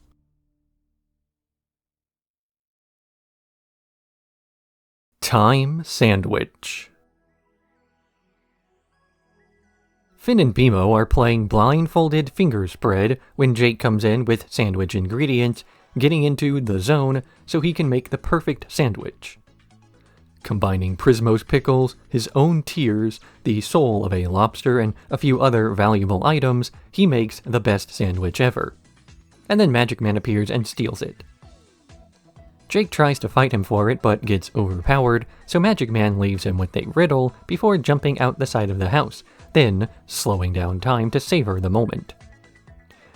Time Sandwich. Finn and BMO are playing blindfolded finger spread when Jake comes in with sandwich ingredients, getting into the zone so he can make the perfect sandwich. Combining Prismo's pickles, his own tears, the soul of a lobster, and a few other valuable items, he makes the best sandwich ever. And then Magic Man appears and steals it. Jake tries to fight him for it, but gets overpowered, so Magic Man leaves him with a riddle before jumping out the side of the house, then slowing down time to savor the moment.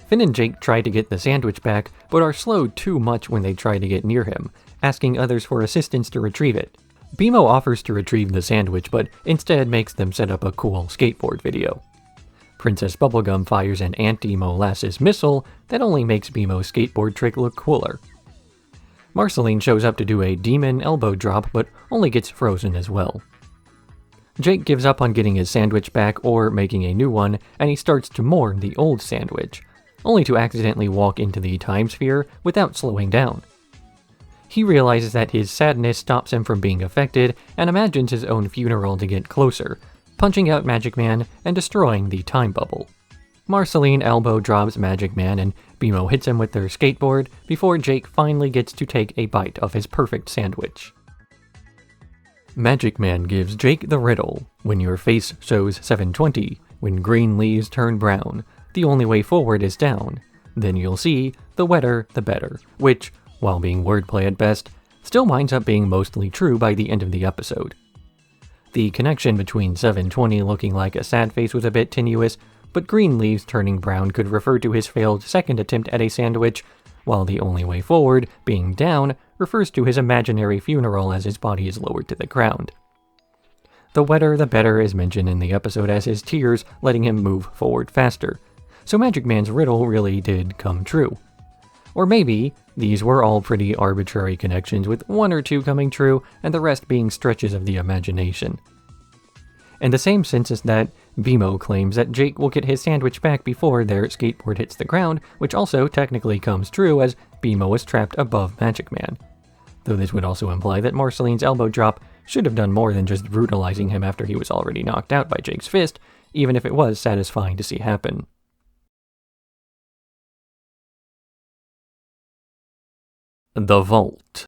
Finn and Jake try to get the sandwich back, but are slowed too much when they try to get near him, asking others for assistance to retrieve it. BMO offers to retrieve the sandwich, but instead makes them set up a cool skateboard video. Princess Bubblegum fires an anti-molasses missile that only makes BMO's skateboard trick look cooler. Marceline shows up to do a demon elbow drop, but only gets frozen as well. Jake gives up on getting his sandwich back or making a new one, and he starts to mourn the old sandwich, only to accidentally walk into the time sphere without slowing down. He realizes that his sadness stops him from being affected and imagines his own funeral to get closer, punching out Magic Man and destroying the time bubble. Marceline elbow drops Magic Man and BMO hits him with their skateboard before Jake finally gets to take a bite of his perfect sandwich. Magic Man gives Jake the riddle: when your face shows 720, when green leaves turn brown, the only way forward is down. Then you'll see, the wetter the better, which, while being wordplay at best, still winds up being mostly true by the end of the episode. The connection between 720 looking like a sad face was a bit tenuous, but green leaves turning brown could refer to his failed second attempt at a sandwich, while the only way forward, being down, refers to his imaginary funeral as his body is lowered to the ground. The wetter the better is mentioned in the episode as his tears letting him move forward faster, so Magic Man's riddle really did come true. Or maybe these were all pretty arbitrary connections, with one or two coming true and the rest being stretches of the imagination. In the same sense as that, BMO claims that Jake will get his sandwich back before their skateboard hits the ground, which also technically comes true as BMO is trapped above Magic Man. Though this would also imply that Marceline's elbow drop should have done more than just brutalizing him after he was already knocked out by Jake's fist, even if it was satisfying to see happen. The Vault.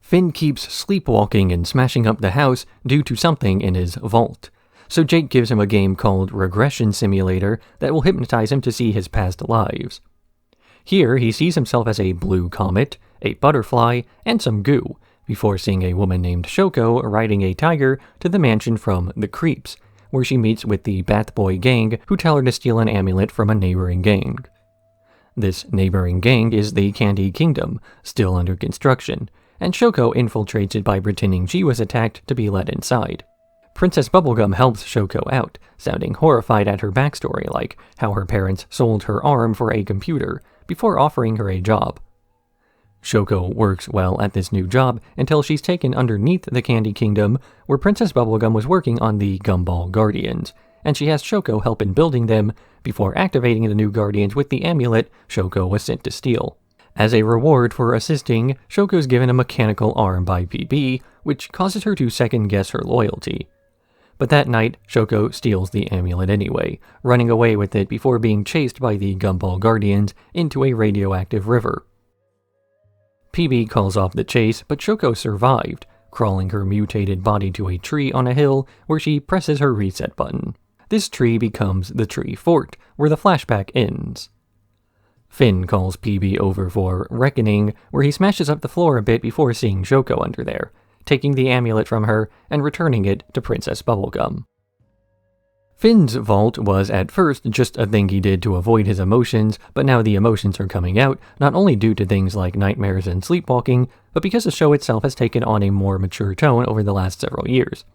Finn keeps sleepwalking and smashing up the house due to something in his vault. So Jake gives him a game called Regression Simulator that will hypnotize him to see his past lives. Here, he sees himself as a blue comet, a butterfly, and some goo, before seeing a woman named Shoko riding a tiger to the mansion from The Creeps, where she meets with the Bat Boy gang who tell her to steal an amulet from a neighboring gang. This neighboring gang is the Candy Kingdom, still under construction, and Shoko infiltrates it by pretending she was attacked to be let inside. Princess Bubblegum helps Shoko out, sounding horrified at her backstory, like how her parents sold her arm for a computer before offering her a job. Shoko works well at this new job until she's taken underneath the Candy Kingdom, where Princess Bubblegum was working on the Gumball Guardians, and she has Shoko help in building them before activating the new Guardians with the amulet Shoko was sent to steal. As a reward for assisting, Shoko's given a mechanical arm by PB, which causes her to second-guess her loyalty. But that night, Shoko steals the amulet anyway, running away with it before being chased by the Gumball Guardians into a radioactive river. PB calls off the chase, but Shoko survived, crawling her mutated body to a tree on a hill where she presses her reset button. This tree becomes the tree fort, where the flashback ends. Finn calls PB over for Reckoning, where he smashes up the floor a bit before seeing Shoko under there, taking the amulet from her and returning it to Princess Bubblegum. Finn's vault was at first just a thing he did to avoid his emotions, but now the emotions are coming out, not only due to things like nightmares and sleepwalking, but because the show itself has taken on a more mature tone over the last several years.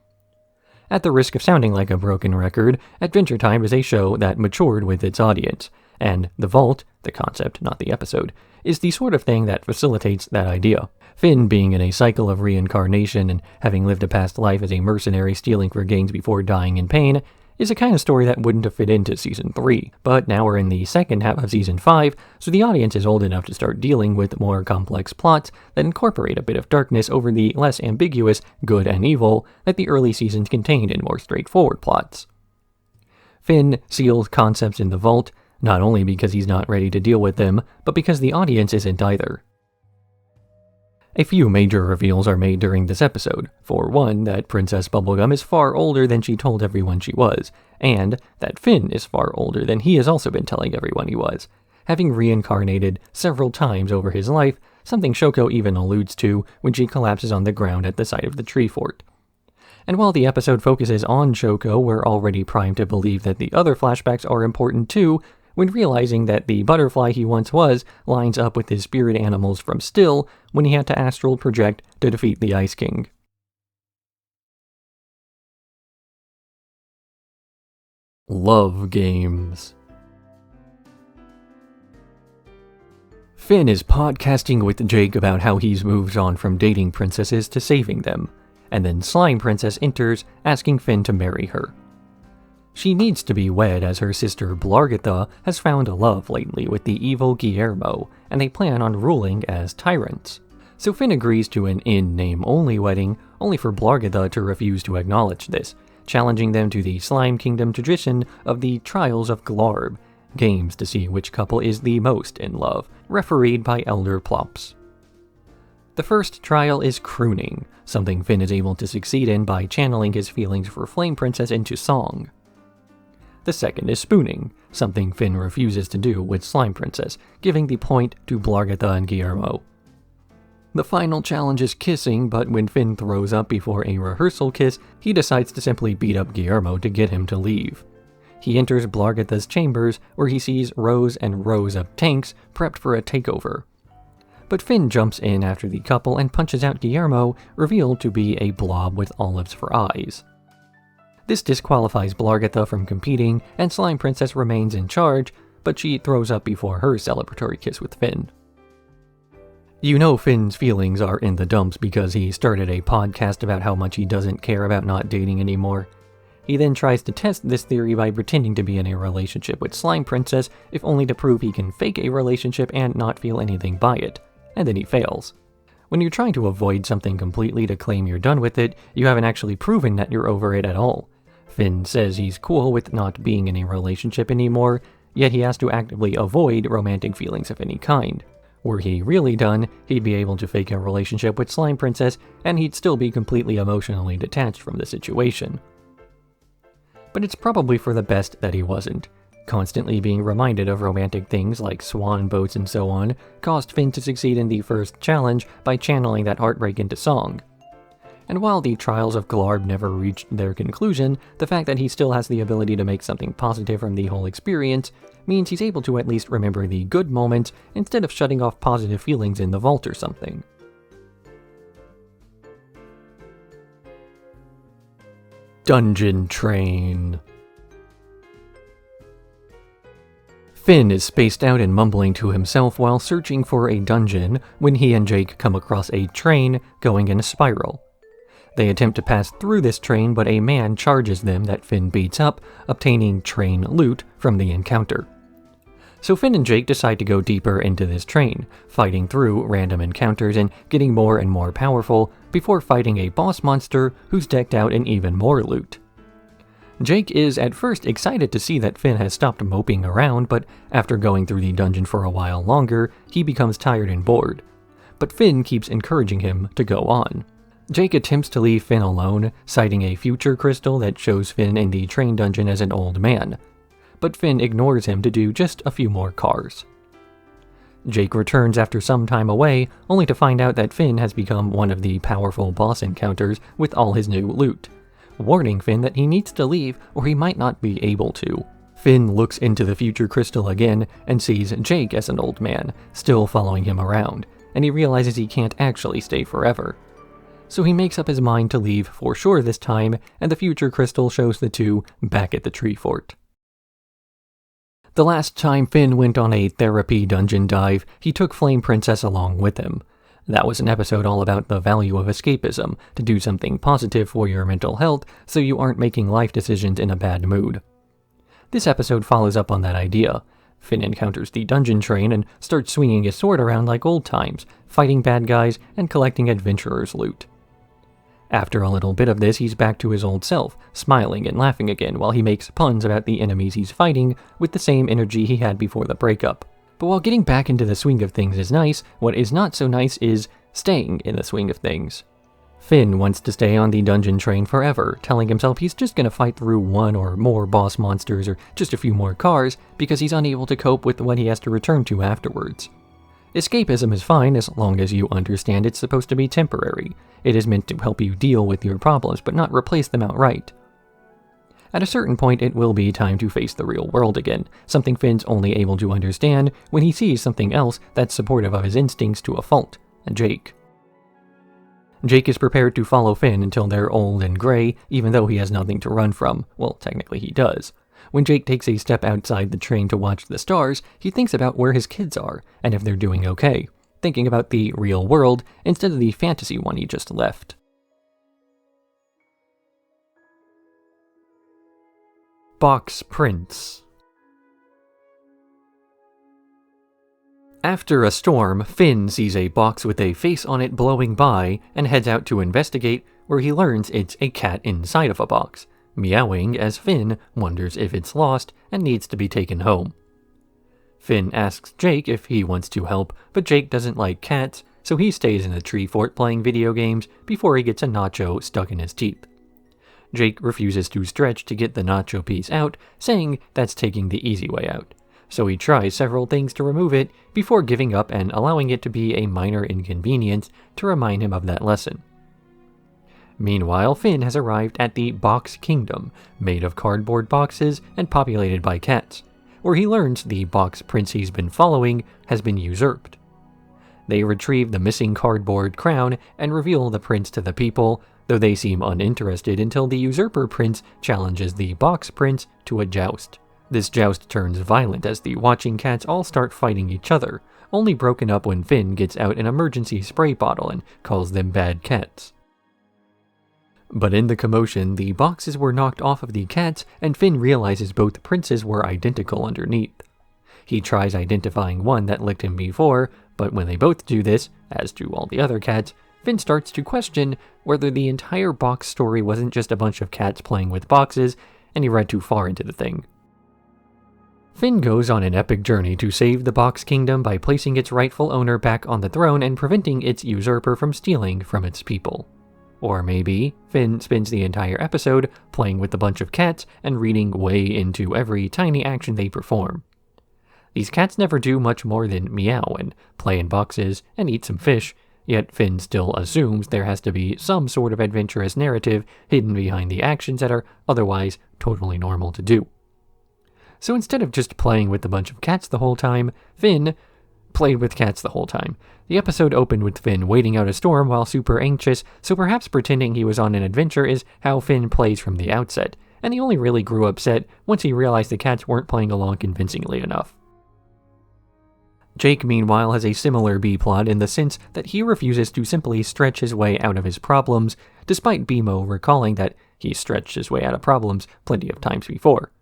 At the risk of sounding like a broken record, Adventure Time is a show that matured with its audience, and the vault, the concept, not the episode, is the sort of thing that facilitates that idea. Finn being in a cycle of reincarnation and having lived a past life as a mercenary stealing for gains before dying in pain is a kind of story that wouldn't have fit into Season 3, but now we're in the second half of Season 5, so the audience is old enough to start dealing with more complex plots that incorporate a bit of darkness over the less ambiguous good and evil that the early seasons contained in more straightforward plots. Finn seals concepts in the vault, not only because he's not ready to deal with them, but because the audience isn't either. A few major reveals are made during this episode. For one, that Princess Bubblegum is far older than she told everyone she was, and that Finn is far older than he has also been telling everyone he was, having reincarnated several times over his life, something Shoko even alludes to when she collapses on the ground at the side of the tree fort. And while the episode focuses on Shoko, we're already primed to believe that the other flashbacks are important too, when realizing that the butterfly he once was lines up with his spirit animals from Still when he had to astral project to defeat the Ice King. Love games. Finn is podcasting with Jake about how he's moved on from dating princesses to saving them, and then Slime Princess enters asking Finn to marry her. She needs to be wed as her sister Blargatha has found a love lately with the evil Guillermo, and they plan on ruling as tyrants. So Finn agrees to an in-name-only wedding, only for Blargatha to refuse to acknowledge this, challenging them to the Slime Kingdom tradition of the Trials of Glarb, games to see which couple is the most in love, refereed by Elder Plops. The first trial is crooning, something Finn is able to succeed in by channeling his feelings for Flame Princess into song. The second is spooning, something Finn refuses to do with Slime Princess, giving the point to Blargatha and Guillermo. The final challenge is kissing, but when Finn throws up before a rehearsal kiss, he decides to simply beat up Guillermo to get him to leave. He enters Blargatha's chambers, where he sees rows and rows of tanks prepped for a takeover. But Finn jumps in after the couple and punches out Guillermo, revealed to be a blob with olives for eyes. This disqualifies Blargatha from competing, and Slime Princess remains in charge, but she throws up before her celebratory kiss with Finn. You know Finn's feelings are in the dumps because he started a podcast about how much he doesn't care about not dating anymore. He then tries to test this theory by pretending to be in a relationship with Slime Princess, if only to prove he can fake a relationship and not feel anything by it, and then he fails. When you're trying to avoid something completely to claim you're done with it, you haven't actually proven that you're over it at all. Finn says he's cool with not being in a relationship anymore, yet he has to actively avoid romantic feelings of any kind. Were he really done, he'd be able to fake a relationship with Slime Princess, and he'd still be completely emotionally detached from the situation. But it's probably for the best that he wasn't. Constantly being reminded of romantic things like swan boats and so on caused Finn to succeed in the first challenge by channeling that heartbreak into song. And while the trials of Glarb never reached their conclusion, the fact that he still has the ability to make something positive from the whole experience means he's able to at least remember the good moments instead of shutting off positive feelings in the vault or something. Dungeon Train. Finn is spaced out and mumbling to himself while searching for a dungeon when he and Jake come across a train going in a spiral. They attempt to pass through this train, but a man charges them that Finn beats up, obtaining train loot from the encounter. So Finn and Jake decide to go deeper into this train, fighting through random encounters and getting more and more powerful before fighting a boss monster who's decked out in even more loot. Jake is at first excited to see that Finn has stopped moping around, but after going through the dungeon for a while longer, he becomes tired and bored. But Finn keeps encouraging him to go on. Jake attempts to leave Finn alone, citing a future crystal that shows Finn in the train dungeon as an old man. But Finn ignores him to do just a few more cars. Jake returns after some time away, only to find out that Finn has become one of the powerful boss encounters with all his new loot, warning Finn that he needs to leave or he might not be able to. Finn looks into the future crystal again and sees Jake as an old man, still following him around, and he realizes he can't actually stay forever. So he makes up his mind to leave for sure this time, and the future crystal shows the two back at the tree fort. The last time Finn went on a therapy dungeon dive, he took Flame Princess along with him. That was an episode all about the value of escapism, to do something positive for your mental health so you aren't making life decisions in a bad mood. This episode follows up on that idea. Finn encounters the dungeon train and starts swinging his sword around like old times, fighting bad guys and collecting adventurers' loot. After a little bit of this, he's back to his old self, smiling and laughing again while he makes puns about the enemies he's fighting with the same energy he had before the breakup. But while getting back into the swing of things is nice, what is not so nice is staying in the swing of things. Finn wants to stay on the dungeon train forever, telling himself he's just gonna fight through one or more boss monsters or just a few more cars because he's unable to cope with what he has to return to afterwards. Escapism is fine as long as you understand it's supposed to be temporary. It is meant to help you deal with your problems, but not replace them outright. At a certain point, it will be time to face the real world again, something Finn's only able to understand when he sees something else that's supportive of his instincts to a fault, Jake. Jake is prepared to follow Finn until they're old and gray, even though he has nothing to run from. Well, technically he does. When Jake takes a step outside the train to watch the stars, he thinks about where his kids are, and if they're doing okay, thinking about the real world instead of the fantasy one he just left. Box Prince. After a storm, Finn sees a box with a face on it blowing by and heads out to investigate, where he learns it's a cat inside of a box, meowing as Finn wonders if it's lost and needs to be taken home. Finn asks Jake if he wants to help, but Jake doesn't like cats, so he stays in the tree fort playing video games before he gets a nacho stuck in his teeth. Jake refuses to stretch to get the nacho piece out, saying that's taking the easy way out. So he tries several things to remove it before giving up and allowing it to be a minor inconvenience to remind him of that lesson. Meanwhile, Finn has arrived at the Box Kingdom, made of cardboard boxes and populated by cats, where he learns the box prince he's been following has been usurped. They retrieve the missing cardboard crown and reveal the prince to the people, though they seem uninterested until the usurper prince challenges the box prince to a joust. This joust turns violent as the watching cats all start fighting each other, only broken up when Finn gets out an emergency spray bottle and calls them bad cats. But in the commotion, the boxes were knocked off of the cats, and Finn realizes both princes were identical underneath. He tries identifying one that licked him before, but when they both do this, as do all the other cats, Finn starts to question whether the entire box story wasn't just a bunch of cats playing with boxes, and he read too far into the thing. Finn goes on an epic journey to save the Box Kingdom by placing its rightful owner back on the throne and preventing its usurper from stealing from its people. Or maybe Finn spends the entire episode playing with a bunch of cats and reading way into every tiny action they perform. These cats never do much more than meow and play in boxes and eat some fish, yet Finn still assumes there has to be some sort of adventurous narrative hidden behind the actions that are otherwise totally normal to do. So instead of just playing with a bunch of cats the whole time, Finn played with cats the whole time. The episode opened with Finn waiting out a storm while super anxious, so perhaps pretending he was on an adventure is how Finn plays from the outset, and he only really grew upset once he realized the cats weren't playing along convincingly enough. Jake, meanwhile, has a similar B-plot in the sense that he refuses to simply stretch his way out of his problems, despite BMO recalling that he stretched his way out of problems plenty of times before.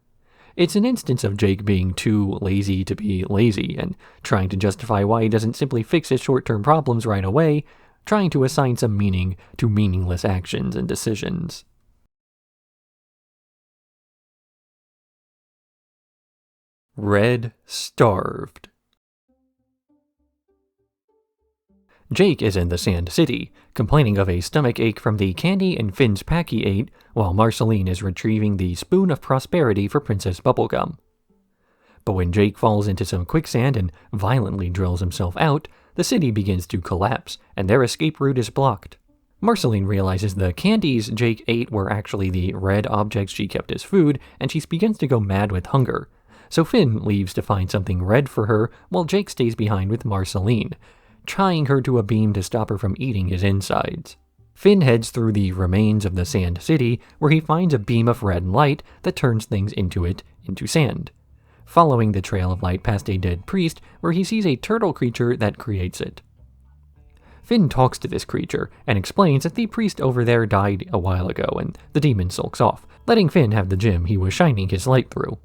It's an instance of Jake being too lazy to be lazy, and trying to justify why he doesn't simply fix his short-term problems right away, trying to assign some meaning to meaningless actions and decisions. Red starved. Jake is in the Sand City, complaining of a stomach ache from the candy and Finn's pack he ate, while Marceline is retrieving the spoon of prosperity for Princess Bubblegum. But when Jake falls into some quicksand and violently drills himself out, the city begins to collapse, and their escape route is blocked. Marceline realizes the candies Jake ate were actually the red objects she kept as food, and she begins to go mad with hunger. So Finn leaves to find something red for her, while Jake stays behind with Marceline, tying her to a beam to stop her from eating his insides. Finn heads through the remains of the Sand City, where he finds a beam of red light that turns things into sand. Following the trail of light past a dead priest, where he sees a turtle creature that creates it. Finn talks to this creature, and explains that the priest over there died a while ago, and the demon sulks off, letting Finn have the gem he was shining his light through.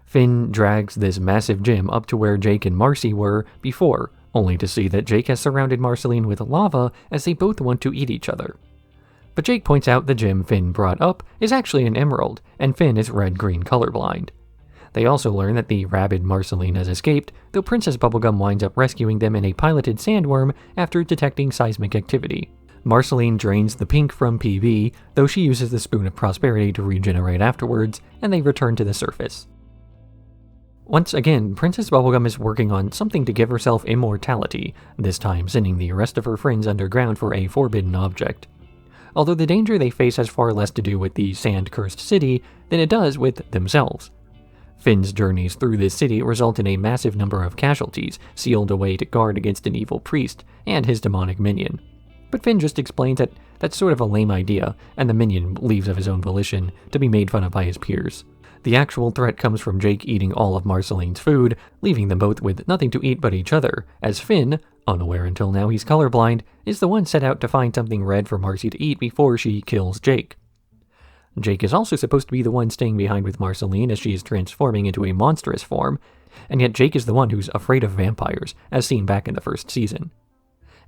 Finn drags this massive gem up to where Jake and Marcy were before, only to see that Jake has surrounded Marceline with lava as they both want to eat each other. But Jake points out the gem Finn brought up is actually an emerald, and Finn is red-green colorblind. They also learn that the rabid Marceline has escaped, though Princess Bubblegum winds up rescuing them in a piloted sandworm after detecting seismic activity. Marceline drains the pink from PB, though she uses the spoon of prosperity to regenerate afterwards, and they return to the surface. Once again, Princess Bubblegum is working on something to give herself immortality, this time sending the rest of her friends underground for a forbidden object. Although the danger they face has far less to do with the sand-cursed city than it does with themselves. Finn's journeys through this city result in a massive number of casualties sealed away to guard against an evil priest and his demonic minion. But Finn just explains that that's sort of a lame idea, and the minion leaves of his own volition to be made fun of by his peers. The actual threat comes from Jake eating all of Marceline's food, leaving them both with nothing to eat but each other, as Finn, unaware until now he's colorblind, is the one set out to find something red for Marcy to eat before she kills Jake. Jake is also supposed to be the one staying behind with Marceline as she is transforming into a monstrous form, and yet Jake is the one who's afraid of vampires, as seen back in the first season.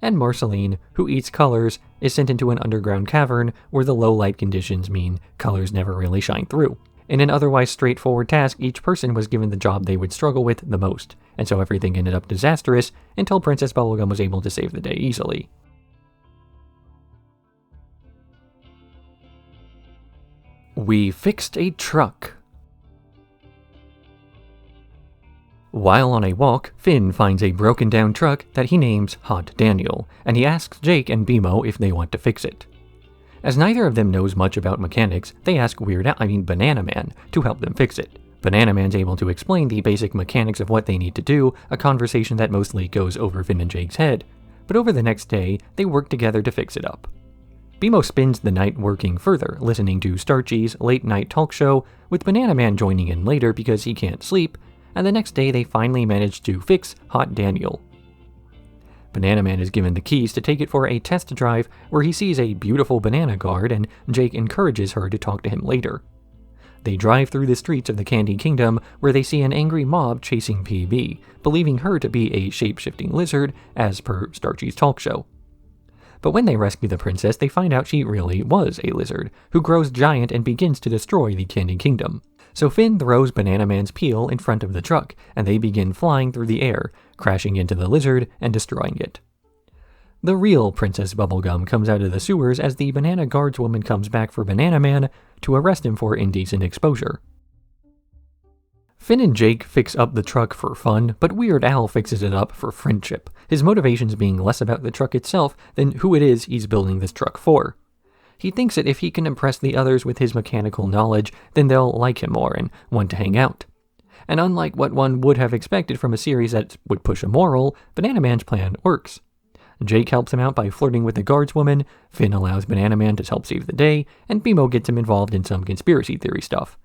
And Marceline, who eats colors, is sent into an underground cavern where the low light conditions mean colors never really shine through. In an otherwise straightforward task, each person was given the job they would struggle with the most, and so everything ended up disastrous until Princess Bubblegum was able to save the day easily. We fixed a truck. While on a walk, Finn finds a broken down truck that he names Hot Daniel, and he asks Jake and BMO if they want to fix it. As neither of them knows much about mechanics, they ask Banana Man to help them fix it. Banana Man's able to explain the basic mechanics of what they need to do, a conversation that mostly goes over Finn and Jake's head, but over the next day, they work together to fix it up. BMO spends the night working further, listening to Starchy's late-night talk show, with Banana Man joining in later because he can't sleep, and the next day they finally manage to fix Hot Daniel. Banana Man is given the keys to take it for a test drive where he sees a beautiful banana guard, and Jake encourages her to talk to him later. They drive through the streets of the Candy Kingdom where they see an angry mob chasing PB, believing her to be a shape-shifting lizard, as per Starchy's talk show. But when they rescue the princess, they find out she really was a lizard, who grows giant and begins to destroy the Candy Kingdom. So Finn throws Banana Man's peel in front of the truck, and they begin flying through the air, crashing into the lizard and destroying it. The real Princess Bubblegum comes out of the sewers as the Banana Guardswoman comes back for Banana Man to arrest him for indecent exposure. Finn and Jake fix up the truck for fun, but Weird Al fixes it up for friendship, his motivations being less about the truck itself than who it is he's building this truck for. He thinks that if he can impress the others with his mechanical knowledge, then they'll like him more and want to hang out. And unlike what one would have expected from a series that would push a moral, Banana Man's plan works. Jake helps him out by flirting with the guardswoman, Finn allows Banana Man to help save the day, and BMO gets him involved in some conspiracy theory stuff.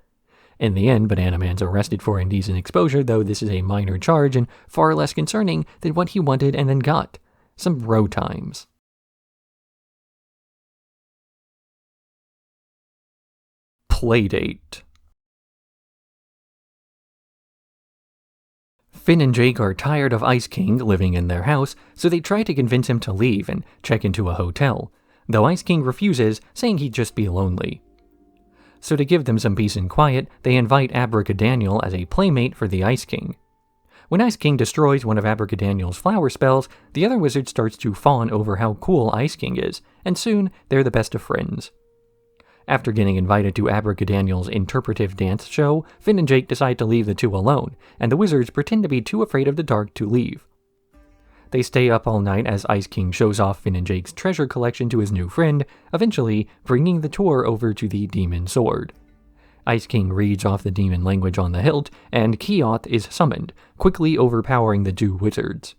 In the end, Banana Man's arrested for indecent exposure, though this is a minor charge and far less concerning than what he wanted and then got. Some bro times. Playdate. Finn and Jake are tired of Ice King living in their house, so they try to convince him to leave and check into a hotel, though Ice King refuses, saying he'd just be lonely. So to give them some peace and quiet, they invite Abracadaniel as a playmate for the Ice King. When Ice King destroys one of Abracadaniel's flower spells, the other wizard starts to fawn over how cool Ice King is, and soon they're the best of friends. After getting invited to Abracadaniel's interpretive dance show, Finn and Jake decide to leave the two alone, and the wizards pretend to be too afraid of the dark to leave. They stay up all night as Ice King shows off Finn and Jake's treasure collection to his new friend, eventually bringing the tour over to the demon sword. Ice King reads off the demon language on the hilt, and Keoth is summoned, quickly overpowering the two wizards.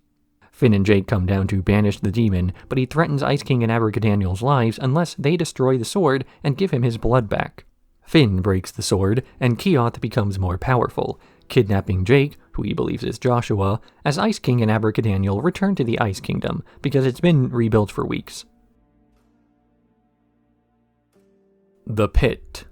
Finn and Jake come down to banish the demon, but he threatens Ice King and Abracadaniel's lives unless they destroy the sword and give him his blood back. Finn breaks the sword, and Keoth becomes more powerful, kidnapping Jake, who he believes is Joshua, as Ice King and Abracadaniel return to the Ice Kingdom, because it's been rebuilt for weeks. The Pit.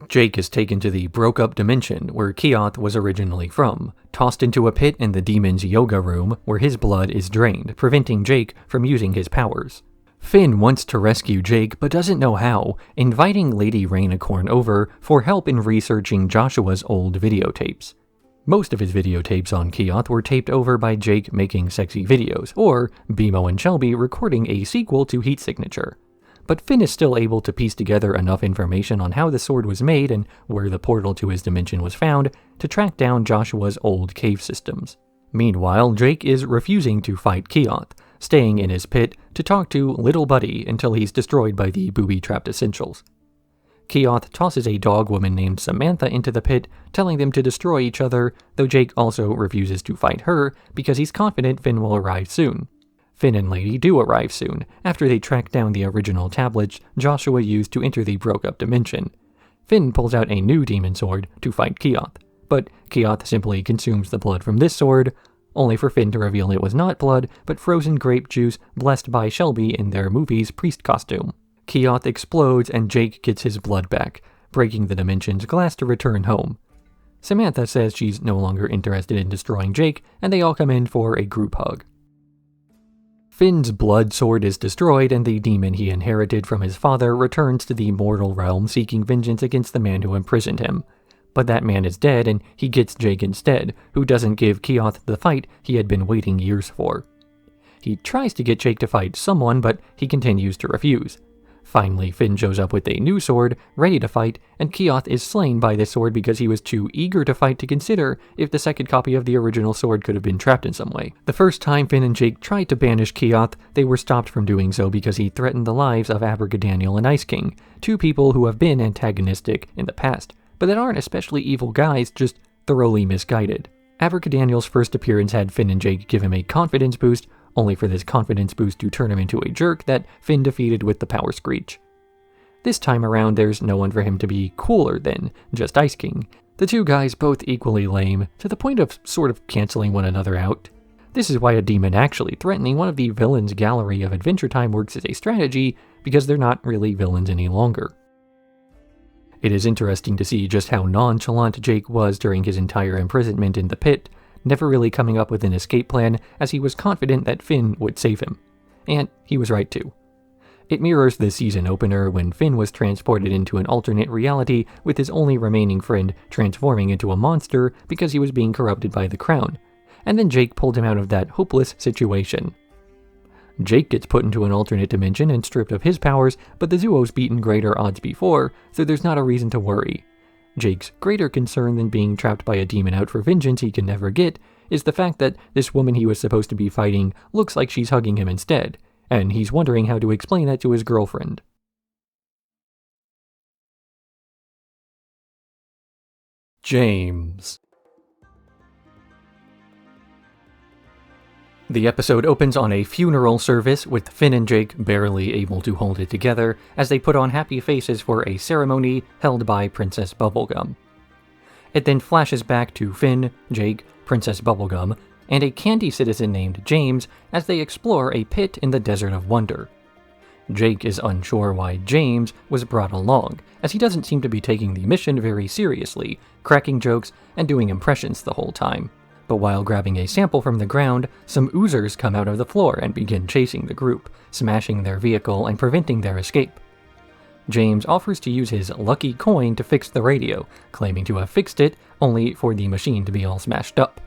Jake is taken to the broke-up dimension where Keoth was originally from, tossed into a pit in the demon's yoga room where his blood is drained, preventing Jake from using his powers. Finn wants to rescue Jake but doesn't know how, inviting Lady Rainicorn over for help in researching Joshua's old videotapes. Most of his videotapes on Keoth were taped over by Jake making sexy videos, or BMO and Shelby recording a sequel to Heat Signature. But Finn is still able to piece together enough information on how the sword was made and where the portal to his dimension was found to track down Joshua's old cave systems. Meanwhile, Jake is refusing to fight Keoth, staying in his pit to talk to Little Buddy until he's destroyed by the booby-trapped essentials. Keoth tosses a dog woman named Samantha into the pit, telling them to destroy each other, though Jake also refuses to fight her because he's confident Finn will arrive soon. Finn and Lady do arrive soon, after they track down the original tablets Joshua used to enter the broke-up dimension. Finn pulls out a new demon sword to fight Keoth, but Keoth simply consumes the blood from this sword, only for Finn to reveal it was not blood, but frozen grape juice blessed by Shelby in their movie's priest costume. Keoth explodes and Jake gets his blood back, breaking the dimension's glass to return home. Samantha says she's no longer interested in destroying Jake, and they all come in for a group hug. Finn's blood sword is destroyed, and the demon he inherited from his father returns to the mortal realm seeking vengeance against the man who imprisoned him. But that man is dead, and he gets Jake instead, who doesn't give Keoth the fight he had been waiting years for. He tries to get Jake to fight someone, but he continues to refuse. Finally, Finn shows up with a new sword, ready to fight, and Keoth is slain by this sword because he was too eager to fight to consider if the second copy of the original sword could have been trapped in some way. The first time Finn and Jake tried to banish Keoth, they were stopped from doing so because he threatened the lives of Abracadaniel and Ice King, two people who have been antagonistic in the past, but that aren't especially evil guys, just thoroughly misguided. Abracadaniel's first appearance had Finn and Jake give him a confidence boost, only for this confidence boost to turn him into a jerk that Finn defeated with the Power Screech. This time around, there's no one for him to be cooler than just Ice King. The two guys both equally lame, to the point of sort of canceling one another out. This is why a demon actually threatening one of the villains' gallery of Adventure Time works as a strategy, because they're not really villains any longer. It is interesting to see just how nonchalant Jake was during his entire imprisonment in the pit, never really coming up with an escape plan as he was confident that Finn would save him. And he was right too. It mirrors the season opener when Finn was transported into an alternate reality with his only remaining friend transforming into a monster because he was being corrupted by the crown. and then Jake pulled him out of that hopeless situation. Jake gets put into an alternate dimension and stripped of his powers, but the duo's beaten greater odds before, so there's not a reason to worry. Jake's greater concern than being trapped by a demon out for vengeance he can never get is the fact that this woman he was supposed to be fighting looks like she's hugging him instead, and he's wondering how to explain that to his girlfriend. James. The episode opens on a funeral service with Finn and Jake barely able to hold it together as they put on happy faces for a ceremony held by Princess Bubblegum. It then flashes back to Finn, Jake, Princess Bubblegum, and a candy citizen named James as they explore a pit in the Desert of Wonder. Jake is unsure why James was brought along, as he doesn't seem to be taking the mission very seriously, cracking jokes and doing impressions the whole time. But while grabbing a sample from the ground, some oozers come out of the floor and begin chasing the group, smashing their vehicle and preventing their escape. James offers to use his lucky coin to fix the radio, claiming to have fixed it, only for the machine to be all smashed up.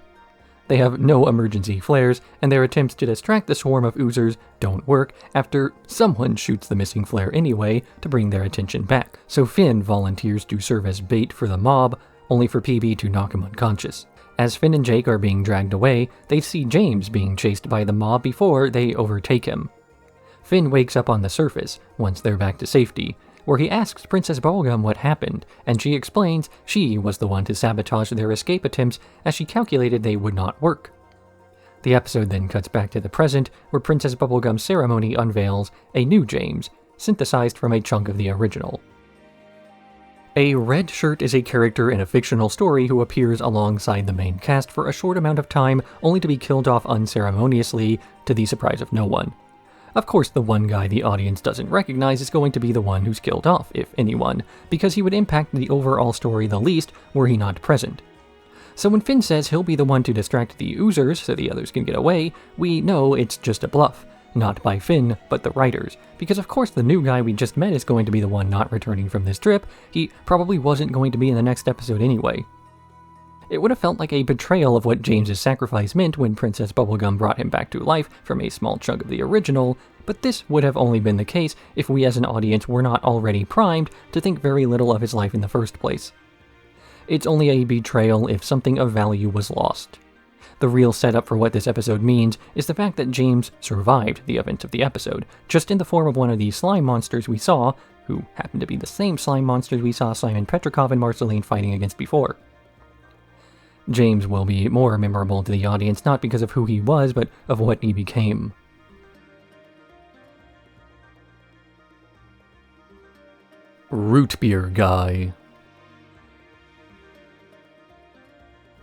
They have no emergency flares, and their attempts to distract the swarm of oozers don't work after someone shoots the missing flare anyway to bring their attention back. So Finn volunteers to serve as bait for the mob, only for PB to knock him unconscious. As Finn and Jake are being dragged away, they see James being chased by the mob before they overtake him. Finn wakes up on the surface, once they're back to safety, where he asks Princess Bubblegum what happened, and she explains she was the one to sabotage their escape attempts as she calculated they would not work. The episode then cuts back to the present, where Princess Bubblegum's ceremony unveils a new James, synthesized from a chunk of the original. A red shirt is a character in a fictional story who appears alongside the main cast for a short amount of time, only to be killed off unceremoniously, to the surprise of no one. Of course, the one guy the audience doesn't recognize is going to be the one who's killed off, if anyone, because he would impact the overall story the least were he not present. So when Finn says he'll be the one to distract the oozers so the others can get away, we know it's just a bluff. Not by Finn, but the writers, because of course the new guy we just met is going to be the one not returning from this trip. He probably wasn't going to be in the next episode anyway. It would have felt like a betrayal of what James's sacrifice meant when Princess Bubblegum brought him back to life from a small chunk of the original, but this would have only been the case if we as an audience were not already primed to think very little of his life in the first place. It's only a betrayal if something of value was lost. The real setup for what this episode means is the fact that James survived the events of the episode, just in the form of one of the slime monsters we saw, who happened to be the same slime monsters we saw Simon Petrikov and Marceline fighting against before. James will be more memorable to the audience not because of who he was, but of what he became. Root Beer Guy.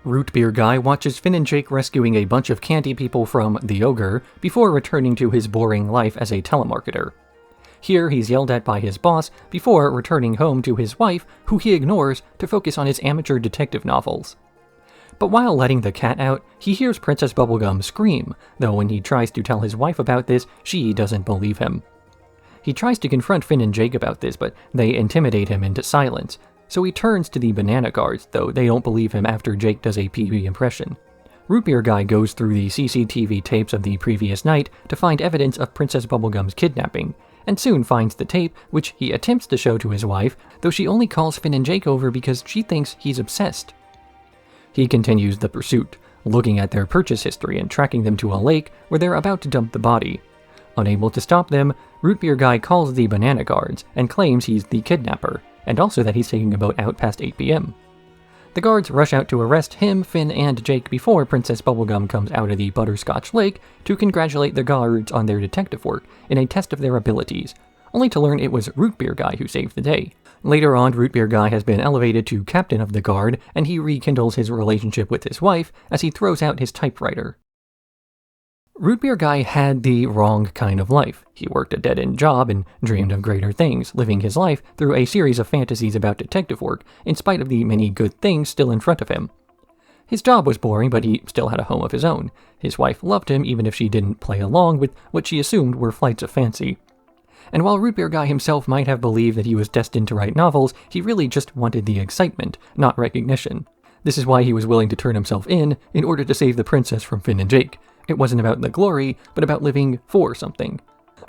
Root Beer Guy watches Finn and Jake rescuing a bunch of candy people from the ogre before returning to his boring life as a telemarketer. Here he's yelled at by his boss before returning home to his wife, who he ignores to focus on his amateur detective novels. But while letting the cat out, he hears Princess Bubblegum scream, though when he tries to tell his wife about this, she doesn't believe him. He tries to confront Finn and Jake about this, but they intimidate him into silence, so he turns to the banana guards, though they don't believe him after Jake does a PB impression. Root Beer Guy goes through the CCTV tapes of the previous night to find evidence of Princess Bubblegum's kidnapping, and soon finds the tape, which he attempts to show to his wife, though she only calls Finn and Jake over because she thinks he's obsessed. He continues the pursuit, looking at their purchase history and tracking them to a lake where they're about to dump the body. Unable to stop them, Root Beer Guy calls the banana guards and claims he's the kidnapper, and also that he's taking a boat out past 8 p.m. The guards rush out to arrest him, Finn, and Jake before Princess Bubblegum comes out of the Butterscotch Lake to congratulate the guards on their detective work in a test of their abilities, only to learn it was Root Beer Guy who saved the day. Later on, Root Beer Guy has been elevated to captain of the guard, and he rekindles his relationship with his wife as he throws out his typewriter. Root Beer Guy had the wrong kind of life. He worked a dead-end job and dreamed of greater things, living his life through a series of fantasies about detective work, in spite of the many good things still in front of him. His job was boring, but he still had a home of his own. His wife loved him even if she didn't play along with what she assumed were flights of fancy. And while Root Beer Guy himself might have believed that he was destined to write novels, he really just wanted the excitement, not recognition. This is why he was willing to turn himself in order to save the princess from Finn and Jake. It wasn't about the glory, but about living for something.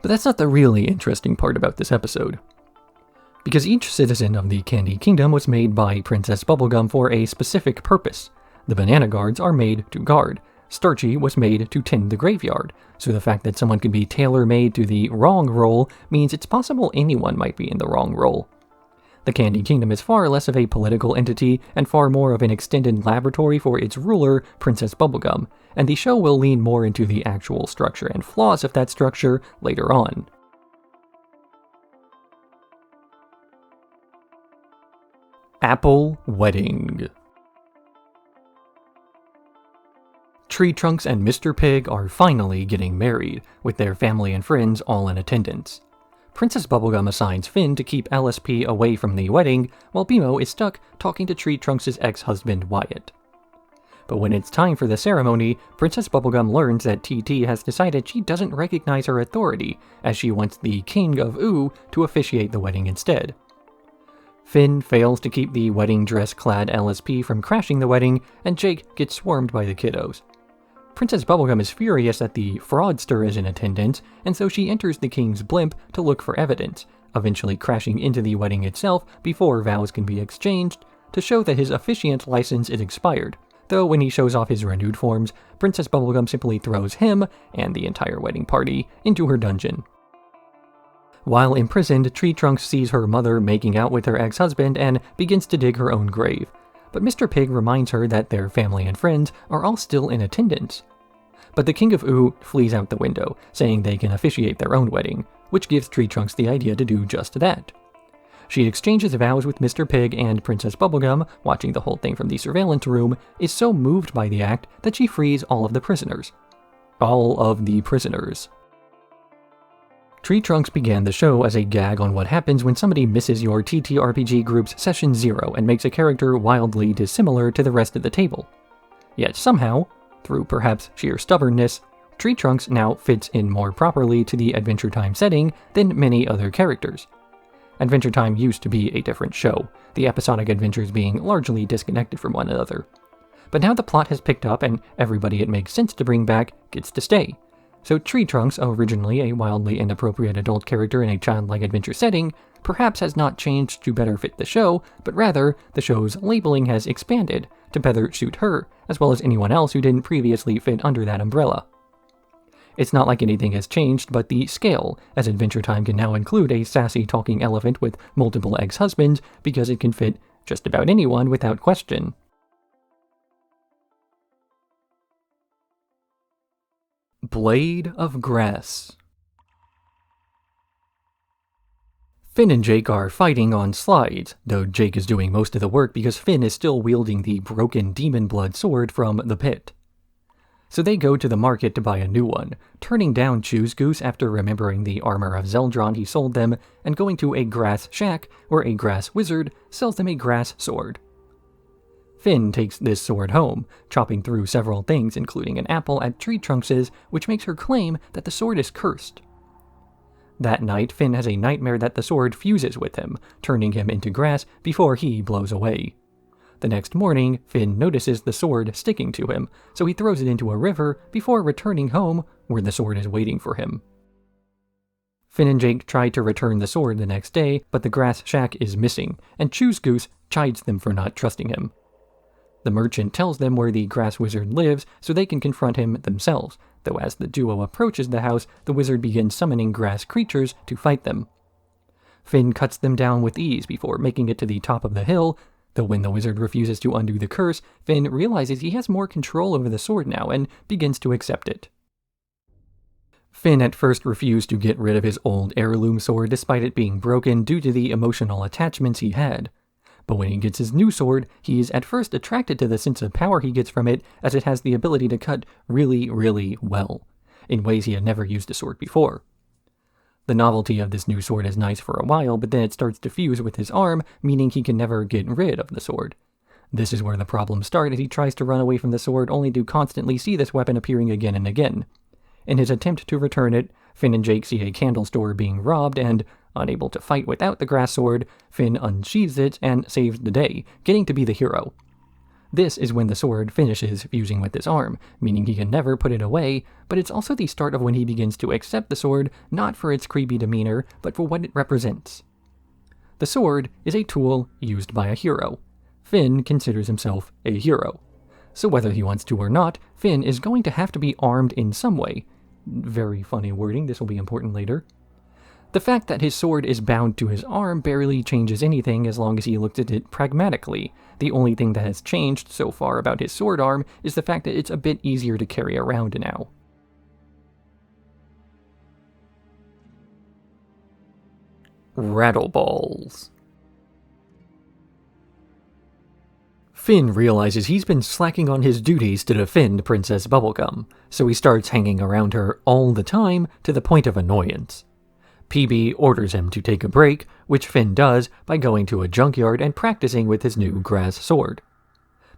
But that's not the really interesting part about this episode. Because each citizen of the Candy Kingdom was made by Princess Bubblegum for a specific purpose. The Banana Guards are made to guard. Starchy was made to tend the graveyard, so the fact that someone could be tailor-made to the wrong role means it's possible anyone might be in the wrong role. The Candy Kingdom is far less of a political entity and far more of an extended laboratory for its ruler, Princess Bubblegum, and the show will lean more into the actual structure and flaws of that structure later on. Apple Wedding. Tree Trunks and Mr. Pig are finally getting married, with their family and friends all in attendance. Princess Bubblegum assigns Finn to keep LSP away from the wedding, while BMO is stuck talking to Tree Trunks' ex-husband Wyatt. But when it's time for the ceremony, Princess Bubblegum learns that TT has decided she doesn't recognize her authority, as she wants the King of Ooh to officiate the wedding instead. Finn fails to keep the wedding dress-clad LSP from crashing the wedding, and Jake gets swarmed by the kiddos. Princess Bubblegum is furious that the fraudster is in attendance, and so she enters the king's blimp to look for evidence, eventually crashing into the wedding itself before vows can be exchanged, to show that his officiant license is expired. Though when he shows off his renewed forms, Princess Bubblegum simply throws him, and the entire wedding party, into her dungeon. While imprisoned, Tree Trunks sees her mother making out with her ex-husband and begins to dig her own grave. But Mr. Pig reminds her that their family and friends are all still in attendance. But the King of Ooh flees out the window, saying they can officiate their own wedding, which gives Tree Trunks the idea to do just that. She exchanges vows with Mr. Pig, and Princess Bubblegum, watching the whole thing from the surveillance room, is so moved by the act that she frees all of the prisoners. All of the prisoners. Tree Trunks began the show as a gag on what happens when somebody misses your TTRPG group's Session 0 and makes a character wildly dissimilar to the rest of the table. Yet somehow, through perhaps sheer stubbornness, Tree Trunks now fits in more properly to the Adventure Time setting than many other characters. Adventure Time used to be a different show, the episodic adventures being largely disconnected from one another. But now the plot has picked up and everybody it makes sense to bring back gets to stay. So Tree Trunks, originally a wildly inappropriate adult character in a childlike adventure setting, perhaps has not changed to better fit the show, but rather, the show's labeling has expanded to better suit her, as well as anyone else who didn't previously fit under that umbrella. It's not like anything has changed, but the scale, as Adventure Time can now include a sassy talking elephant with multiple ex-husbands, because it can fit just about anyone without question. Blade of Grass. Finn and Jake are fighting on slides, though Jake is doing most of the work because Finn is still wielding the broken demon blood sword from the pit. So they go to the market to buy a new one, turning down Choose Goose after remembering the armor of Zeldron he sold them, and going to a grass shack where a grass wizard sells them a grass sword. Finn takes this sword home, chopping through several things including an apple at Tree Trunks', which makes her claim that the sword is cursed. That night, Finn has a nightmare that the sword fuses with him, turning him into grass before he blows away. The next morning, Finn notices the sword sticking to him, so he throws it into a river before returning home, where the sword is waiting for him. Finn and Jake try to return the sword the next day, but the grass shack is missing, and Choose Goose chides them for not trusting him. The merchant tells them where the grass wizard lives so they can confront him themselves, though as the duo approaches the house, the wizard begins summoning grass creatures to fight them. Finn cuts them down with ease before making it to the top of the hill, though when the wizard refuses to undo the curse, Finn realizes he has more control over the sword now and begins to accept it. Finn at first refused to get rid of his old heirloom sword despite it being broken due to the emotional attachments he had. But when he gets his new sword, he is at first attracted to the sense of power he gets from it, as it has the ability to cut really, really well, in ways he had never used a sword before. The novelty of this new sword is nice for a while, but then it starts to fuse with his arm, meaning he can never get rid of the sword. This is where the problems start as he tries to run away from the sword, only to constantly see this weapon appearing again and again. In his attempt to return it, Finn and Jake see a candle store being robbed, and, unable to fight without the grass sword, Finn unsheathes it and saves the day, getting to be the hero. This is when the sword finishes fusing with his arm, meaning he can never put it away, but it's also the start of when he begins to accept the sword not for its creepy demeanor, but for what it represents. The sword is a tool used by a hero. Finn considers himself a hero. So whether he wants to or not, Finn is going to have to be armed in some way. Very funny wording, this will be important later. The fact that his sword is bound to his arm barely changes anything as long as he looks at it pragmatically. The only thing that has changed so far about his sword arm is the fact that it's a bit easier to carry around now. Rattleballs. Finn realizes he's been slacking on his duties to defend Princess Bubblegum, so he starts hanging around her all the time to the point of annoyance. PB orders him to take a break, which Finn does by going to a junkyard and practicing with his new grass sword.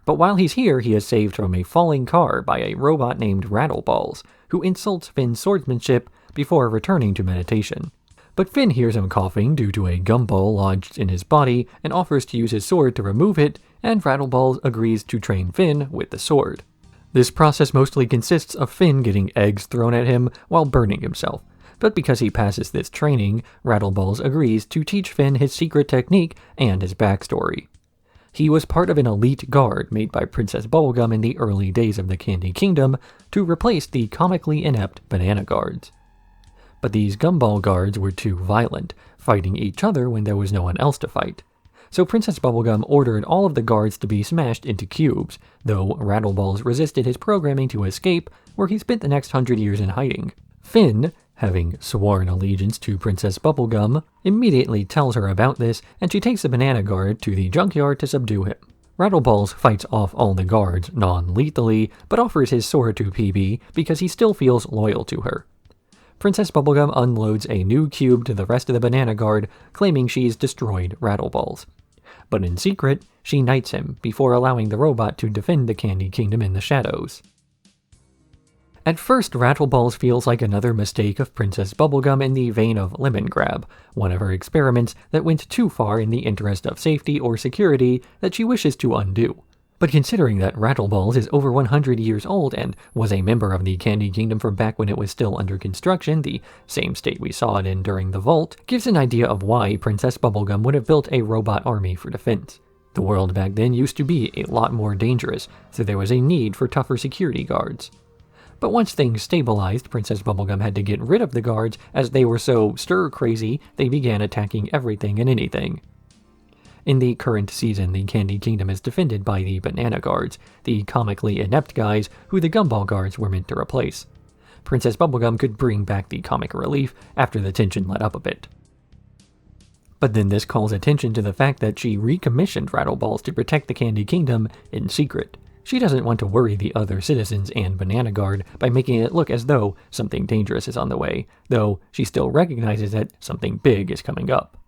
But while he's here, he is saved from a falling car by a robot named Rattleballs, who insults Finn's swordsmanship before returning to meditation. But Finn hears him coughing due to a gumball lodged in his body and offers to use his sword to remove it, and Rattleballs agrees to train Finn with the sword. This process mostly consists of Finn getting eggs thrown at him while burning himself. But because he passes this training, Rattleballs agrees to teach Finn his secret technique and his backstory. He was part of an elite guard made by Princess Bubblegum in the early days of the Candy Kingdom to replace the comically inept Banana Guards. But these gumball guards were too violent, fighting each other when there was no one else to fight. So Princess Bubblegum ordered all of the guards to be smashed into cubes, though Rattleballs resisted his programming to escape, where he spent the next 100 years in hiding. Finn, having sworn allegiance to Princess Bubblegum, immediately tells her about this, and she takes the banana guard to the junkyard to subdue him. Rattleballs fights off all the guards non-lethally, but offers his sword to PB because he still feels loyal to her. Princess Bubblegum unloads a new cube to the rest of the banana guard, claiming she's destroyed Rattleballs. But in secret, she knights him before allowing the robot to defend the Candy Kingdom in the shadows. At first, Rattleballs feels like another mistake of Princess Bubblegum in the vein of Lemon Grab, one of her experiments that went too far in the interest of safety or security that she wishes to undo. But considering that Rattleballs is over 100 years old and was a member of the Candy Kingdom from back when it was still under construction, the same state we saw it in during the Vault, gives an idea of why Princess Bubblegum would have built a robot army for defense. The world back then used to be a lot more dangerous, so there was a need for tougher security guards. But once things stabilized, Princess Bubblegum had to get rid of the guards as they were so stir-crazy they began attacking everything and anything. In the current season, the Candy Kingdom is defended by the Banana Guards, the comically inept guys who the Gumball Guards were meant to replace. Princess Bubblegum could bring back the comic relief after the tension let up a bit. But then this calls attention to the fact that she recommissioned Rattleballs to protect the Candy Kingdom in secret. She doesn't want to worry the other citizens and Banana Guard by making it look as though something dangerous is on the way, though she still recognizes that something big is coming up.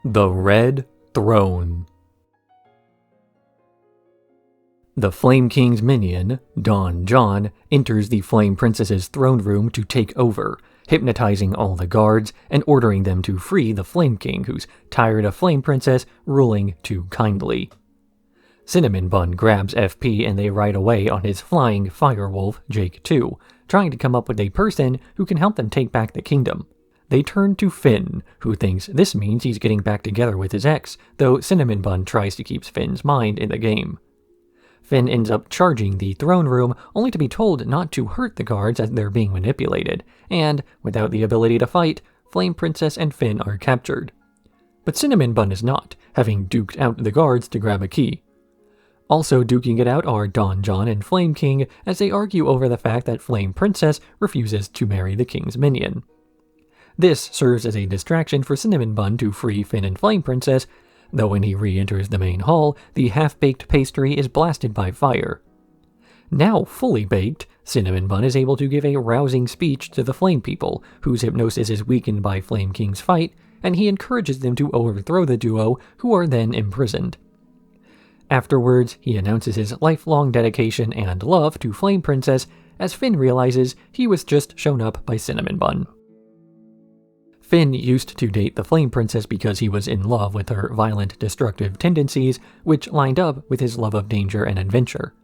The Red Throne. The Flame King's minion, Don John, enters the Flame Princess's throne room to take over, hypnotizing all the guards and ordering them to free the Flame King, who's tired of Flame Princess ruling too kindly. Cinnamon Bun grabs FP and they ride away on his flying firewolf, Jake 2, trying to come up with a person who can help them take back the kingdom. They turn to Finn, who thinks this means he's getting back together with his ex, though Cinnamon Bun tries to keep Finn's mind in the game. Finn ends up charging the throne room, only to be told not to hurt the guards as they're being manipulated, and, without the ability to fight, Flame Princess and Finn are captured. But Cinnamon Bun is not, having duked out the guards to grab a key. Also duking it out are Don John and Flame King as they argue over the fact that Flame Princess refuses to marry the king's minion. This serves as a distraction for Cinnamon Bun to free Finn and Flame Princess, though when he re-enters the main hall, the half-baked pastry is blasted by fire. Now fully baked, Cinnamon Bun is able to give a rousing speech to the Flame People, whose hypnosis is weakened by Flame King's fight, and he encourages them to overthrow the duo, who are then imprisoned. Afterwards, he announces his lifelong dedication and love to Flame Princess, as Finn realizes he was just shown up by Cinnamon Bun. Finn used to date the Flame Princess because he was in love with her violent, destructive tendencies, which lined up with his love of danger and adventure.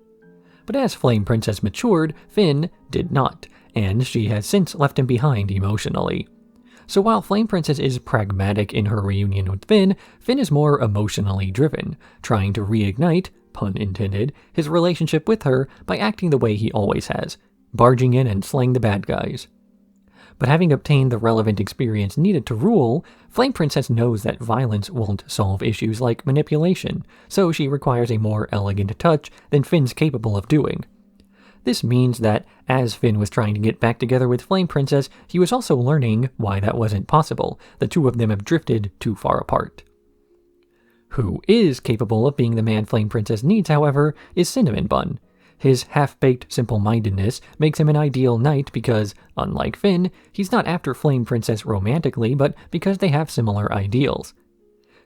But as Flame Princess matured, Finn did not, and she has since left him behind emotionally. So while Flame Princess is pragmatic in her reunion with Finn, Finn is more emotionally driven, trying to reignite, pun intended, his relationship with her by acting the way he always has, barging in and slaying the bad guys. But having obtained the relevant experience needed to rule, Flame Princess knows that violence won't solve issues like manipulation, so she requires a more elegant touch than Finn's capable of doing. This means that, as Finn was trying to get back together with Flame Princess, he was also learning why that wasn't possible. The two of them have drifted too far apart. Who is capable of being the man Flame Princess needs, however, is Cinnamon Bun. His half-baked simple-mindedness makes him an ideal knight because, unlike Finn, he's not after Flame Princess romantically, but because they have similar ideals.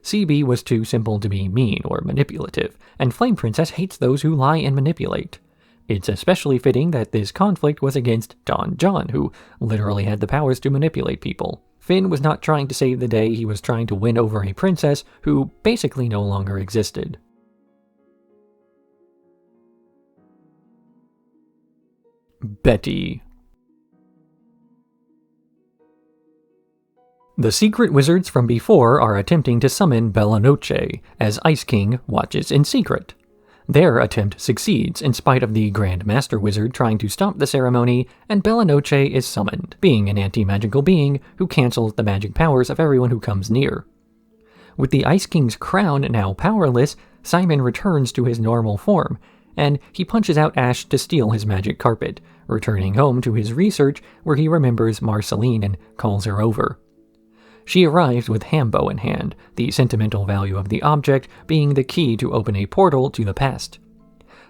CB was too simple to be mean or manipulative, and Flame Princess hates those who lie and manipulate. It's especially fitting that this conflict was against Don John, who literally had the powers to manipulate people. Finn was not trying to save the day, he was trying to win over a princess who basically no longer existed. Betty. The secret wizards from before are attempting to summon Bella Noche, as Ice King watches in secret. Their attempt succeeds in spite of the Grand Master Wizard trying to stop the ceremony, and Bella Noche is summoned, being an anti-magical being who cancels the magic powers of everyone who comes near. With the Ice King's crown now powerless, Simon returns to his normal form, and he punches out Ash to steal his magic carpet, returning home to his research where he remembers Marceline and calls her over. She arrives with Hambo in hand, the sentimental value of the object being the key to open a portal to the past.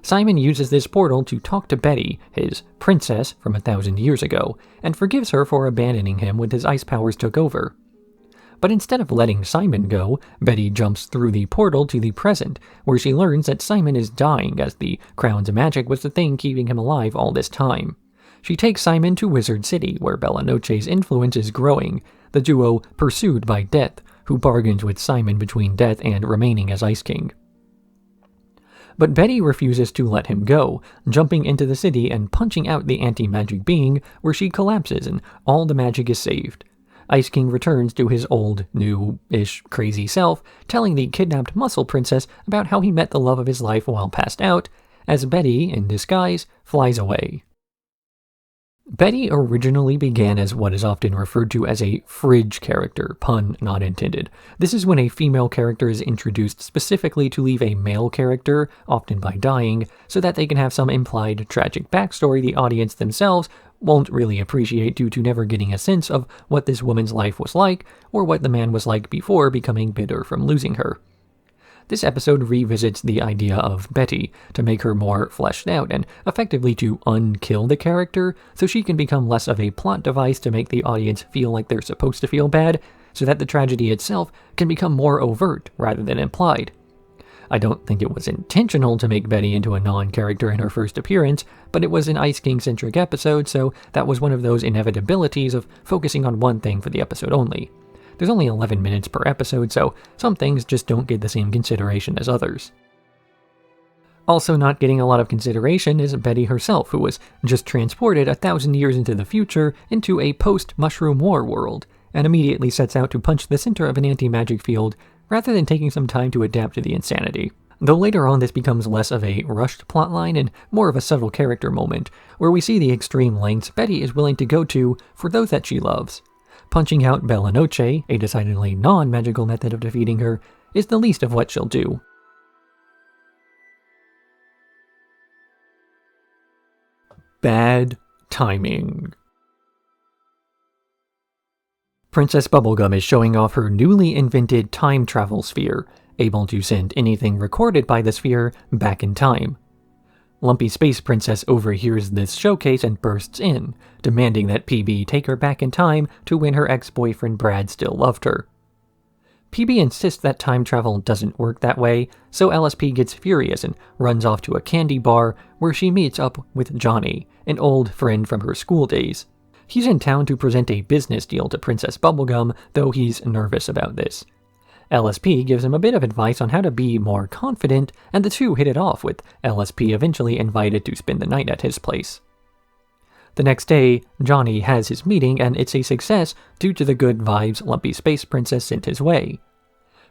Simon uses this portal to talk to Betty, his princess from 1,000 years ago, and forgives her for abandoning him when his ice powers took over. But instead of letting Simon go, Betty jumps through the portal to the present, where she learns that Simon is dying as the crown's magic was the thing keeping him alive all this time. She takes Simon to Wizard City, where Bella Noche's influence is growing, the duo pursued by Death, who bargains with Simon between death and remaining as Ice King. But Betty refuses to let him go, jumping into the city and punching out the anti-magic being, where she collapses and all the magic is saved. Ice King returns to his old, new-ish, crazy self, telling the kidnapped Muscle Princess about how he met the love of his life while passed out, as Betty, in disguise, flies away. Betty originally began as what is often referred to as a fridge character, pun not intended. This is when a female character is introduced specifically to leave a male character, often by dying, so that they can have some implied tragic backstory the audience themselves won't really appreciate due to never getting a sense of what this woman's life was like, or what the man was like before becoming bitter from losing her. This episode revisits the idea of Betty to make her more fleshed out and effectively to unkill the character so she can become less of a plot device to make the audience feel like they're supposed to feel bad, so that the tragedy itself can become more overt rather than implied. I don't think it was intentional to make Betty into a non-character in her first appearance, but it was an Ice King-centric episode, so that was one of those inevitabilities of focusing on one thing for the episode only. There's only 11 minutes per episode, so some things just don't get the same consideration as others. Also not getting a lot of consideration is Betty herself, who was just transported 1,000 years into the future into a post-Mushroom War world, and immediately sets out to punch the center of an anti-magic field rather than taking some time to adapt to the insanity. Though later on this becomes less of a rushed plotline and more of a subtle character moment, where we see the extreme lengths Betty is willing to go to for those that she loves. Punching out Bella Noche, a decidedly non-magical method of defeating her, is the least of what she'll do. Bad timing. Princess Bubblegum is showing off her newly invented time travel sphere, able to send anything recorded by the sphere back in time. Lumpy Space Princess overhears this showcase and bursts in, demanding that PB take her back in time to when her ex-boyfriend Brad still loved her. PB insists that time travel doesn't work that way, so LSP gets furious and runs off to a candy bar where she meets up with Johnny, an old friend from her school days. He's in town to present a business deal to Princess Bubblegum, though he's nervous about this. LSP gives him a bit of advice on how to be more confident, and the two hit it off, with LSP eventually invited to spend the night at his place. The next day, Johnny has his meeting, and it's a success due to the good vibes Lumpy Space Princess sent his way.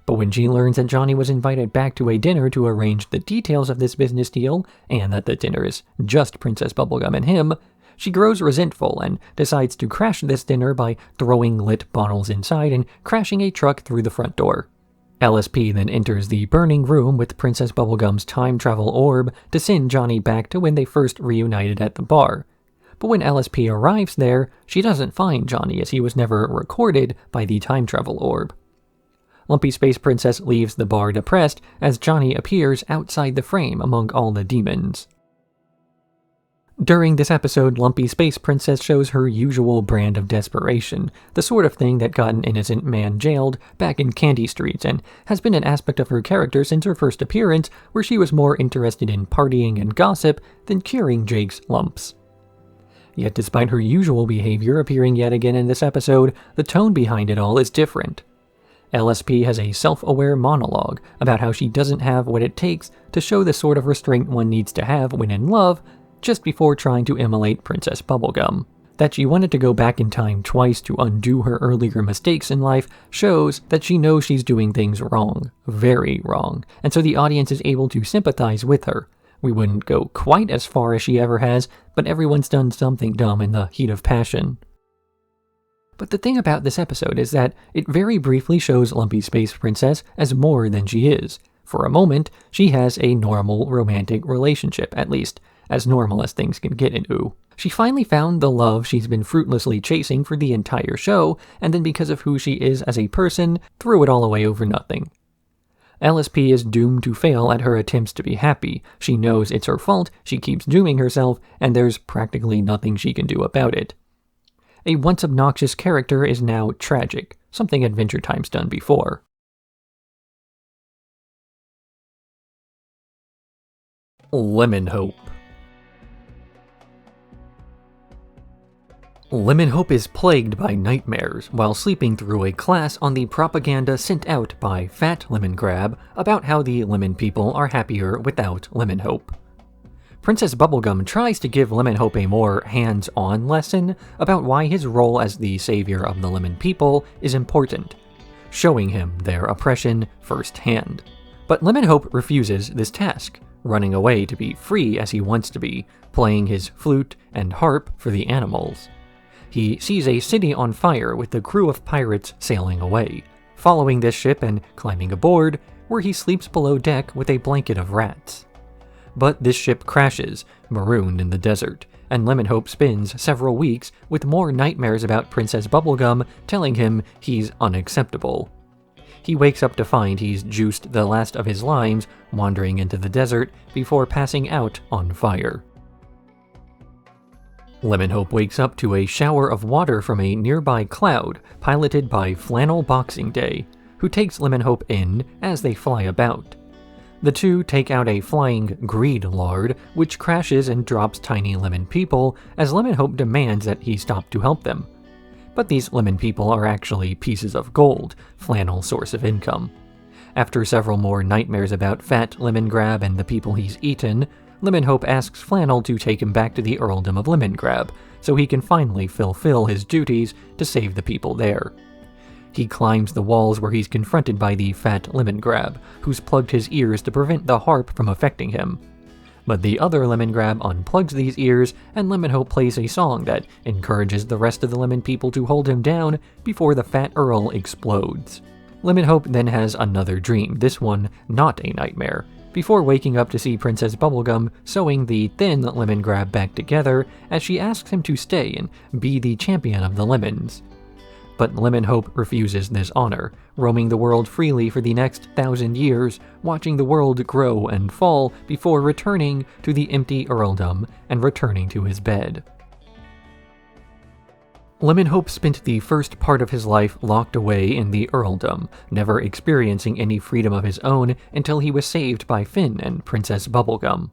But when she learns that Johnny was invited back to a dinner to arrange the details of this business deal, and that the dinner is just Princess Bubblegum and him, she grows resentful and decides to crash this dinner by throwing lit bottles inside and crashing a truck through the front door. LSP then enters the burning room with Princess Bubblegum's time travel orb to send Johnny back to when they first reunited at the bar. But when LSP arrives there, she doesn't find Johnny, as he was never recorded by the time travel orb. Lumpy Space Princess leaves the bar depressed as Johnny appears outside the frame among all the demons. During this episode, Lumpy Space Princess shows her usual brand of desperation, the sort of thing that got an innocent man jailed back in Candy Streets, and has been an aspect of her character since her first appearance, where she was more interested in partying and gossip than curing Jake's lumps. Yet despite her usual behavior appearing yet again in this episode, the tone behind it all is different. LSP has a self-aware monologue about how she doesn't have what it takes to show the sort of restraint one needs to have when in love, just before trying to immolate Princess Bubblegum. That she wanted to go back in time twice to undo her earlier mistakes in life shows that she knows she's doing things wrong, very wrong, and so the audience is able to sympathize with her. We wouldn't go quite as far as she ever has, but everyone's done something dumb in the heat of passion. But the thing about this episode is that it very briefly shows Lumpy Space Princess as more than she is. For a moment, she has a normal romantic relationship, at least as normal as things can get in OO. She finally found the love she's been fruitlessly chasing for the entire show, and then because of who she is as a person, threw it all away over nothing. LSP is doomed to fail at her attempts to be happy. She knows it's her fault, she keeps dooming herself, and there's practically nothing she can do about it. A once obnoxious character is now tragic, something Adventure Time's done before. Lemonhope. Lemonhope is plagued by nightmares while sleeping through a class on the propaganda sent out by Fat Lemon Grab about how the lemon people are happier without Lemonhope. Princess Bubblegum tries to give Lemonhope a more hands-on lesson about why his role as the savior of the lemon people is important, showing him their oppression firsthand. But Lemonhope refuses this task, running away to be free as he wants to be, playing his flute and harp for the animals. He sees a city on fire with the crew of pirates sailing away, following this ship and climbing aboard, where he sleeps below deck with a blanket of rats. But this ship crashes, marooned in the desert, and Lemonhope spends several weeks with more nightmares about Princess Bubblegum telling him he's unacceptable. He wakes up to find he's juiced the last of his limes wandering into the desert before passing out on fire. Lemonhope wakes up to a shower of water from a nearby cloud, piloted by Flannel Boxing Day, who takes Lemonhope in as they fly about. The two take out a flying greed lord, which crashes and drops tiny lemon people as Lemonhope demands that he stop to help them. But these lemon people are actually pieces of gold, Flannel's source of income. After several more nightmares about Fat Lemon Grab and the people he's eaten, Lemonhope asks Flannel to take him back to the earldom of Lemon Grab, so he can finally fulfill his duties to save the people there. He climbs the walls where he's confronted by the Fat Lemon Grab, who's plugged his ears to prevent the harp from affecting him. But the other Lemon Grab unplugs these ears, and Lemonhope plays a song that encourages the rest of the lemon people to hold him down before the Fat Earl explodes. Lemonhope then has another dream, this one not a nightmare, before waking up to see Princess Bubblegum sewing the thin Lemon Grab back together as she asks him to stay and be the champion of the lemons. But Lemonhope refuses this honor, roaming the world freely for the next 1,000 years, watching the world grow and fall before returning to the empty earldom and returning to his bed. Lemonhope spent the first part of his life locked away in the earldom, never experiencing any freedom of his own until he was saved by Finn and Princess Bubblegum.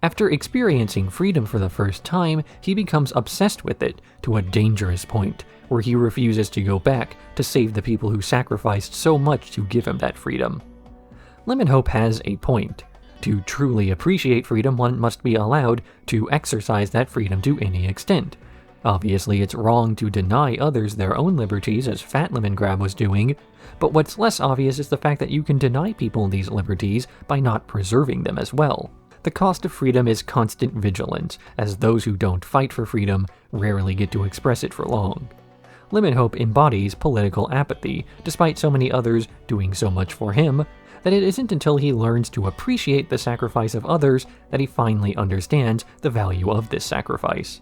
After experiencing freedom for the first time, he becomes obsessed with it to a dangerous point, where he refuses to go back to save the people who sacrificed so much to give him that freedom. Lemonhope has a point. To truly appreciate freedom, one must be allowed to exercise that freedom to any extent. Obviously, it's wrong to deny others their own liberties, as Fat Lemon Grab was doing, but what's less obvious is the fact that you can deny people these liberties by not preserving them as well. The cost of freedom is constant vigilance, as those who don't fight for freedom rarely get to express it for long. Lemonhope embodies political apathy, despite so many others doing so much for him, that it isn't until he learns to appreciate the sacrifice of others that he finally understands the value of this sacrifice.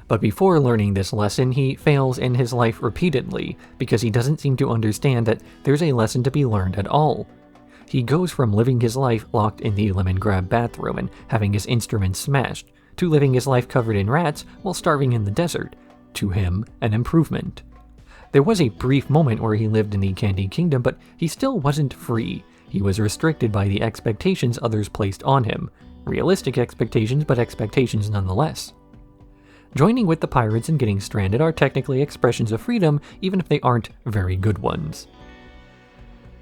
But before learning this lesson, he fails in his life repeatedly, because he doesn't seem to understand that there's a lesson to be learned at all. He goes from living his life locked in the Lemon Grab bathroom and having his instruments smashed, to living his life covered in rats while starving in the desert. To him, an improvement. There was a brief moment where he lived in the Candy Kingdom, but he still wasn't free. He was restricted by the expectations others placed on him. Realistic expectations, but expectations nonetheless. Joining with the pirates and getting stranded are technically expressions of freedom, even if they aren't very good ones.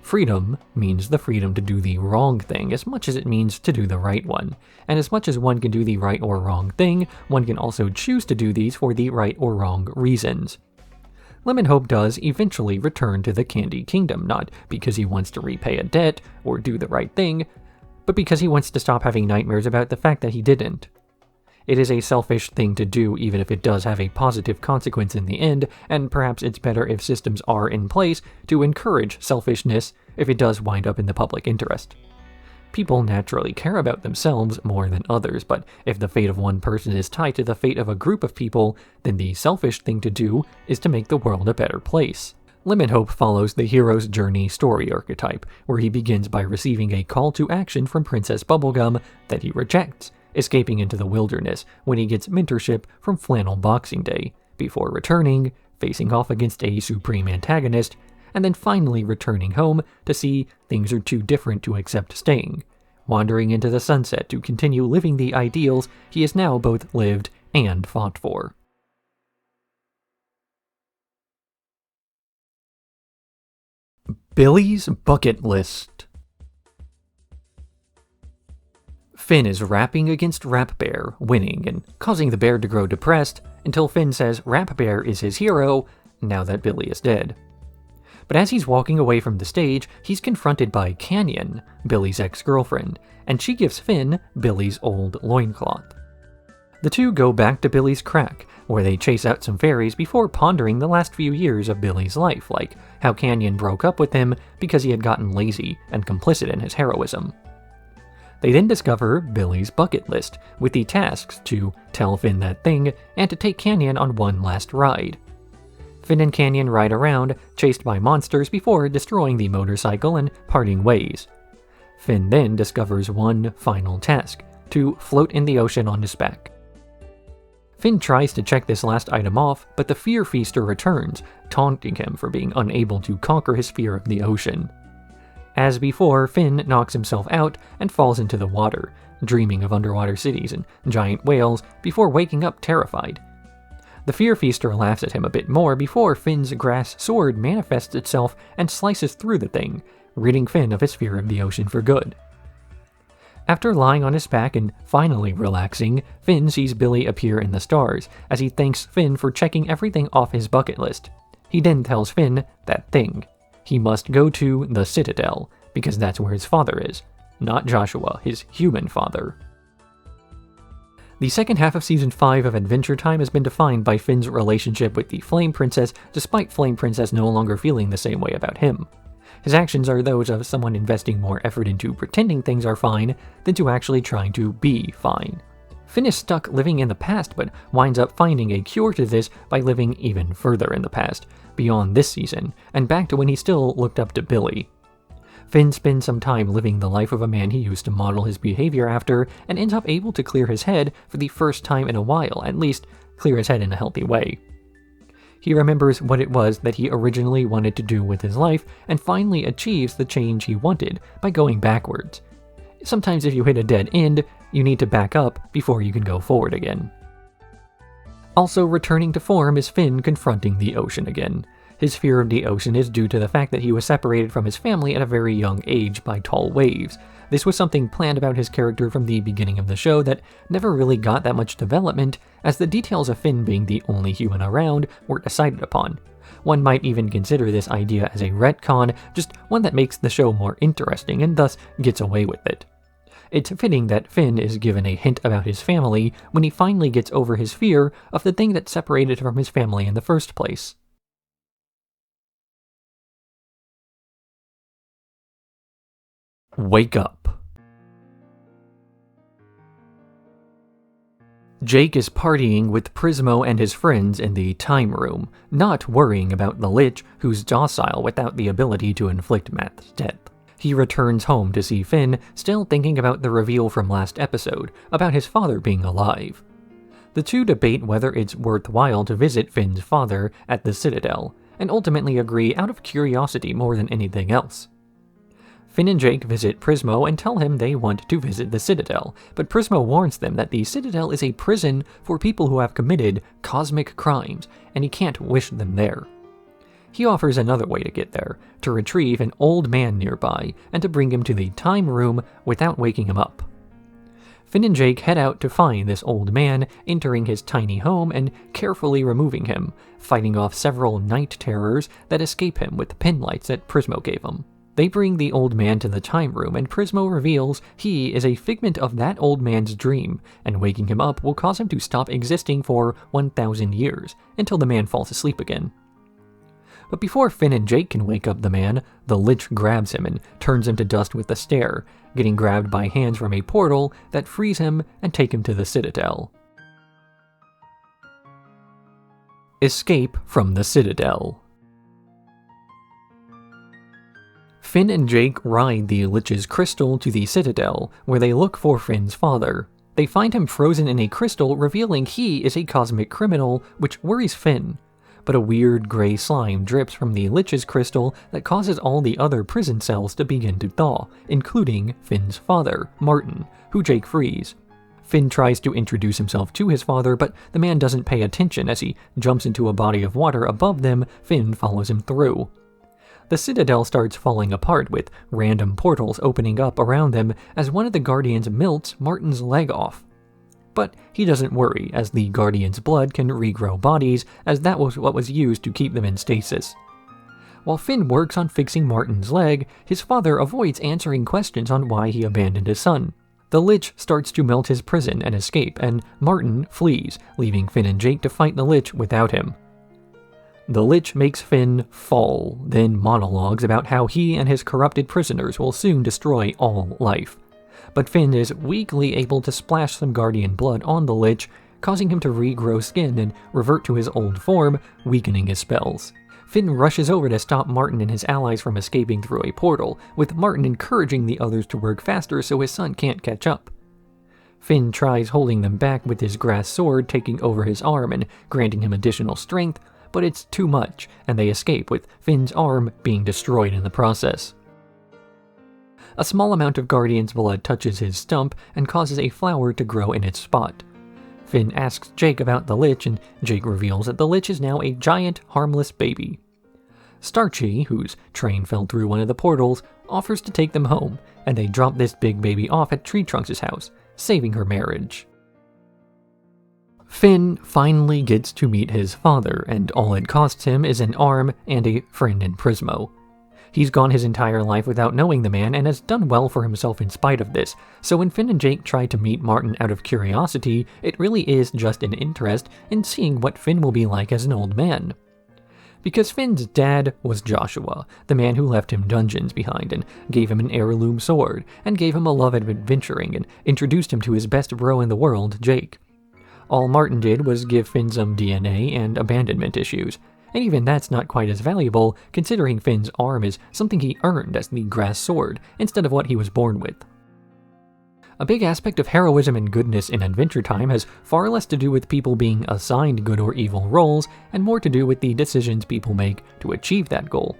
Freedom means the freedom to do the wrong thing as much as it means to do the right one. And as much as one can do the right or wrong thing, one can also choose to do these for the right or wrong reasons. Lemonhope does eventually return to the Candy Kingdom, not because he wants to repay a debt or do the right thing, but because he wants to stop having nightmares about the fact that he didn't. It is a selfish thing to do, even if it does have a positive consequence in the end, and perhaps it's better if systems are in place to encourage selfishness if it does wind up in the public interest. People naturally care about themselves more than others, but if the fate of one person is tied to the fate of a group of people, then the selfish thing to do is to make the world a better place. Lemonhope follows the hero's journey story archetype, where he begins by receiving a call to action from Princess Bubblegum that he rejects, escaping into the wilderness when he gets mentorship from Flannel Boxing Day, before returning, facing off against a supreme antagonist, and then finally returning home to see things are too different to accept staying, wandering into the sunset to continue living the ideals he has now both lived and fought for. Billy's Bucket List. Finn is rapping against Rap Bear, winning and causing the bear to grow depressed until Finn says Rap Bear is his hero now that Billy is dead. But as he's walking away from the stage, he's confronted by Canyon, Billy's ex-girlfriend, and she gives Finn Billy's old loincloth. The two go back to Billy's crack, where they chase out some fairies before pondering the last few years of Billy's life, like how Canyon broke up with him because he had gotten lazy and complicit in his heroism. They then discover Billy's bucket list, with the tasks to tell Finn that thing and to take Canyon on one last ride. Finn and Canyon ride around, chased by monsters before destroying the motorcycle and parting ways. Finn then discovers one final task, to float in the ocean on his back. Finn tries to check this last item off, but the Fear Feaster returns, taunting him for being unable to conquer his fear of the ocean. As before, Finn knocks himself out and falls into the water, dreaming of underwater cities and giant whales before waking up terrified. The Fear Feaster laughs at him a bit more before Finn's grass sword manifests itself and slices through the thing, ridding Finn of his fear of the ocean for good. After lying on his back and finally relaxing, Finn sees Billy appear in the stars, as he thanks Finn for checking everything off his bucket list. He then tells Finn that thing. He must go to the Citadel, because that's where his father is, not Joshua, his human father. The second half of Season 5 of Adventure Time has been defined by Finn's relationship with the Flame Princess, despite Flame Princess no longer feeling the same way about him. His actions are those of someone investing more effort into pretending things are fine than to actually trying to be fine. Finn is stuck living in the past, but winds up finding a cure to this by living even further in the past, beyond this season, and back to when he still looked up to Billy. Finn spends some time living the life of a man he used to model his behavior after, and ends up able to clear his head for the first time in a while, at least clear his head in a healthy way. He remembers what it was that he originally wanted to do with his life, and finally achieves the change he wanted by going backwards. Sometimes if you hit a dead end, you need to back up before you can go forward again. Also returning to form is Finn confronting the ocean again. His fear of the ocean is due to the fact that he was separated from his family at a very young age by tall waves. This was something planned about his character from the beginning of the show that never really got that much development, as the details of Finn being the only human around were decided upon. One might even consider this idea as a retcon, just one that makes the show more interesting and thus gets away with it. It's fitting that Finn is given a hint about his family when he finally gets over his fear of the thing that separated him from his family in the first place. Wake up. Jake is partying with Prismo and his friends in the time room, not worrying about the Lich, who's docile without the ability to inflict Matt's death. He returns home to see Finn, still thinking about the reveal from last episode, about his father being alive. The two debate whether it's worthwhile to visit Finn's father at the Citadel, and ultimately agree out of curiosity more than anything else. Finn and Jake visit Prismo and tell him they want to visit the Citadel, but Prismo warns them that the Citadel is a prison for people who have committed cosmic crimes, and he can't wish them there. He offers another way to get there, to retrieve an old man nearby, and to bring him to the time room without waking him up. Finn and Jake head out to find this old man, entering his tiny home and carefully removing him, fighting off several night terrors that escape him with pin lights that Prismo gave him. They bring the old man to the time room, and Prismo reveals he is a figment of that old man's dream, and waking him up will cause him to stop existing for 1,000 years, until the man falls asleep again. But before Finn and Jake can wake up the man, the Lich grabs him and turns him to dust with a stare, getting grabbed by hands from a portal that frees him and take him to the Citadel. Escape from the Citadel. Finn and Jake ride the Lich's crystal to the Citadel, where they look for Finn's father. They find him frozen in a crystal, revealing he is a cosmic criminal, which worries Finn. But a weird gray slime drips from the Lich's crystal that causes all the other prison cells to begin to thaw, including Finn's father, Martin, who Jake frees. Finn tries to introduce himself to his father, but the man doesn't pay attention as he jumps into a body of water above them. Finn follows him through. The Citadel starts falling apart, with random portals opening up around them as one of the Guardians melts Martin's leg off. But he doesn't worry, as the Guardian's blood can regrow bodies, as that was what was used to keep them in stasis. While Finn works on fixing Martin's leg, his father avoids answering questions on why he abandoned his son. The Lich starts to melt his prison and escape, and Martin flees, leaving Finn and Jake to fight the Lich without him. The Lich makes Finn fall, then monologues about how he and his corrupted prisoners will soon destroy all life. But Finn is weakly able to splash some Guardian blood on the Lich, causing him to regrow skin and revert to his old form, weakening his spells. Finn rushes over to stop Martin and his allies from escaping through a portal, with Martin encouraging the others to work faster so his son can't catch up. Finn tries holding them back with his grass sword taking over his arm and granting him additional strength, but it's too much, and they escape, with Finn's arm being destroyed in the process. A small amount of Guardian's blood touches his stump and causes a flower to grow in its spot. Finn asks Jake about the Lich, and Jake reveals that the Lich is now a giant, harmless baby. Starchy, whose train fell through one of the portals, offers to take them home, and they drop this big baby off at Tree Trunks' house, saving her marriage. Finn finally gets to meet his father, and all it costs him is an arm and a friend in Prismo. He's gone his entire life without knowing the man and has done well for himself in spite of this, so when Finn and Jake try to meet Martin out of curiosity, it really is just an interest in seeing what Finn will be like as an old man. Because Finn's dad was Joshua, the man who left him dungeons behind and gave him an heirloom sword, and gave him a love of adventuring and introduced him to his best bro in the world, Jake. All Martin did was give Finn some DNA and abandonment issues, and even that's not quite as valuable considering Finn's arm is something he earned as the grass sword instead of what he was born with. A big aspect of heroism and goodness in Adventure Time has far less to do with people being assigned good or evil roles and more to do with the decisions people make to achieve that goal.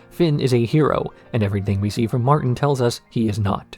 Finn is a hero, and everything we see from Martin tells us he is not.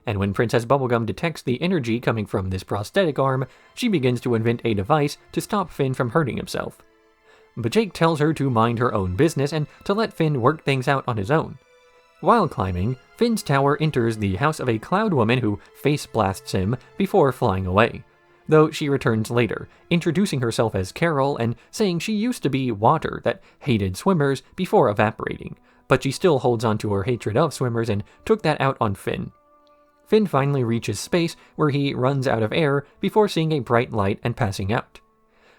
And when Princess Bubblegum detects the energy coming from this prosthetic arm, she begins to invent a device to stop Finn from hurting himself. But Jake tells her to mind her own business and to let Finn work things out on his own. While climbing, Finn's tower enters the house of a cloud woman who face blasts him before flying away, though she returns later, introducing herself as Carol and saying she used to be water that hated swimmers before evaporating, but she still holds on to her hatred of swimmers and took that out on Finn. Finn finally reaches space where he runs out of air before seeing a bright light and passing out.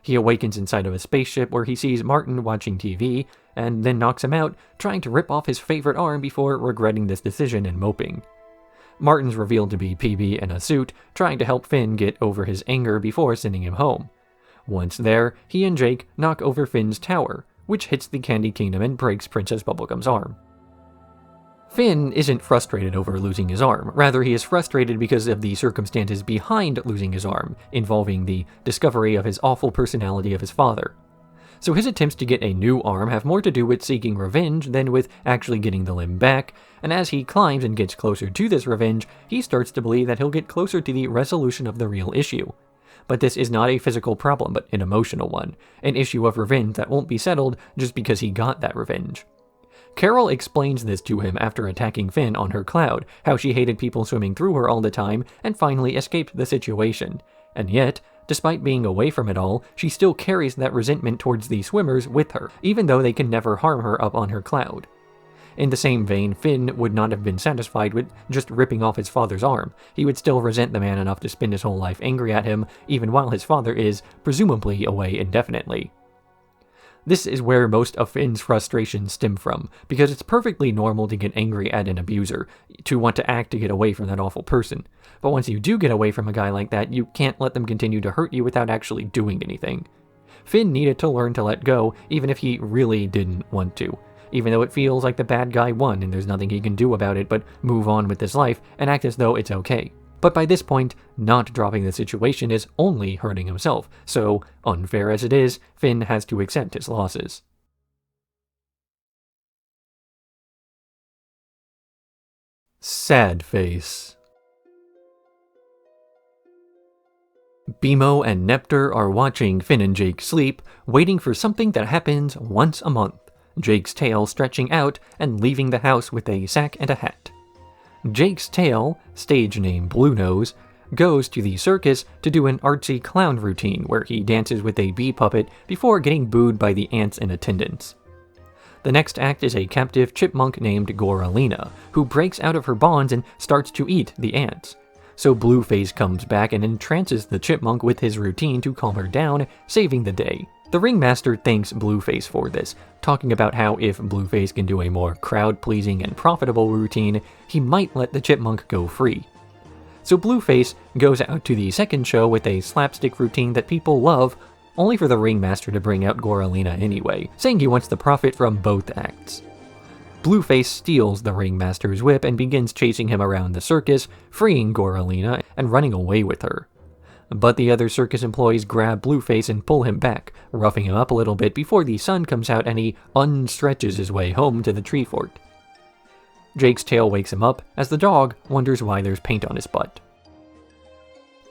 He awakens inside of a spaceship where he sees Martin watching TV, and then knocks him out, trying to rip off his favorite arm before regretting this decision and moping. Martin's revealed to be PB in a suit, trying to help Finn get over his anger before sending him home. Once there, he and Jake knock over Finn's tower, which hits the Candy Kingdom and breaks Princess Bubblegum's arm. Finn isn't frustrated over losing his arm, rather he is frustrated because of the circumstances behind losing his arm, involving the discovery of his awful personality of his father. So his attempts to get a new arm have more to do with seeking revenge than with actually getting the limb back, and as he climbs and gets closer to this revenge, he starts to believe that he'll get closer to the resolution of the real issue. But this is not a physical problem, but an emotional one, an issue of revenge that won't be settled just because he got that revenge. Carol explains this to him after attacking Finn on her cloud, how she hated people swimming through her all the time and finally escaped the situation. And yet, despite being away from it all, she still carries that resentment towards the swimmers with her, even though they can never harm her up on her cloud. In the same vein, Finn would not have been satisfied with just ripping off his father's arm. He would still resent the man enough to spend his whole life angry at him, even while his father is, presumably, away indefinitely. This is where most of Finn's frustrations stem from, because it's perfectly normal to get angry at an abuser, to want to act to get away from that awful person. But once you do get away from a guy like that, you can't let them continue to hurt you without actually doing anything. Finn needed to learn to let go, even if he really didn't want to. Even though it feels like the bad guy won and there's nothing he can do about it but move on with his life and act as though it's okay. But by this point, not dropping the situation is only hurting himself, so, unfair as it is, Finn has to accept his losses. Sad face. BMO and Nepter are watching Finn and Jake sleep, waiting for something that happens once a month. Jake's tail stretching out and leaving the house with a sack and a hat. Jake's tail, stage name Blue Nose, goes to the circus to do an artsy clown routine where he dances with a bee puppet before getting booed by the ants in attendance. The next act is a captive chipmunk named Goralina, who breaks out of her bonds and starts to eat the ants. So Blueface comes back and entrances the chipmunk with his routine to calm her down, saving the day. The ringmaster thanks Blueface for this, talking about how if Blueface can do a more crowd-pleasing and profitable routine, he might let the chipmunk go free. So Blueface goes out to the second show with a slapstick routine that people love, only for the ringmaster to bring out Goralina anyway, saying he wants the profit from both acts. Blueface steals the ringmaster's whip and begins chasing him around the circus, freeing Goralina and running away with her. But the other circus employees grab Blueface and pull him back, roughing him up a little bit before the sun comes out and he unstretches his way home to the tree fort. Jake's tail wakes him up as the dog wonders why there's paint on his butt.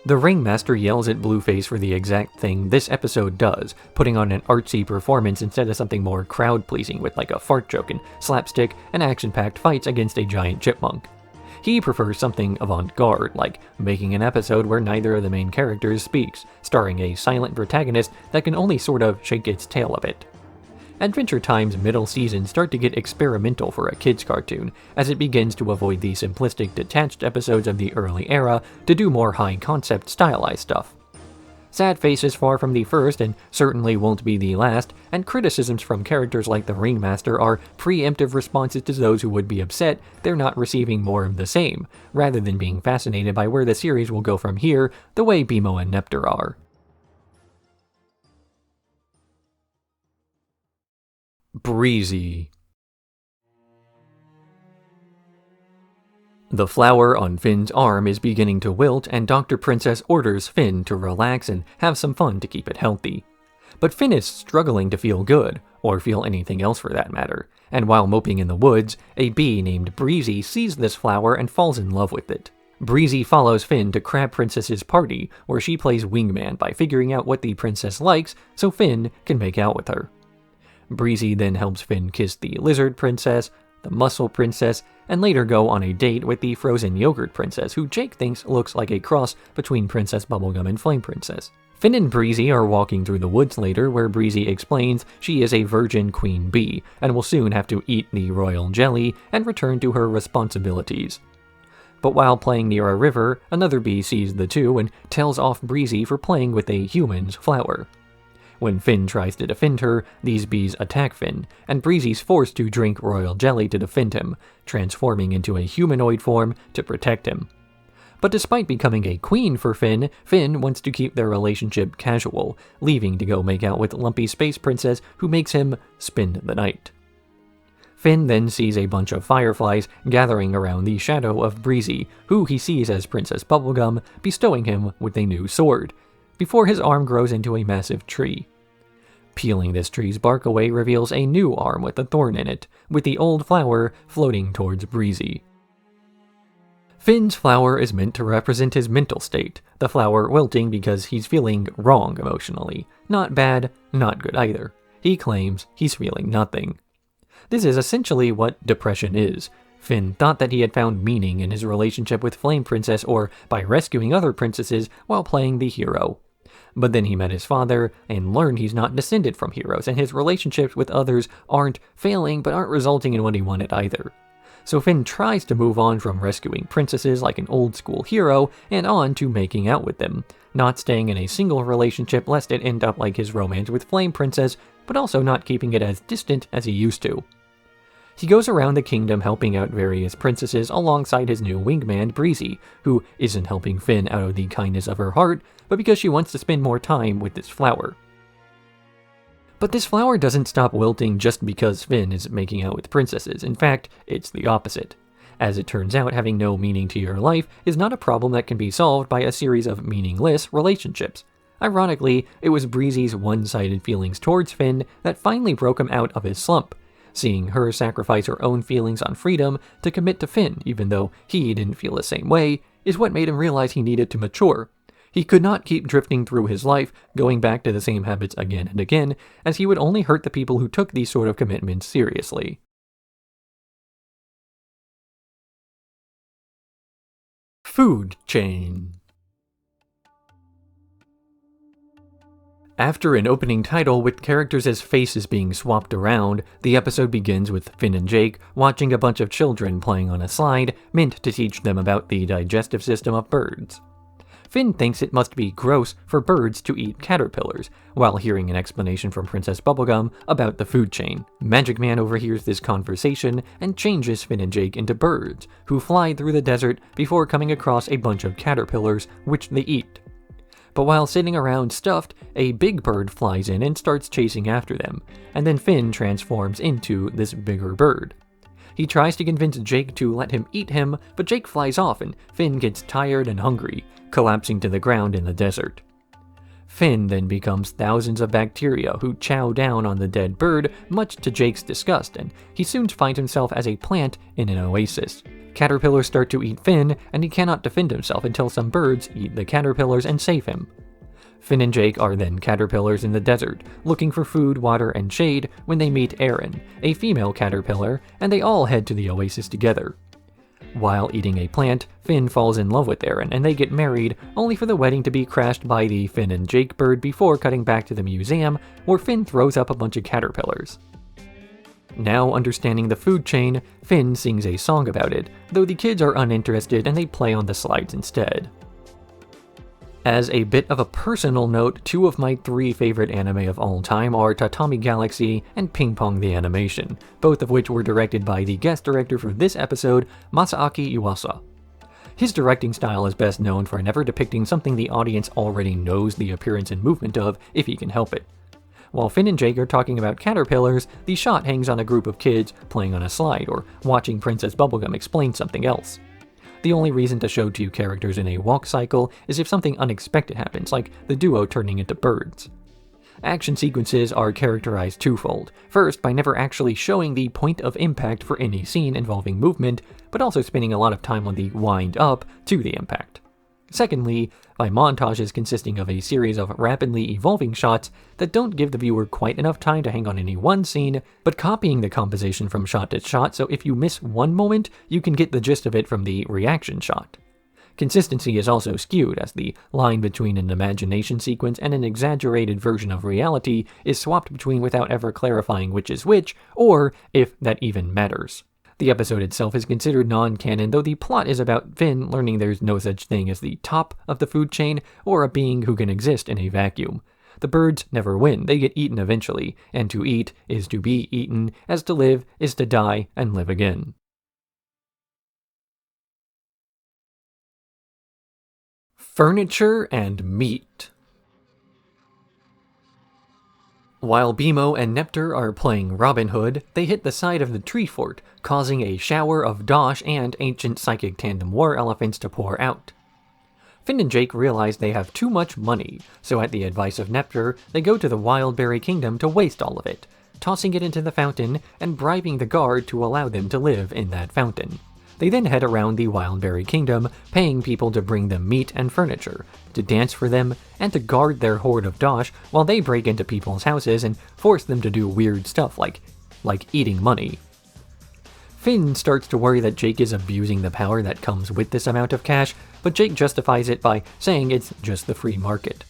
The ringmaster yells at Blueface for the exact thing this episode does, putting on an artsy performance instead of something more crowd-pleasing with like a fart joke and slapstick and action-packed fights against a giant chipmunk. He prefers something avant-garde, like making an episode where neither of the main characters speaks, starring a silent protagonist that can only sort of shake its tail a bit. Adventure Time's middle seasons start to get experimental for a kids' cartoon, as it begins to avoid the simplistic, detached episodes of the early era to do more high-concept, stylized stuff. Sad Face is far from the first and certainly won't be the last, and criticisms from characters like the Ringmaster are preemptive responses to those who would be upset they're not receiving more of the same, rather than being fascinated by where the series will go from here the way BMO and Nepter are. Breezy. The flower on Finn's arm is beginning to wilt, and Dr. Princess orders Finn to relax and have some fun to keep it healthy. But Finn is struggling to feel good, or feel anything else for that matter, and while moping in the woods, a bee named Breezy sees this flower and falls in love with it. Breezy follows Finn to Crab Princess's party, where she plays wingman by figuring out what the princess likes so Finn can make out with her. Breezy then helps Finn kiss the Lizard Princess, the Mussel Princess, and later go on a date with the Frozen Yogurt Princess, who Jake thinks looks like a cross between Princess Bubblegum and Flame Princess. Finn and Breezy are walking through the woods later, where Breezy explains she is a virgin queen bee, and will soon have to eat the royal jelly and return to her responsibilities. But while playing near a river, another bee sees the two and tells off Breezy for playing with a human's flower. When Finn tries to defend her, these bees attack Finn, and Breezy's forced to drink royal jelly to defend him, transforming into a humanoid form to protect him. But despite becoming a queen for Finn, Finn wants to keep their relationship casual, leaving to go make out with Lumpy Space Princess, who makes him spend the night. Finn then sees a bunch of fireflies gathering around the shadow of Breezy, who he sees as Princess Bubblegum, bestowing him with a new sword, before his arm grows into a massive tree. Peeling this tree's bark away reveals a new arm with a thorn in it, with the old flower floating towards Breezy. Finn's flower is meant to represent his mental state, the flower wilting because he's feeling wrong emotionally. Not bad, not good either. He claims he's feeling nothing. This is essentially what depression is. Finn thought that he had found meaning in his relationship with Flame Princess or by rescuing other princesses while playing the hero. But then he met his father and learned he's not descended from heroes, and his relationships with others aren't failing but aren't resulting in what he wanted either. So Finn tries to move on from rescuing princesses like an old school hero and on to making out with them, not staying in a single relationship lest it end up like his romance with Flame Princess, but also not keeping it as distant as he used to. He goes around the kingdom helping out various princesses alongside his new wingman Breezy, who isn't helping Finn out of the kindness of her heart, but because she wants to spend more time with this flower. But this flower doesn't stop wilting just because Finn is making out with princesses. In fact, it's the opposite. As it turns out, having no meaning to your life is not a problem that can be solved by a series of meaningless relationships. Ironically, it was Breezy's one-sided feelings towards Finn that finally broke him out of his slump. Seeing her sacrifice her own feelings on freedom to commit to Finn, even though he didn't feel the same way, is what made him realize he needed to mature. He could not keep drifting through his life, going back to the same habits again and again, as he would only hurt the people who took these sort of commitments seriously. Food chain. After an opening title with characters' faces being swapped around, the episode begins with Finn and Jake watching a bunch of children playing on a slide meant to teach them about the digestive system of birds. Finn thinks it must be gross for birds to eat caterpillars, while hearing an explanation from Princess Bubblegum about the food chain. Magic Man overhears this conversation and changes Finn and Jake into birds, who fly through the desert before coming across a bunch of caterpillars, which they eat. But while sitting around stuffed, a big bird flies in and starts chasing after them, and then Finn transforms into this bigger bird. He tries to convince Jake to let him eat him, but Jake flies off and Finn gets tired and hungry, collapsing to the ground in the desert. Finn then becomes thousands of bacteria who chow down on the dead bird, much to Jake's disgust, and he soon finds himself as a plant in an oasis. Caterpillars start to eat Finn, and he cannot defend himself until some birds eat the caterpillars and save him. Finn and Jake are then caterpillars in the desert, looking for food, water, and shade when they meet Erin, a female caterpillar, and they all head to the oasis together. While eating a plant, Finn falls in love with Erin, and they get married, only for the wedding to be crashed by the Finn and Jake bird before cutting back to the museum, where Finn throws up a bunch of caterpillars. Now understanding the food chain, Finn sings a song about it, though the kids are uninterested and they play on the slides instead. As a bit of a personal note, two of my 3 favorite anime of all time are Tatami Galaxy and Ping Pong the Animation, both of which were directed by the guest director for this episode, Masaaki Iwasa. His directing style is best known for never depicting something the audience already knows the appearance and movement of, if he can help it. While Finn and Jake are talking about caterpillars, the shot hangs on a group of kids playing on a slide or watching Princess Bubblegum explain something else. The only reason to show 2 characters in a walk cycle is if something unexpected happens, like the duo turning into birds. Action sequences are characterized twofold. First, by never actually showing the point of impact for any scene involving movement, but also spending a lot of time on the wind up to the impact. Secondly, by montages consisting of a series of rapidly evolving shots that don't give the viewer quite enough time to hang on any one scene, but copying the composition from shot to shot, so if you miss one moment, you can get the gist of it from the reaction shot. Consistency is also skewed, as the line between an imagination sequence and an exaggerated version of reality is swapped between without ever clarifying which is which, or if that even matters. The episode itself is considered non-canon, though the plot is about Finn learning there's no such thing as the top of the food chain, or a being who can exist in a vacuum. The birds never win, they get eaten eventually, and to eat is to be eaten, as to live is to die and live again. Furniture and meat. While BMO and Neptr are playing Robin Hood, they hit the side of the tree fort, causing a shower of dosh and ancient psychic tandem war elephants to pour out. Finn and Jake realize they have too much money, so at the advice of Neptr, they go to the Wildberry Kingdom to waste all of it, tossing it into the fountain and bribing the guard to allow them to live in that fountain. They then head around the Wildberry Kingdom, paying people to bring them meat and furniture, to dance for them, and to guard their hoard of dosh while they break into people's houses and force them to do weird stuff like eating money. Finn starts to worry that Jake is abusing the power that comes with this amount of cash, but Jake justifies it by saying it's just the free market.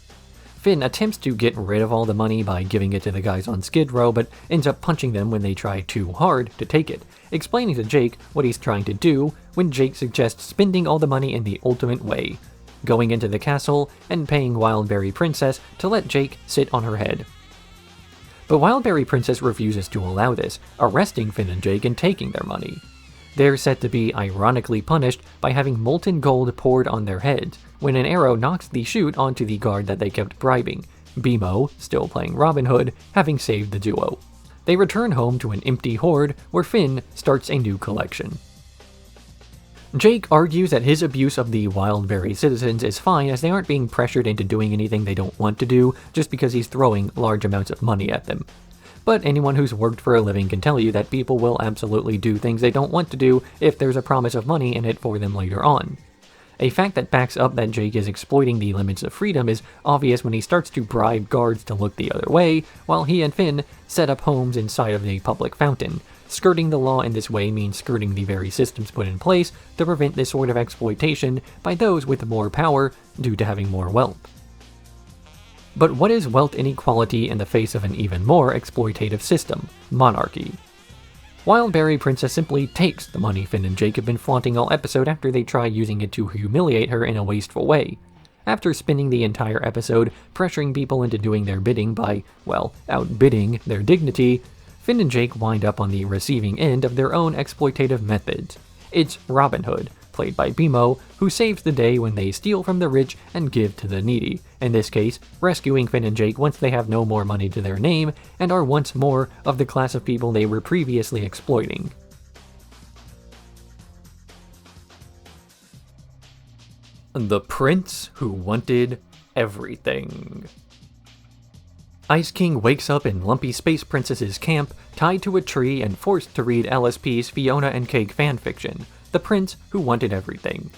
Finn attempts to get rid of all the money by giving it to the guys on Skid Row, but ends up punching them when they try too hard to take it, explaining to Jake what he's trying to do when Jake suggests spending all the money in the ultimate way, going into the castle and paying Wildberry Princess to let Jake sit on her head. But Wildberry Princess refuses to allow this, arresting Finn and Jake and taking their money. They're set to be ironically punished by having molten gold poured on their heads, when an arrow knocks the chute onto the guard that they kept bribing, BMO, still playing Robin Hood, having saved the duo. They return home to an empty hoard, where Finn starts a new collection. Jake argues that his abuse of the Wildberry citizens is fine, as they aren't being pressured into doing anything they don't want to do just because he's throwing large amounts of money at them. But anyone who's worked for a living can tell you that people will absolutely do things they don't want to do if there's a promise of money in it for them later on. A fact that backs up that Jake is exploiting the limits of freedom is obvious when he starts to bribe guards to look the other way, while he and Finn set up homes inside of a public fountain. Skirting the law in this way means skirting the very systems put in place to prevent this sort of exploitation by those with more power due to having more wealth. But what is wealth inequality in the face of an even more exploitative system, monarchy? Wildberry Princess simply takes the money Finn and Jake have been flaunting all episode after they try using it to humiliate her in a wasteful way. After spending the entire episode pressuring people into doing their bidding by, well, outbidding their dignity, Finn and Jake wind up on the receiving end of their own exploitative methods. It's Robin Hood, played by BMO, who saves the day when they steal from the rich and give to the needy, in this case, rescuing Finn and Jake once they have no more money to their name and are once more of the class of people they were previously exploiting. The Prince Who Wanted Everything. Ice King wakes up in Lumpy Space Princess's camp, tied to a tree and forced to read LSP's Fiona and Cake fanfiction, The Prince Who Wanted Everything.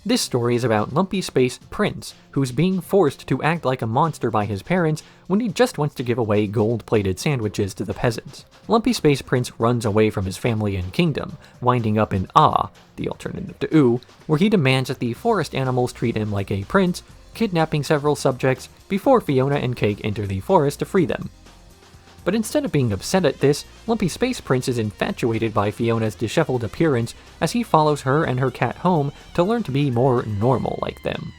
This story is about Lumpy Space Prince, who's being forced to act like a monster by his parents when he just wants to give away gold-plated sandwiches to the peasants. Lumpy Space Prince runs away from his family and kingdom, winding up in Ah, the alternative to Oo, where he demands that the forest animals treat him like a prince, kidnapping several subjects before Fiona and Cake enter the forest to free them. But instead of being upset at this, Lumpy Space Prince is infatuated by Fiona's disheveled appearance as he follows her and her cat home to learn to be more normal like them.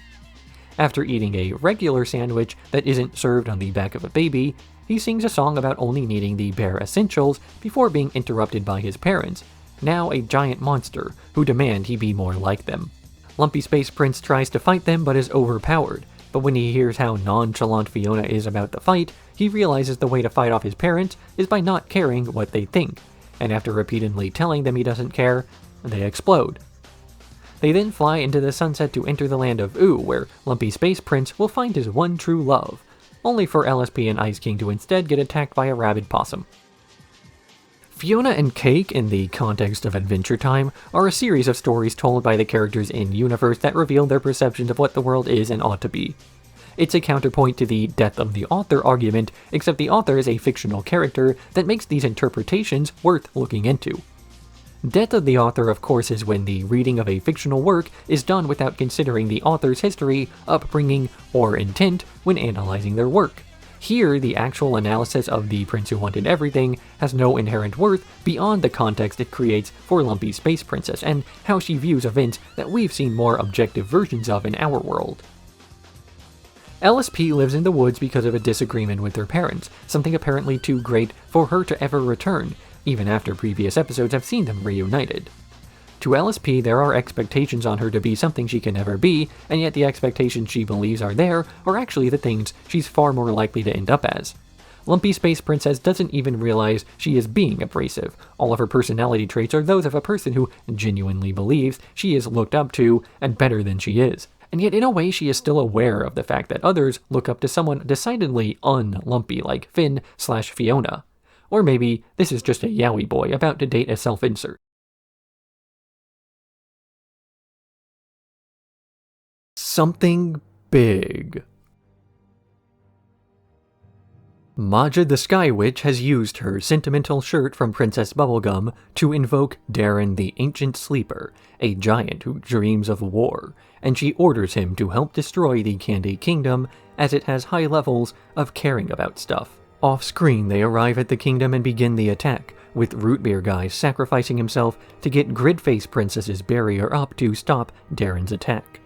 After eating a regular sandwich that isn't served on the back of a baby, he sings a song about only needing the bare essentials before being interrupted by his parents, now a giant monster, who demand he be more like them. Lumpy Space Prince tries to fight them but is overpowered, but when he hears how nonchalant Fiona is about the fight, he realizes the way to fight off his parents is by not caring what they think, and after repeatedly telling them he doesn't care, they explode. They then fly into the sunset to enter the land of Oo, where Lumpy Space Prince will find his one true love, only for LSP and Ice King to instead get attacked by a rabid possum. Fiona and Cake, in the context of Adventure Time, are a series of stories told by the characters in universe that reveal their perceptions of what the world is and ought to be. It's a counterpoint to the death of the author argument, except the author is a fictional character that makes these interpretations worth looking into. Death of the author, of course, is when the reading of a fictional work is done without considering the author's history, upbringing, or intent when analyzing their work. Here, the actual analysis of The Prince Who Wanted Everything has no inherent worth beyond the context it creates for Lumpy Space Princess and how she views events that we've seen more objective versions of in our world. LSP lives in the woods because of a disagreement with her parents, something apparently too great for her to ever return, even after previous episodes have seen them reunited. To LSP, there are expectations on her to be something she can never be, and yet the expectations she believes are there are actually the things she's far more likely to end up as. Lumpy Space Princess doesn't even realize she is being abrasive. All of her personality traits are those of a person who genuinely believes she is looked up to and better than she is. And yet in a way she is still aware of the fact that others look up to someone decidedly un-Lumpy like Finn/Fiona. Or maybe this is just a yaoi boy about to date a self-insert. Something big. Maja the Sky Witch has used her sentimental shirt from Princess Bubblegum to invoke Darren the Ancient Sleeper, a giant who dreams of war, and she orders him to help destroy the Candy Kingdom as it has high levels of caring about stuff. Off-screen, they arrive at the kingdom and begin the attack, with Root Beer Guy sacrificing himself to get Gridface Princess's barrier up to stop Darren's attack.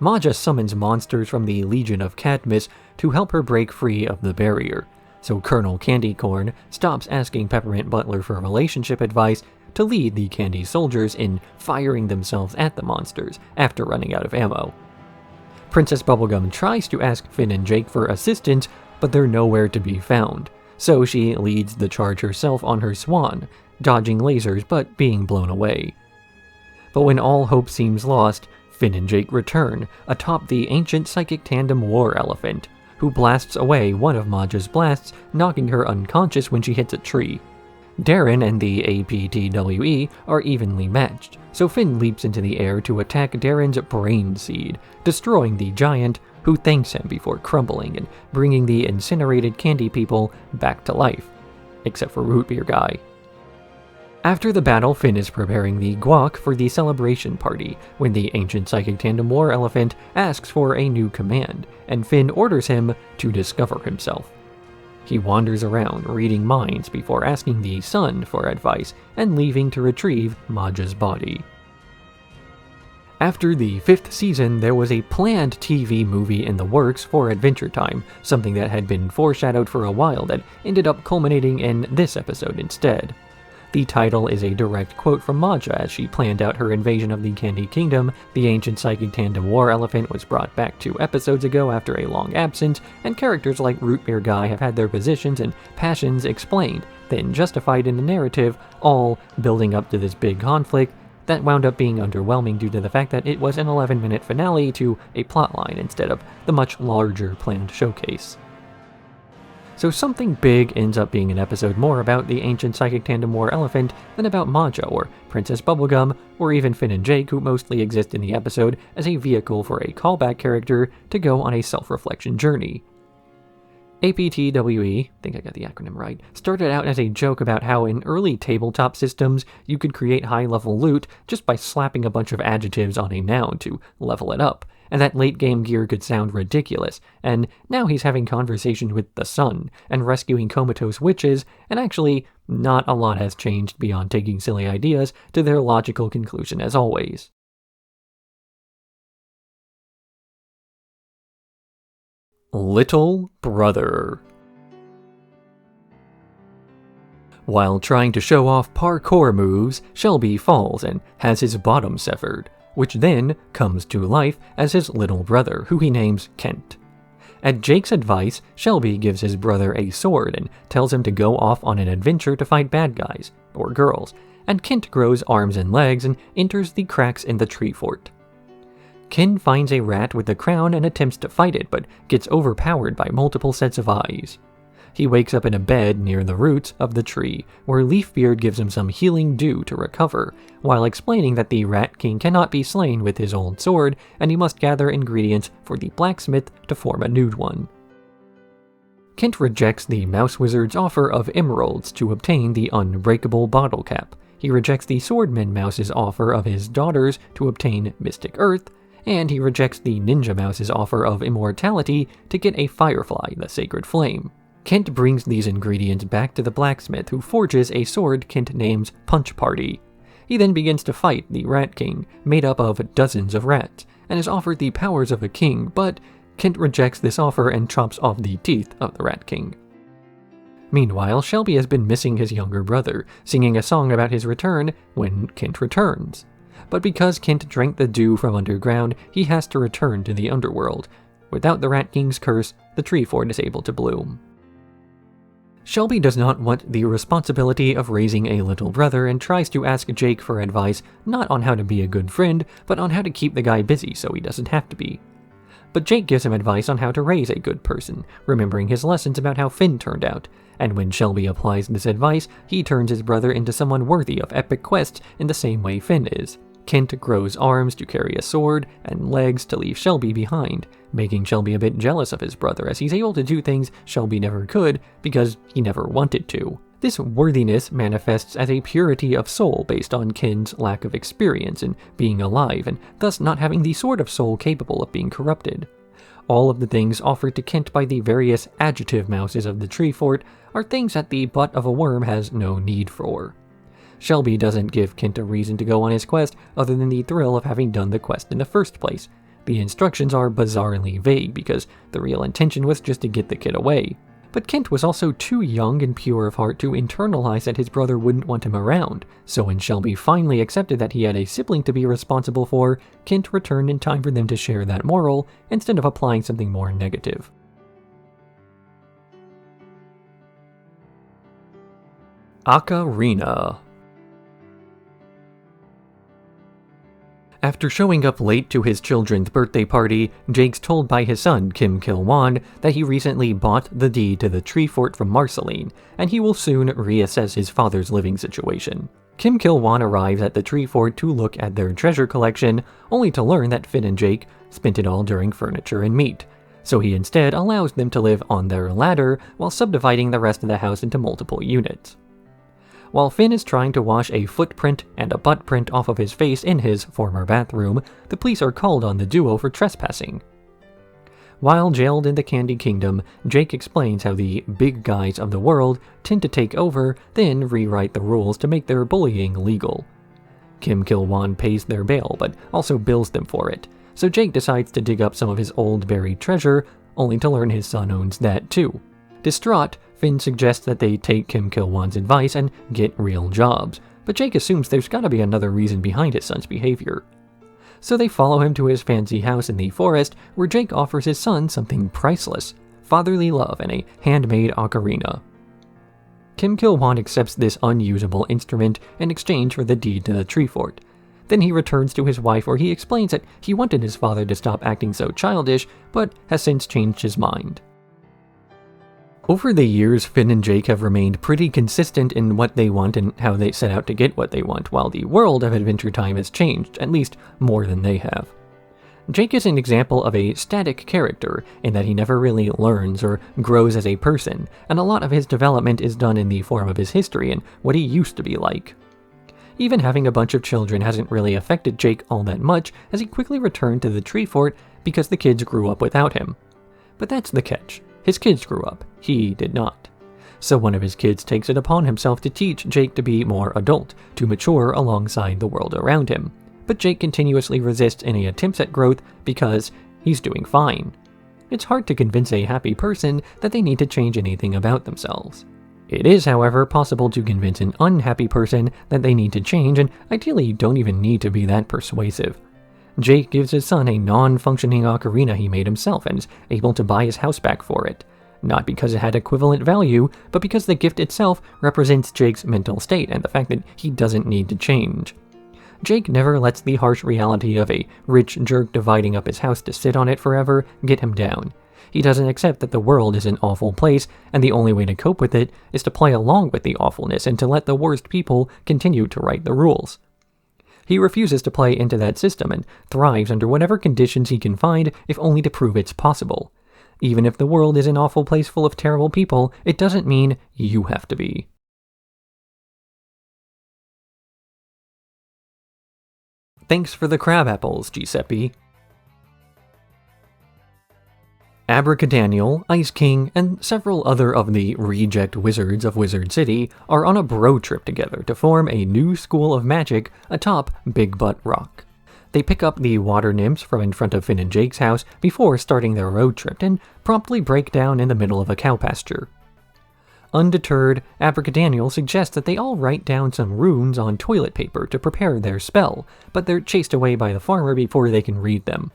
Maja summons monsters from the Legion of Cadmus to help her break free of the barrier, so Colonel Candy Corn stops asking Peppermint Butler for relationship advice to lead the Candy Soldiers in firing themselves at the monsters after running out of ammo. Princess Bubblegum tries to ask Finn and Jake for assistance, but they're nowhere to be found, so she leads the charge herself on her swan, dodging lasers but being blown away. But when all hope seems lost, Finn and Jake return atop the ancient psychic tandem War Elephant, who blasts away one of Maja's blasts, knocking her unconscious when she hits a tree. Darren and the APTWE are evenly matched, so Finn leaps into the air to attack Darren's brain seed, destroying the giant, who thanks him before crumbling and bringing the incinerated candy people back to life, except for Root Beer Guy. After the battle, Finn is preparing the guac for the celebration party when the ancient psychic tandem War Elephant asks for a new command, and Finn orders him to discover himself. He wanders around, reading minds before asking the sun for advice and leaving to retrieve Maja's body. After the 5th season, there was a planned TV movie in the works for Adventure Time, something that had been foreshadowed for a while that ended up culminating in this episode instead. The title is a direct quote from Maja as she planned out her invasion of the Candy Kingdom. The ancient psychic tandem War Elephant was brought back 2 episodes ago after a long absence, and characters like Root Beer Guy have had their positions and passions explained, then justified in the narrative, all building up to this big conflict that wound up being underwhelming due to the fact that it was an 11-minute finale to a plotline instead of the much larger planned showcase. So Something Big ends up being an episode more about the ancient psychic tandem War Elephant than about Maja or Princess Bubblegum, or even Finn and Jake, who mostly exist in the episode as a vehicle for a callback character to go on a self-reflection journey. APTWE, I think I got the acronym right, started out as a joke about how in early tabletop systems you could create high-level loot just by slapping a bunch of adjectives on a noun to level it up, and that late-game gear could sound ridiculous, and now he's having conversations with the sun, and rescuing comatose witches, and actually, not a lot has changed beyond taking silly ideas to their logical conclusion as always. Little Brother. While trying to show off parkour moves, Shelby falls and has his bottom severed, which then comes to life as his little brother, who he names Kent. At Jake's advice, Shelby gives his brother a sword and tells him to go off on an adventure to fight bad guys, or girls, and Kent grows arms and legs and enters the cracks in the tree fort. Ken finds a rat with a crown and attempts to fight it, but gets overpowered by multiple sets of eyes. He wakes up in a bed near the roots of the tree, where Leafbeard gives him some healing dew to recover, while explaining that the Rat King cannot be slain with his old sword, and he must gather ingredients for the blacksmith to form a new one. Kent rejects the Mouse Wizard's offer of emeralds to obtain the unbreakable bottle cap. He rejects the Swordman Mouse's offer of his daughters to obtain Mystic Earth, and he rejects the Ninja Mouse's offer of immortality to get a Firefly, the Sacred Flame. Kent brings these ingredients back to the blacksmith, who forges a sword Kent names Punch Party. He then begins to fight the Rat King, made up of dozens of rats, and is offered the powers of a king, but Kent rejects this offer and chops off the teeth of the Rat King. Meanwhile, Shelby has been missing his younger brother, singing a song about his return when Kent returns. But because Kent drank the dew from underground, he has to return to the underworld. Without the Rat King's curse, the tree fort is able to bloom. Shelby does not want the responsibility of raising a little brother and tries to ask Jake for advice not on how to be a good friend, but on how to keep the guy busy so he doesn't have to be. But Jake gives him advice on how to raise a good person, remembering his lessons about how Finn turned out, and when Shelby applies this advice, he turns his brother into someone worthy of epic quests in the same way Finn is. Kent grows arms to carry a sword, and legs to leave Shelby behind, making Shelby a bit jealous of his brother as he's able to do things Shelby never could because he never wanted to. This worthiness manifests as a purity of soul based on Ken's lack of experience in being alive and thus not having the sort of soul capable of being corrupted. All of the things offered to Kent by the various adjective mouses of the tree fort are things that the butt of a worm has no need for. Shelby doesn't give Kent a reason to go on his quest other than the thrill of having done the quest in the first place. The instructions are bizarrely vague because the real intention was just to get the kid away. But Kent was also too young and pure of heart to internalize that his brother wouldn't want him around, so when Shelby finally accepted that he had a sibling to be responsible for, Kent returned in time for them to share that moral, instead of applying something more negative. Ocarina. After showing up late to his children's birthday party, Jake's told by his son, Kim Kilwan, that he recently bought the deed to the tree fort from Marceline, and he will soon reassess his father's living situation. Kim Kilwan arrives at the tree fort to look at their treasure collection, only to learn that Finn and Jake spent it all during furniture and meat, so he instead allows them to live on their ladder while subdividing the rest of the house into multiple units. While Finn is trying to wash a footprint and a butt print off of his face in his former bathroom, the police are called on the duo for trespassing. While jailed in the Candy Kingdom, Jake explains how the big guys of the world tend to take over, then rewrite the rules to make their bullying legal. Kim Kilwan pays their bail, but also bills them for it, so Jake decides to dig up some of his old buried treasure, only to learn his son owns that too. Distraught, Finn suggests that they take Kim Kilwan's advice and get real jobs, but Jake assumes there's gotta be another reason behind his son's behavior. So they follow him to his fancy house in the forest, where Jake offers his son something priceless, fatherly love and a handmade ocarina. Kim Kilwan accepts this unusable instrument in exchange for the deed to the tree fort. Then he returns to his wife, where he explains that he wanted his father to stop acting so childish, but has since changed his mind. Over the years, Finn and Jake have remained pretty consistent in what they want and how they set out to get what they want, while the world of Adventure Time has changed, at least more than they have. Jake is an example of a static character, in that he never really learns or grows as a person, and a lot of his development is done in the form of his history and what he used to be like. Even having a bunch of children hasn't really affected Jake all that much, as he quickly returned to the tree fort because the kids grew up without him. But that's the catch. His kids grew up, he did not. So one of his kids takes it upon himself to teach Jake to be more adult, to mature alongside the world around him. But Jake continuously resists any attempts at growth because he's doing fine. It's hard to convince a happy person that they need to change anything about themselves. It is, however, possible to convince an unhappy person that they need to change, and ideally you don't even need to be that persuasive. Jake gives his son a non-functioning ocarina he made himself and is able to buy his house back for it. Not because it had equivalent value, but because the gift itself represents Jake's mental state and the fact that he doesn't need to change. Jake never lets the harsh reality of a rich jerk dividing up his house to sit on it forever get him down. He doesn't accept that the world is an awful place, and the only way to cope with it is to play along with the awfulness and to let the worst people continue to write the rules. He refuses to play into that system and thrives under whatever conditions he can find, if only to prove it's possible. Even if the world is an awful place full of terrible people, it doesn't mean you have to be. Thanks for the Crabapples, Giuseppe. Abracadaniel, Ice King, and several other of the reject wizards of Wizard City are on a bro trip together to form a new school of magic atop Big Butt Rock. They pick up the water nymphs from in front of Finn and Jake's house before starting their road trip and promptly break down in the middle of a cow pasture. Undeterred, Abracadaniel suggests that they all write down some runes on toilet paper to prepare their spell, but they're chased away by the farmer before they can read them.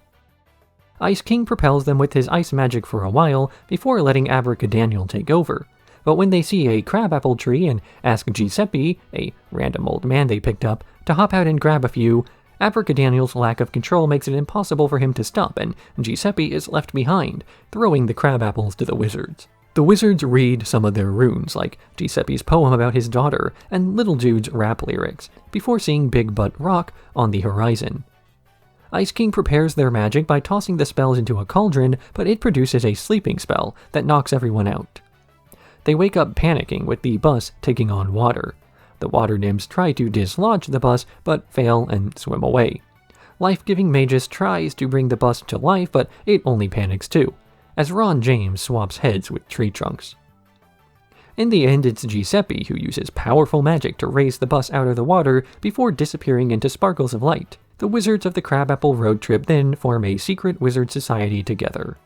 Ice King propels them with his ice magic for a while before letting Abracadaniel take over, but when they see a crabapple tree and ask Giuseppe, a random old man they picked up, to hop out and grab a few, Abracadaniel's lack of control makes it impossible for him to stop, and Giuseppe is left behind, throwing the crabapples to the wizards. The wizards read some of their runes, like Giuseppe's poem about his daughter and Little Jude's rap lyrics, before seeing Big Butt Rock on the horizon. Ice King prepares their magic by tossing the spells into a cauldron, but it produces a sleeping spell that knocks everyone out. They wake up panicking with the bus taking on water. The water nymphs try to dislodge the bus, but fail and swim away. Life-giving Magus tries to bring the bus to life, but it only panics too, as Ron James swaps heads with tree trunks. In the end, it's Giuseppe who uses powerful magic to raise the bus out of the water before disappearing into sparkles of light. The wizards of the Crabapple road trip then form a secret wizard society together.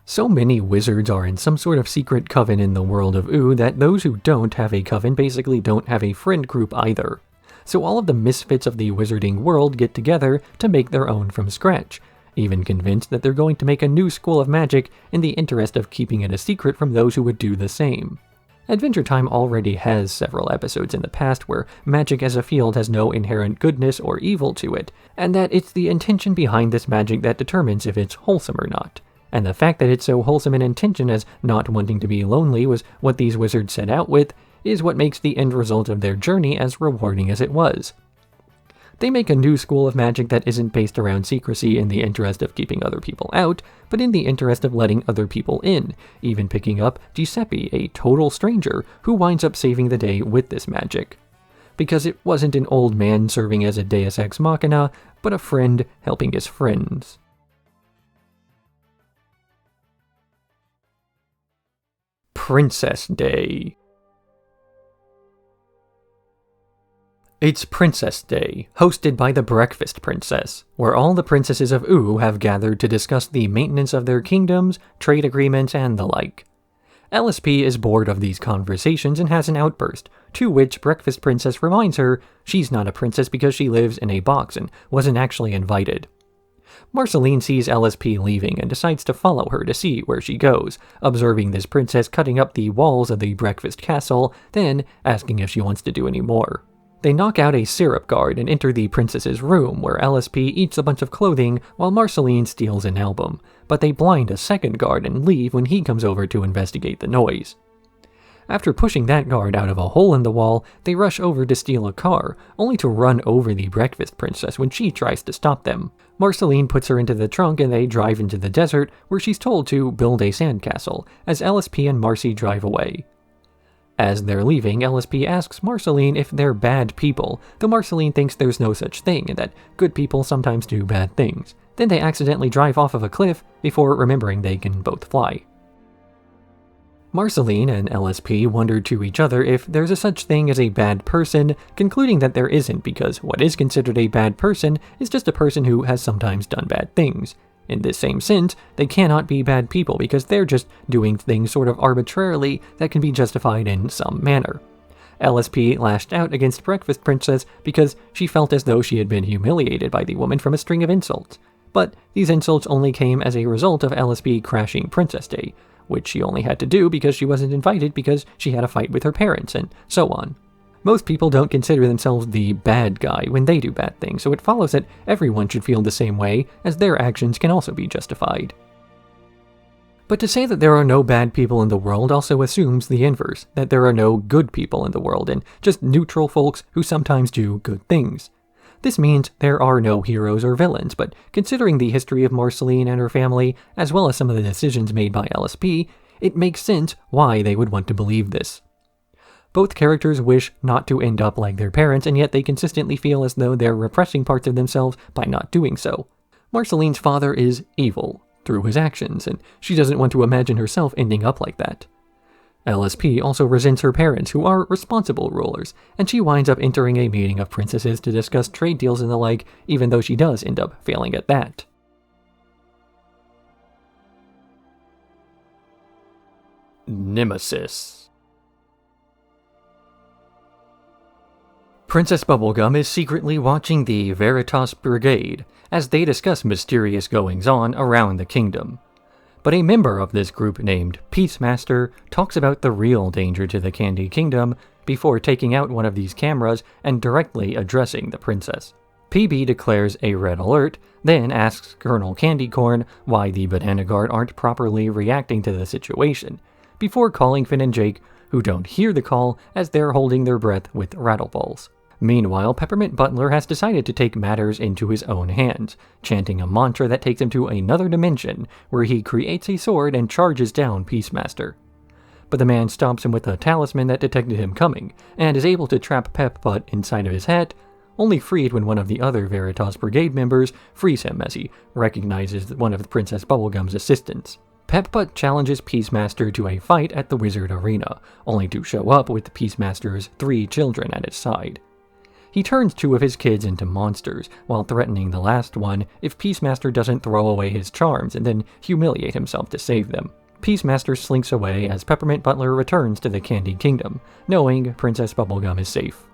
So many wizards are in some sort of secret coven in the world of Ooh that those who don't have a coven basically don't have a friend group either. So all of the misfits of the wizarding world get together to make their own from scratch, even convinced that they're going to make a new school of magic in the interest of keeping it a secret from those who would do the same. Adventure Time already has several episodes in the past where magic as a field has no inherent goodness or evil to it, and that it's the intention behind this magic that determines if it's wholesome or not. And the fact that it's so wholesome in intention as not wanting to be lonely was what these wizards set out with, is what makes the end result of their journey as rewarding as it was. They make a new school of magic that isn't based around secrecy in the interest of keeping other people out, but in the interest of letting other people in, even picking up Giuseppe, a total stranger, who winds up saving the day with this magic. Because it wasn't an old man serving as a deus ex machina, but a friend helping his friends. Princess Day. It's Princess Day, hosted by the Breakfast Princess, where all the princesses of Ooh have gathered to discuss the maintenance of their kingdoms, trade agreements, and the like. LSP is bored of these conversations and has an outburst, to which Breakfast Princess reminds her she's not a princess because she lives in a box and wasn't actually invited. Marceline sees LSP leaving and decides to follow her to see where she goes, observing this princess cutting up the walls of the breakfast castle, then asking if she wants to do any more. They knock out a syrup guard and enter the princess's room, where LSP eats a bunch of clothing while Marceline steals an album, but they blind a second guard and leave when he comes over to investigate the noise. After pushing that guard out of a hole in the wall, they rush over to steal a car, only to run over the breakfast princess when she tries to stop them. Marceline puts her into the trunk and they drive into the desert, where she's told to build a sandcastle, as LSP and Marcy drive away. As they're leaving, LSP asks Marceline if they're bad people, though Marceline thinks there's no such thing and that good people sometimes do bad things. Then they accidentally drive off of a cliff before remembering they can both fly. Marceline and LSP wonder to each other if there's a such thing as a bad person, concluding that there isn't because what is considered a bad person is just a person who has sometimes done bad things. In this same sense, they cannot be bad people because they're just doing things sort of arbitrarily that can be justified in some manner. LSP lashed out against Breakfast Princess because she felt as though she had been humiliated by the woman from a string of insults. But these insults only came as a result of LSP crashing Princess Day, which she only had to do because she wasn't invited because she had a fight with her parents, and so on. Most people don't consider themselves the bad guy when they do bad things, so it follows that everyone should feel the same way, as their actions can also be justified. But to say that there are no bad people in the world also assumes the inverse, that there are no good people in the world, and just neutral folks who sometimes do good things. This means there are no heroes or villains, but considering the history of Marceline and her family, as well as some of the decisions made by LSP, it makes sense why they would want to believe this. Both characters wish not to end up like their parents, and yet they consistently feel as though they're repressing parts of themselves by not doing so. Marceline's father is evil through his actions, and she doesn't want to imagine herself ending up like that. LSP also resents her parents, who are responsible rulers, and she winds up entering a meeting of princesses to discuss trade deals and the like, even though she does end up failing at that. Nemesis. Princess Bubblegum is secretly watching the Veritas Brigade as they discuss mysterious goings-on around the kingdom. But a member of this group named Peacemaster talks about the real danger to the Candy Kingdom before taking out one of these cameras and directly addressing the princess. PB declares a red alert, then asks Colonel Candycorn why the Banana Guard aren't properly reacting to the situation, before calling Finn and Jake, who don't hear the call as they're holding their breath with Rattleballs. Meanwhile, Peppermint Butler has decided to take matters into his own hands, chanting a mantra that takes him to another dimension, where he creates a sword and charges down Peacemaster. But the man stops him with a talisman that detected him coming, and is able to trap Pep-Butt inside of his hat, only freed when one of the other Veritas Brigade members frees him as he recognizes one of Princess Bubblegum's assistants. Pep-Butt challenges Peacemaster to a fight at the Wizard Arena, only to show up with Peacemaster's 3 children at his side. He turns 2 of his kids into monsters, while threatening the last one if Peacemaster doesn't throw away his charms and then humiliate himself to save them. Peacemaster slinks away as Peppermint Butler returns to the Candy Kingdom, knowing Princess Bubblegum is safe.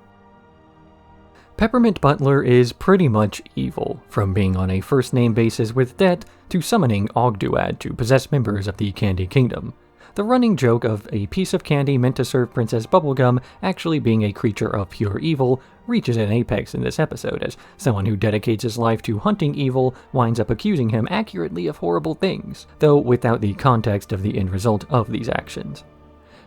Peppermint Butler is pretty much evil, from being on a first-name basis with Det to summoning Ogduad to possess members of the Candy Kingdom. The running joke of a piece of candy meant to serve Princess Bubblegum actually being a creature of pure evil reaches an apex in this episode, as someone who dedicates his life to hunting evil winds up accusing him accurately of horrible things, though without the context of the end result of these actions.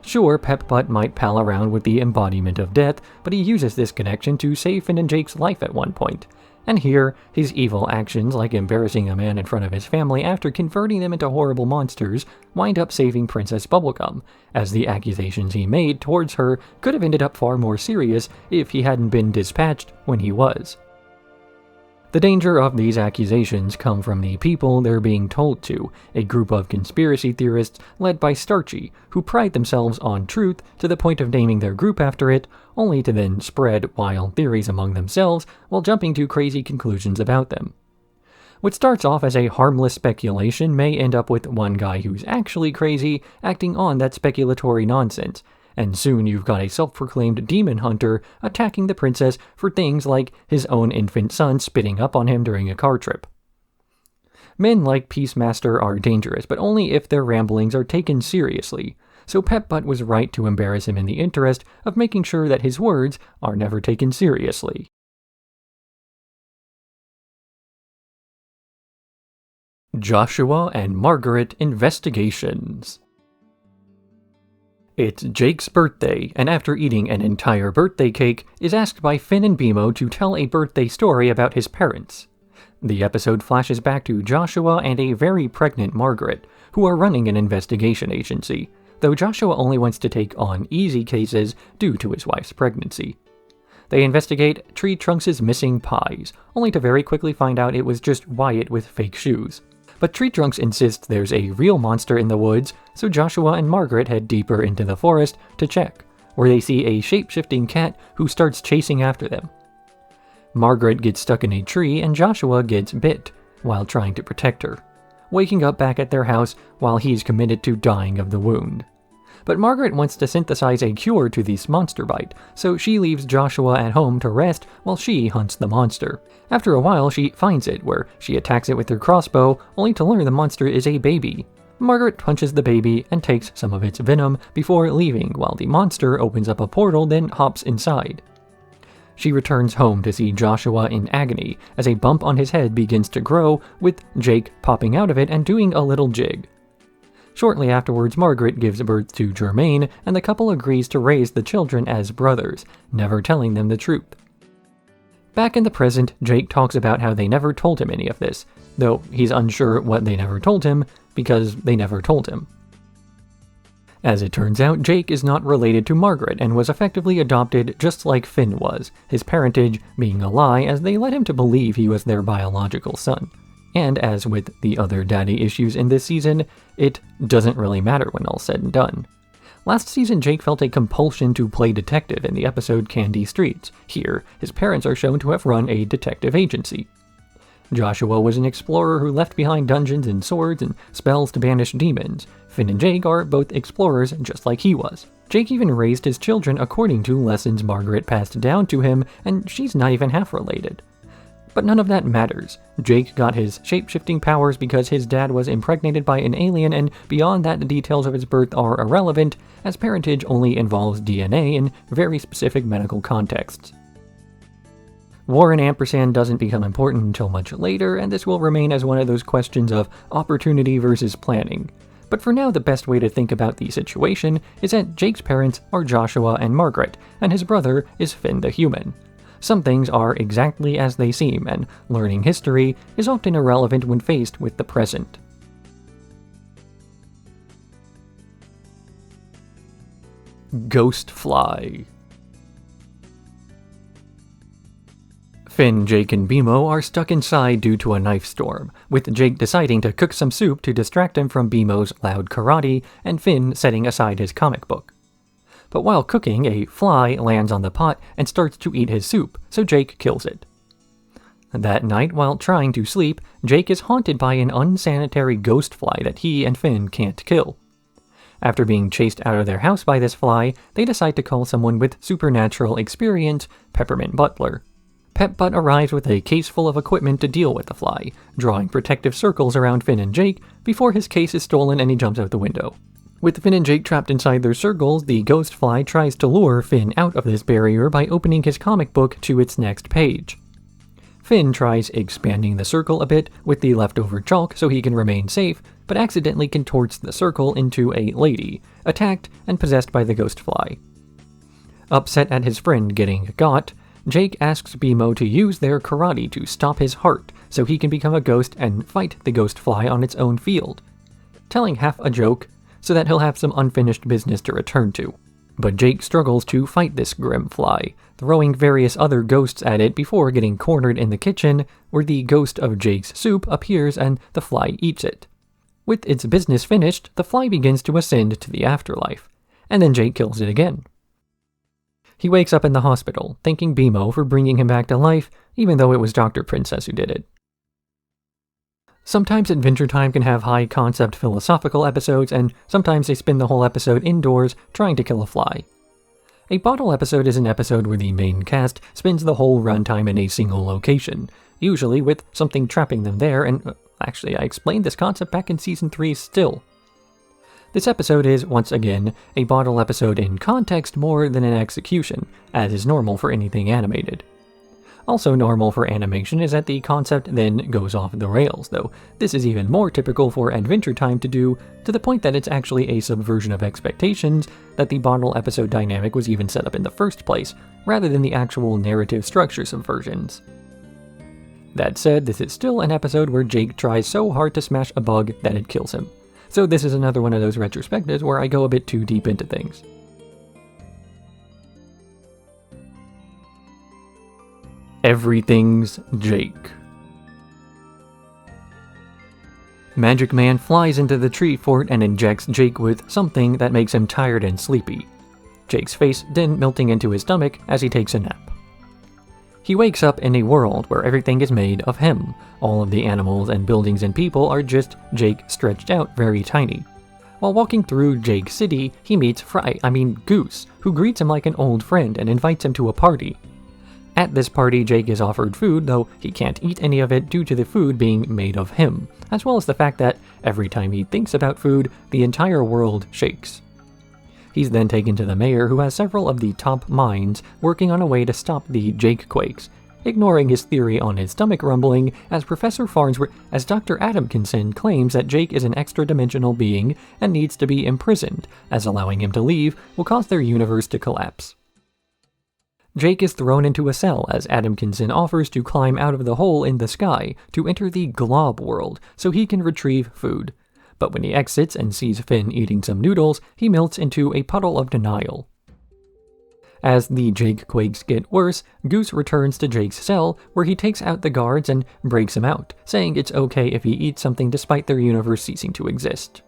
Sure, Pep-Butt might pal around with the embodiment of death, but he uses this connection to save Finn and Jake's life at one point. And here, his evil actions, like embarrassing a man in front of his family after converting them into horrible monsters, wind up saving Princess Bubblegum, as the accusations he made towards her could have ended up far more serious if he hadn't been dispatched when he was. The danger of these accusations come from the people they're being told to, a group of conspiracy theorists led by Starchy, who pride themselves on truth to the point of naming their group after it, only to then spread wild theories among themselves while jumping to crazy conclusions about them. What starts off as a harmless speculation may end up with one guy who's actually crazy acting on that speculatory nonsense, and soon you've got a self-proclaimed demon hunter attacking the princess for things like his own infant son spitting up on him during a car trip. Men like Peacemaster are dangerous, but only if their ramblings are taken seriously, so Pep-Butt was right to embarrass him in the interest of making sure that his words are never taken seriously. Joshua and Margaret Investigations. It's Jake's birthday, and after eating an entire birthday cake, is asked by Finn and BMO to tell a birthday story about his parents. The episode flashes back to Joshua and a very pregnant Margaret, who are running an investigation agency, though Joshua only wants to take on easy cases due to his wife's pregnancy. They investigate Tree Trunks' missing pies, only to very quickly find out it was just Wyatt with fake shoes. But Tree Trunks insists there's a real monster in the woods, so Joshua and Margaret head deeper into the forest to check, where they see a shape-shifting cat who starts chasing after them. Margaret gets stuck in a tree and Joshua gets bit while trying to protect her, waking up back at their house while he's committed to dying of the wound. But Margaret wants to synthesize a cure to this monster bite, so she leaves Joshua at home to rest while she hunts the monster. After a while, she finds it, where she attacks it with her crossbow, only to learn the monster is a baby. Margaret punches the baby and takes some of its venom before leaving while the monster opens up a portal then hops inside. She returns home to see Joshua in agony as a bump on his head begins to grow, with Jake popping out of it and doing a little jig. Shortly afterwards, Margaret gives birth to Germain, and the couple agrees to raise the children as brothers, never telling them the truth. Back in the present, Jake talks about how they never told him any of this, though he's unsure what they never told him, because they never told him. As it turns out, Jake is not related to Margaret and was effectively adopted just like Finn was, his parentage being a lie as they led him to believe he was their biological son. And as with the other daddy issues in this season, it doesn't really matter when all's said and done. Last season, Jake felt a compulsion to play detective in the episode Candy Streets. Here, his parents are shown to have run a detective agency. Joshua was an explorer who left behind dungeons and swords and spells to banish demons. Finn and Jake are both explorers just like he was. Jake even raised his children according to lessons Margaret passed down to him, and she's not even half related. But none of that matters. Jake got his shape-shifting powers because his dad was impregnated by an alien, and beyond that the details of his birth are irrelevant, as parentage only involves DNA in very specific medical contexts. War and ampersand doesn't become important until much later, and this will remain as one of those questions of opportunity versus planning. But for now, the best way to think about the situation is that Jake's parents are Joshua and Margaret, and his brother is Finn the human. Some things are exactly as they seem, and learning history is often irrelevant when faced with the present. Ghost Fly. Finn, Jake, and BMO are stuck inside due to a knife storm, with Jake deciding to cook some soup to distract him from BMO's loud karate, and Finn setting aside his comic book. But while cooking, a fly lands on the pot and starts to eat his soup, so Jake kills it. That night, while trying to sleep, Jake is haunted by an unsanitary ghost fly that he and Finn can't kill. After being chased out of their house by this fly, they decide to call someone with supernatural experience, Peppermint Butler. Pep-Butt arrives with a case full of equipment to deal with the fly, drawing protective circles around Finn and Jake before his case is stolen and he jumps out the window. With Finn and Jake trapped inside their circles, the ghost fly tries to lure Finn out of this barrier by opening his comic book to its next page. Finn tries expanding the circle a bit with the leftover chalk so he can remain safe, but accidentally contorts the circle into a lady, attacked and possessed by the ghost fly. Upset at his friend getting got, Jake asks BMO to use their karate to stop his heart so he can become a ghost and fight the ghost fly on its own field, telling half a joke so that he'll have some unfinished business to return to. But Jake struggles to fight this grim fly, throwing various other ghosts at it before getting cornered in the kitchen, where the ghost of Jake's soup appears and the fly eats it. With its business finished, the fly begins to ascend to the afterlife, and then Jake kills it again. He wakes up in the hospital, thanking BMO for bringing him back to life, even though it was Dr. Princess who did it. Sometimes Adventure Time can have high-concept philosophical episodes, and sometimes they spend the whole episode indoors trying to kill a fly. A bottle episode is an episode where the main cast spends the whole runtime in a single location, usually with something trapping them there, and actually I explained this concept back in Season 3 still. This episode is, once again, a bottle episode in context more than in execution, as is normal for anything animated. Also normal for animation is that the concept then goes off the rails, though this is even more typical for Adventure Time to do, to the point that it's actually a subversion of expectations that the bottle episode dynamic was even set up in the first place, rather than the actual narrative structure subversions. That said, this is still an episode where Jake tries so hard to smash a bug that it kills him. So this is another one of those retrospectives where I go a bit too deep into things. Everything's Jake. Magic Man flies into the tree fort and injects Jake with something that makes him tired and sleepy, Jake's face then melting into his stomach as he takes a nap. He wakes up in a world where everything is made of him. All of the animals and buildings and people are just Jake stretched out very tiny. While walking through Jake City, he meets Goose, who greets him like an old friend and invites him to a party. At this party, Jake is offered food, though he can't eat any of it due to the food being made of him, as well as the fact that every time he thinks about food, the entire world shakes. He's then taken to the mayor, who has several of the top minds working on a way to stop the Jake quakes, ignoring his theory on his stomach rumbling, as as Dr. Adamkinson claims that Jake is an extra-dimensional being and needs to be imprisoned, as allowing him to leave will cause their universe to collapse. Jake is thrown into a cell as Adamkinson offers to climb out of the hole in the sky to enter the glob world so he can retrieve food. But when he exits and sees Finn eating some noodles, he melts into a puddle of denial. As the Jake quakes get worse, Goose returns to Jake's cell, where he takes out the guards and breaks him out, saying it's okay if he eats something despite their universe ceasing to exist.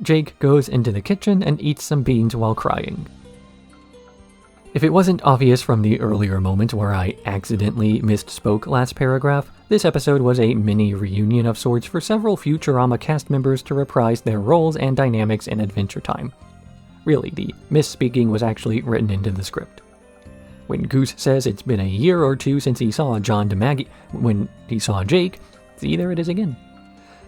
Jake goes into the kitchen and eats some beans while crying. If it wasn't obvious from the earlier moments where I accidentally misspoke last paragraph, this episode was a mini reunion of sorts for several Futurama cast members to reprise their roles and dynamics in Adventure Time. Really, the misspeaking was actually written into the script. When Goose says it's been a year or two since he saw when he saw Jake, see, there it is again.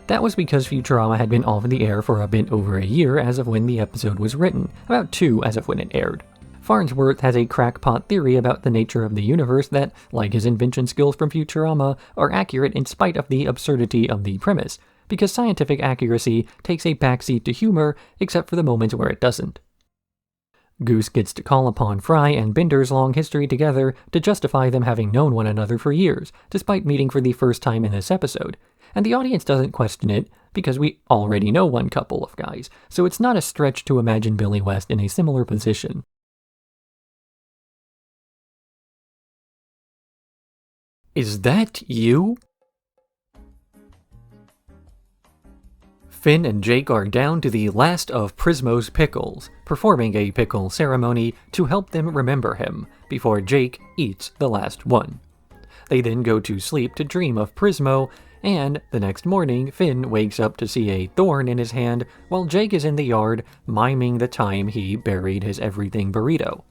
That was because Futurama had been off the air for a bit over a year as of when the episode was written, about 2 as of when it aired. Farnsworth has a crackpot theory about the nature of the universe that, like his invention skills from Futurama, are accurate in spite of the absurdity of the premise, because scientific accuracy takes a backseat to humor except for the moments where it doesn't. Goose gets to call upon Fry and Bender's long history together to justify them having known one another for years, despite meeting for the first time in this episode, and the audience doesn't question it because we already know one couple of guys, so it's not a stretch to imagine Billy West in a similar position. Is that you? Finn and Jake are down to the last of Prismo's pickles, performing a pickle ceremony to help them remember him, before Jake eats the last one. They then go to sleep to dream of Prismo, and the next morning, Finn wakes up to see a thorn in his hand while Jake is in the yard miming the time he buried his everything burrito.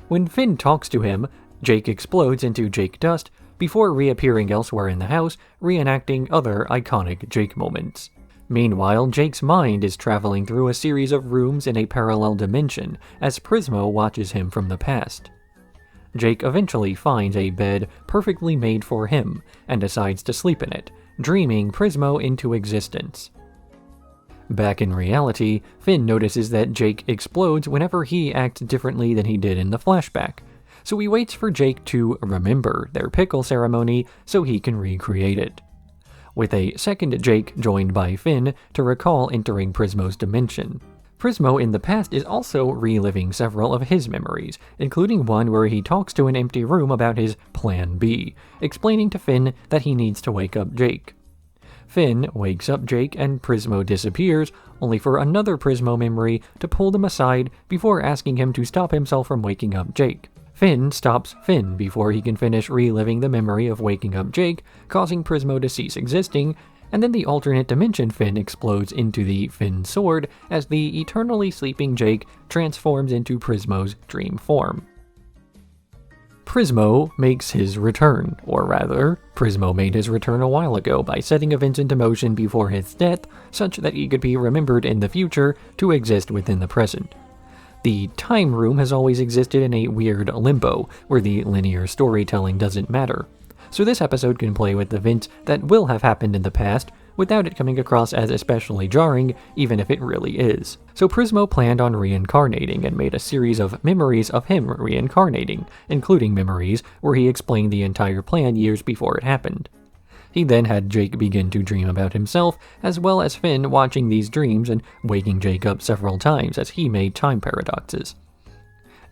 When Finn talks to him, Jake explodes into Jake dust before reappearing elsewhere in the house, reenacting other iconic Jake moments. Meanwhile, Jake's mind is traveling through a series of rooms in a parallel dimension as Prismo watches him from the past. Jake eventually finds a bed perfectly made for him and decides to sleep in it, dreaming Prismo into existence. Back in reality, Finn notices that Jake explodes whenever he acts differently than he did in the flashback, so he waits for Jake to remember their pickle ceremony so he can recreate it, with a second Jake joined by Finn to recall entering Prismo's dimension. Prismo in the past is also reliving several of his memories, including one where he talks to an empty room about his Plan B, explaining to Finn that he needs to wake up Jake. Finn wakes up Jake and Prismo disappears, only for another Prismo memory to pull them aside before asking him to stop himself from waking up Jake. Finn stops Finn before he can finish reliving the memory of waking up Jake, causing Prismo to cease existing, and then the alternate dimension Finn explodes into the Finn sword as the eternally sleeping Jake transforms into Prismo's dream form. Prismo makes his return, or rather, Prismo made his return a while ago by setting events into motion before his death, such that he could be remembered in the future to exist within the present. The time room has always existed in a weird limbo, where the linear storytelling doesn't matter. So this episode can play with events that will have happened in the past, without it coming across as especially jarring, even if it really is. So Prismo planned on reincarnating and made a series of memories of him reincarnating, including memories where he explained the entire plan years before it happened. He then had Jake begin to dream about himself, as well as Finn watching these dreams and waking Jake up several times as he made time paradoxes.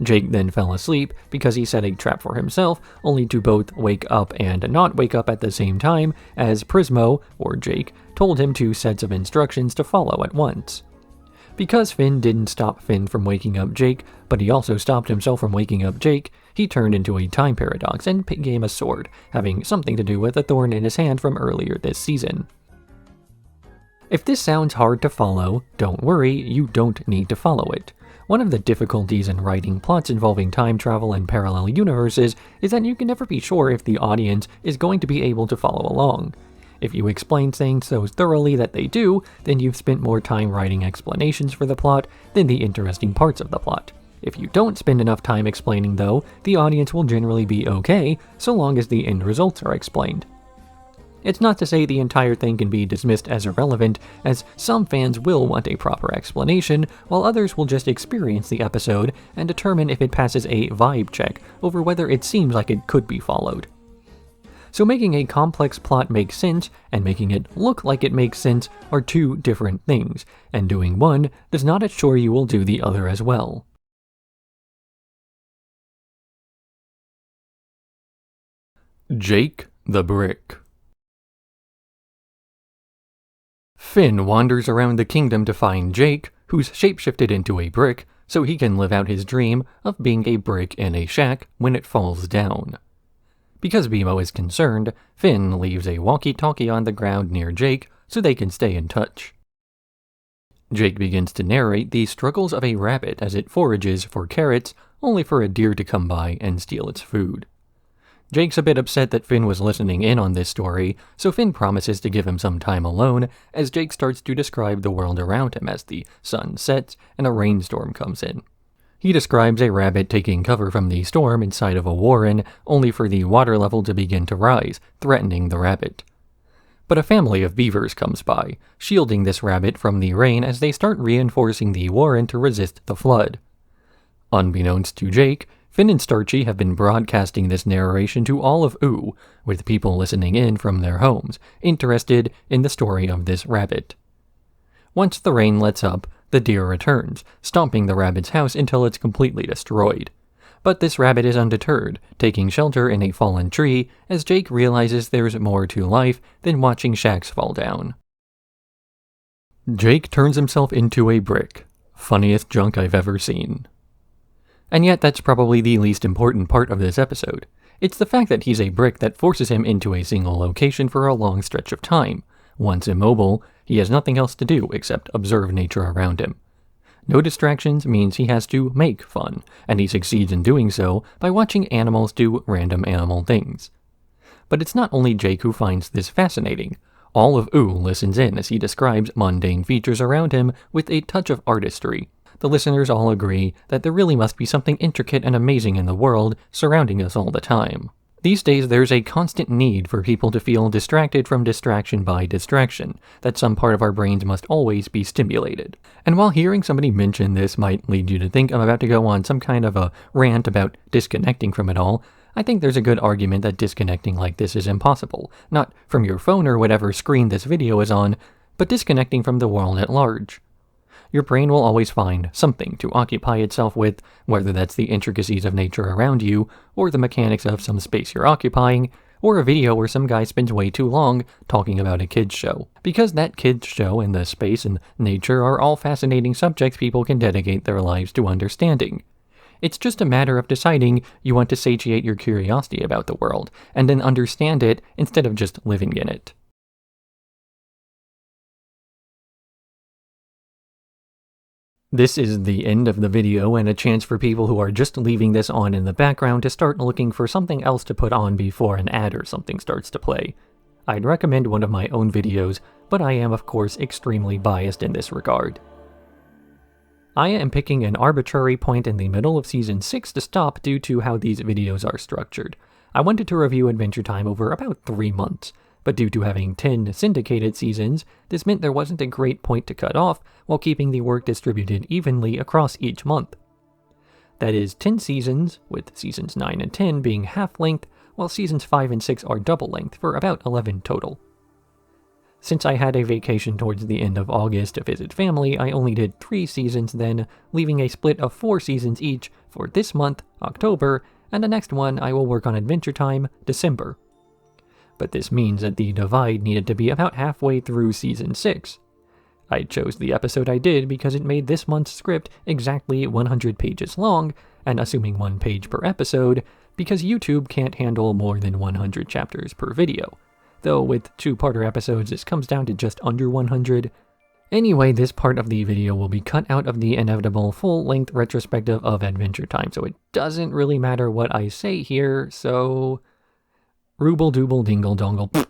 Jake then fell asleep because he set a trap for himself, only to both wake up and not wake up at the same time, as Prismo, or Jake, told him 2 sets of instructions to follow at once. Because Finn didn't stop Finn from waking up Jake, but he also stopped himself from waking up Jake, he turned into a time paradox and became a sword, having something to do with a thorn in his hand from earlier this season. If this sounds hard to follow, don't worry, you don't need to follow it. One of the difficulties in writing plots involving time travel and parallel universes is that you can never be sure if the audience is going to be able to follow along. If you explain things so thoroughly that they do, then you've spent more time writing explanations for the plot than the interesting parts of the plot. If you don't spend enough time explaining though, the audience will generally be okay, so long as the end results are explained. It's not to say the entire thing can be dismissed as irrelevant, as some fans will want a proper explanation, while others will just experience the episode and determine if it passes a vibe check over whether it seems like it could be followed. So making a complex plot make sense and making it look like it makes sense are two different things, and doing one does not assure you will do the other as well. Jake the Brick. Finn wanders around the kingdom to find Jake, who's shapeshifted into a brick, so he can live out his dream of being a brick in a shack when it falls down. Because BMO is concerned, Finn leaves a walkie-talkie on the ground near Jake so they can stay in touch. Jake begins to narrate the struggles of a rabbit as it forages for carrots, only for a deer to come by and steal its food. Jake's a bit upset that Finn was listening in on this story, so Finn promises to give him some time alone as Jake starts to describe the world around him as the sun sets and a rainstorm comes in. He describes a rabbit taking cover from the storm inside of a warren, only for the water level to begin to rise, threatening the rabbit. But a family of beavers comes by, shielding this rabbit from the rain as they start reinforcing the warren to resist the flood. Unbeknownst to Jake, Finn and Starchy have been broadcasting this narration to all of Ooh, with people listening in from their homes, interested in the story of this rabbit. Once the rain lets up, the deer returns, stomping the rabbit's house until it's completely destroyed. But this rabbit is undeterred, taking shelter in a fallen tree as Jake realizes there's more to life than watching shacks fall down. Jake turns himself into a brick. Funniest junk I've ever seen. And yet that's probably the least important part of this episode. It's the fact that he's a brick that forces him into a single location for a long stretch of time. Once immobile, he has nothing else to do except observe nature around him. No distractions means he has to make fun, and he succeeds in doing so by watching animals do random animal things. But it's not only Jake who finds this fascinating. All of Ooh listens in as he describes mundane features around him with a touch of artistry. The listeners all agree that there really must be something intricate and amazing in the world surrounding us all the time. These days there's a constant need for people to feel distracted from distraction by distraction, that some part of our brains must always be stimulated. And while hearing somebody mention this might lead you to think I'm about to go on some kind of a rant about disconnecting from it all, I think there's a good argument that disconnecting like this is impossible, not from your phone or whatever screen this video is on, but disconnecting from the world at large. Your brain will always find something to occupy itself with, whether that's the intricacies of nature around you, or the mechanics of some space you're occupying, or a video where some guy spends way too long talking about a kid's show. Because that kid's show and the space and nature are all fascinating subjects people can dedicate their lives to understanding. It's just a matter of deciding you want to satiate your curiosity about the world, and then understand it instead of just living in it. This is the end of the video and a chance for people who are just leaving this on in the background to start looking for something else to put on before an ad or something starts to play. I'd recommend one of my own videos, but I am of course extremely biased in this regard. I am picking an arbitrary point in the middle of Season 6 to stop due to how these videos are structured. I wanted to review Adventure Time over about 3 months. But due to having 10 syndicated seasons, this meant there wasn't a great point to cut off while keeping the work distributed evenly across each month. That is 10 seasons, with seasons 9 and 10 being half-length, while seasons 5 and 6 are double-length for about 11 total. Since I had a vacation towards the end of August to visit family, I only did 3 seasons then, leaving a split of 4 seasons each for this month, October, and the next one I will work on Adventure Time, December. But this means that the divide needed to be about halfway through Season 6. I chose the episode I did because it made this month's script exactly 100 pages long, and assuming 1 page per episode, because YouTube can't handle more than 100 chapters per video. Though with 2-parter episodes this comes down to just under 100. Anyway, this part of the video will be cut out of the inevitable full-length retrospective of Adventure Time, so it doesn't really matter what I say here, so... Rooble dooble dingle dongle.